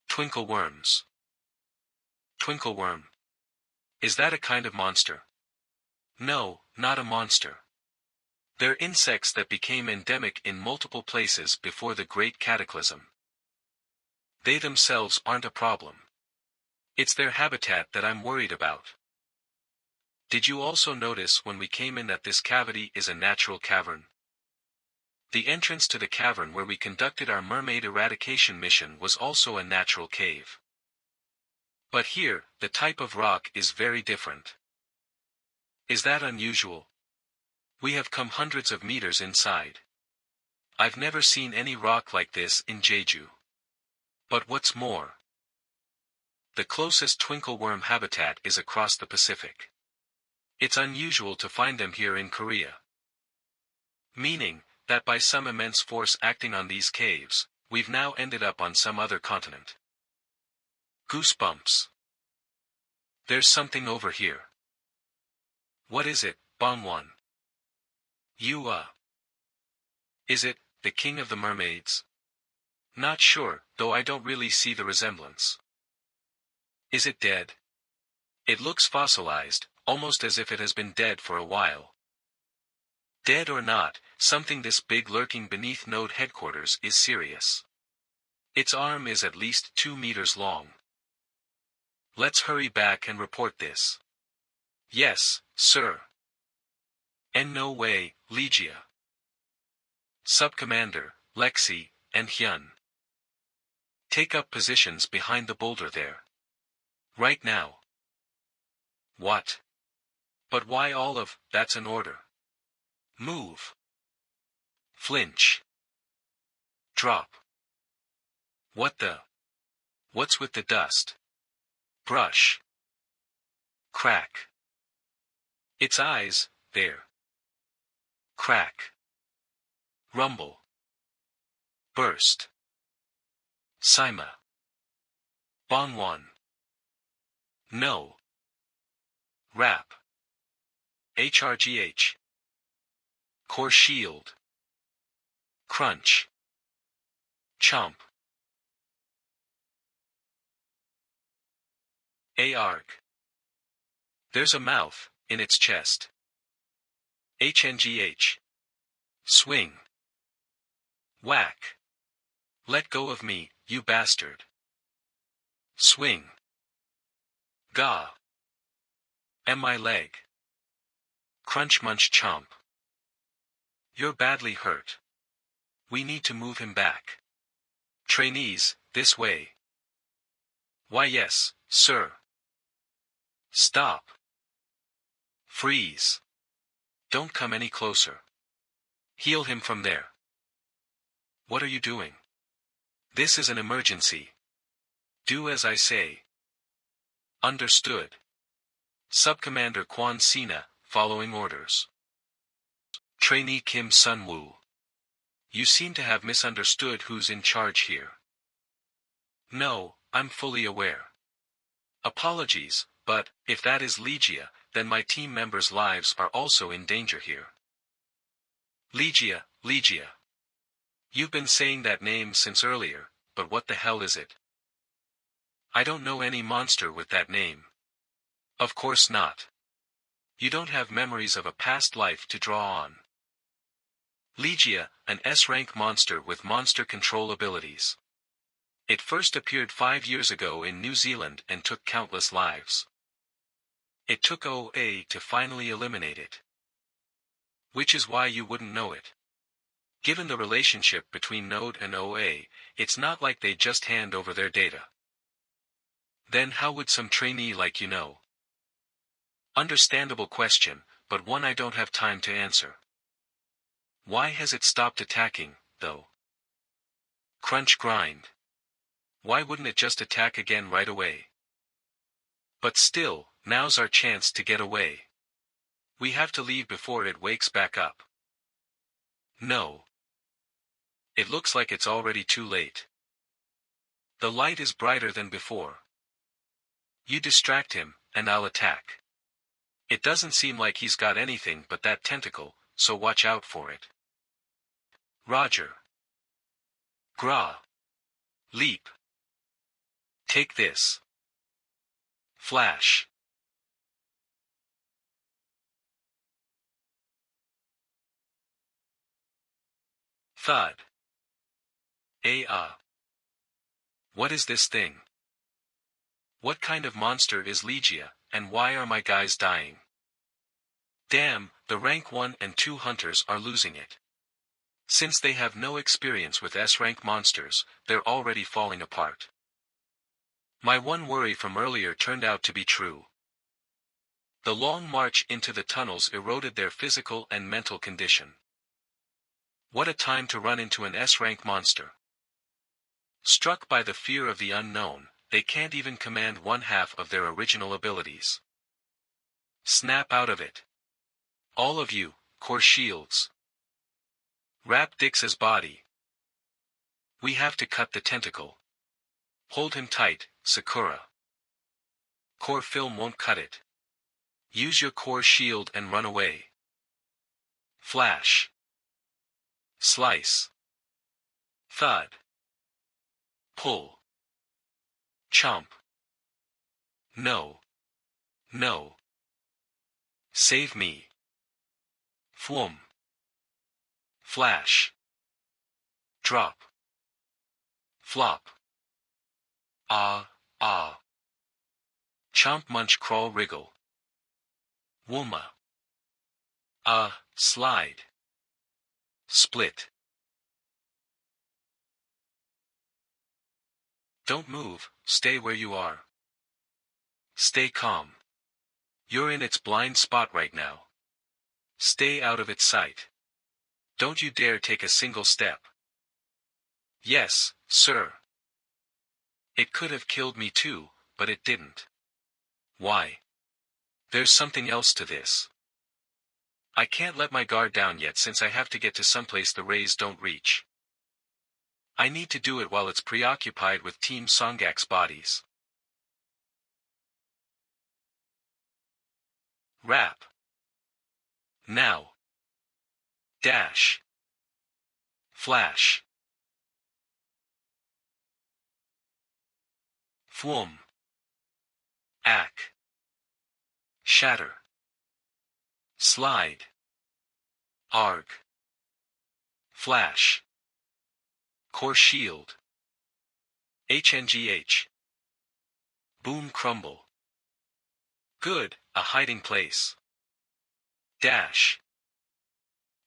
Twinkle worms. Twinkle worm. Is that a kind of monster? No, not a monster. They're insects that became endemic in multiple places before the Great Cataclysm. They themselves aren't a problem. It's their habitat that I'm worried about. Did you also notice when we came in that this cavity is a natural cavern? The entrance to the cavern where we conducted our mermaid eradication mission was also a natural cave. But here, the type of rock is very different. Is that unusual? We have come hundreds of meters inside. I've never seen any rock like this in Jeju. But what's more, the closest twinkle worm habitat is across the Pacific. It's unusual to find them here in Korea. Meaning, that by some immense force acting on these caves, we've now ended up on some other continent. Goosebumps. There's something over here. What is it, Bongwon? Is it, the king of the mermaids? Not sure, though I don't really see the resemblance. Is it dead? It looks fossilized, almost as if it has been dead for a while. Dead or not, something this big lurking beneath Node headquarters is serious. Its arm is at least 2 meters long. Let's hurry back and report this. Yes, sir. And no way, Legia. Sub-Commander, Lexi, and Hyun. Take up positions behind the boulder there. Right now. What? But why all of, that's an order. Move. Flinch. Drop. What the? What's with the dust? Brush. Crack. Its eyes, there. Crack. Rumble. Burst. Sima. Bongwon. No. Rap. HRGH. Core shield. Crunch. Chomp. ARG. There's a mouth, in its chest. HNGH. Swing. Whack. Let go of me, you bastard. Swing. Gah. My leg. Crunch munch chomp. You're badly hurt. We need to move him back. Trainees, this way. Why yes, sir. Stop. Freeze. Don't come any closer. Heal him from there. What are you doing? This is an emergency. Do as I say. Understood. Subcommander Quan Sina, following orders. Trainee Kim Sun-woo. You seem to have misunderstood who's in charge here. No, I'm fully aware. Apologies, but, if that is Legia, then my team members' lives are also in danger here. Legia, Legia. You've been saying that name since earlier, but what the hell is it? I don't know any monster with that name. Of course not. You don't have memories of a past life to draw on. Legia, an S-rank monster with monster control abilities. It first appeared 5 years ago in New Zealand and took countless lives. It took OA to finally eliminate it. Which is why you wouldn't know it. Given the relationship between Node and OA, it's not like they just hand over their data. Then how would some trainee like you know? Understandable question, but one I don't have time to answer. Why has it stopped attacking, though? Crunch grind. Why wouldn't it just attack again right away? But still, now's our chance to get away. We have to leave before it wakes back up. No. It looks like it's already too late. The light is brighter than before. You distract him, and I'll attack. It doesn't seem like he's got anything but that tentacle, so watch out for it. Roger. Gra. Leap. Take this. Flash. Thud. What is this thing? What kind of monster is Legia, and why are my guys dying? Damn, the rank 1 and 2 hunters are losing it. Since they have no experience with S-rank monsters, they're already falling apart. My one worry from earlier turned out to be true. The long march into the tunnels eroded their physical and mental condition. What a time to run into an S-rank monster. Struck by the fear of the unknown, they can't even command one half of their original abilities. Snap out of it. All of you, core shields. Wrap Dix's body. We have to cut the tentacle. Hold him tight, Sakura. Core film won't cut it. Use your core shield and run away. Flash. Slice. Thud. Pull. Chomp. No. No. Save me. Fwum. Flash. Drop. Flop. Chomp munch crawl wriggle. Wooma. Slide. Split. Don't move, stay where you are. Stay calm. You're in its blind spot right now. Stay out of its sight. Don't you dare take a single step. Yes, sir. It could have killed me too, but it didn't. Why? There's something else to this. I can't let my guard down yet since I have to get to someplace the rays don't reach. I need to do it while it's preoccupied with Team Songak's bodies. Wrap. Now. Dash. Flash. Fwum. Ack. Shatter. Slide. Arg. Flash. Core shield. HNGH. Boom crumble. Good, a hiding place. Dash.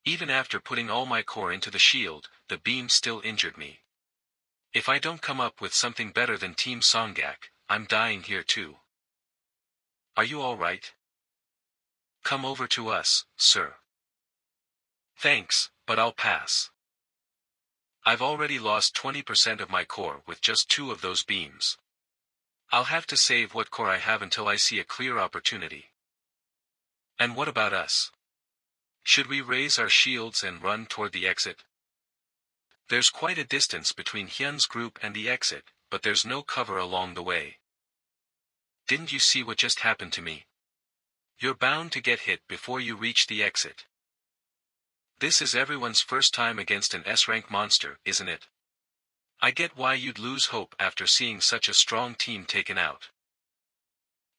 Even after putting all my core into the shield, the beam still injured me. If I don't come up with something better than Team Songak, I'm dying here too. Are you alright? Come over to us, sir. Thanks, but I'll pass. I've already lost 20% of my core with just 2 of those beams. I'll have to save what core I have until I see a clear opportunity. And what about us? Should we raise our shields and run toward the exit? There's quite a distance between Hyun's group and the exit, but there's no cover along the way. Didn't you see what just happened to me? You're bound to get hit before you reach the exit. This is everyone's first time against an S-rank monster, isn't it? I get why you'd lose hope after seeing such a strong team taken out.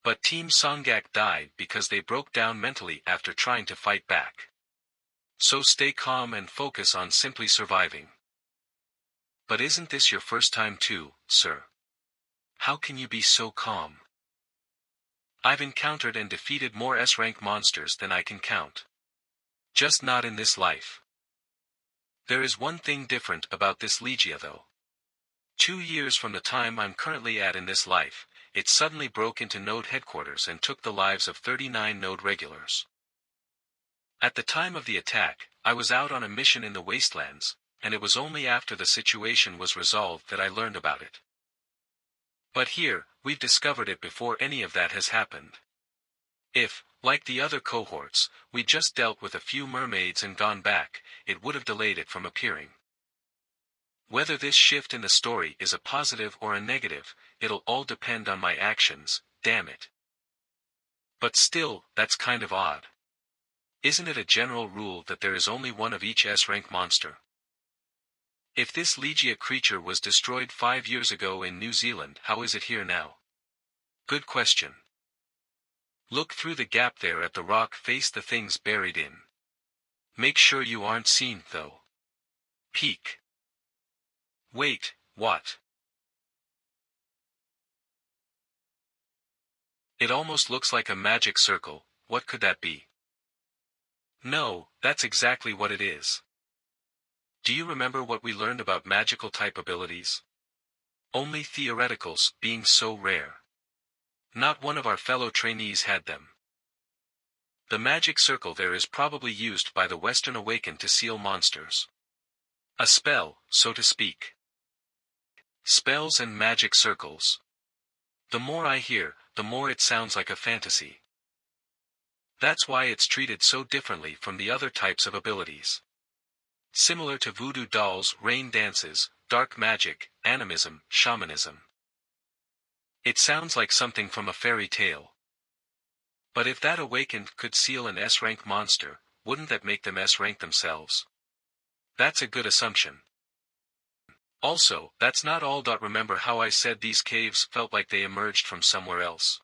But Team Songak died because they broke down mentally after trying to fight back. So stay calm and focus on simply surviving. But isn't this your first time too, sir? How can you be so calm? I've encountered and defeated more S-rank monsters than I can count. Just not in this life. There is one thing different about this Legia though. 2 years from the time I'm currently at in this life, it suddenly broke into node headquarters and took the lives of 39 node regulars. At the time of the attack, I was out on a mission in the wastelands, and it was only after the situation was resolved that I learned about it. But here, we've discovered it before any of that has happened. If, like the other cohorts, we just dealt with a few mermaids and gone back, it would have delayed it from appearing. Whether this shift in the story is a positive or a negative, it'll all depend on my actions, damn it. But still, that's kind of odd. Isn't it a general rule that there is only one of each S-rank monster? If this Legia creature was destroyed 5 years ago in New Zealand, how is it here now? Good question. Look through the gap there at the rock face the thing's buried in. Make sure you aren't seen though. Peek. Wait, what? It almost looks like a magic circle, what could that be? No, that's exactly what it is. Do you remember what we learned about magical type abilities? Only theoreticals, being so rare. Not one of our fellow trainees had them. The magic circle there is probably used by the Western Awakened to seal monsters. A spell, so to speak. Spells and magic circles. The more I hear, the more it sounds like a fantasy. That's why it's treated so differently from the other types of abilities. Similar to voodoo dolls, rain dances, dark magic, animism, shamanism. It sounds like something from a fairy tale. But if that awakened could seal an S-rank monster, wouldn't that make them S-rank themselves? That's a good assumption. Also, that's not all. Remember how I said these caves felt like they emerged from somewhere else?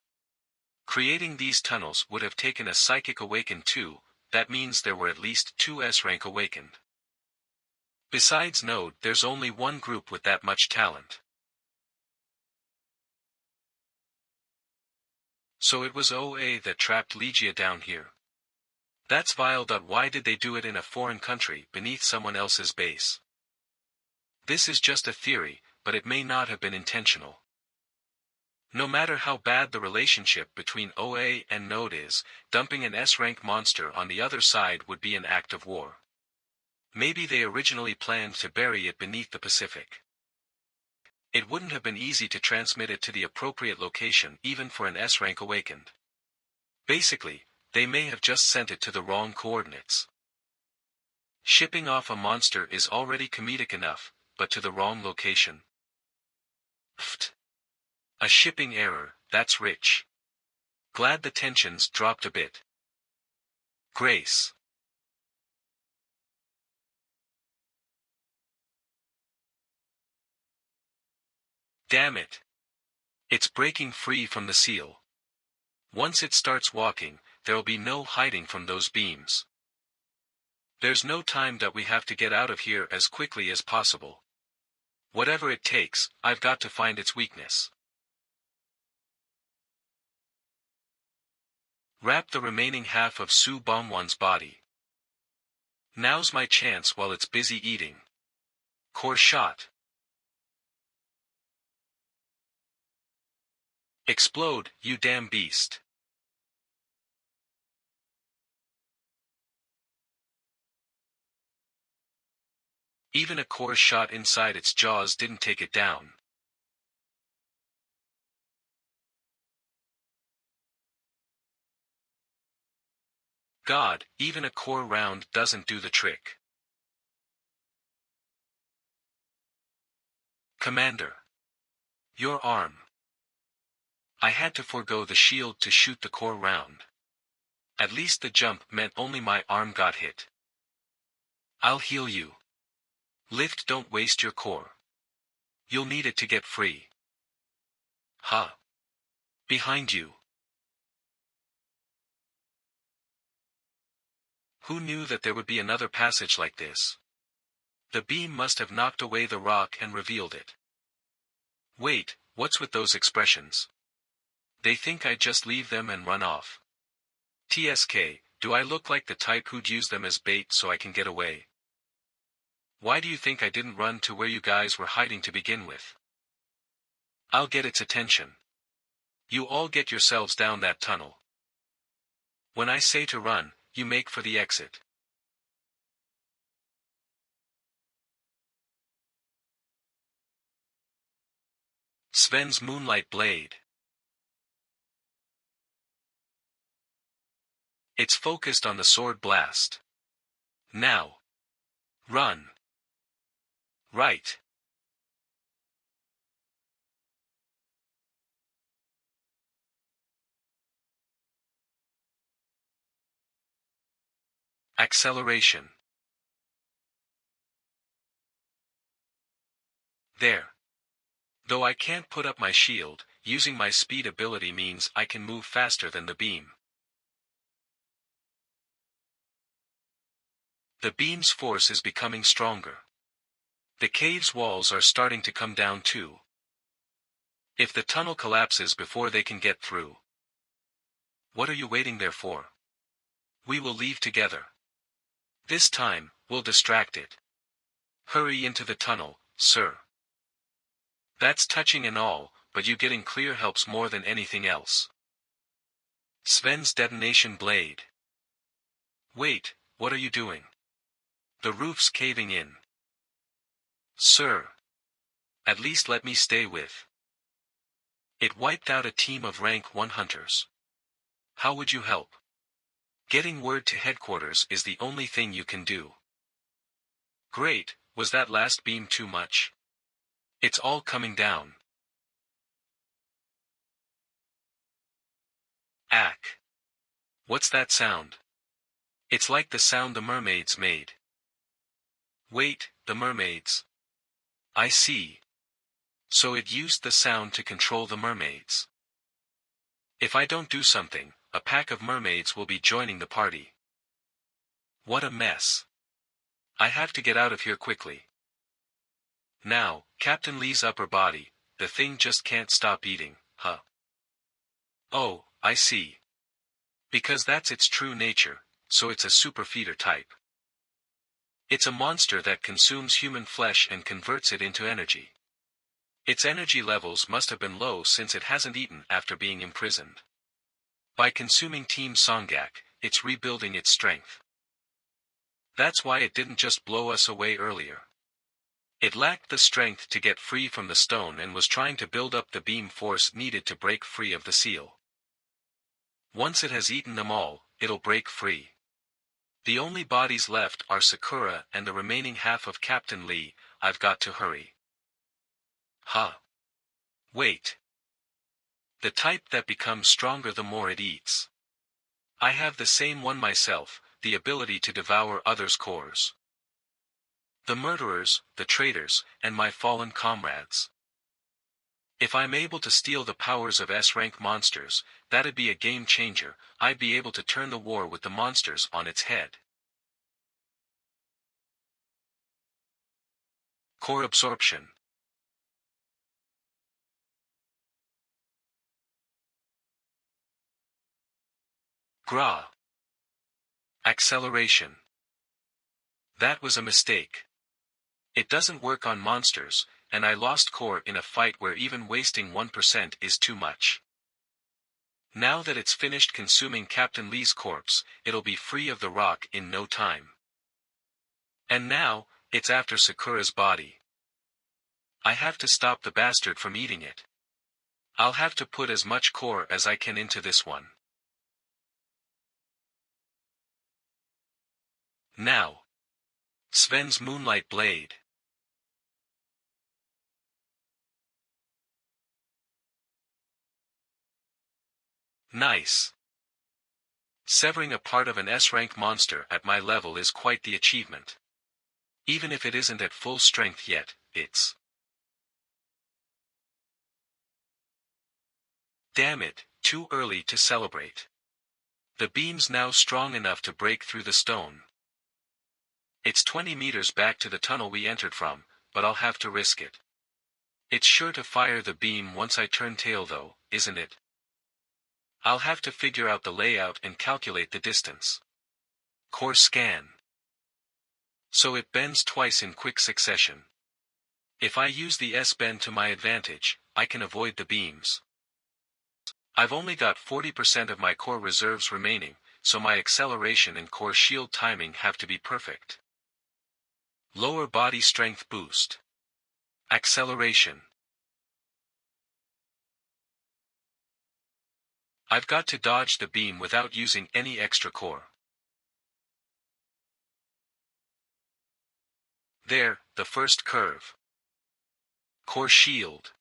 Creating these tunnels would have taken a psychic awakened too, that means there were at least 2 S-rank awakened. Besides Node, there's only one group with that much talent. So it was OA that trapped Legia down here. That's vile. Why did they do it in a foreign country, beneath someone else's base? This is just a theory, but it may not have been intentional. No matter how bad the relationship between OA and Node is, dumping an S-rank monster on the other side would be an act of war. Maybe they originally planned to bury it beneath the Pacific. It wouldn't have been easy to transmit it to the appropriate location even for an S-rank awakened. Basically, they may have just sent it to the wrong coordinates. Shipping off a monster is already comedic enough, but to the wrong location. Pfft. A shipping error, that's rich. Glad the tensions dropped a bit. Grace. Damn it. It's breaking free from the seal. Once it starts walking, there'll be no hiding from those beams. There's no time. We have to get out of here as quickly as possible. Whatever it takes, I've got to find its weakness. Wrap the remaining half of Su Bongwan's body. Now's my chance while it's busy eating. Core shot. Explode, you damn beast. Even a core shot inside its jaws didn't take it down. God, even a core round doesn't do the trick. Commander. Your arm. I had to forego the shield to shoot the core round. At least the jump meant only my arm got hit. I'll heal you. Lift, don't waste your core. You'll need it to get free. Huh. Behind you. Who knew that there would be another passage like this? The beam must have knocked away the rock and revealed it. Wait, what's with those expressions? They think I just leave them and run off. TSK, do I look like the type who'd use them as bait so I can get away? Why do you think I didn't run to where you guys were hiding to begin with? I'll get its attention. You all get yourselves down that tunnel. When I say to run, you make for the exit. Sven's moonlight blade. It's focused on the sword blast. Now. Run. Right. Acceleration. There. Though I can't put up my shield, using my speed ability means I can move faster than the beam. The beam's force is becoming stronger. The cave's walls are starting to come down too. If the tunnel collapses before they can get through, what are you waiting there for? We will leave together. This time, we'll distract it. Hurry into the tunnel, sir. That's touching and all, but you getting clear helps more than anything else. Sven's detonation blade. Wait, what are you doing? The roof's caving in. Sir. At least let me stay with. It wiped out a team of rank 1 hunters. How would you help? Getting word to headquarters is the only thing you can do. Great, was that last beam too much? It's all coming down. Ack. What's that sound? It's like the sound the mermaids made. Wait, the mermaids. I see. So it used the sound to control the mermaids. If I don't do something, a pack of mermaids will be joining the party. What a mess. I have to get out of here quickly. Now, Captain Lee's upper body, the thing just can't stop eating, huh? Oh, I see. Because that's its true nature, so it's a superfeeder type. It's a monster that consumes human flesh and converts it into energy. Its energy levels must have been low since it hasn't eaten after being imprisoned. By consuming Team Songak, it's rebuilding its strength. That's why it didn't just blow us away earlier. It lacked the strength to get free from the stone and was trying to build up the beam force needed to break free of the seal. Once it has eaten them all, it'll break free. The only bodies left are Sakura and the remaining half of Captain Lee. I've got to hurry. Huh. Wait. The type that becomes stronger the more it eats. I have the same one myself, the ability to devour others' cores. The murderers, the traitors, and my fallen comrades. If I'm able to steal the powers of S-rank monsters, that'd be a game changer. I'd be able to turn the war with the monsters on its head. Core absorption. Gra. Acceleration. That was a mistake. It doesn't work on monsters, and I lost core in a fight where even wasting 1% is too much. Now that it's finished consuming Captain Lee's corpse, it'll be free of the rock in no time. And now, it's after Sakura's body. I have to stop the bastard from eating it. I'll have to put as much core as I can into this one. Now. Sven's Moonlight Blade. Nice. Severing a part of an S-rank monster at my level is quite the achievement. Even if it isn't at full strength yet, it's... Damn it, too early to celebrate. The beam's now strong enough to break through the stone. It's 20 meters back to the tunnel we entered from, but I'll have to risk it. It's sure to fire the beam once I turn tail though, isn't it? I'll have to figure out the layout and calculate the distance. Core scan. So it bends twice in quick succession. If I use the S-bend to my advantage, I can avoid the beams. I've only got 40% of my core reserves remaining, so my acceleration and core shield timing have to be perfect. Lower body strength boost. Acceleration. I've got to dodge the beam without using any extra core. There, the first curve. Core shield.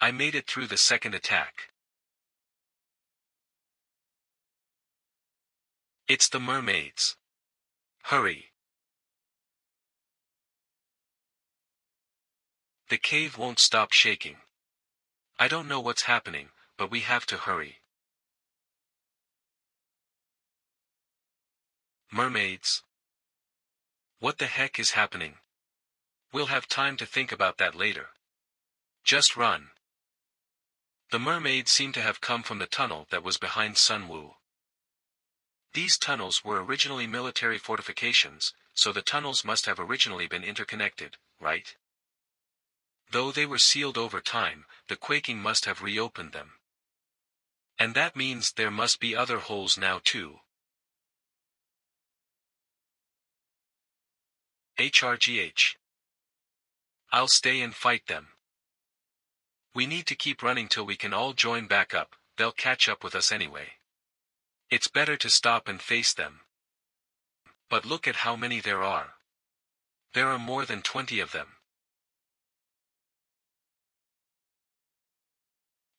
I made it through the second attack. It's the mermaids. Hurry. The cave won't stop shaking. I don't know what's happening, but we have to hurry. Mermaids? What the heck is happening? We'll have time to think about that later. Just run. The mermaids seem to have come from the tunnel that was behind Sunwoo. These tunnels were originally military fortifications, so the tunnels must have originally been interconnected, right? Though they were sealed over time, the quaking must have reopened them. And that means there must be other holes now too. HRGH. I'll stay and fight them. We need to keep running till we can all join back up, they'll catch up with us anyway. It's better to stop and face them. But look at how many there are. There are more than 20 of them.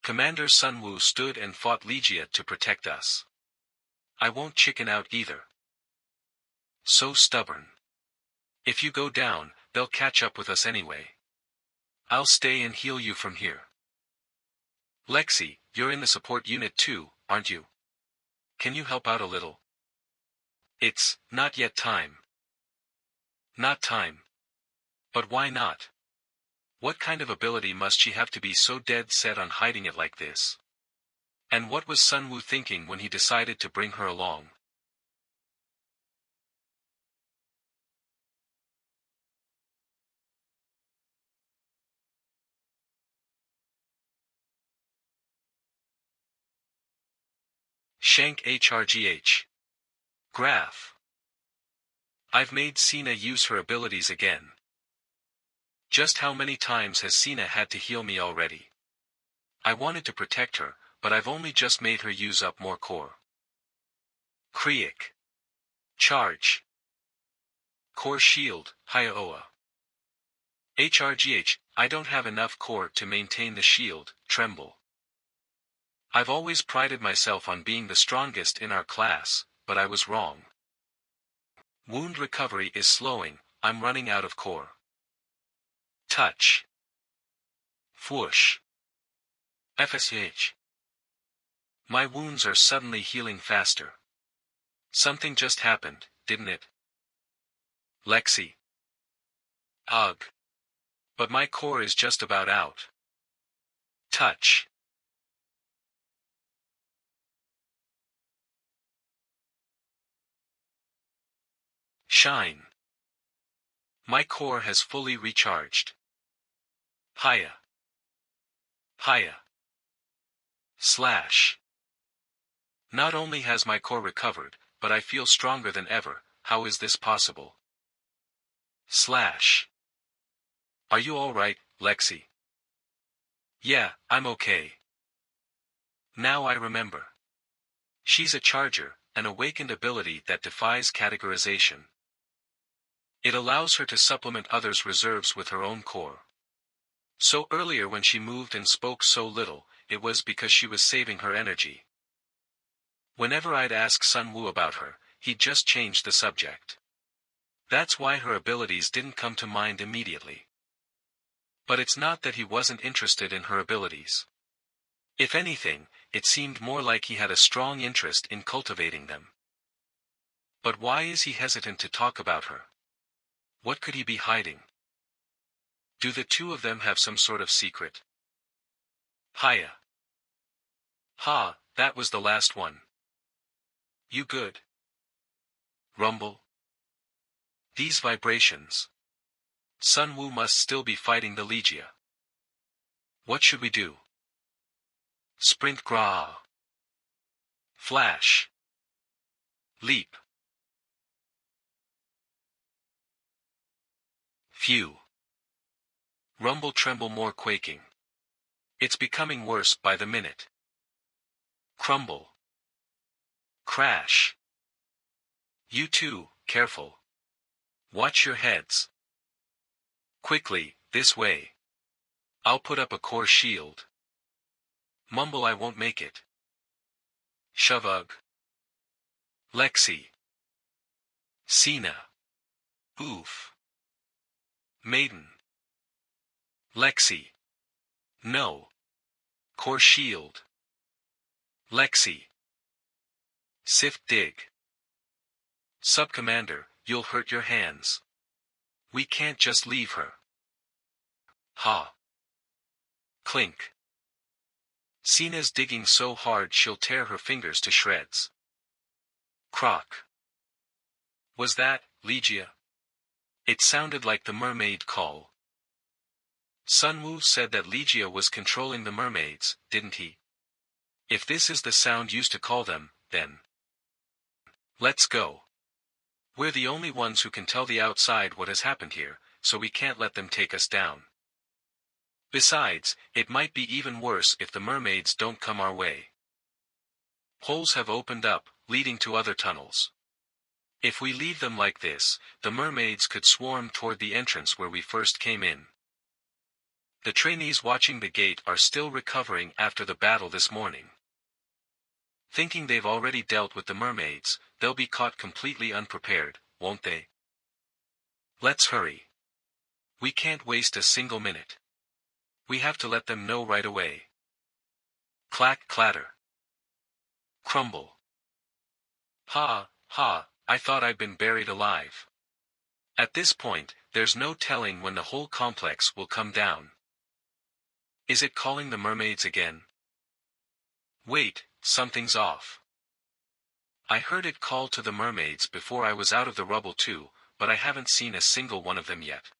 Commander Sunwoo stood and fought Legia to protect us. I won't chicken out either. So stubborn. If you go down, they'll catch up with us anyway. I'll stay and heal you from here. Lexi, you're in the support unit too, aren't you? Can you help out a little? It's not yet time. Not time. But why not? What kind of ability must she have to be so dead set on hiding it like this? And what was Sunwoo thinking when he decided to bring her along? Shank HRGH. Graph. I've made Sina use her abilities again. Just how many times has Sina had to heal me already? I wanted to protect her, but I've only just made her use up more core. Kriik. Charge. Core shield, Hyaoa. HRGH, I don't have enough core to maintain the shield, Tremble. I've always prided myself on being the strongest in our class, but I was wrong. Wound recovery is slowing, I'm running out of core. Touch. Whoosh. FSH. My wounds are suddenly healing faster. Something just happened, didn't it? Lexi. Ugh. But my core is just about out. Touch. Shine. My core has fully recharged. Hiya. Hiya. Slash. Not only has my core recovered, but I feel stronger than ever. How is this possible? Slash. Are you alright, Lexi? Yeah, I'm okay. Now I remember. She's a charger, an awakened ability that defies categorization. It allows her to supplement others' reserves with her own core. So earlier when she moved and spoke so little, it was because she was saving her energy. Whenever I'd ask Sun Wu about her, he'd just change the subject. That's why her abilities didn't come to mind immediately. But it's not that he wasn't interested in her abilities. If anything, it seemed more like he had a strong interest in cultivating them. But why is he hesitant to talk about her? What could he be hiding? Do the two of them have some sort of secret? Hiya. Ha, that was the last one. You good? Rumble. These vibrations. Sun Wu must still be fighting the Legia. What should we do? Sprint gra. Flash. Leap. Phew. Rumble tremble more quaking. It's becoming worse by the minute. Crumble. Crash. You two, careful. Watch your heads. Quickly, this way. I'll put up a core shield. Mumble I won't make it. Shovug. Lexi. Cena. Oof. Maiden. Lexi. No. Core shield. Lexi. Sift dig. Sub-Commander, you'll hurt your hands. We can't just leave her. Ha. Clink. Cena's digging so hard she'll tear her fingers to shreds. Croc. Was that, Legia? It sounded like the mermaid call. Sun Wu said that Legia was controlling the mermaids, didn't he? If this is the sound used to call them, then let's go. We're the only ones who can tell the outside what has happened here, so we can't let them take us down. Besides, it might be even worse if the mermaids don't come our way. Holes have opened up, leading to other tunnels. If we leave them like this, the mermaids could swarm toward the entrance where we first came in. The trainees watching the gate are still recovering after the battle this morning. Thinking they've already dealt with the mermaids, they'll be caught completely unprepared, won't they? Let's hurry. We can't waste a single minute. We have to let them know right away. Clack clatter. Crumble. Ha, ha, I thought I'd been buried alive. At this point, there's no telling when the whole complex will come down. Is it calling the mermaids again? Wait, something's off. I heard it call to the mermaids before I was out of the rubble too, but I haven't seen a single one of them yet.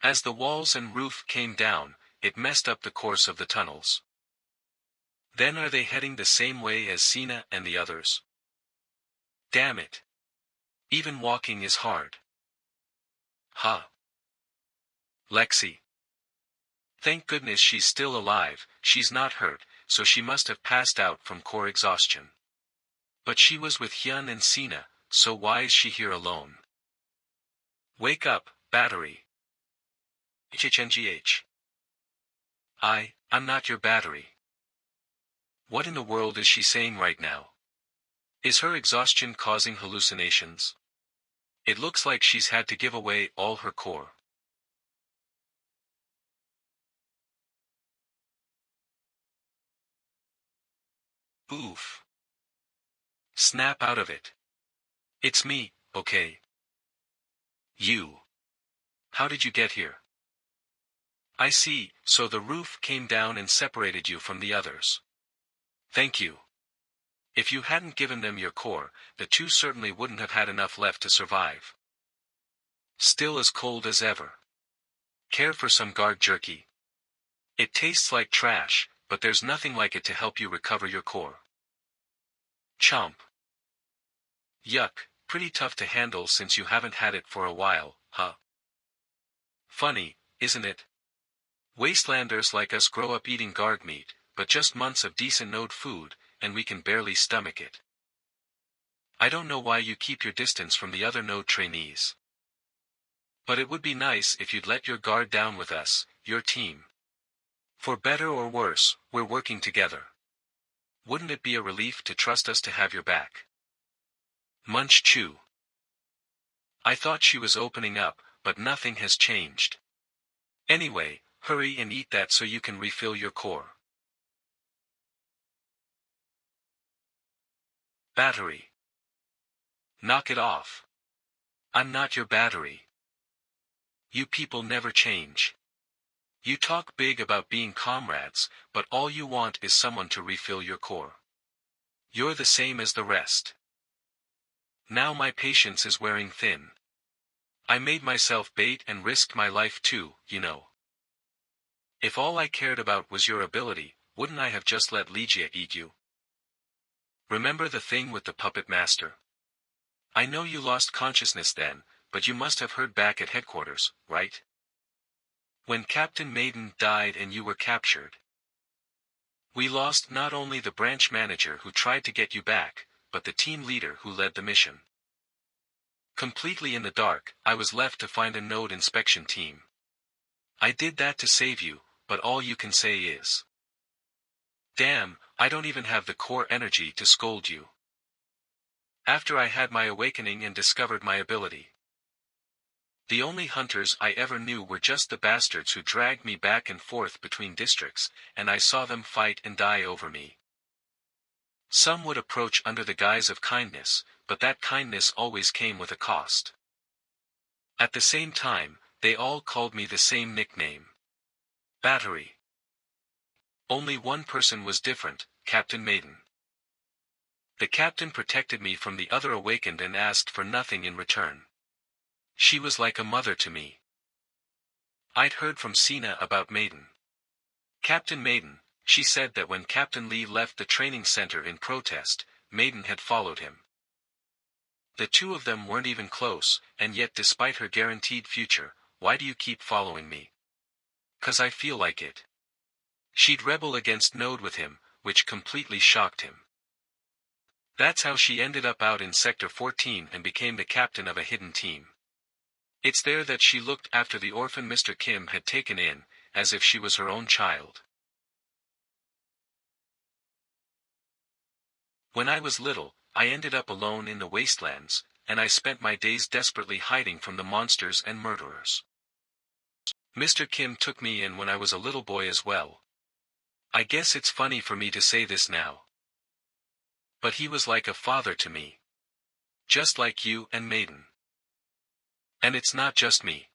As the walls and roof came down, it messed up the course of the tunnels. Then are they heading the same way as Cena and the others? Damn it. Even walking is hard. Huh. Lexi. Thank goodness she's still alive, she's not hurt, so she must have passed out from core exhaustion. But she was with Hyun and Cena, so why is she here alone? Wake up, battery. HHNGH. I'm not your battery. What in the world is she saying right now? Is her exhaustion causing hallucinations? It looks like she's had to give away all her core. Oof. Snap out of it. It's me, okay? You. How did you get here? I see, so the roof came down and separated you from the others. Thank you. If you hadn't given them your core, the two certainly wouldn't have had enough left to survive. Still as cold as ever. Care for some guard jerky? It tastes like trash, but there's nothing like it to help you recover your core. Chomp. Yuck, pretty tough to handle since you haven't had it for a while, huh? Funny, isn't it? Wastelanders like us grow up eating guard meat, but just months of decent node food, and we can barely stomach it. I don't know why you keep your distance from the other node trainees. But it would be nice if you'd let your guard down with us, your team. For better or worse, we're working together. Wouldn't it be a relief to trust us to have your back? Munch chew. I thought she was opening up, but nothing has changed. Anyway, hurry and eat that so you can refill your core. Battery. Knock it off. I'm not your battery. You people never change. You talk big about being comrades, but all you want is someone to refill your core. You're the same as the rest. Now my patience is wearing thin. I made myself bait and risked my life too, you know. If all I cared about was your ability, wouldn't I have just let Legia eat you? Remember the thing with the puppet master? I know you lost consciousness then, but you must have heard back at headquarters, right? When Captain Maiden died and you were captured. We lost not only the branch manager who tried to get you back, but the team leader who led the mission. Completely in the dark, I was left to find a node inspection team. I did that to save you, but all you can say is, damn, I don't even have the core energy to scold you. After I had my awakening and discovered my ability. The only hunters I ever knew were just the bastards who dragged me back and forth between districts, and I saw them fight and die over me. Some would approach under the guise of kindness, but that kindness always came with a cost. At the same time, they all called me the same nickname. Battery. Only one person was different, Captain Maiden. The captain protected me from the other awakened and asked for nothing in return. She was like a mother to me. I'd heard from Sina about Maiden. Captain Maiden, she said that when Captain Lee left the training center in protest, Maiden had followed him. The two of them weren't even close, and yet despite her guaranteed future, why do you keep following me? 'Cause I feel like it. She'd rebel against Node with him, which completely shocked him. That's how she ended up out in Sector 14 and became the captain of a hidden team. It's there that she looked after the orphan Mr. Kim had taken in, as if she was her own child. When I was little, I ended up alone in the wastelands, and I spent my days desperately hiding from the monsters and murderers. Mr. Kim took me in when I was a little boy as well. I guess it's funny for me to say this now. But he was like a father to me. Just like you and Maiden. And it's not just me.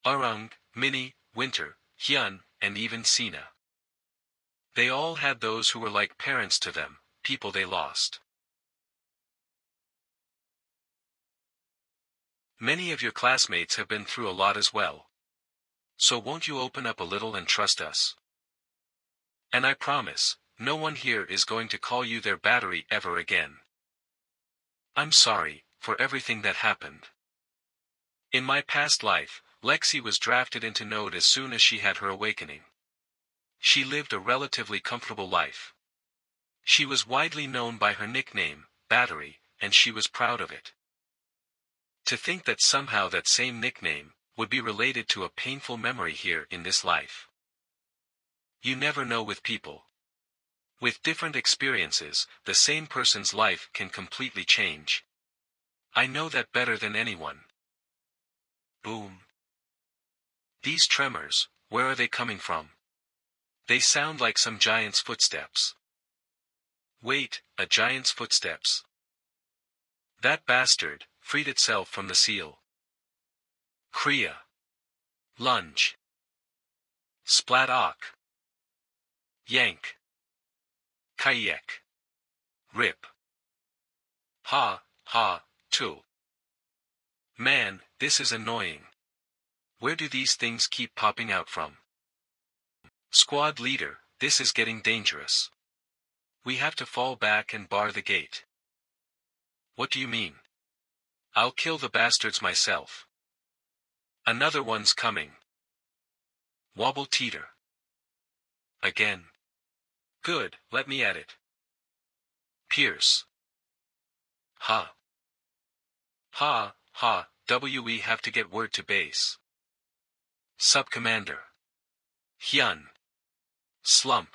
Arung, Minnie, Winter, Hyun, and even Sina. They all had those who were like parents to them, people they lost. Many of your classmates have been through a lot as well. So won't you open up a little and trust us? And I promise, no one here is going to call you their battery ever again. I'm sorry, for everything that happened. In my past life, Lexi was drafted into Node as soon as she had her awakening. She lived a relatively comfortable life. She was widely known by her nickname, Battery, and she was proud of it. To think that somehow that same nickname would be related to a painful memory here in this life. You never know with people. With different experiences, the same person's life can completely change. I know that better than anyone. Boom. These tremors, where are they coming from? They sound like some giant's footsteps. Wait, a giant's footsteps. That bastard freed itself from the seal. Kriya. Lunge. Splat-ok. Yank. Kayak. Rip. Ha, ha, tool. Man, this is annoying. Where do these things keep popping out from? Squad leader, this is getting dangerous. We have to fall back and bar the gate. What do you mean? I'll kill the bastards myself. Another one's coming. Wobble teeter. Again. Good, let me at it. Pierce. Ha. Ha, ha, we have to get word to base. Sub-commander. Hyun. Slump.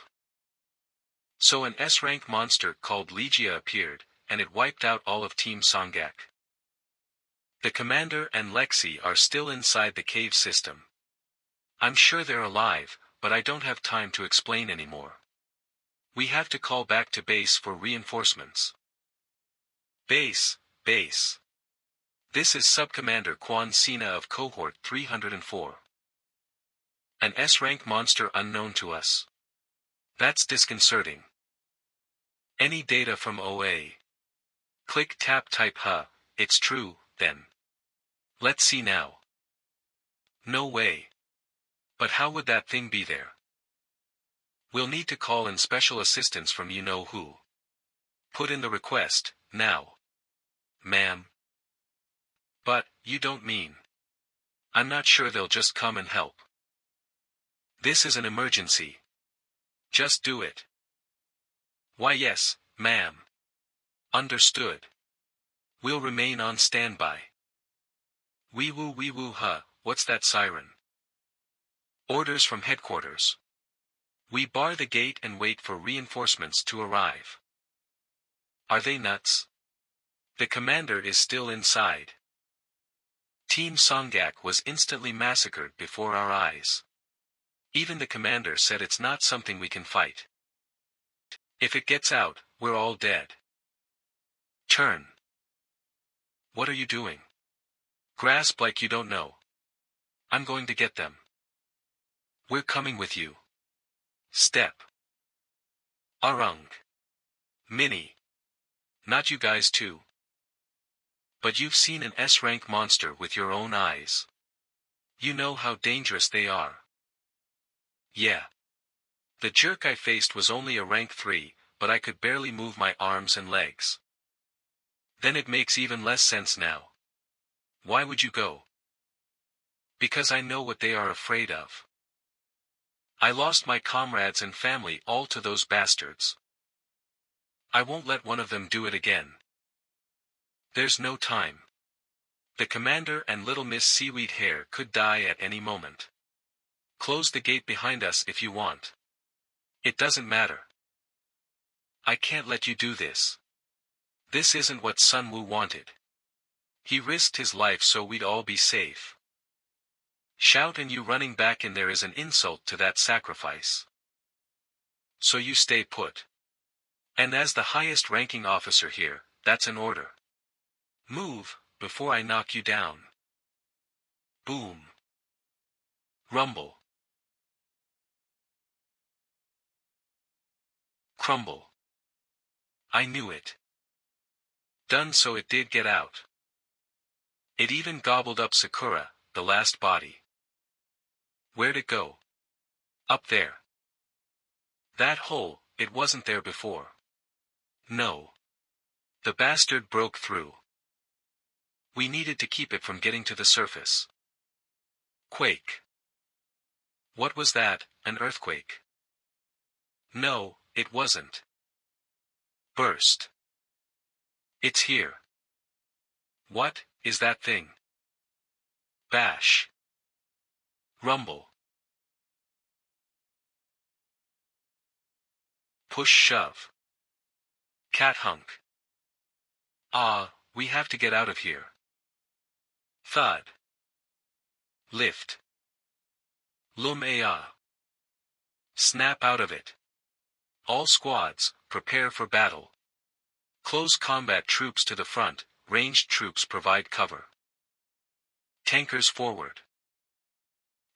So an S-rank monster called Legia appeared, and it wiped out all of Team Songak. The commander and Lexi are still inside the cave system. I'm sure they're alive, but I don't have time to explain anymore. We have to call back to base for reinforcements. Base. This is Sub-Commander Quan Sina of Cohort 304. An S-rank monster unknown to us. That's disconcerting. Any data from OA? Click tap type it's true, then. Let's see now. No way. But how would that thing be there? We'll need to call in special assistance from you-know-who. Put in the request, now. Ma'am. But, you don't mean. I'm not sure they'll just come and help. This is an emergency. Just do it. Why yes, ma'am. Understood. We'll remain on standby. Wee woo what's that siren? Orders from headquarters. We bar the gate and wait for reinforcements to arrive. Are they nuts? The commander is still inside. Team Songak was instantly massacred before our eyes. Even the commander said it's not something we can fight. If it gets out, we're all dead. Turn. What are you doing? Grasp like you don't know. I'm going to get them. We're coming with you. Step. Arung. Minnie. Not you guys too. But you've seen an S-rank monster with your own eyes. You know how dangerous they are. Yeah. The jerk I faced was only a rank 3, but I could barely move my arms and legs. Then it makes even less sense now. Why would you go? Because I know what they are afraid of. I lost my comrades and family all to those bastards. I won't let one of them do it again. There's no time. The commander and Little Miss Seaweed Hair could die at any moment. Close the gate behind us if you want. It doesn't matter. I can't let you do this. This isn't what Sun Woo wanted. He risked his life so we'd all be safe. Shout and you running back in there is an insult to that sacrifice. So you stay put. And as the highest ranking officer here, that's an order. Move, before I knock you down. Boom. Rumble. Crumble. I knew it. Done, so it did get out. It even gobbled up Sakura, the last body. Where'd it go? Up there. That hole, it wasn't there before. No. The bastard broke through. We needed to keep it from getting to the surface. Quake. What was that, an earthquake? No, it wasn't. Burst. It's here. What is that thing? Bash. Rumble. Push shove. Cat hunk. Ah, we have to get out of here. Thud. Lift. Lum aa. Snap out of it. All squads, prepare for battle. Close combat troops to the front, ranged troops provide cover. Tankers forward.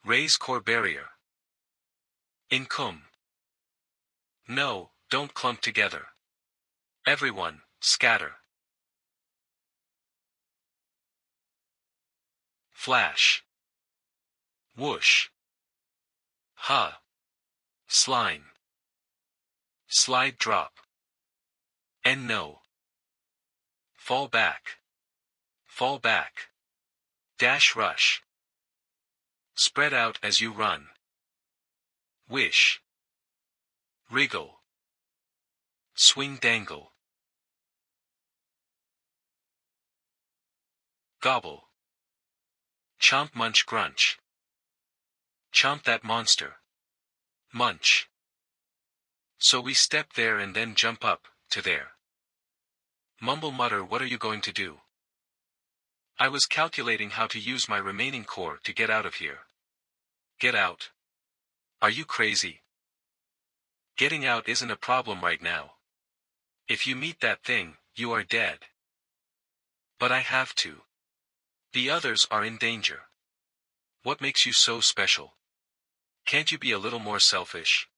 Raise core barrier. Incum. No, don't clump together. Everyone, scatter. Flash. Whoosh. Ha. Slime. Slide drop. And no. Fall back. Fall back. Dash rush. Spread out as you run. Wish. Wriggle. Swing dangle. Gobble. Chomp munch grunch. Chomp that monster. Munch. So we step there and then jump up, to there. Mumble mutter, what are you going to do? I was calculating how to use my remaining core to get out of here. Get out? Are you crazy? Getting out isn't a problem right now. If you meet that thing, you are dead. But I have to. The others are in danger. What makes you so special? Can't you be a little more selfish?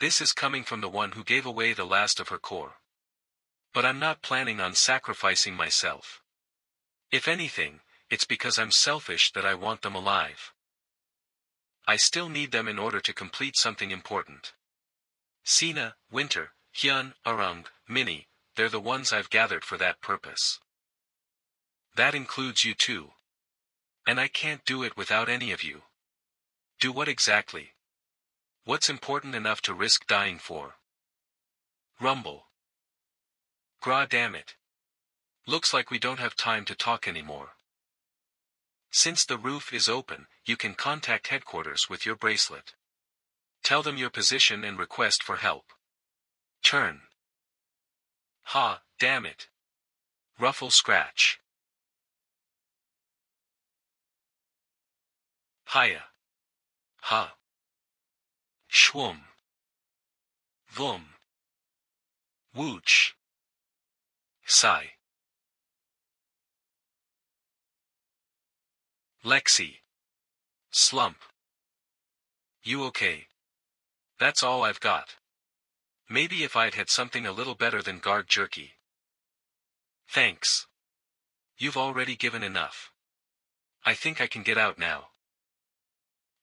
This is coming from the one who gave away the last of her core. But I'm not planning on sacrificing myself. If anything, it's because I'm selfish that I want them alive. I still need them in order to complete something important. Sina, Winter, Hyun, Arung, Minnie, they're the ones I've gathered for that purpose. That includes you too. And I can't do it without any of you. Do what exactly? What's important enough to risk dying for? Rumble. Gra damn it. Looks like we don't have time to talk anymore. Since the roof is open, you can contact headquarters with your bracelet. Tell them your position and request for help. Turn. Ha, damn it. Ruffle scratch. Hiya. Ha. Schwum. Vum. Wooch. Sigh. Lexi. Slump. You okay? That's all I've got. Maybe if I'd had something a little better than guard jerky. Thanks. You've already given enough. I think I can get out now.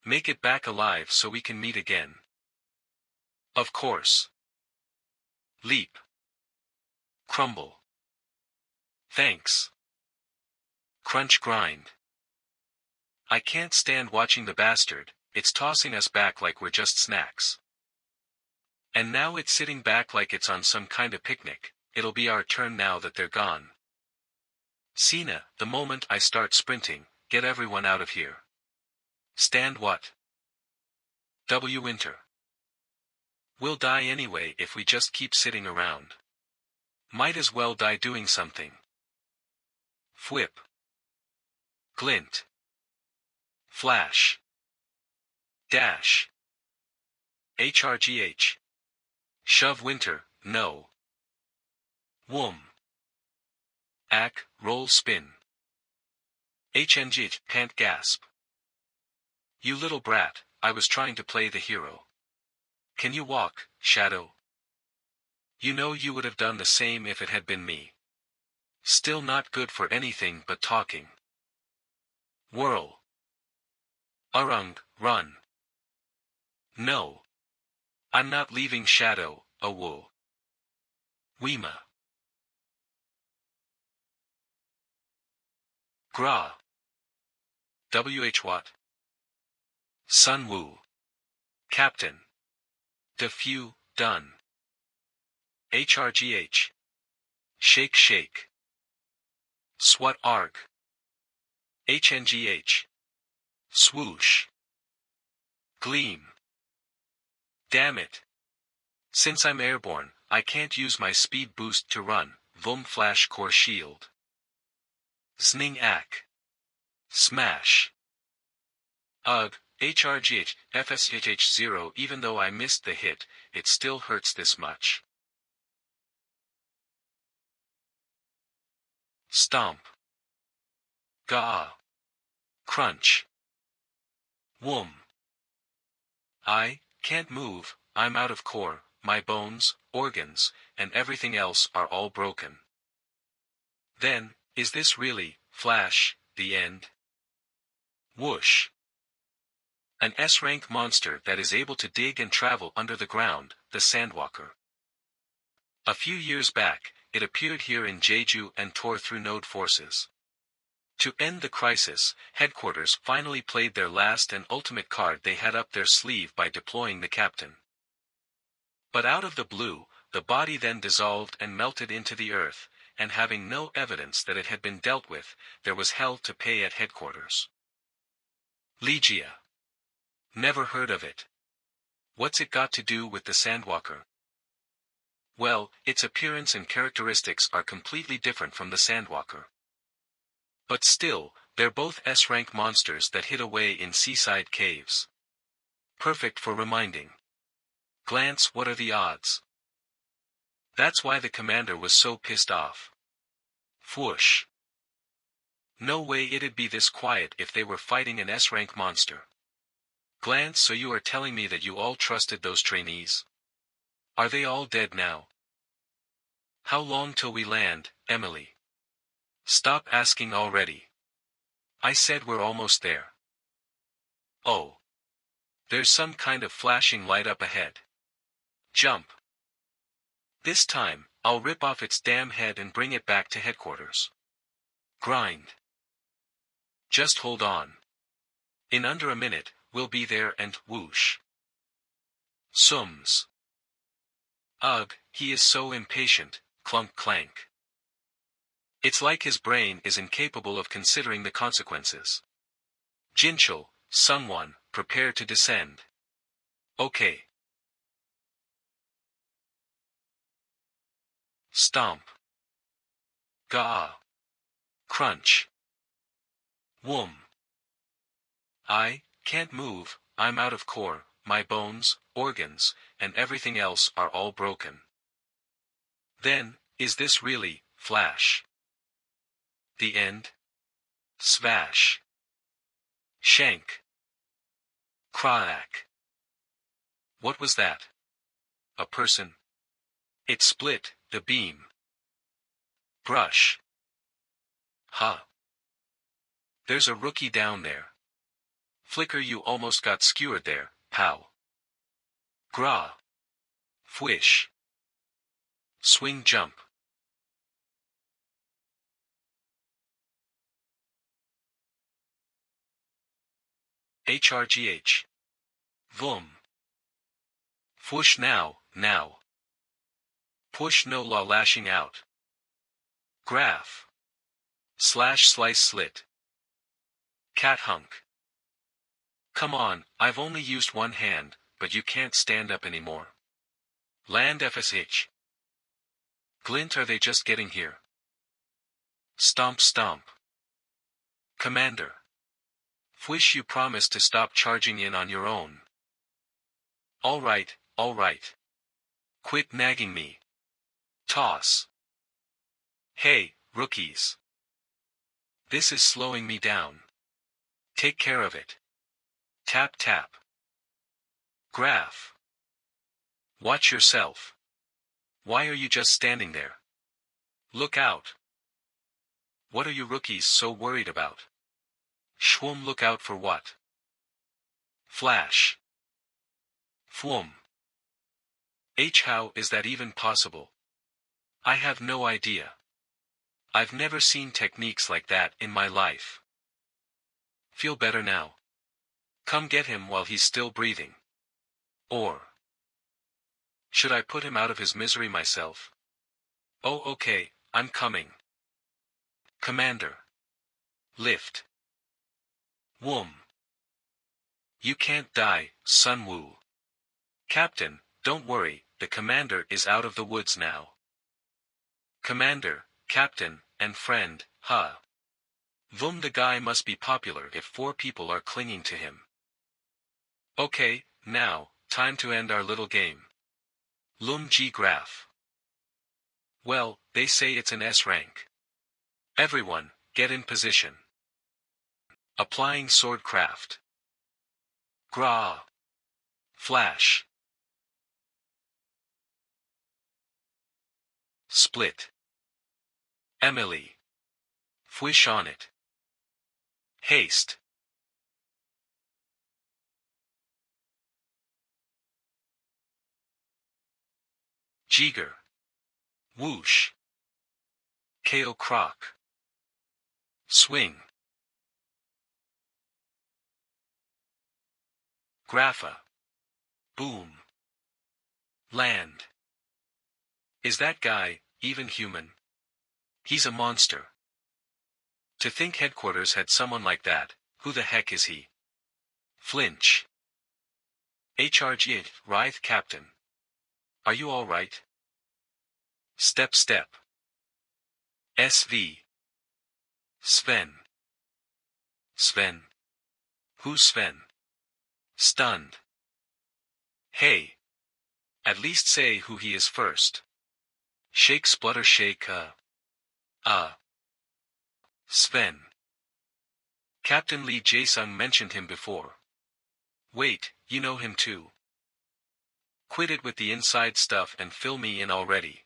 Make it back alive so we can meet again. Of course. Leap. Crumble. Thanks. Crunch grind. I can't stand watching the bastard, it's tossing us back like we're just snacks. And now it's sitting back like it's on some kind of picnic, it'll be our turn now that they're gone. Sina, the moment I start sprinting, get everyone out of here. Stand what? W. Winter. We'll die anyway if we just keep sitting around. Might as well die doing something. Fwhip. Glint. Flash. Dash. HRGH. Shove Winter, no. Wum. Ack, roll spin. HNG, can't gasp. You little brat, I was trying to play the hero. Can you walk, Shadow? You know you would have done the same if it had been me. Still not good for anything but talking. Whirl. Arung, run. No. I'm not leaving Shadow, a wool. Weema. Gra. WH what? Sun Woo. Captain. Defew, done. HRGH. Shake shake. Swat arg. HNGH. Swoosh. Gleam. Damn it. Since I'm airborne, I can't use my speed boost to run, Vum flash core shield. Zning ack. Smash. Ugh, HRGH, FSHH0 even though I missed the hit, it still hurts this much. Stomp. Gah. Crunch. Wum. I can't move, I'm out of core, my bones, organs, and everything else are all broken. Then, is this really, Flash, the end? Whoosh. An S-rank monster that is able to dig and travel under the ground, the Sandwalker. A few years back, it appeared here in Jeju and tore through node forces. To end the crisis, headquarters finally played their last and ultimate card they had up their sleeve by deploying the captain. But out of the blue, the body then dissolved and melted into the earth, and having no evidence that it had been dealt with, there was hell to pay at headquarters. Legia. Never heard of it. What's it got to do with the Sandwalker? Well, its appearance and characteristics are completely different from the Sandwalker. But still, they're both S-rank monsters that hid away in seaside caves. Perfect for reminding. Glance, what are the odds? That's why the commander was so pissed off. Whoosh. No way it'd be this quiet if they were fighting an S-rank monster. Glance, so you are telling me that you all trusted those trainees? Are they all dead now? How long till we land, Emily? Stop asking already. I said we're almost there. Oh. There's some kind of flashing light up ahead. Jump. This time, I'll rip off its damn head and bring it back to headquarters. Grind. Just hold on. In under a minute, we'll be there and whoosh. Sums. Ugh, he is so impatient, clunk clank. It's like his brain is incapable of considering the consequences. Jinchul, someone, prepare to descend. Okay. Stomp. Gah. Crunch. Whoom. I can't move, I'm out of core, my bones, organs, and everything else are all broken. Then, is this really, Flash? The end? Svash. Shank. Crack. What was that? A person? It split, the beam. Brush. Huh. There's a rookie down there. Flicker, you almost got skewered there, pal. Gra. Fwish. Swing jump. HRGH. Vum. Fush now. Push no law lashing out. Graph. Slash slice slit. Cat hunk. Come on, I've only used one hand, but you can't stand up anymore. Land FSH. Glint, are they just getting here? Stomp stomp. Commander. Fwish, you promised to stop charging in on your own. Alright. Quit nagging me. Toss. Hey, rookies. This is slowing me down. Take care of it. Tap tap. Graph. Watch yourself. Why are you just standing there? Look out. What are you rookies so worried about? Shwoom, look out for what? Flash. Fwoom. How is that even possible? I have no idea. I've never seen techniques like that in my life. Feel better now? Come get him while he's still breathing. Or should I put him out of his misery myself? Oh, okay, I'm coming. Commander. Lift. Whoom. You can't die, Sun Woo. Captain, don't worry, the commander is out of the woods now. Commander, captain, and friend, huh? Vum, the guy must be popular if 4 people are clinging to him. Okay, now, time to end our little game. Lum G Graph. Well, they say it's an S rank. Everyone, get in position. Applying swordcraft. Gra. Flash. Split. Emily. Fwish on it. Haste. Jigger. Whoosh. KO croc. Swing. Grapha. Boom. Land. Is that guy even human? He's a monster. To think headquarters had someone like that. Who the heck is he? Flinch. HRG, Writhe Captain. Are you alright? Step. SV. Sven. Sven. Who's Sven? Stunned. Hey. At least say who he is first. Shake splutter shake Sven. Captain Lee Jae-sung mentioned him before. Wait, you know him too? Quit it with the inside stuff and fill me in already.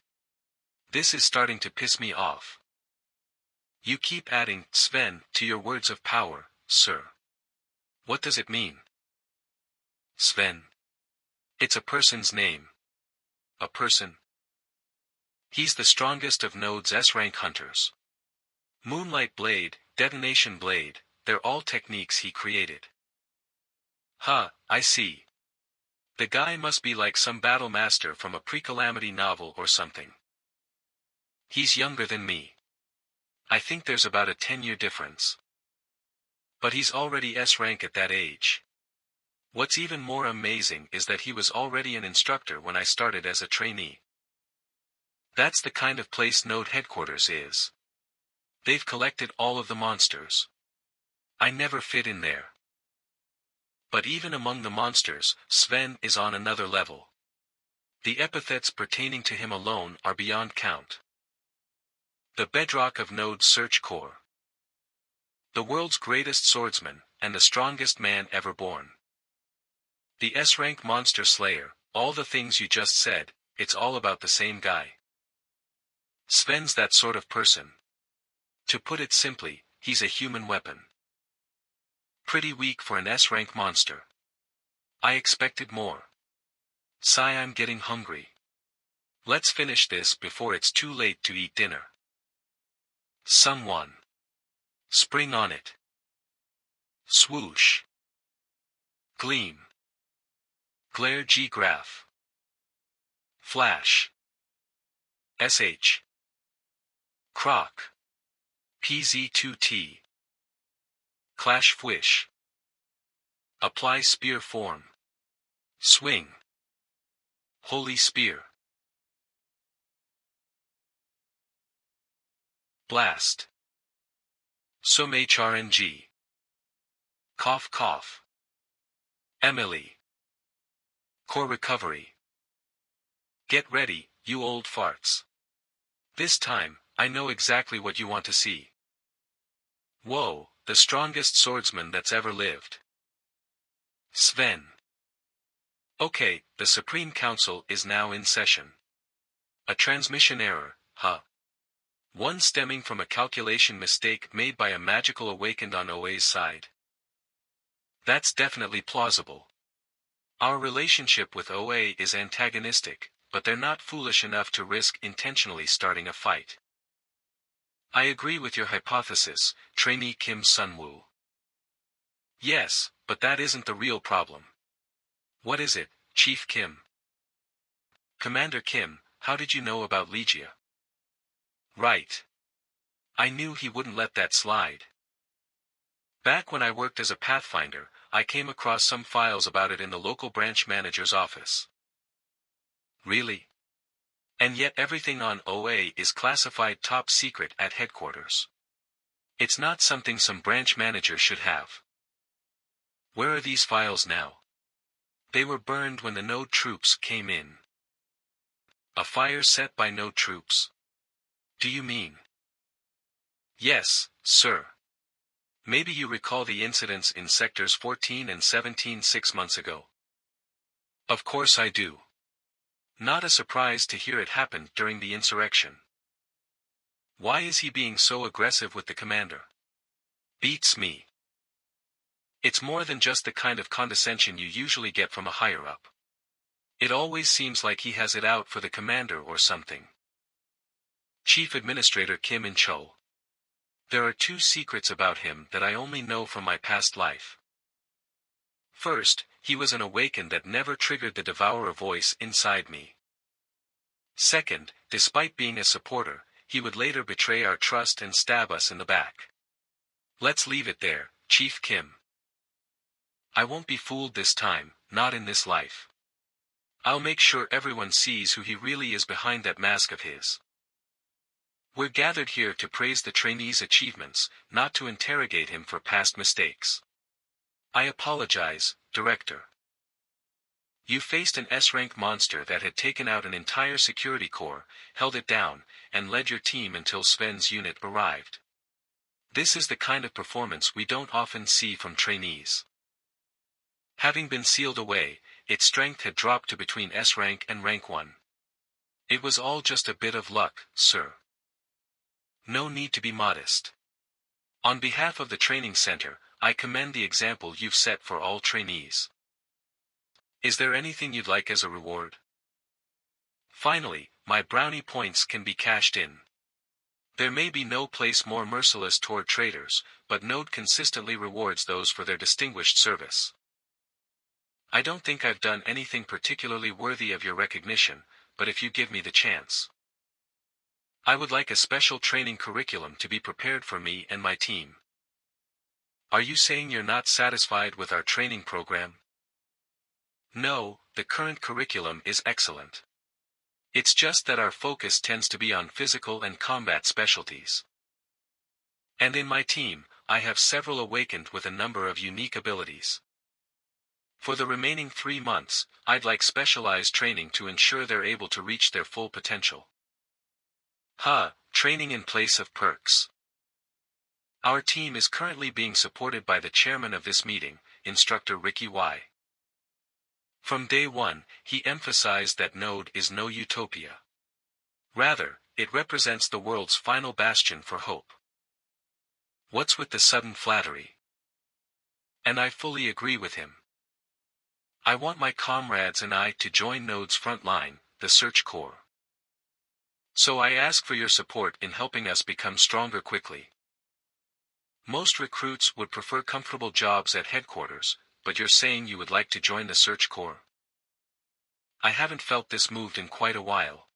This is starting to piss me off. You keep adding Sven to your words of power, sir. What does it mean? Sven. It's a person's name. A person. He's the strongest of Node's S-rank hunters. Moonlight Blade, Detonation Blade, they're all techniques he created. Huh, I see. The guy must be like some battle master from a pre-calamity novel or something. He's younger than me. I think there's about a 10-year difference. But he's already S-rank at that age. What's even more amazing is that he was already an instructor when I started as a trainee. That's the kind of place Node headquarters is. They've collected all of the monsters. I never fit in there. But even among the monsters, Sven is on another level. The epithets pertaining to him alone are beyond count. The bedrock of Node's search corps. The world's greatest swordsman, and the strongest man ever born. The S-rank monster slayer, all the things you just said, it's all about the same guy. Sven's that sort of person. To put it simply, he's a human weapon. Pretty weak for an S-rank monster. I expected more. Sigh, I'm getting hungry. Let's finish this before it's too late to eat dinner. Someone. Spring on it. Swoosh. Gleam. Glare G-graph. Flash. SH. Croc. PZ2T. Clash Fwish. Apply spear form. Swing. Holy spear. Blast. Some HRNG. Cough cough. Emily. Core recovery. Get ready, you old farts. This time, I know exactly what you want to see. Whoa, the strongest swordsman that's ever lived. Sven. Okay, the Supreme Council is now in session. A transmission error, huh? One stemming from a calculation mistake made by a magical awakened on OA's side. That's definitely plausible. Our relationship with OA is antagonistic, but they're not foolish enough to risk intentionally starting a fight. I agree with your hypothesis, trainee Kim Sunwoo. Yes, but that isn't the real problem. What is it, Chief Kim? Commander Kim, how did you know about Legia? Right. I knew he wouldn't let that slide. Back when I worked as a Pathfinder, I came across some files about it in the local branch manager's office. Really? And yet everything on OA is classified top secret at headquarters. It's not something some branch manager should have. Where are these files now? They were burned when the Node troops came in. A fire set by Node troops? Do you mean? Yes, sir. Maybe you recall the incidents in Sectors 14 and 17 6 months ago. Of course I do. Not a surprise to hear it happened during the insurrection. Why is he being so aggressive with the commander? Beats me. It's more than just the kind of condescension you usually get from a higher-up. It always seems like he has it out for the commander or something. Chief Administrator Kim In-chul. There are 2 secrets about him that I only know from my past life. First, he was an awakened that never triggered the devourer voice inside me. Second, despite being a supporter, he would later betray our trust and stab us in the back. Let's leave it there, Chief Kim. I won't be fooled this time, not in this life. I'll make sure everyone sees who he really is behind that mask of his. We're gathered here to praise the trainee's achievements, not to interrogate him for past mistakes. I apologize, Director. You faced an S-rank monster that had taken out an entire security corps, held it down, and led your team until Sven's unit arrived. This is the kind of performance we don't often see from trainees. Having been sealed away, its strength had dropped to between S-rank and rank 1. It was all just a bit of luck, sir. No need to be modest. On behalf of the training center, I commend the example you've set for all trainees. Is there anything you'd like as a reward? Finally, my brownie points can be cashed in. There may be no place more merciless toward traitors, but Node consistently rewards those for their distinguished service. I don't think I've done anything particularly worthy of your recognition, but if you give me the chance. I would like a special training curriculum to be prepared for me and my team. Are you saying you're not satisfied with our training program? No, the current curriculum is excellent. It's just that our focus tends to be on physical and combat specialties. And in my team, I have several awakened with a number of unique abilities. For the remaining 3 months, I'd like specialized training to ensure they're able to reach their full potential. Training in place of perks. Our team is currently being supported by the chairman of this meeting, Instructor Ricky Y. From day 1, he emphasized that Node is no utopia. Rather, it represents the world's final bastion for hope. What's with the sudden flattery? And I fully agree with him. I want my comrades and I to join Node's front line, the Search Corps. So I ask for your support in helping us become stronger quickly. Most recruits would prefer comfortable jobs at headquarters, but you're saying you would like to join the Search Corps. I haven't felt this moved in quite a while.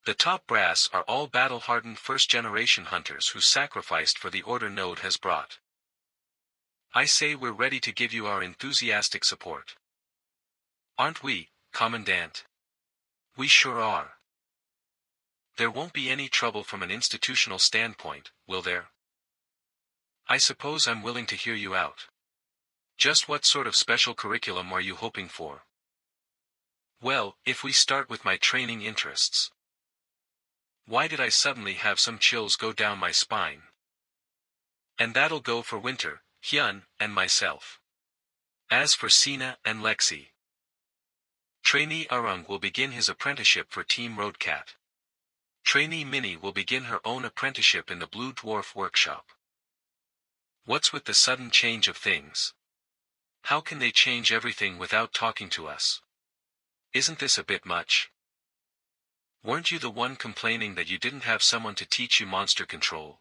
The top brass are all battle-hardened first-generation hunters who sacrificed for the order Node has brought. I say we're ready to give you our enthusiastic support. Aren't we, Commandant? We sure are. There won't be any trouble from an institutional standpoint, will there? I suppose I'm willing to hear you out. Just what sort of special curriculum are you hoping for? Well, if we start with my training interests. Why did I suddenly have some chills go down my spine? And that'll go for Winter, Hyun, and myself. As for Sina and Lexi. Trainee Arung will begin his apprenticeship for Team Roadcat. Trainee Minnie will begin her own apprenticeship in the Blue Dwarf workshop. What's with the sudden change of things? How can they change everything without talking to us? Isn't this a bit much? Weren't you the one complaining that you didn't have someone to teach you monster control?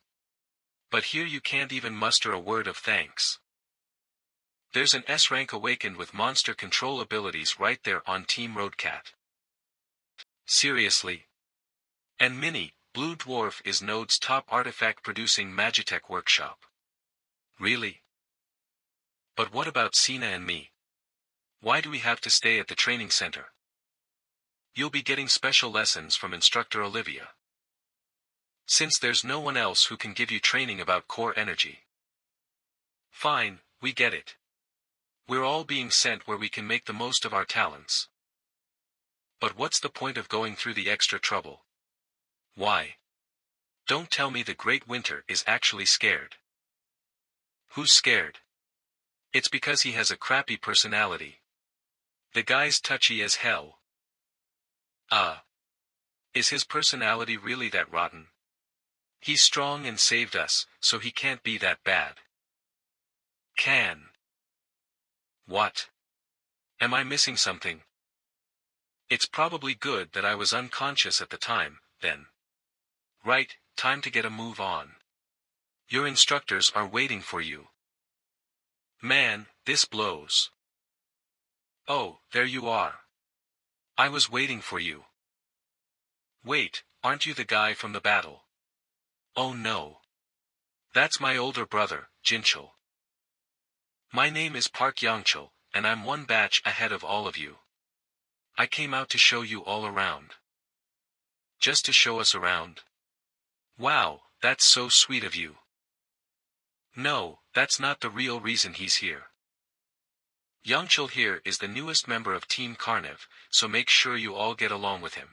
But here you can't even muster a word of thanks. There's an S-rank awakened with monster control abilities right there on Team Roadcat. Seriously? And Minnie, Blue Dwarf is Node's top artifact-producing Magitech workshop. Really? But what about Sina and me? Why do we have to stay at the training center? You'll be getting special lessons from Instructor Olivia. Since there's no one else who can give you training about core energy. Fine, we get it. We're all being sent where we can make the most of our talents. But what's the point of going through the extra trouble? Why? Don't tell me the Great Winter is actually scared. Who's scared? It's because he has a crappy personality. The guy's touchy as hell. Is his personality really that rotten? He's strong and saved us, so he can't be that bad. Can. What? Am I missing something? It's probably good that I was unconscious at the time, then. Right, time to get a move on. Your instructors are waiting for you. Man, this blows. Oh, there you are. I was waiting for you. Wait, aren't you the guy from the battle? Oh no. That's my older brother, Jinchul. My name is Park Yangchul, and I'm one batch ahead of all of you. I came out to show you all around. Just to show us around? Wow, that's so sweet of you. No, that's not the real reason he's here. Yangchul here is the newest member of Team Karnev, so make sure you all get along with him.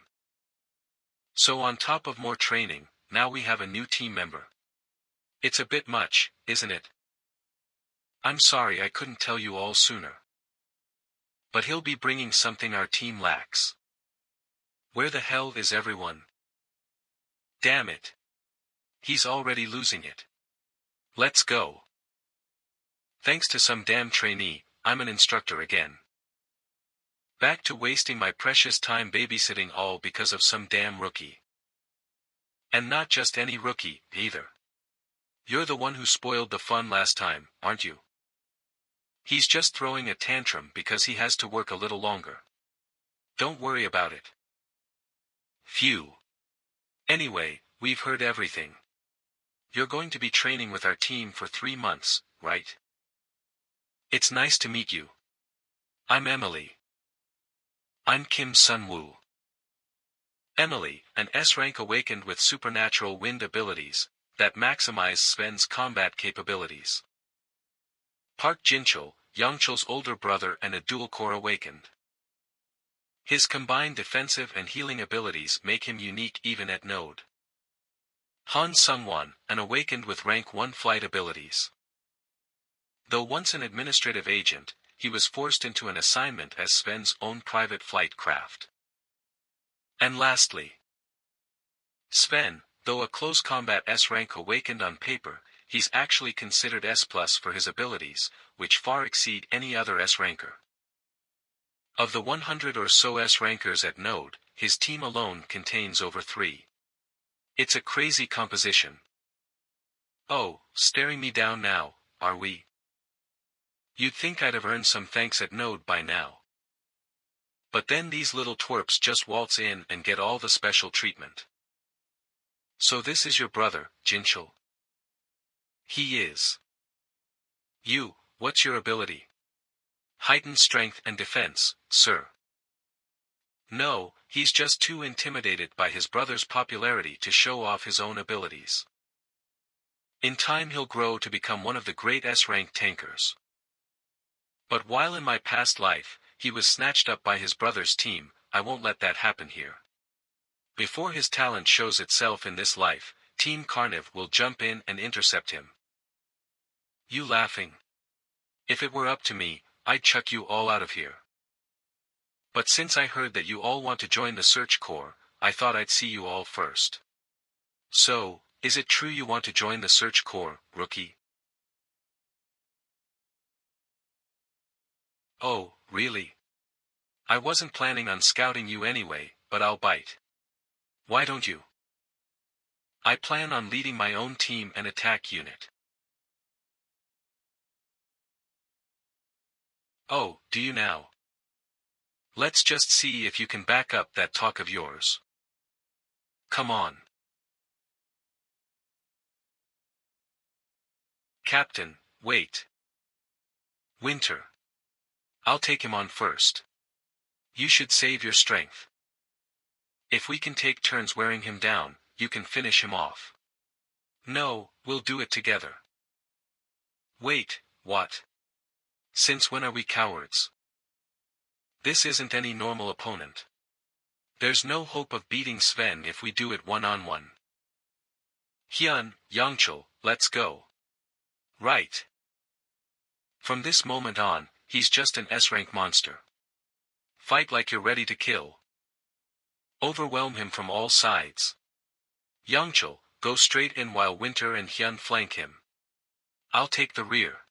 So on top of more training, now we have a new team member. It's a bit much, isn't it? I'm sorry I couldn't tell you all sooner. But he'll be bringing something our team lacks. Where the hell is everyone? Damn it. He's already losing it. Let's go. Thanks to some damn trainee, I'm an instructor again. Back to wasting my precious time babysitting all because of some damn rookie. And not just any rookie, either. You're the one who spoiled the fun last time, aren't you? He's just throwing a tantrum because he has to work a little longer. Don't worry about it. Phew. Anyway, we've heard everything. You're going to be training with our team for 3 months, right? It's nice to meet you. I'm Emily. I'm Kim Sun-woo. Emily, an S-rank awakened with supernatural wind abilities, that maximize Sven's combat capabilities. Park Jinchul, Yangchul's older brother and a dual-core awakened. His combined defensive and healing abilities make him unique even at Node. Han Sungwon, an awakened with rank 1 flight abilities. Though once an administrative agent, he was forced into an assignment as Sven's own private flight craft. And lastly, Sven, though a close combat S-rank awakened on paper, he's actually considered S+ for his abilities, which far exceed any other S-ranker. Of the 100 or so S-rankers at Node, his team alone contains over 3. It's a crazy composition. Oh, staring me down now, are we? You'd think I'd have earned some thanks at Node by now. But then these little twerps just waltz in and get all the special treatment. So this is your brother, Jinchul? He is. You, what's your ability? Heightened strength and defense, sir. No, he's just too intimidated by his brother's popularity to show off his own abilities. In time he'll grow to become one of the great S-rank tankers. But while in my past life, he was snatched up by his brother's team, I won't let that happen here. Before his talent shows itself in this life, Team Karnev will jump in and intercept him. You laughing? If it were up to me, I'd chuck you all out of here. But since I heard that you all want to join the Search Corps, I thought I'd see you all first. So, is it true you want to join the Search Corps, rookie? Oh, really? I wasn't planning on scouting you anyway, but I'll bite. Why don't you? I plan on leading my own team and attack unit. Oh, do you now? Let's just see if you can back up that talk of yours. Come on. Captain, wait. Winter. I'll take him on first. You should save your strength. If we can take turns wearing him down, you can finish him off. No, we'll do it together. Wait, what? Since when are we cowards? This isn't any normal opponent. There's no hope of beating Sven if we do it one-on-one. Hyun, Yangchul, let's go. Right. From this moment on, he's just an S-rank monster. Fight like you're ready to kill. Overwhelm him from all sides. Yangchul, go straight in while Winter and Hyun flank him. I'll take the rear.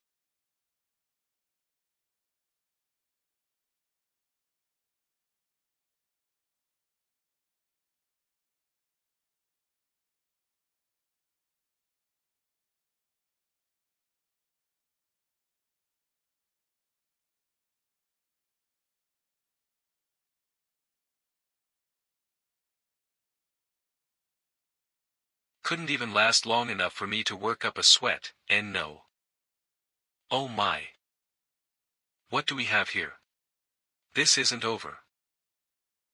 Couldn't even last long enough for me to work up a sweat, and no. Oh my. What do we have here? This isn't over.